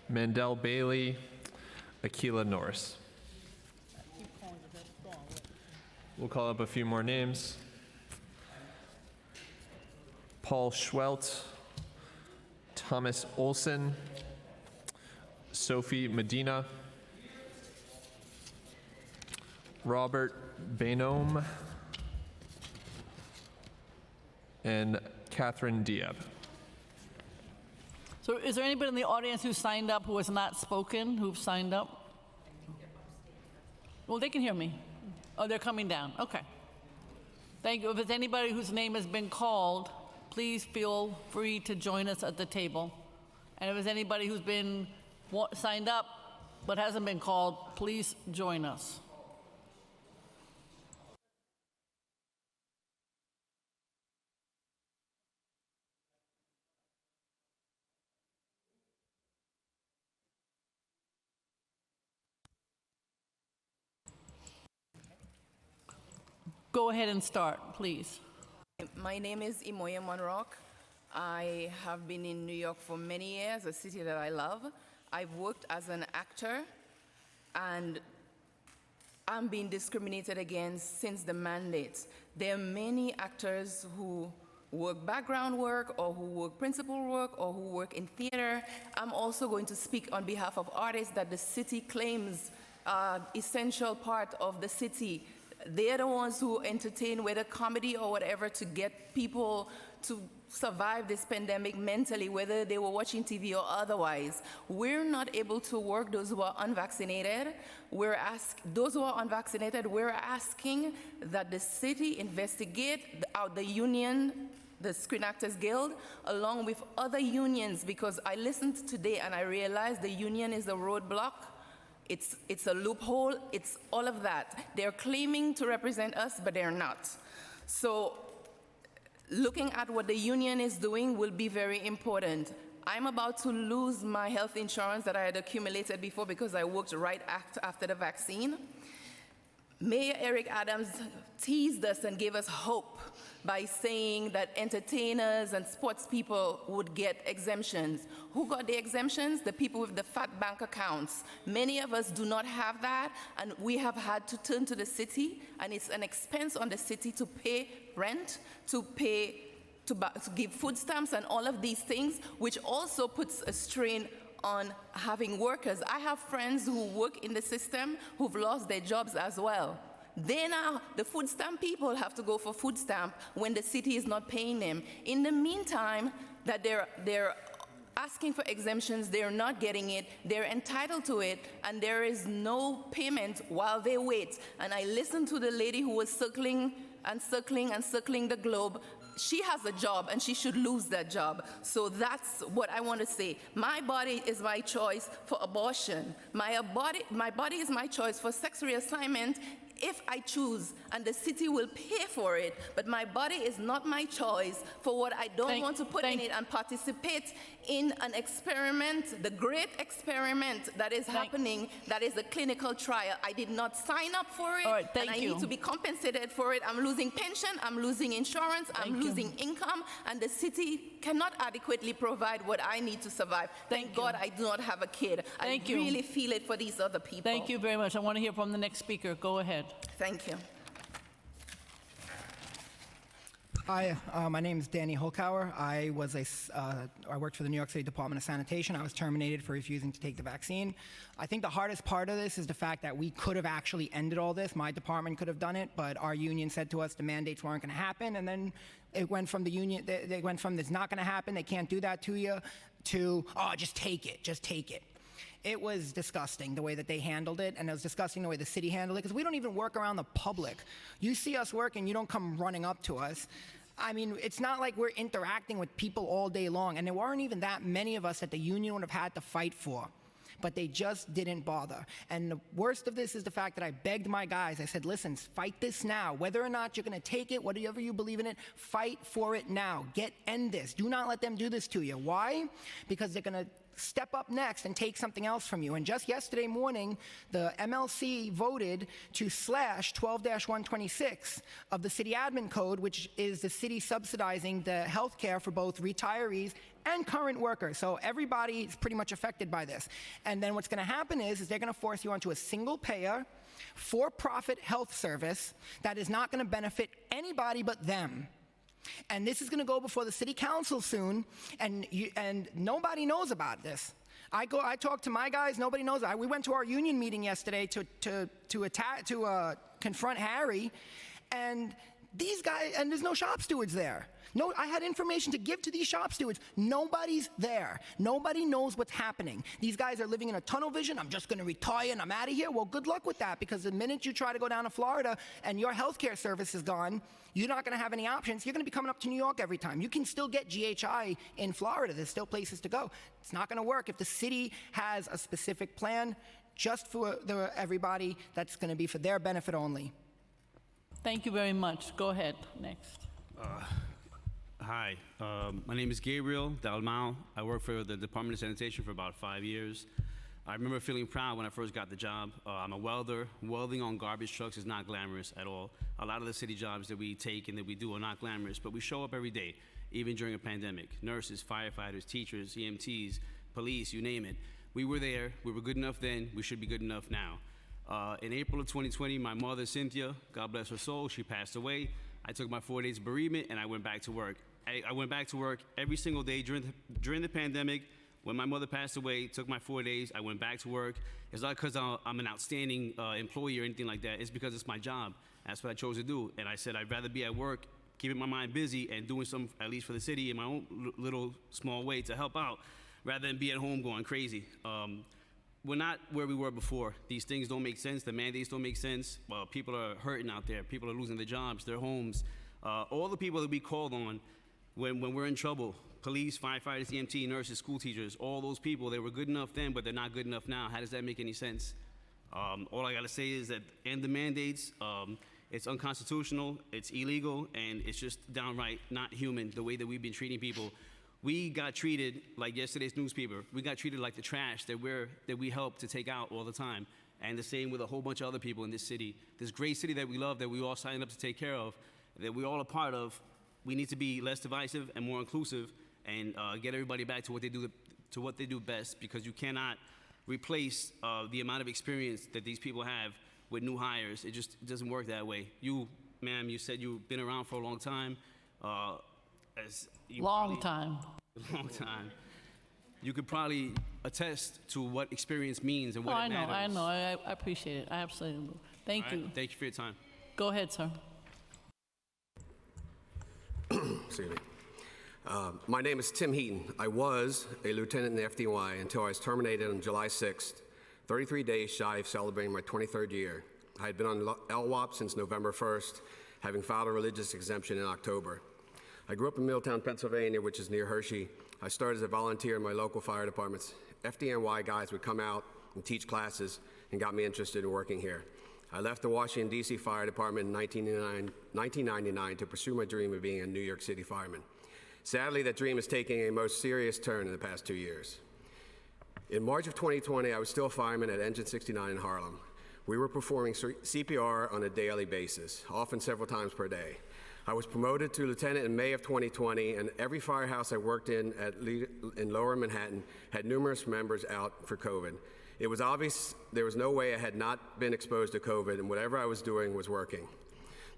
Mandel Bailey, Akila Norris. We'll call up a few more names. Paul Schwelt, Thomas Olson, Sophie Medina, Robert Bainome, and Catherine Diab. So is there anybody in the audience who signed up who has not spoken, who've signed up? Well, they can hear me. Oh, they're coming down. Okay. Thank you. If there's anybody whose name has been called, please feel free to join us at the table. And if there's anybody who's been signed up but hasn't been called, please join us. Go ahead and start, please. My name is Imoya Monrock. I have been in New York for many years, a city that I love. I've worked as an actor, and I'm being discriminated against since the mandates. There are many actors who work background work, or who work principal work, or who work in theater. I'm also going to speak on behalf of artists that the city claims are essential part of the city. They're the ones who entertain, whether comedy or whatever, to get people to survive this pandemic mentally, whether they were watching TV or otherwise. We're not able to work, those who are unvaccinated. Those who are unvaccinated, we're asking that the city investigate the union, the Screen Actors Guild, along with other unions, because I listened today and I realized the union is a roadblock. It's a loophole, it's all of that. They're claiming to represent us, but they're not. So looking at what the union is doing will be very important. I'm about to lose my health insurance that I had accumulated before because I worked right after the vaccine. Mayor Eric Adams teased us and gave us hope by saying that entertainers and sports people would get exemptions. Who got the exemptions? The people with the fat bank accounts. Many of us do not have that, and we have had to turn to the city, and it's an expense on the city to pay rent, to give food stamps and all of these things, which also puts a strain on having workers. I have friends who work in the system who've lost their jobs as well. They now, the food stamp people have to go for food stamp when the city is not paying them. In the meantime, that they're asking for exemptions, they're not getting it, they're entitled to it, and there is no payment while they wait. And I listened to the lady who was circling and circling and circling the globe. She has a job and she should lose that job. So that's what I want to say. My body is my choice for abortion. My body is my choice for sex reassignment if I choose, and the city will pay for it, but my body is not my choice for what I don't want to put in it and participate in an experiment, the great experiment that is happening, that is a clinical trial. I did not sign up for it, and I need to be compensated for it. I'm losing pension, I'm losing insurance, I'm losing income, and the city cannot adequately provide what I need to survive. Thank God I do not have a kid. I really feel it for these other people. Thank you very much. I want to hear from the next speaker. Go ahead. Thank you. Hi, my name is Danny Holkauer. I worked for the New York City Department of Sanitation. I was terminated for refusing to take the vaccine. I think the hardest part of this is the fact that we could have actually ended all this. My department could have done it, but our union said to us the mandates weren't going to happen, and then it went from the union, they went from it's not going to happen, they can't do that to you, to, oh, just take it, just take it. It was disgusting the way that they handled it, and it was disgusting the way the city handled it, because we don't even work around the public. You see us working, you don't come running up to us. I mean, it's not like we're interacting with people all day long, and there weren't even that many of us that the union would have had to fight for. But they just didn't bother. And the worst of this is the fact that I begged my guys. I said, listen, fight this now. Whether or not you're going to take it, whatever you believe in it, fight for it now. End this. Do not let them do this to you. Why? Because they're going to step up next and take something else from you. And just yesterday morning, the MLC voted to slash 12-126 of the city admin code, which is the city subsidizing the health care for both retirees and current workers. So everybody is pretty much affected by this. And then what's going to happen is they're going to force you onto a single payer, for-profit health service that is not going to benefit anybody but them. And this is going to go before the city council soon, and nobody knows about this. I talk to my guys, nobody knows. We went to our union meeting yesterday to confront Harry, and these guys, and there's no shop stewards there. No, I had information to give to these shop stewards. Nobody's there. Nobody knows what's happening. These guys are living in a tunnel vision. I'm just going to retire and I'm out of here. Well, good luck with that, because the minute you try to go down to Florida and your healthcare service is gone, you're not going to have any options. You're going to be coming up to New York every time. You can still get GHI in Florida. There's still places to go. It's not going to work if the city has a specific plan just for everybody that's going to be for their benefit only. Thank you very much. Go ahead. Next. Hi, my name is Gabriel Dalmau. I work for the Department of Sanitation for about 5 years. I remember feeling proud when I first got the job. I'm a welder. Welding on garbage trucks is not glamorous at all. A lot of the city jobs that we take and that we do are not glamorous, but we show up every day, even during a pandemic. Nurses, firefighters, teachers, EMTs, police, you name it. We were there. We were good enough then. We should be good enough now. In April of 2020, my mother, Cynthia, God bless her soul, she passed away. I took my 4 days bereavement and I went back to work. I went back to work every single day during the pandemic. When my mother passed away, took my 4 days, I went back to work. It's not because I'm an outstanding employee or anything like that. It's because it's my job. That's what I chose to do. And I said I'd rather be at work, keeping my mind busy and doing something, at least for the city, in my own little small way to help out, rather than be at home going crazy. We're not where we were before. These things don't make sense. The mandates don't make sense. Well, people are hurting out there. People are losing their jobs, their homes. All the people that we called on when we're in trouble, police, firefighters, EMT, nurses, school teachers, all those people, they were good enough then, but they're not good enough now. How does that make any sense? All I gotta say is that end the mandates. It's unconstitutional, it's illegal, and it's just downright not human the way that we've been treating people. We got treated like yesterday's newspaper. We got treated like the trash that we help to take out all the time. And the same with a whole bunch of other people in this city. This great city that we love, that we all signed up to take care of, that we're all a part of. We need to be less divisive and more inclusive and get everybody back to what they do best, because you cannot replace the amount of experience that these people have with new hires. It doesn't work that way. You, ma'am, you said you've been around for a long time. Long time. You could probably attest to what experience means and what it matters. I know. I appreciate it. I absolutely do. Thank you. Thank you for your time. Go ahead, sir. Excuse me. My name is Tim Heaton. I was a lieutenant in the FDNY until I was terminated on July 6th, 33 days shy of celebrating my 23rd year. I had been on LWOP since November 1st, having filed a religious exemption in October. I grew up in Middletown, Pennsylvania, which is near Hershey. I started as a volunteer in my local fire departments. FDNY guys would come out and teach classes and got me interested in working here. I left the Washington, D.C. Fire Department in 1999 to pursue my dream of being a New York City fireman. Sadly, that dream is taking a most serious turn in the past 2 years. In March of 2020, I was still a fireman at Engine 69 in Harlem. We were performing CPR on a daily basis, often several times per day. I was promoted to lieutenant in May of 2020, and every firehouse I worked in Lower Manhattan had numerous members out for COVID. It was obvious there was no way I had not been exposed to COVID, and whatever I was doing was working.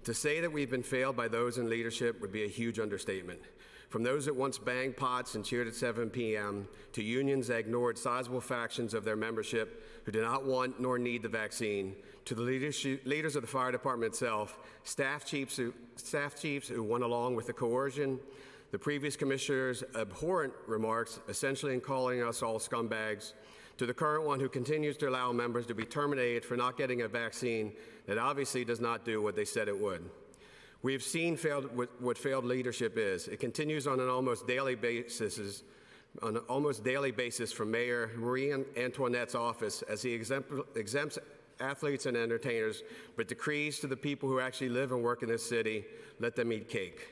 To say that we've been failed by those in leadership would be a huge understatement. From those that once banged pots and cheered at 7 p.m., to unions that ignored sizable factions of their membership who did not want nor need the vaccine, to the leaders of the fire department itself, staff chiefs who went along with the coercion, the previous commissioner's abhorrent remarks, essentially in calling us all scumbags, to the current one who continues to allow members to be terminated for not getting a vaccine that obviously does not do what they said it would. We have seen what failed leadership is. It continues on an almost daily basis from Mayor Marie Antoinette's office as he exempts athletes and entertainers, but decrees to the people who actually live and work in this city, let them eat cake.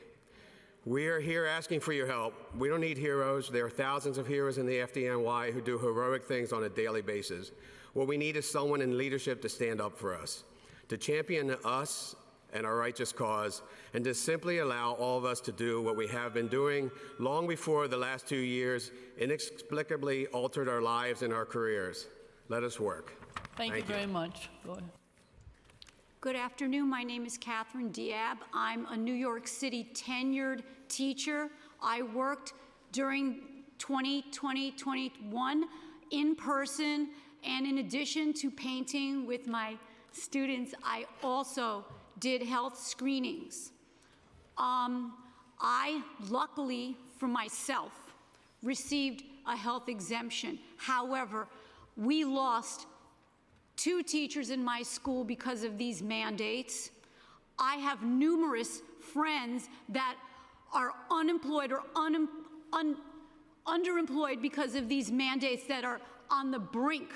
We are here asking for your help. We don't need heroes. There are thousands of heroes in the FDNY who do heroic things on a daily basis. What we need is someone in leadership to stand up for us, to champion us and our righteous cause, and to simply allow all of us to do what we have been doing long before the last 2 years inexplicably altered our lives and our careers. Let us work. Thank you very much. Go ahead. Good afternoon. My name is Catherine Diab. I'm a New York City tenured teacher. I worked during 2020-21 in person, and in addition to painting with my students, I also did health screenings. I, luckily for myself, received a health exemption. However, we lost 2 teachers in my school because of these mandates. I have numerous friends that are unemployed or underemployed because of these mandates, that are on the brink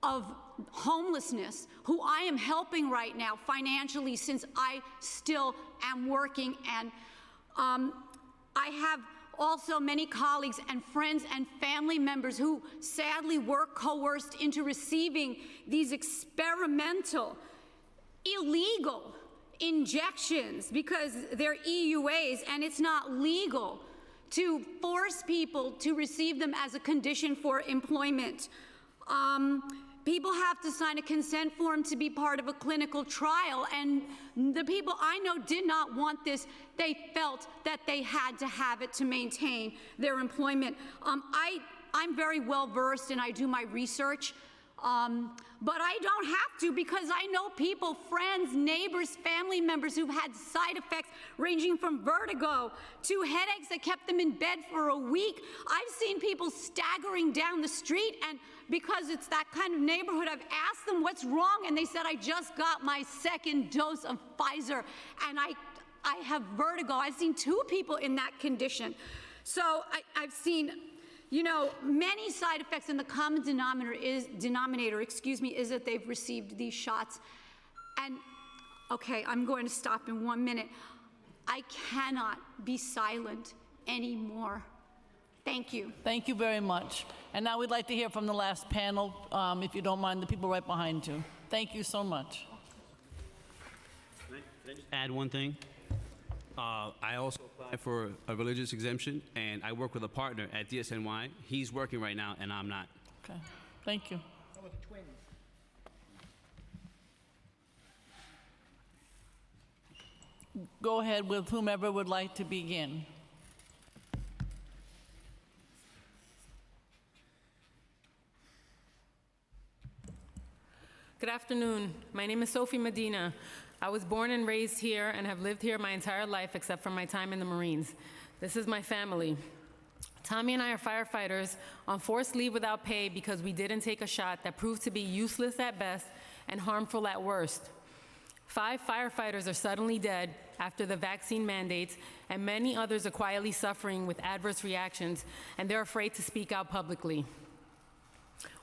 of homelessness, who I am helping right now financially, since I still am working. And I have also many colleagues and friends and family members who sadly were coerced into receiving these experimental, illegal injections because they're EUAs, and it's not legal to force people to receive them as a condition for employment. People have to sign a consent form to be part of a clinical trial, and the people I know did not want this. They felt that they had to have it to maintain their employment. I'm very well versed and I do my research, but I don't have to, because I know people, friends, neighbors, family members who've had side effects ranging from vertigo to headaches that kept them in bed for a week. I've seen people staggering down the street, and because it's that kind of neighborhood, I've asked them what's wrong, and they said, I just got my 2nd dose of Pfizer, and I have vertigo. I've seen 2 people in that condition. So I've seen, you know, many side effects, and the common denominator is that they've received these shots. And okay, I'm going to stop in 1 minute. I cannot be silent anymore. Thank you. Thank you very much. And now we'd like to hear from the last panel, if you don't mind, the people right behind you. Thank you so much. Can I just add one thing? I also applied for a religious exemption, and I work with a partner at DSNY. He's working right now, and I'm not. Okay, thank you. How about the twins? Go ahead with whomever would like to begin. Good afternoon. My name is Sophie Medina. I was born and raised here and have lived here my entire life except for my time in the Marines. This is my family. Tommy and I are firefighters on forced leave without pay because we didn't take a shot that proved to be useless at best and harmful at worst. 5 firefighters are suddenly dead after the vaccine mandates, and many others are quietly suffering with adverse reactions, and they're afraid to speak out publicly.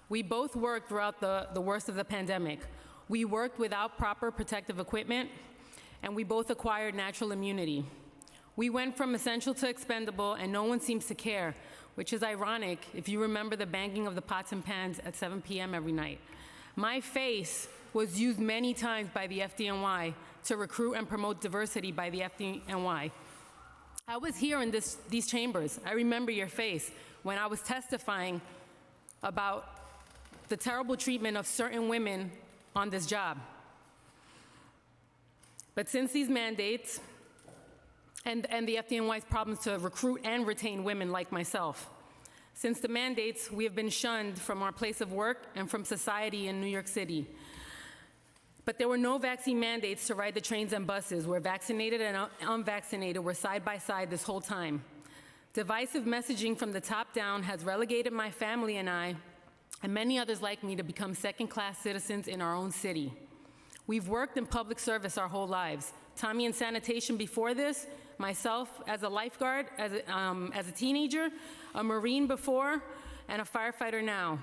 We both worked throughout the worst of the pandemic. We worked without proper protective equipment, and we both acquired natural immunity. We went from essential to expendable, and no one seems to care, which is ironic if you remember the banging of the pots and pans at 7 p.m. every night. My face was used many times by the FDNY to recruit and promote diversity by the FDNY. I was here in these chambers. I remember your face when I was testifying about the terrible treatment of certain women on this job. But since these mandates and the FDNY's problems to recruit and retain women like myself, since the mandates, we have been shunned from our place of work and from society in New York City. But there were no vaccine mandates to ride the trains and buses, where vaccinated and unvaccinated were side by side this whole time. Divisive messaging from the top down has relegated my family and I, and many others like me, to become second-class citizens in our own city. We've worked in public service our whole lives. Tommy in sanitation before this, myself as a lifeguard, as a teenager, a Marine before, and a firefighter now.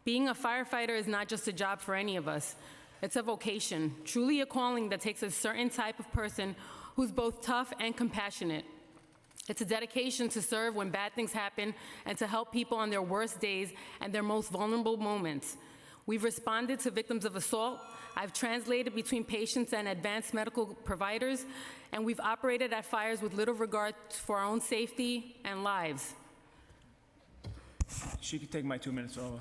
Being a firefighter is not just a job for any of us. It's a vocation, truly a calling that takes a certain type of person who's both tough and compassionate. It's a dedication to serve when bad things happen and to help people on their worst days and their most vulnerable moments. We've responded to victims of assault. I've translated between patients and advanced medical providers, and we've operated at fires with little regard for our own safety and lives. She could take my 2 minutes over.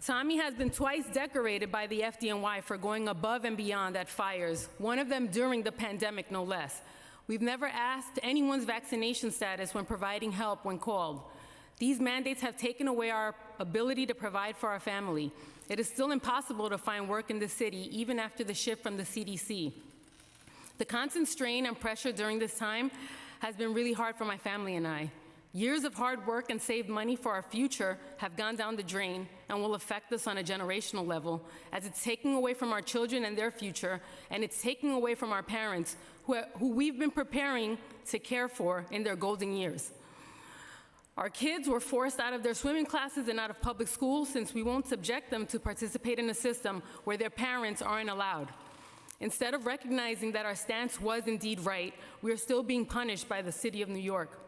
Tommy has been twice decorated by the FDNY for going above and beyond at fires, one of them during the pandemic, no less. We've never asked anyone's vaccination status when providing help when called. These mandates have taken away our ability to provide for our family. It is still impossible to find work in the city, even after the shift from the CDC. The constant strain and pressure during this time has been really hard for my family and I. Years of hard work and saved money for our future have gone down the drain and will affect us on a generational level, as it's taking away from our children and their future, and it's taking away from our parents who we've been preparing to care for in their golden years. Our kids were forced out of their swimming classes and out of public schools since we won't subject them to participate in a system where their parents aren't allowed. Instead of recognizing that our stance was indeed right, we are still being punished by the city of New York.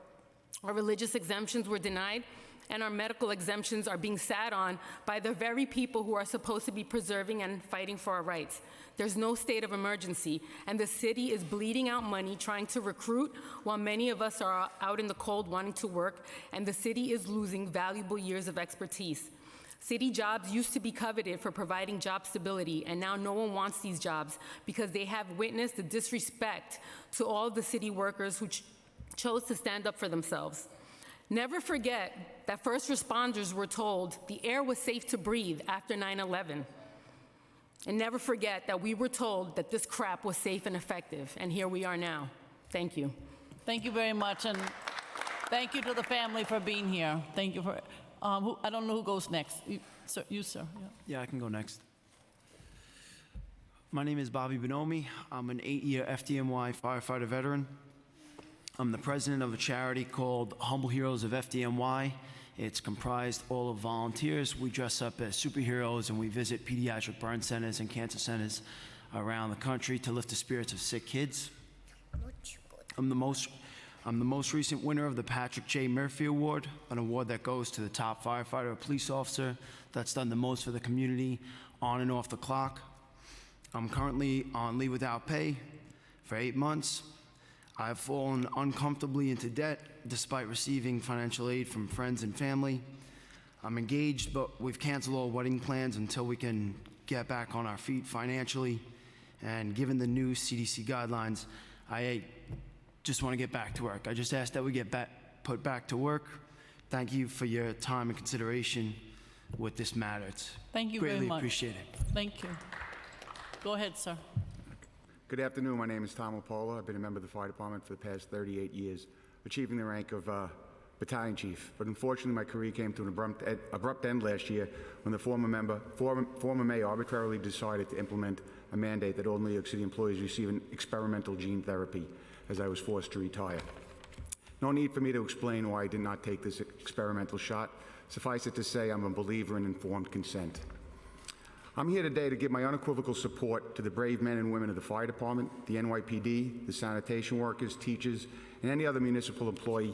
Our religious exemptions were denied, and our medical exemptions are being sat on by the very people who are supposed to be preserving and fighting for our rights. There's no state of emergency, and the city is bleeding out money trying to recruit while many of us are out in the cold wanting to work, and the city is losing valuable years of expertise. City jobs used to be coveted for providing job stability, and now no one wants these jobs because they have witnessed the disrespect to all the city workers who chose to stand up for themselves. Never forget that first responders were told the air was safe to breathe after 9/11. And never forget that we were told that this crap was safe and effective, and here we are now. Thank you. Thank you very much, and thank you to the family for being here. Thank you for, I don't know who goes next. You, sir. Yeah. Yeah, I can go next. My name is Bobby Bonomi. I'm an 8-year FDNY firefighter veteran. I'm the president of a charity called Humble Heroes of FDNY. It's comprised all of volunteers. We dress up as superheroes and we visit pediatric burn centers and cancer centers around the country to lift the spirits of sick kids. I'm the most recent winner of the Patrick J. Murphy Award, an award that goes to the top firefighter or police officer that's done the most for the community on and off the clock. I'm currently on leave without pay for 8 months. I've fallen uncomfortably into debt despite receiving financial aid from friends and family. I'm engaged, but we've canceled all wedding plans until we can get back on our feet financially. And given the new CDC guidelines, I just want to get back to work. I just ask that we get put back to work. Thank you for your time and consideration with this matter. It's Thank you greatly very much. appreciated. Thank you. Go ahead, sir. Good afternoon. My name is Tom Lapola. I've been a member of the fire department for the past 38 years, achieving the rank of battalion chief. But unfortunately, my career came to an abrupt end last year when the former mayor arbitrarily decided to implement a mandate that all New York City employees receive an experimental gene therapy, as I was forced to retire. No need for me to explain why I did not take this experimental shot. Suffice it to say, I'm a believer in informed consent. I'm here today to give my unequivocal support to the brave men and women of the fire department, the NYPD, the sanitation workers, teachers, and any other municipal employee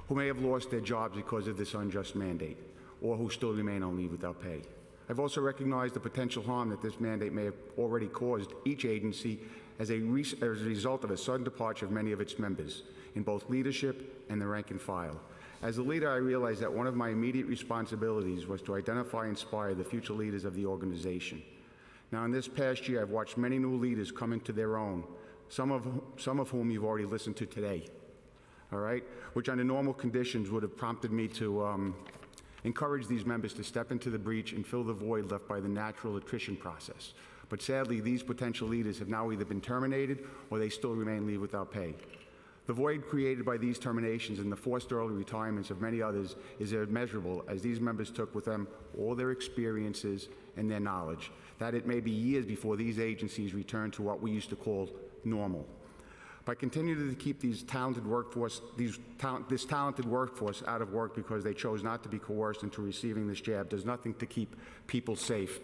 who may have lost their jobs because of this unjust mandate, or who still remain on leave without pay. I've also recognized the potential harm that this mandate may have already caused each agency as a result of a sudden departure of many of its members, in both leadership and the rank and file. As a leader, I realized that one of my immediate responsibilities was to identify and inspire the future leaders of the organization. Now, in this past year, I've watched many new leaders come into their own, some of whom you've already listened to today, all right? Which under normal conditions would have prompted me to encourage these members to step into the breach and fill the void left by the natural attrition process. But sadly, these potential leaders have now either been terminated or they still remain leave without pay. The void created by these terminations and the forced early retirements of many others is immeasurable, as these members took with them all their experiences and their knowledge, that it may be years before these agencies return to what we used to call normal. By continuing to keep this talented workforce out of work because they chose not to be coerced into receiving this jab does nothing to keep people safe.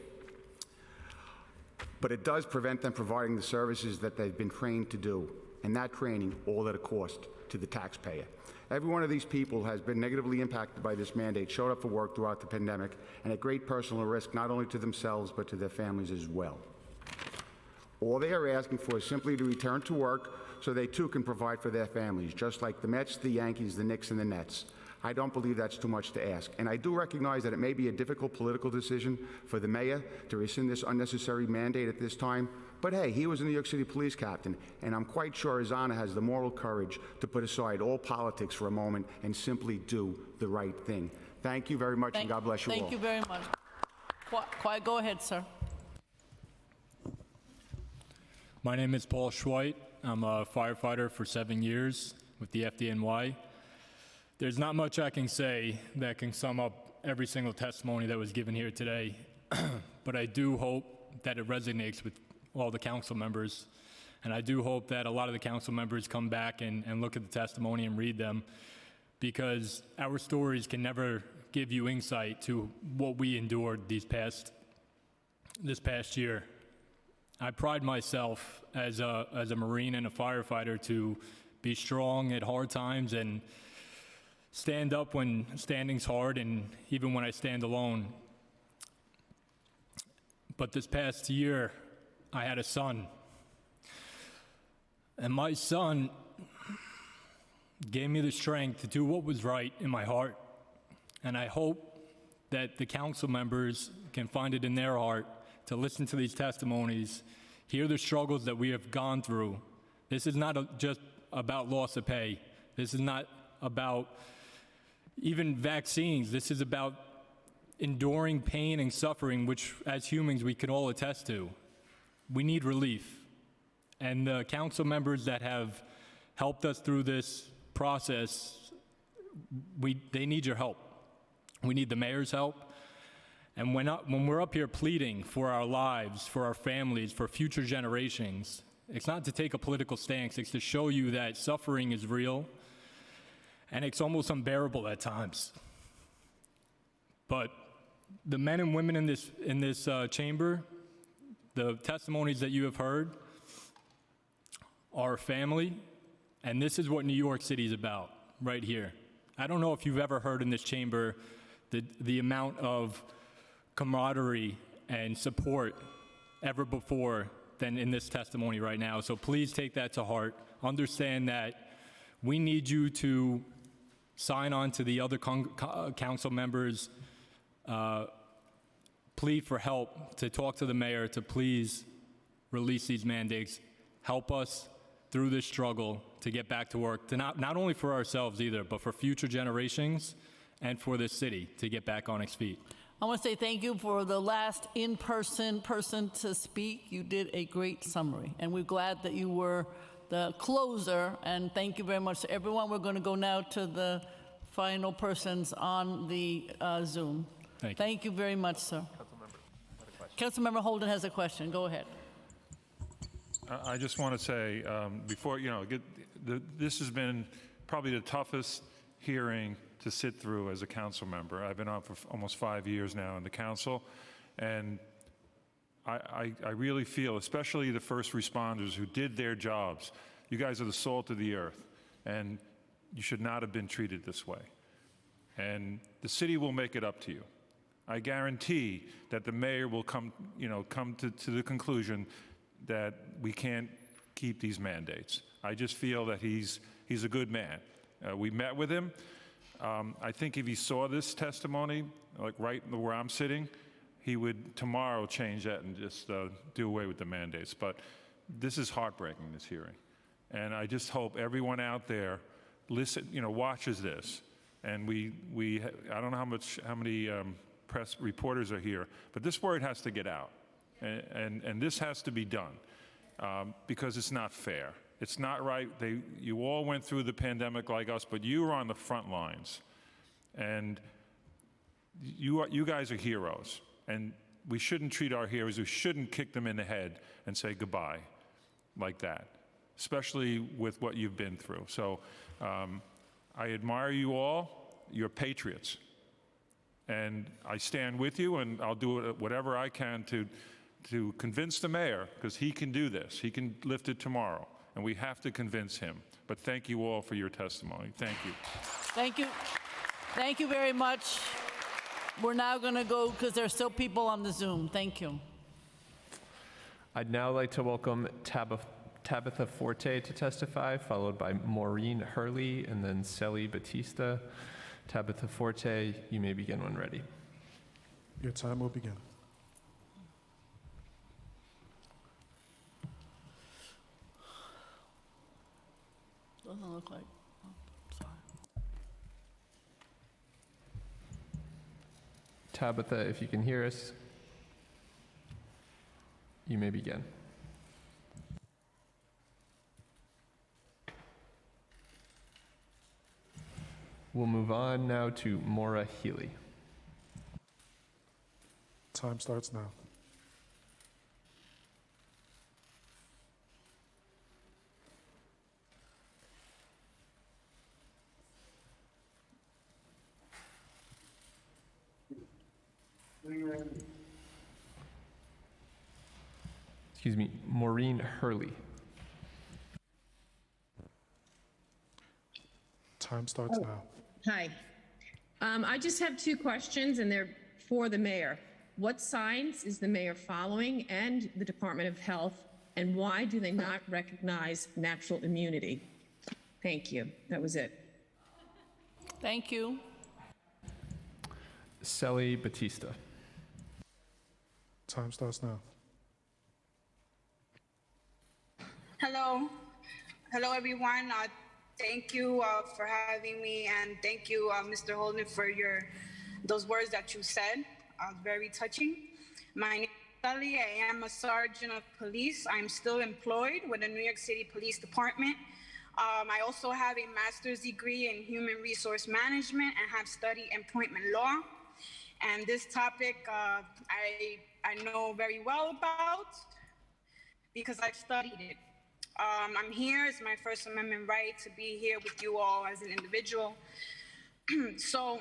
But it does prevent them providing the services that they've been trained to do. And that training, all at a cost. to the taxpayer. Every one of these people has been negatively impacted by this mandate, showed up for work throughout the pandemic, and at great personal risk not only to themselves but to their families as well. All they are asking for is simply to return to work so they too can provide for their families, just like the Mets, the Yankees, the Knicks, and the Nets. I don't believe that's too much to ask. And I do recognize that it may be a difficult political decision for the mayor to rescind this unnecessary mandate at this time, but hey, he was a New York City police captain, and I'm quite sure His Honor has the moral courage to put aside all politics for a moment and simply do the right thing. Thank you very much, and God bless you all. Thank you very much. Quiet, go ahead, sir. My name is Paul Schweit. I'm a firefighter for 7 years with the FDNY. There's not much I can say that can sum up every single testimony that was given here today, but I do hope that it resonates with all the council members, and I do hope that a lot of the council members come back and look at the testimony and read them, because our stories can never give you insight to what we endured this past year. I pride myself as a Marine and a firefighter to be strong at hard times and stand up when standing's hard, and even when I stand alone. But this past year, I had a son. And my son gave me the strength to do what was right in my heart. And I hope that the council members can find it in their heart to listen to these testimonies, hear the struggles that we have gone through. This is not just about loss of pay. This is not about even vaccines. This is about enduring pain and suffering, which as humans we can all attest to. We need relief. And the council members that have helped us through this process, they need your help. We need the mayor's help. And when we're up here pleading for our lives, for our families, for future generations, it's not to take a political stance, it's to show you that suffering is real and it's almost unbearable at times. But the men and women in this chamber, the testimonies that you have heard are family, and this is what New York City is about right here. I don't know if you've ever heard in this chamber the amount of camaraderie and support ever before than in this testimony right now. So please take that to heart. Understand that we need you to sign on to the other council members, plead for help, to talk to the mayor, to please release these mandates, help us through this struggle to get back to work, to not only for ourselves either, but for future generations and for this city to get back on its feet. I want to say thank you for the last in-person person to speak. You did a great summary, and we're glad that you were the closer, and thank you very much to everyone. We're going to go now to the final persons on the Zoom. Thank you very much, sir. Councilmember Holden has a question. Go ahead. I just want to say, before, this has been probably the toughest hearing to sit through as a council member. I've been on for almost 5 years now in the council, and I really feel, especially the first responders who did their jobs, you guys are the salt of the earth, and you should not have been treated this way. And the city will make it up to you. I guarantee that the mayor will come to the conclusion that we can't keep these mandates. I just feel that he's a good man. We met with him. I think if he saw this testimony, like right where I'm sitting, he would tomorrow change that and just do away with the mandates. But this is heartbreaking, this hearing. And I just hope everyone out there watches this. And I don't know how many press reporters are here, but this word has to get out. And this has to be done because it's not fair. It's not right. You all went through the pandemic like us, but you were on the front lines. And you guys are heroes. And we shouldn't treat our heroes, we shouldn't kick them in the head and say goodbye like that, especially with what you've been through. So I admire you all. You're patriots. And I stand with you, and I'll do whatever I can to convince the mayor, because he can do this. He can lift it tomorrow. and we have to convince him. But thank you all for your testimony. Thank you. Thank you. Thank you very much. We're now going to go, because there are still people on the Zoom. Thank you. I'd now like to welcome Tabitha Forte to testify, followed by Maureen Hurley and then Celi Batista. Tabitha Forte, you may begin when ready. Your time will begin. Doesn't look like. Oh, sorry. Tabitha, if you can hear us, you may begin. We'll move on now to Maura Healy. Time starts now. Excuse me, Maureen Hurley. Time starts now. Hi. I just have two questions, and they're for the mayor. What signs is the mayor following and the Department of Health, and why do they not recognize natural immunity? Thank you. That was it. Thank you. Celi Batista. Time starts now. Hello. Hello, everyone. Thank you for having me, and thank you, Mr. Holden, for those words that you said. Very touching. My name is Celi. I am a sergeant of police. I'm still employed with the New York City Police Department. I also have a master's degree in human resource management and have studied employment law. And this topic I know very well about because I've studied it. I'm here. It's my First Amendment right to be here with you all as an individual. So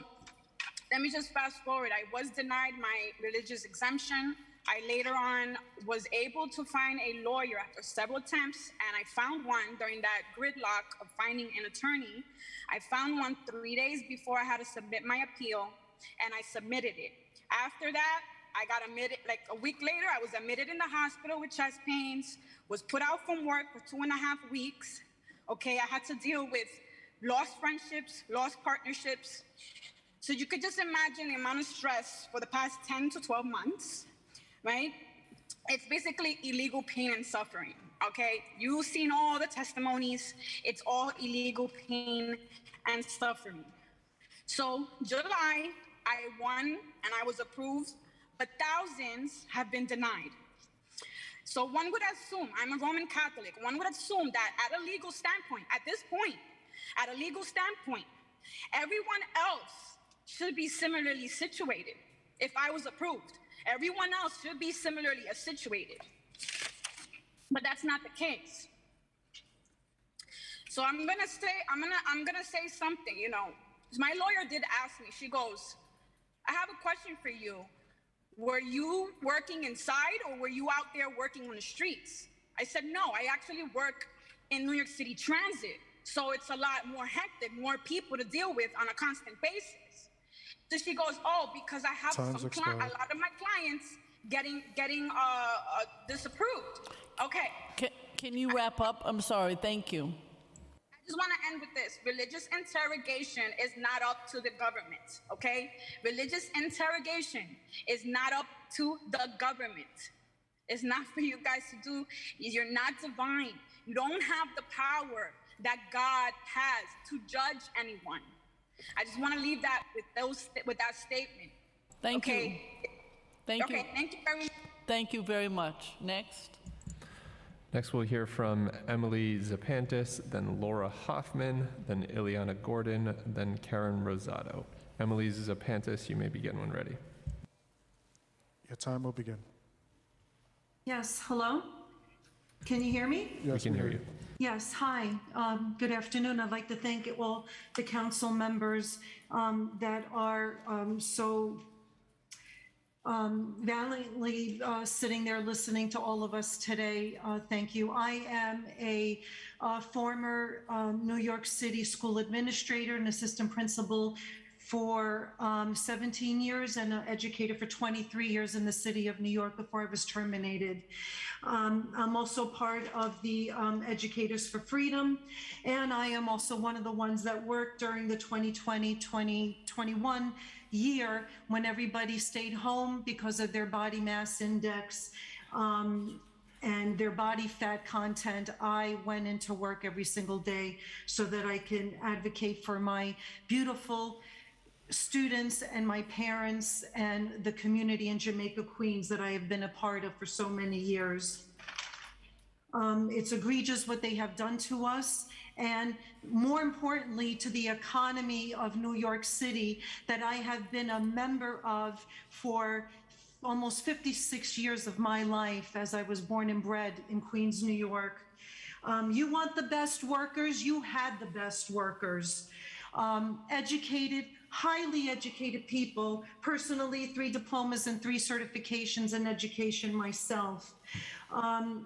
let me just fast forward. I was denied my religious exemption. I later on was able to find a lawyer after several attempts, and I found one during that gridlock of finding an attorney. I found one 3 days before I had to submit my appeal, and I submitted it. After that, I got admitted, like a week later, I was admitted in the hospital with chest pains, was put out from work for 2.5 weeks. Okay, I had to deal with lost friendships, lost partnerships. So you could just imagine the amount of stress for the past 10 to 12 months, right? It's basically illegal pain and suffering, okay? You've seen all the testimonies. It's all illegal pain and suffering. So July, I won and I was approved, but thousands have been denied. So one would assume, I'm a Roman Catholic, one would assume that at a legal standpoint, at this point, at a legal standpoint, everyone else should be similarly situated. If I was approved, everyone else should be similarly situated. But that's not the case. So I'm gonna say something, you know. My lawyer did ask me, she goes, I have a question for you. Were you working inside or were you out there working on the streets? I said, no, I actually work in New York City Transit. So it's a lot more hectic, more people to deal with on a constant basis. So she goes, oh, because I have a lot of my clients getting disapproved. Okay. Can you wrap up? I'm sorry, thank you. I just want to end with this. Religious interrogation is not up to the government, okay? Religious interrogation is not up to the government. It's not for you guys to do. You're not divine. You don't have the power that God has to judge anyone. I just want to leave that with that statement. Thank you. Thank you. Okay, thank you very much. Thank you very much. Next. Next, we'll hear from Emily Zapantis, then Laura Hoffman, then Ileana Gordon, then Karen Rosado. Emily Zapantis, you may begin when ready. Your time will begin. Yes, hello? Can you hear me? Yes, we can hear you. Yes, hi. Good afternoon. I'd like to thank all the council members that are so valiantly sitting there listening to all of us today. Thank you. I am a former New York City school administrator and assistant principal for 17 years and an educator for 23 years in the city of New York before I was terminated. I'm also part of the Educators for Freedom, and I am also one of the ones that worked during the 2020-2021 year when everybody stayed home because of their body mass index and their body fat content. I went into work every single day so that I can advocate for my beautiful students and my parents and the community in Jamaica, Queens that I have been a part of for so many years. It's egregious what they have done to us, and more importantly to the economy of New York City that I have been a member of for almost 56 years of my life, as I was born and bred in Queens, New York. You want the best workers? You had the best workers. Educated, highly educated people, personally 3 diplomas and 3 certifications in education myself.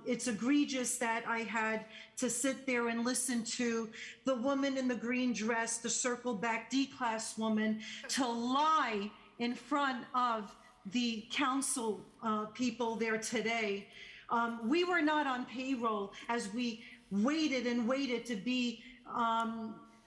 It's egregious that I had to sit there and listen to the woman in the green dress, the circle back D-class woman, to lie in front of the council people there today. We were not on payroll as we waited and waited to be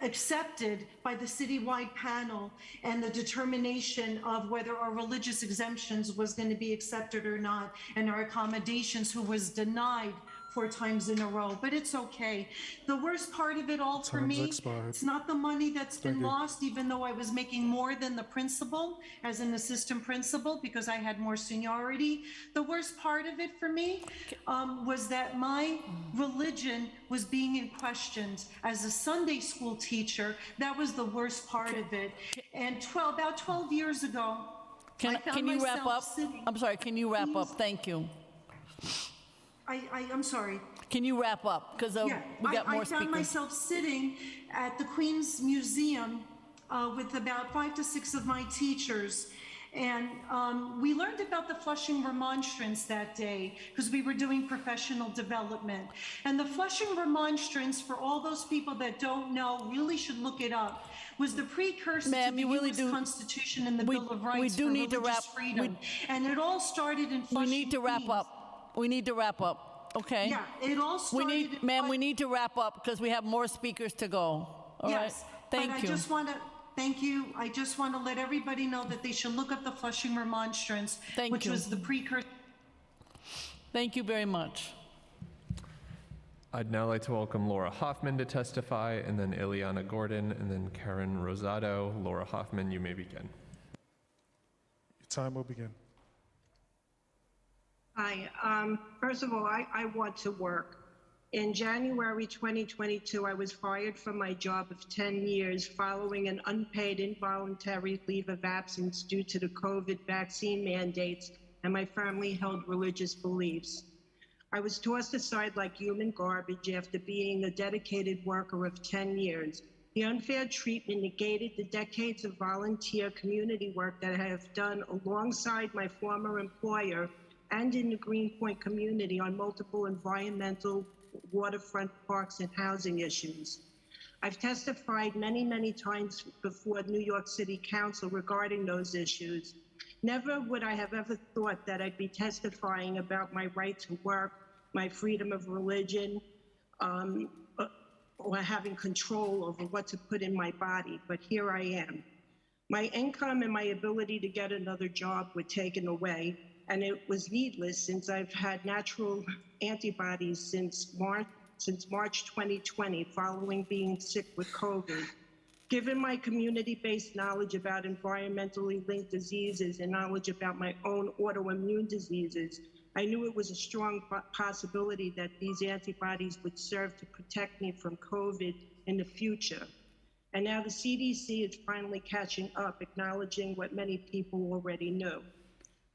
accepted by the citywide panel and the determination of whether our religious exemptions was going to be accepted or not, and our accommodations, who was denied 4 times in a row. But it's okay. The worst part of it all for me, it's not the money that's been lost, even though I was making more than the principal as an assistant principal because I had more seniority. The worst part of it for me was that my religion was being questioned. As a Sunday school teacher, that was the worst part of it. And about 12 years ago, can you wrap up? I'm sorry, can you wrap up? Thank you. I'm sorry. Can you wrap up? Because we got more I speakers. found myself sitting at the Queens Museum with about 5 to 6 of my teachers. And we learned about the Flushing Remonstrance that day because we were doing professional development. And the Flushing Remonstrance, for all those people that don't know, really should look it up, was the precursor to the U.S. Constitution and the Bill of Rights for religious freedom. And it all started in Flushing, We need to wrap Queens. up. We need to wrap up, okay? Yeah, it all started... we need to wrap up because we have more speakers to go. All right? Thank you. I just want to... Thank you. I just want to let everybody know that they should look up the Flushing Remonstrance, which was the precursor. Thank you very much. I'd now like to welcome Laura Hoffman to testify, and then Ileana Gordon, and then Karen Rosado. Laura Hoffman, you may begin. Your time will begin. Hi. First of all, I want to work. In January 2022, I was fired from my job of 10 years following an unpaid involuntary leave of absence due to the COVID vaccine mandates and my family-held religious beliefs. I was tossed aside like human garbage after being a dedicated worker of 10 years. The unfair treatment negated the decades of volunteer community work that I have done alongside my former employer and in the Greenpoint community on multiple environmental, waterfront, parks, and housing issues. I've testified many, many times before New York City Council regarding those issues. Never would I have ever thought that I'd be testifying about my right to work, my freedom of religion, or having control over what to put in my body, but here I am. My income and my ability to get another job were taken away, and it was needless since I've had natural antibodies since March 2020, following being sick with COVID. Given my community-based knowledge about environmentally linked diseases and knowledge about my own autoimmune diseases, I knew it was a strong possibility that these antibodies would serve to protect me from COVID in the future. And now the CDC is finally catching up, acknowledging what many people already knew.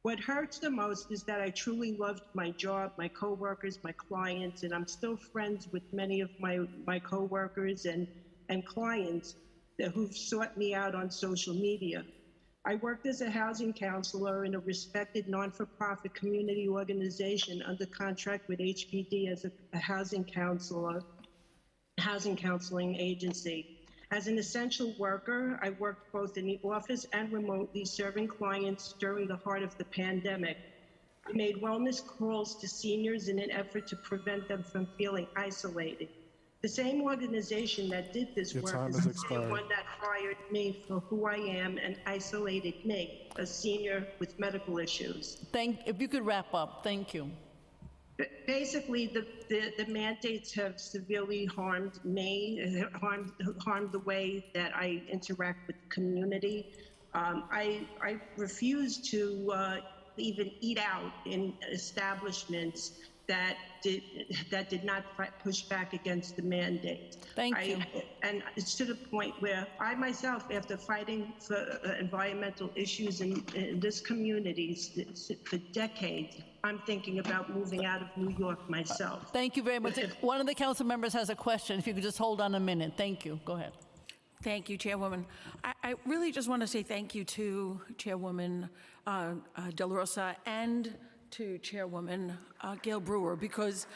What hurts the most is that I truly loved my job, my coworkers, my clients, and I'm still friends with many of my coworkers and clients who've sought me out on social media. I worked as a housing counselor in a respected non-for-profit community organization under contract with HPD as a housing counseling agency. As an essential worker, I worked both in the office and remotely, serving clients during the heart of the pandemic. I made wellness calls to seniors in an effort to prevent them from feeling isolated. The same organization that did this Your work time is has the same expired. one that fired me for who I am and isolated me, a senior with medical issues. If you could wrap up, thank you. Basically, the mandates have severely harmed me, harmed the way that I interact with the community. I refuse to even eat out in establishments that did not push back against the mandate. Thank you. And it's to the point where I myself, after fighting for environmental issues in this community for decades, I'm thinking about moving out of New York myself. Thank you very much. One of the council members has a question. If you could just hold on a minute. Thank you. Go ahead. Thank you, Chairwoman. I really just want to say thank you to Chairwoman Del Rosa and to Chairwoman Gail Brewer, because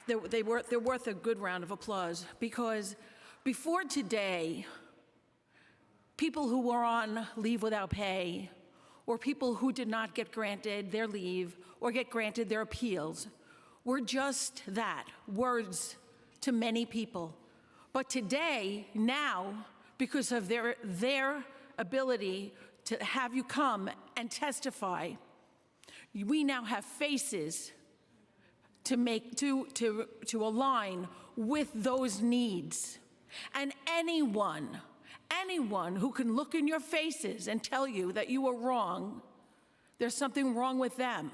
they're worth a good round of applause, because before today, people who were on leave without pay, or people who did not get granted their leave or get granted their appeals, were just that, words to many people. But today, now, because of their ability to have you come and testify, we now have faces to align with those needs. And anyone who can look in your faces and tell you that you are wrong, there's something wrong with them.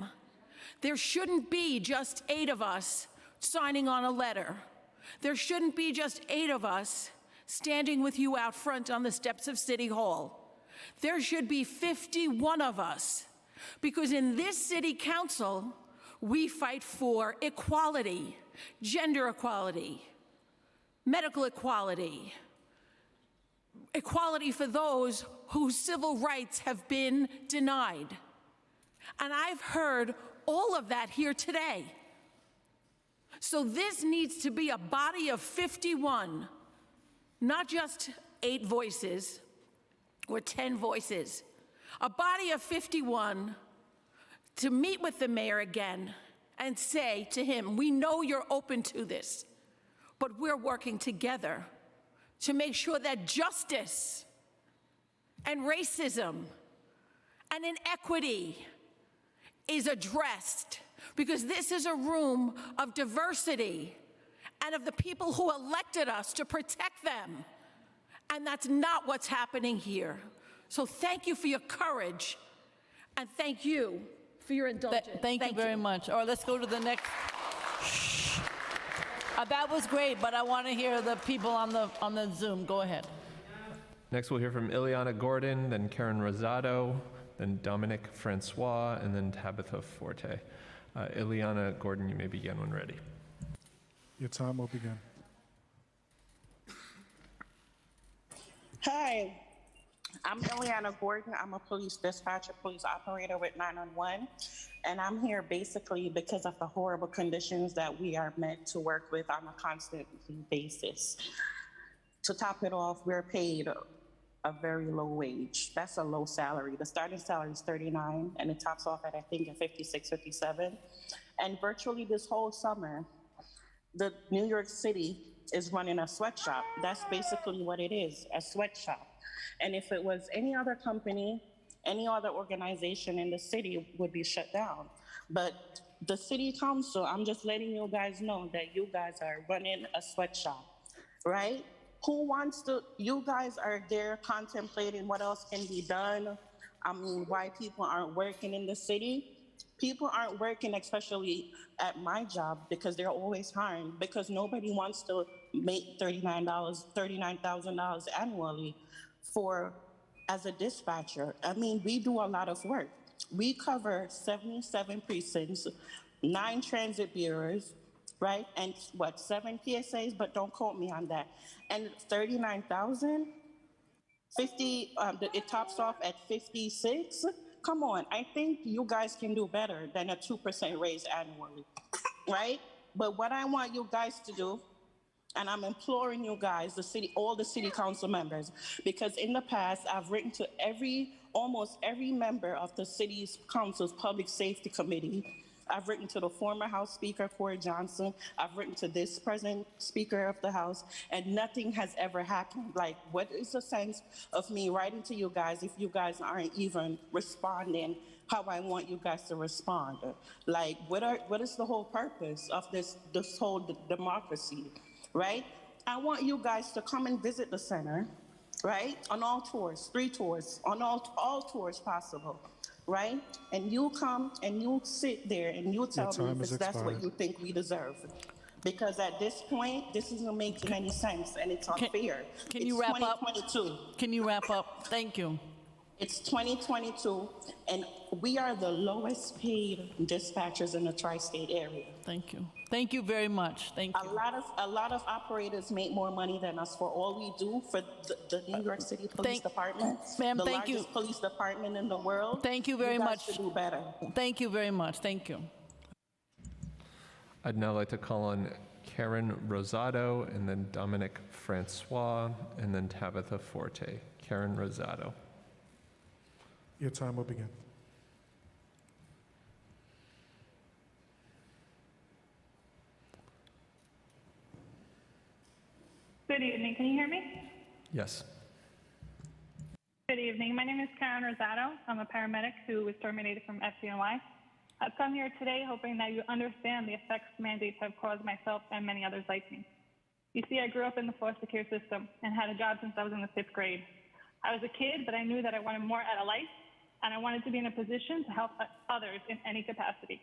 There shouldn't be just 8 of us signing on a letter. There shouldn't be just 8 of us standing with you out front on the steps of City Hall. There should be 51 of us, because in this city council, we fight for equality, gender equality, medical equality, equality for those whose civil rights have been denied. And I've heard all of that here today. So this needs to be a body of 51, not just 8 voices or 10 voices, a body of 51 to meet with the mayor again and say to him, we know you're open to this, but we're working together to make sure that justice and racism and inequity is addressed, because this is a room of diversity and of the people who elected us to protect them. And that's not what's happening here. So thank you for your courage, and thank you for your indulgence. Thank you very much. All right, let's go to the next. That was great, but I want to hear the people on the Zoom. Go ahead. Next, we'll hear from Ileana Gordon, then Karen Rosado, then Dominic Francois, and then Tabitha Forte. Ileana Gordon, you may begin when ready. Your time will begin. Hi, I'm Ileana Gordon. I'm a police dispatcher, police operator with 911, and I'm here basically because of the horrible conditions that we are meant to work with on a constant basis. To top it off, we're paid a very low wage. That's a low salary. The starting salary is $39, and it tops off at, I think, at $56, $57. And virtually this whole summer, the New York City is running a sweatshop. That's basically what it is, a sweatshop. And if it was any other company, any other organization in the city would be shut down. But the city council, I'm just letting you guys know that you guys are running a sweatshop, right? Who wants to, you guys are there contemplating what else can be done. I mean, why people aren't working in the city. People aren't working, especially at my job, because they're always harmed, because nobody wants to make $39,000 annually as a dispatcher. I mean, we do a lot of work. We cover 77 precincts, 9 transit bureaus, right? And 7 PSAs, but don't quote me on that. And 39,000, it tops off at 56. Come on, I think you guys can do better than a 2% raise annually, right? But what I want you guys to do, and I'm imploring you guys, all the city council members, because in the past I've written to almost every member of the city's council's public safety committee. I've written to the former House Speaker, Corey Johnson. I've written to this present Speaker of the House, and nothing has ever happened. Like, what is the sense of me writing to you guys if you guys aren't even responding how I want you guys to respond? Like, what is the whole purpose of this whole democracy, right? I want you guys to come and visit the center, right? On all tours, 3 tours, on all tours possible. Right? And you come and you sit there and you tell me if that's what you think we deserve. Because at this point, this isn't making any sense and it's unfair. Can you wrap up? Can you wrap up? Thank you. It's 2022 and we are the lowest paid dispatchers in the tri-state area. Thank you. Thank you very much. Thank you. A lot of operators make more money than us for all we do for the New York City Police Department. Ma'am, the thank you. largest police department in the world. Thank you very much. You guys should do better. Thank you very much. Thank you. I'd now like to call on Karen Rosado, and then Dominic Francois, and then Tabitha Forte. Karen Rosado. Your time will begin. Good evening. Can you hear me? Yes. Good evening. My name is Karen Rosado. I'm a paramedic who was terminated from FDNY. I've come here today hoping that you understand the effects mandates have caused myself and many others like me. You see, I grew up in the foster care system and had a job since I was in the 5th grade. I was a kid, but I knew that I wanted more out of life, and I wanted to be in a position to help others in any capacity.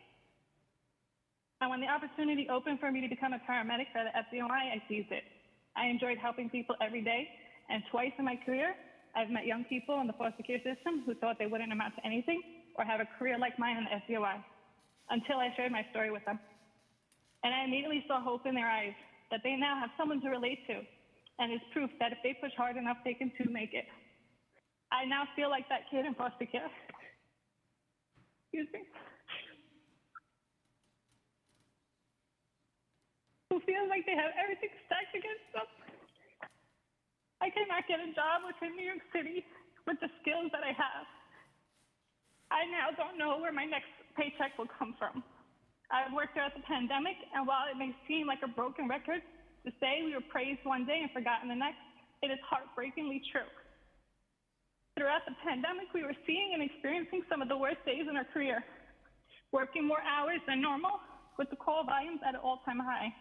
And when the opportunity opened for me to become a paramedic for the FDNY, I seized it. I enjoyed helping people every day, and twice in my career, I've met young people in the foster care system who thought they wouldn't amount to anything or have a career like mine in the FDNY, until I shared my story with them. And I immediately saw hope in their eyes, that they now have someone to relate to, and it's proof that if they push hard enough, they can too make it. I now feel like that kid in foster care. Excuse me. Who feels like they have everything stacked against them. I cannot get a job within New York City with the skills that I have. I now don't know where my next paycheck will come from. I've worked throughout the pandemic, and while it may seem like a broken record to say we were praised one day and forgotten the next, it is heartbreakingly true. Throughout the pandemic, we were seeing and experiencing some of the worst days in our career, working more hours than normal with the call volumes at an all-time high.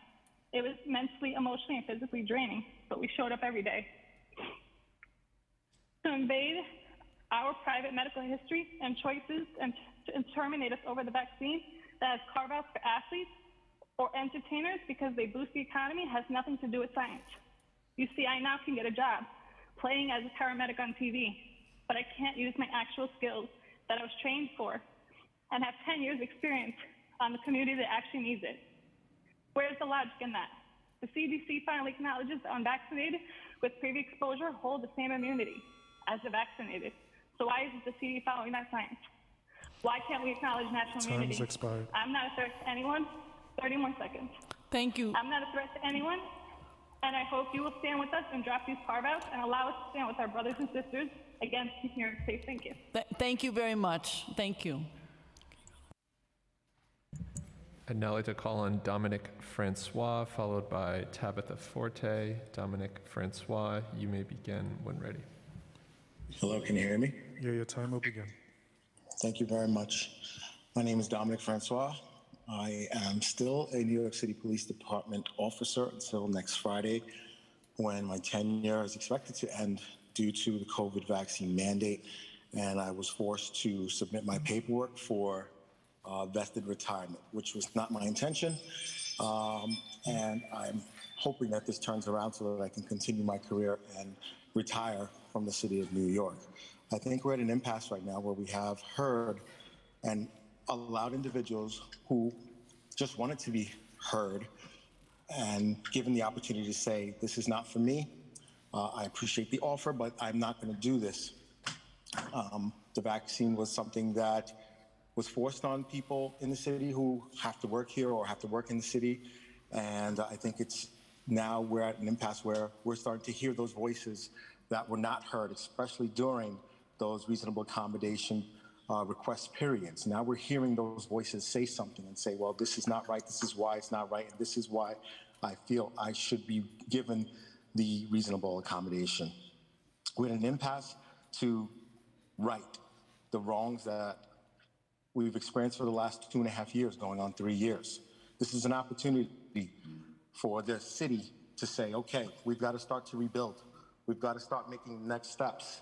It was mentally, emotionally, and physically draining, but we showed up every day. To invade our private medical history and choices and to terminate us over the vaccine that has carve-outs for athletes or entertainers because they boost the economy has nothing to do with science. You see, I now can get a job playing as a paramedic on TV, but I can't use my actual skills that I was trained for and have 10 years experience on the community that actually needs it. Where's the logic in that? The CDC finally acknowledges that unvaccinated with previous exposure hold the same immunity as the vaccinated. So why isn't the CDC following that science? Why can't we acknowledge natural immunity? Time has expired. I'm not a threat to anyone. 30 more seconds. Thank you. I'm not a threat to anyone, and I hope you will stand with us and drop these carve-outs and allow us to stand with our brothers and sisters against New York State. Thank you. Thank you very much. Thank you. I'd now like to call on Dominic Francois, followed by Tabitha Forte. Dominic Francois, you may begin when ready. Hello, can you hear me? Yeah, your time will begin. Thank you very much. My name is Dominic Francois. I am still a New York City Police Department officer until next Friday, when my tenure is expected to end due to the COVID vaccine mandate, and I was forced to submit my paperwork for vested retirement, which was not my intention. And I'm hoping that this turns around so that I can continue my career and retire from the city of New York. I think we're at an impasse right now where we have heard and allowed individuals who just wanted to be heard and given the opportunity to say, this is not for me, I appreciate the offer, but I'm not going to do this. The vaccine was something that was forced on people in the city who have to work here or have to work in the city. And I think it's now we're at an impasse where we're starting to hear those voices that were not heard, especially during those reasonable accommodation request periods. Now we're hearing those voices say something and say, well, this is not right, this is why it's not right, and this is why I feel I should be given the reasonable accommodation. We're in an impasse to right the wrongs that we've experienced for the last 2.5 years, going on 3 years. This is an opportunity for the city to say, okay, we've got to start to rebuild. We've got to start making next steps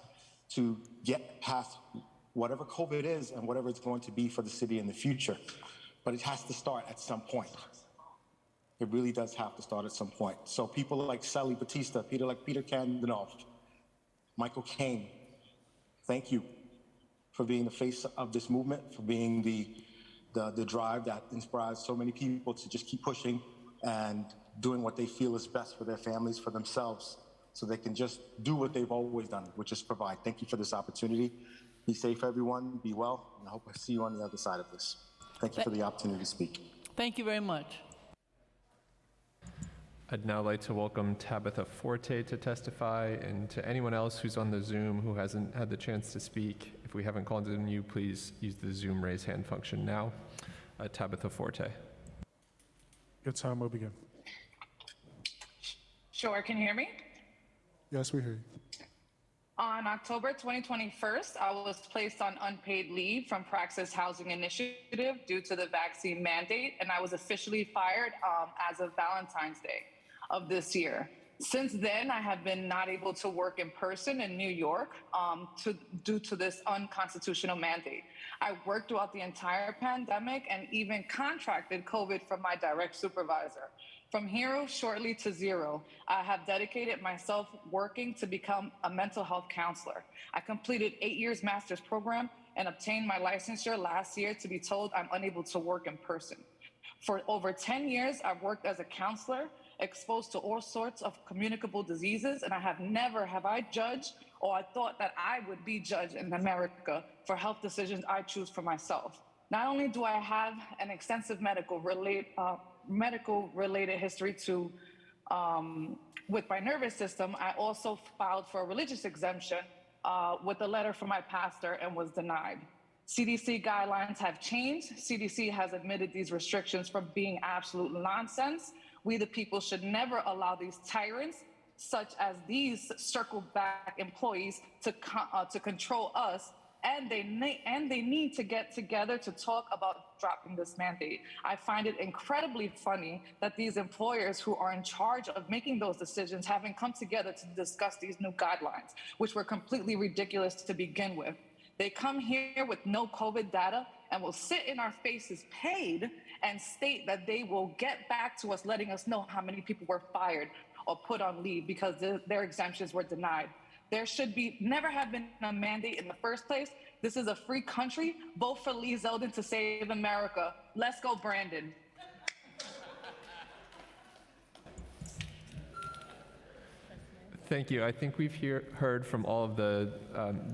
to get past whatever COVID is and whatever it's going to be for the city in the future. But it has to start at some point. It really does have to start at some point. So people like Sally Batista, Peter Kandanoff, Michael Caine, thank you for being the face of this movement, for being the drive that inspires so many people to just keep pushing and doing what they feel is best for their families, for themselves, so they can just do what they've always done, which is provide. Thank you for this opportunity. Be safe, everyone. Be well, and I hope I see you on the other side of this. Thank you for the opportunity to speak. Thank you very much. I'd now like to welcome Tabitha Forte to testify, and to anyone else who's on the Zoom who hasn't had the chance to speak, if we haven't called on you, please use the Zoom raise hand function now. Tabitha Forte. Your time will begin. Sure, can you hear me? Yes, we hear you. On October 2021, I was placed on unpaid leave from Praxis Housing Initiative due to the vaccine mandate, and I was officially fired as of Valentine's Day of this year. Since then, I have been not able to work in person in New York due to this unconstitutional mandate. I worked throughout the entire pandemic and even contracted COVID from my direct supervisor. From hero shortly to zero, I have dedicated myself working to become a mental health counselor. I completed 8 years master's program and obtained my licensure last year to be told I'm unable to work in person. For over 10 years, I've worked as a counselor, exposed to all sorts of communicable diseases, and never have I judged or I thought that I would be judged in America for health decisions I choose for myself. Not only do I have an extensive medical related history with my nervous system, I also filed for a religious exemption with a letter from my pastor and was denied. CDC guidelines have changed. CDC has admitted these restrictions from being absolute nonsense. We the people should never allow these tyrants, such as these circle back employees, to control us. And they need to get together to talk about dropping this mandate. I find it incredibly funny that these employers who are in charge of making those decisions haven't come together to discuss these new guidelines, which were completely ridiculous to begin with. They come here with no COVID data and will sit in our faces paid and state that they will get back to us, letting us know how many people were fired or put on leave because their exemptions were denied. There should never have been a mandate in the first place. This is a free country. Vote for Lee Zeldin to save America. Let's go, Brandon. Thank you. I think we've heard from all of the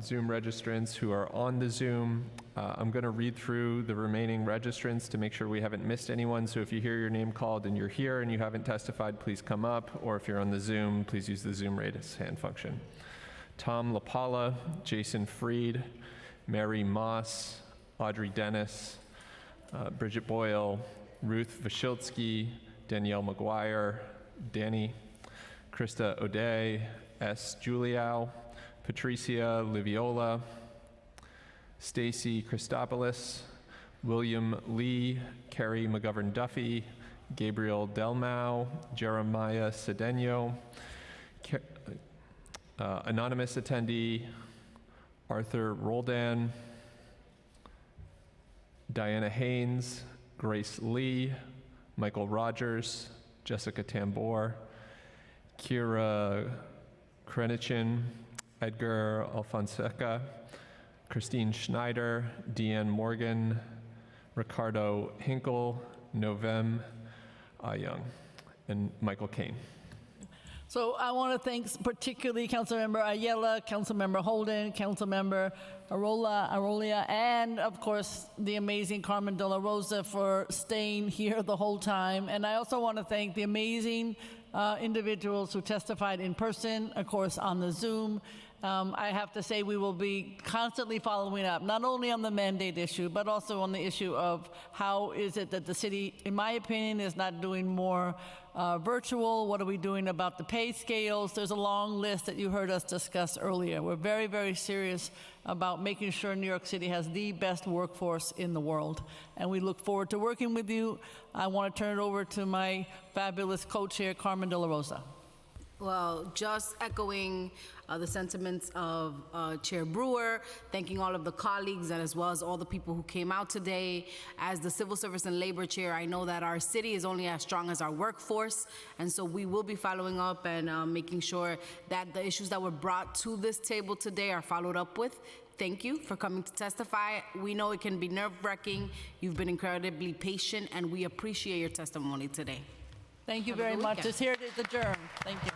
Zoom registrants who are on the Zoom. I'm going to read through the remaining registrants to make sure we haven't missed anyone. So if you hear your name called and you're here and you haven't testified, please come up. Or if you're on the Zoom, please use the Zoom raise hand function. Tom LaPala, Jason Freed, Mary Moss, Audrey Dennis, Bridget Boyle, Ruth Vashiltsky, Danielle McGuire, Danny, Krista O'Day, S. Juliao, Patricia Liviola, Stacy Christopoulos, William Lee, Carrie McGovern Duffy, Gabriel Delmau, Jeremiah Cedeno, anonymous attendee, Arthur Roldan, Diana Haynes, Grace Lee, Michael Rogers, Jessica Tambor, Kira Krenichin, Edgar Alfonseca, Christine Schneider, Deanne Morgan, Ricardo Hinkle, Novem Young, and Michael Caine. So I want to thank particularly Councilmember Ayala, Councilmember Holden, Councilmember Arolia, and of course the amazing Carmen De La Rosa for staying here the whole time. And I also want to thank the amazing individuals who testified in person, of course on the Zoom. I have to say we will be constantly following up, not only on the mandate issue, but also on the issue of how is it that the city, in my opinion, is not doing more virtual. What are we doing about the pay scales? There's a long list that you heard us discuss earlier. We're very, very serious about making sure New York City has the best workforce in the world. And we look forward to working with you. I want to turn it over to my fabulous co-chair, Carmen De La Rosa. Well, just echoing the sentiments of Chair Brewer, thanking all of the colleagues and as well as all the people who came out today. As the Civil Service and Labor Chair, I know that our city is only as strong as our workforce, and so we will be following up and making sure that the issues that were brought to this table today are followed up with. Thank you for coming to testify. We know it can be nerve-wracking. You've been incredibly patient, and we appreciate your testimony today. Thank you very much. This here it is adjourned. Thank you.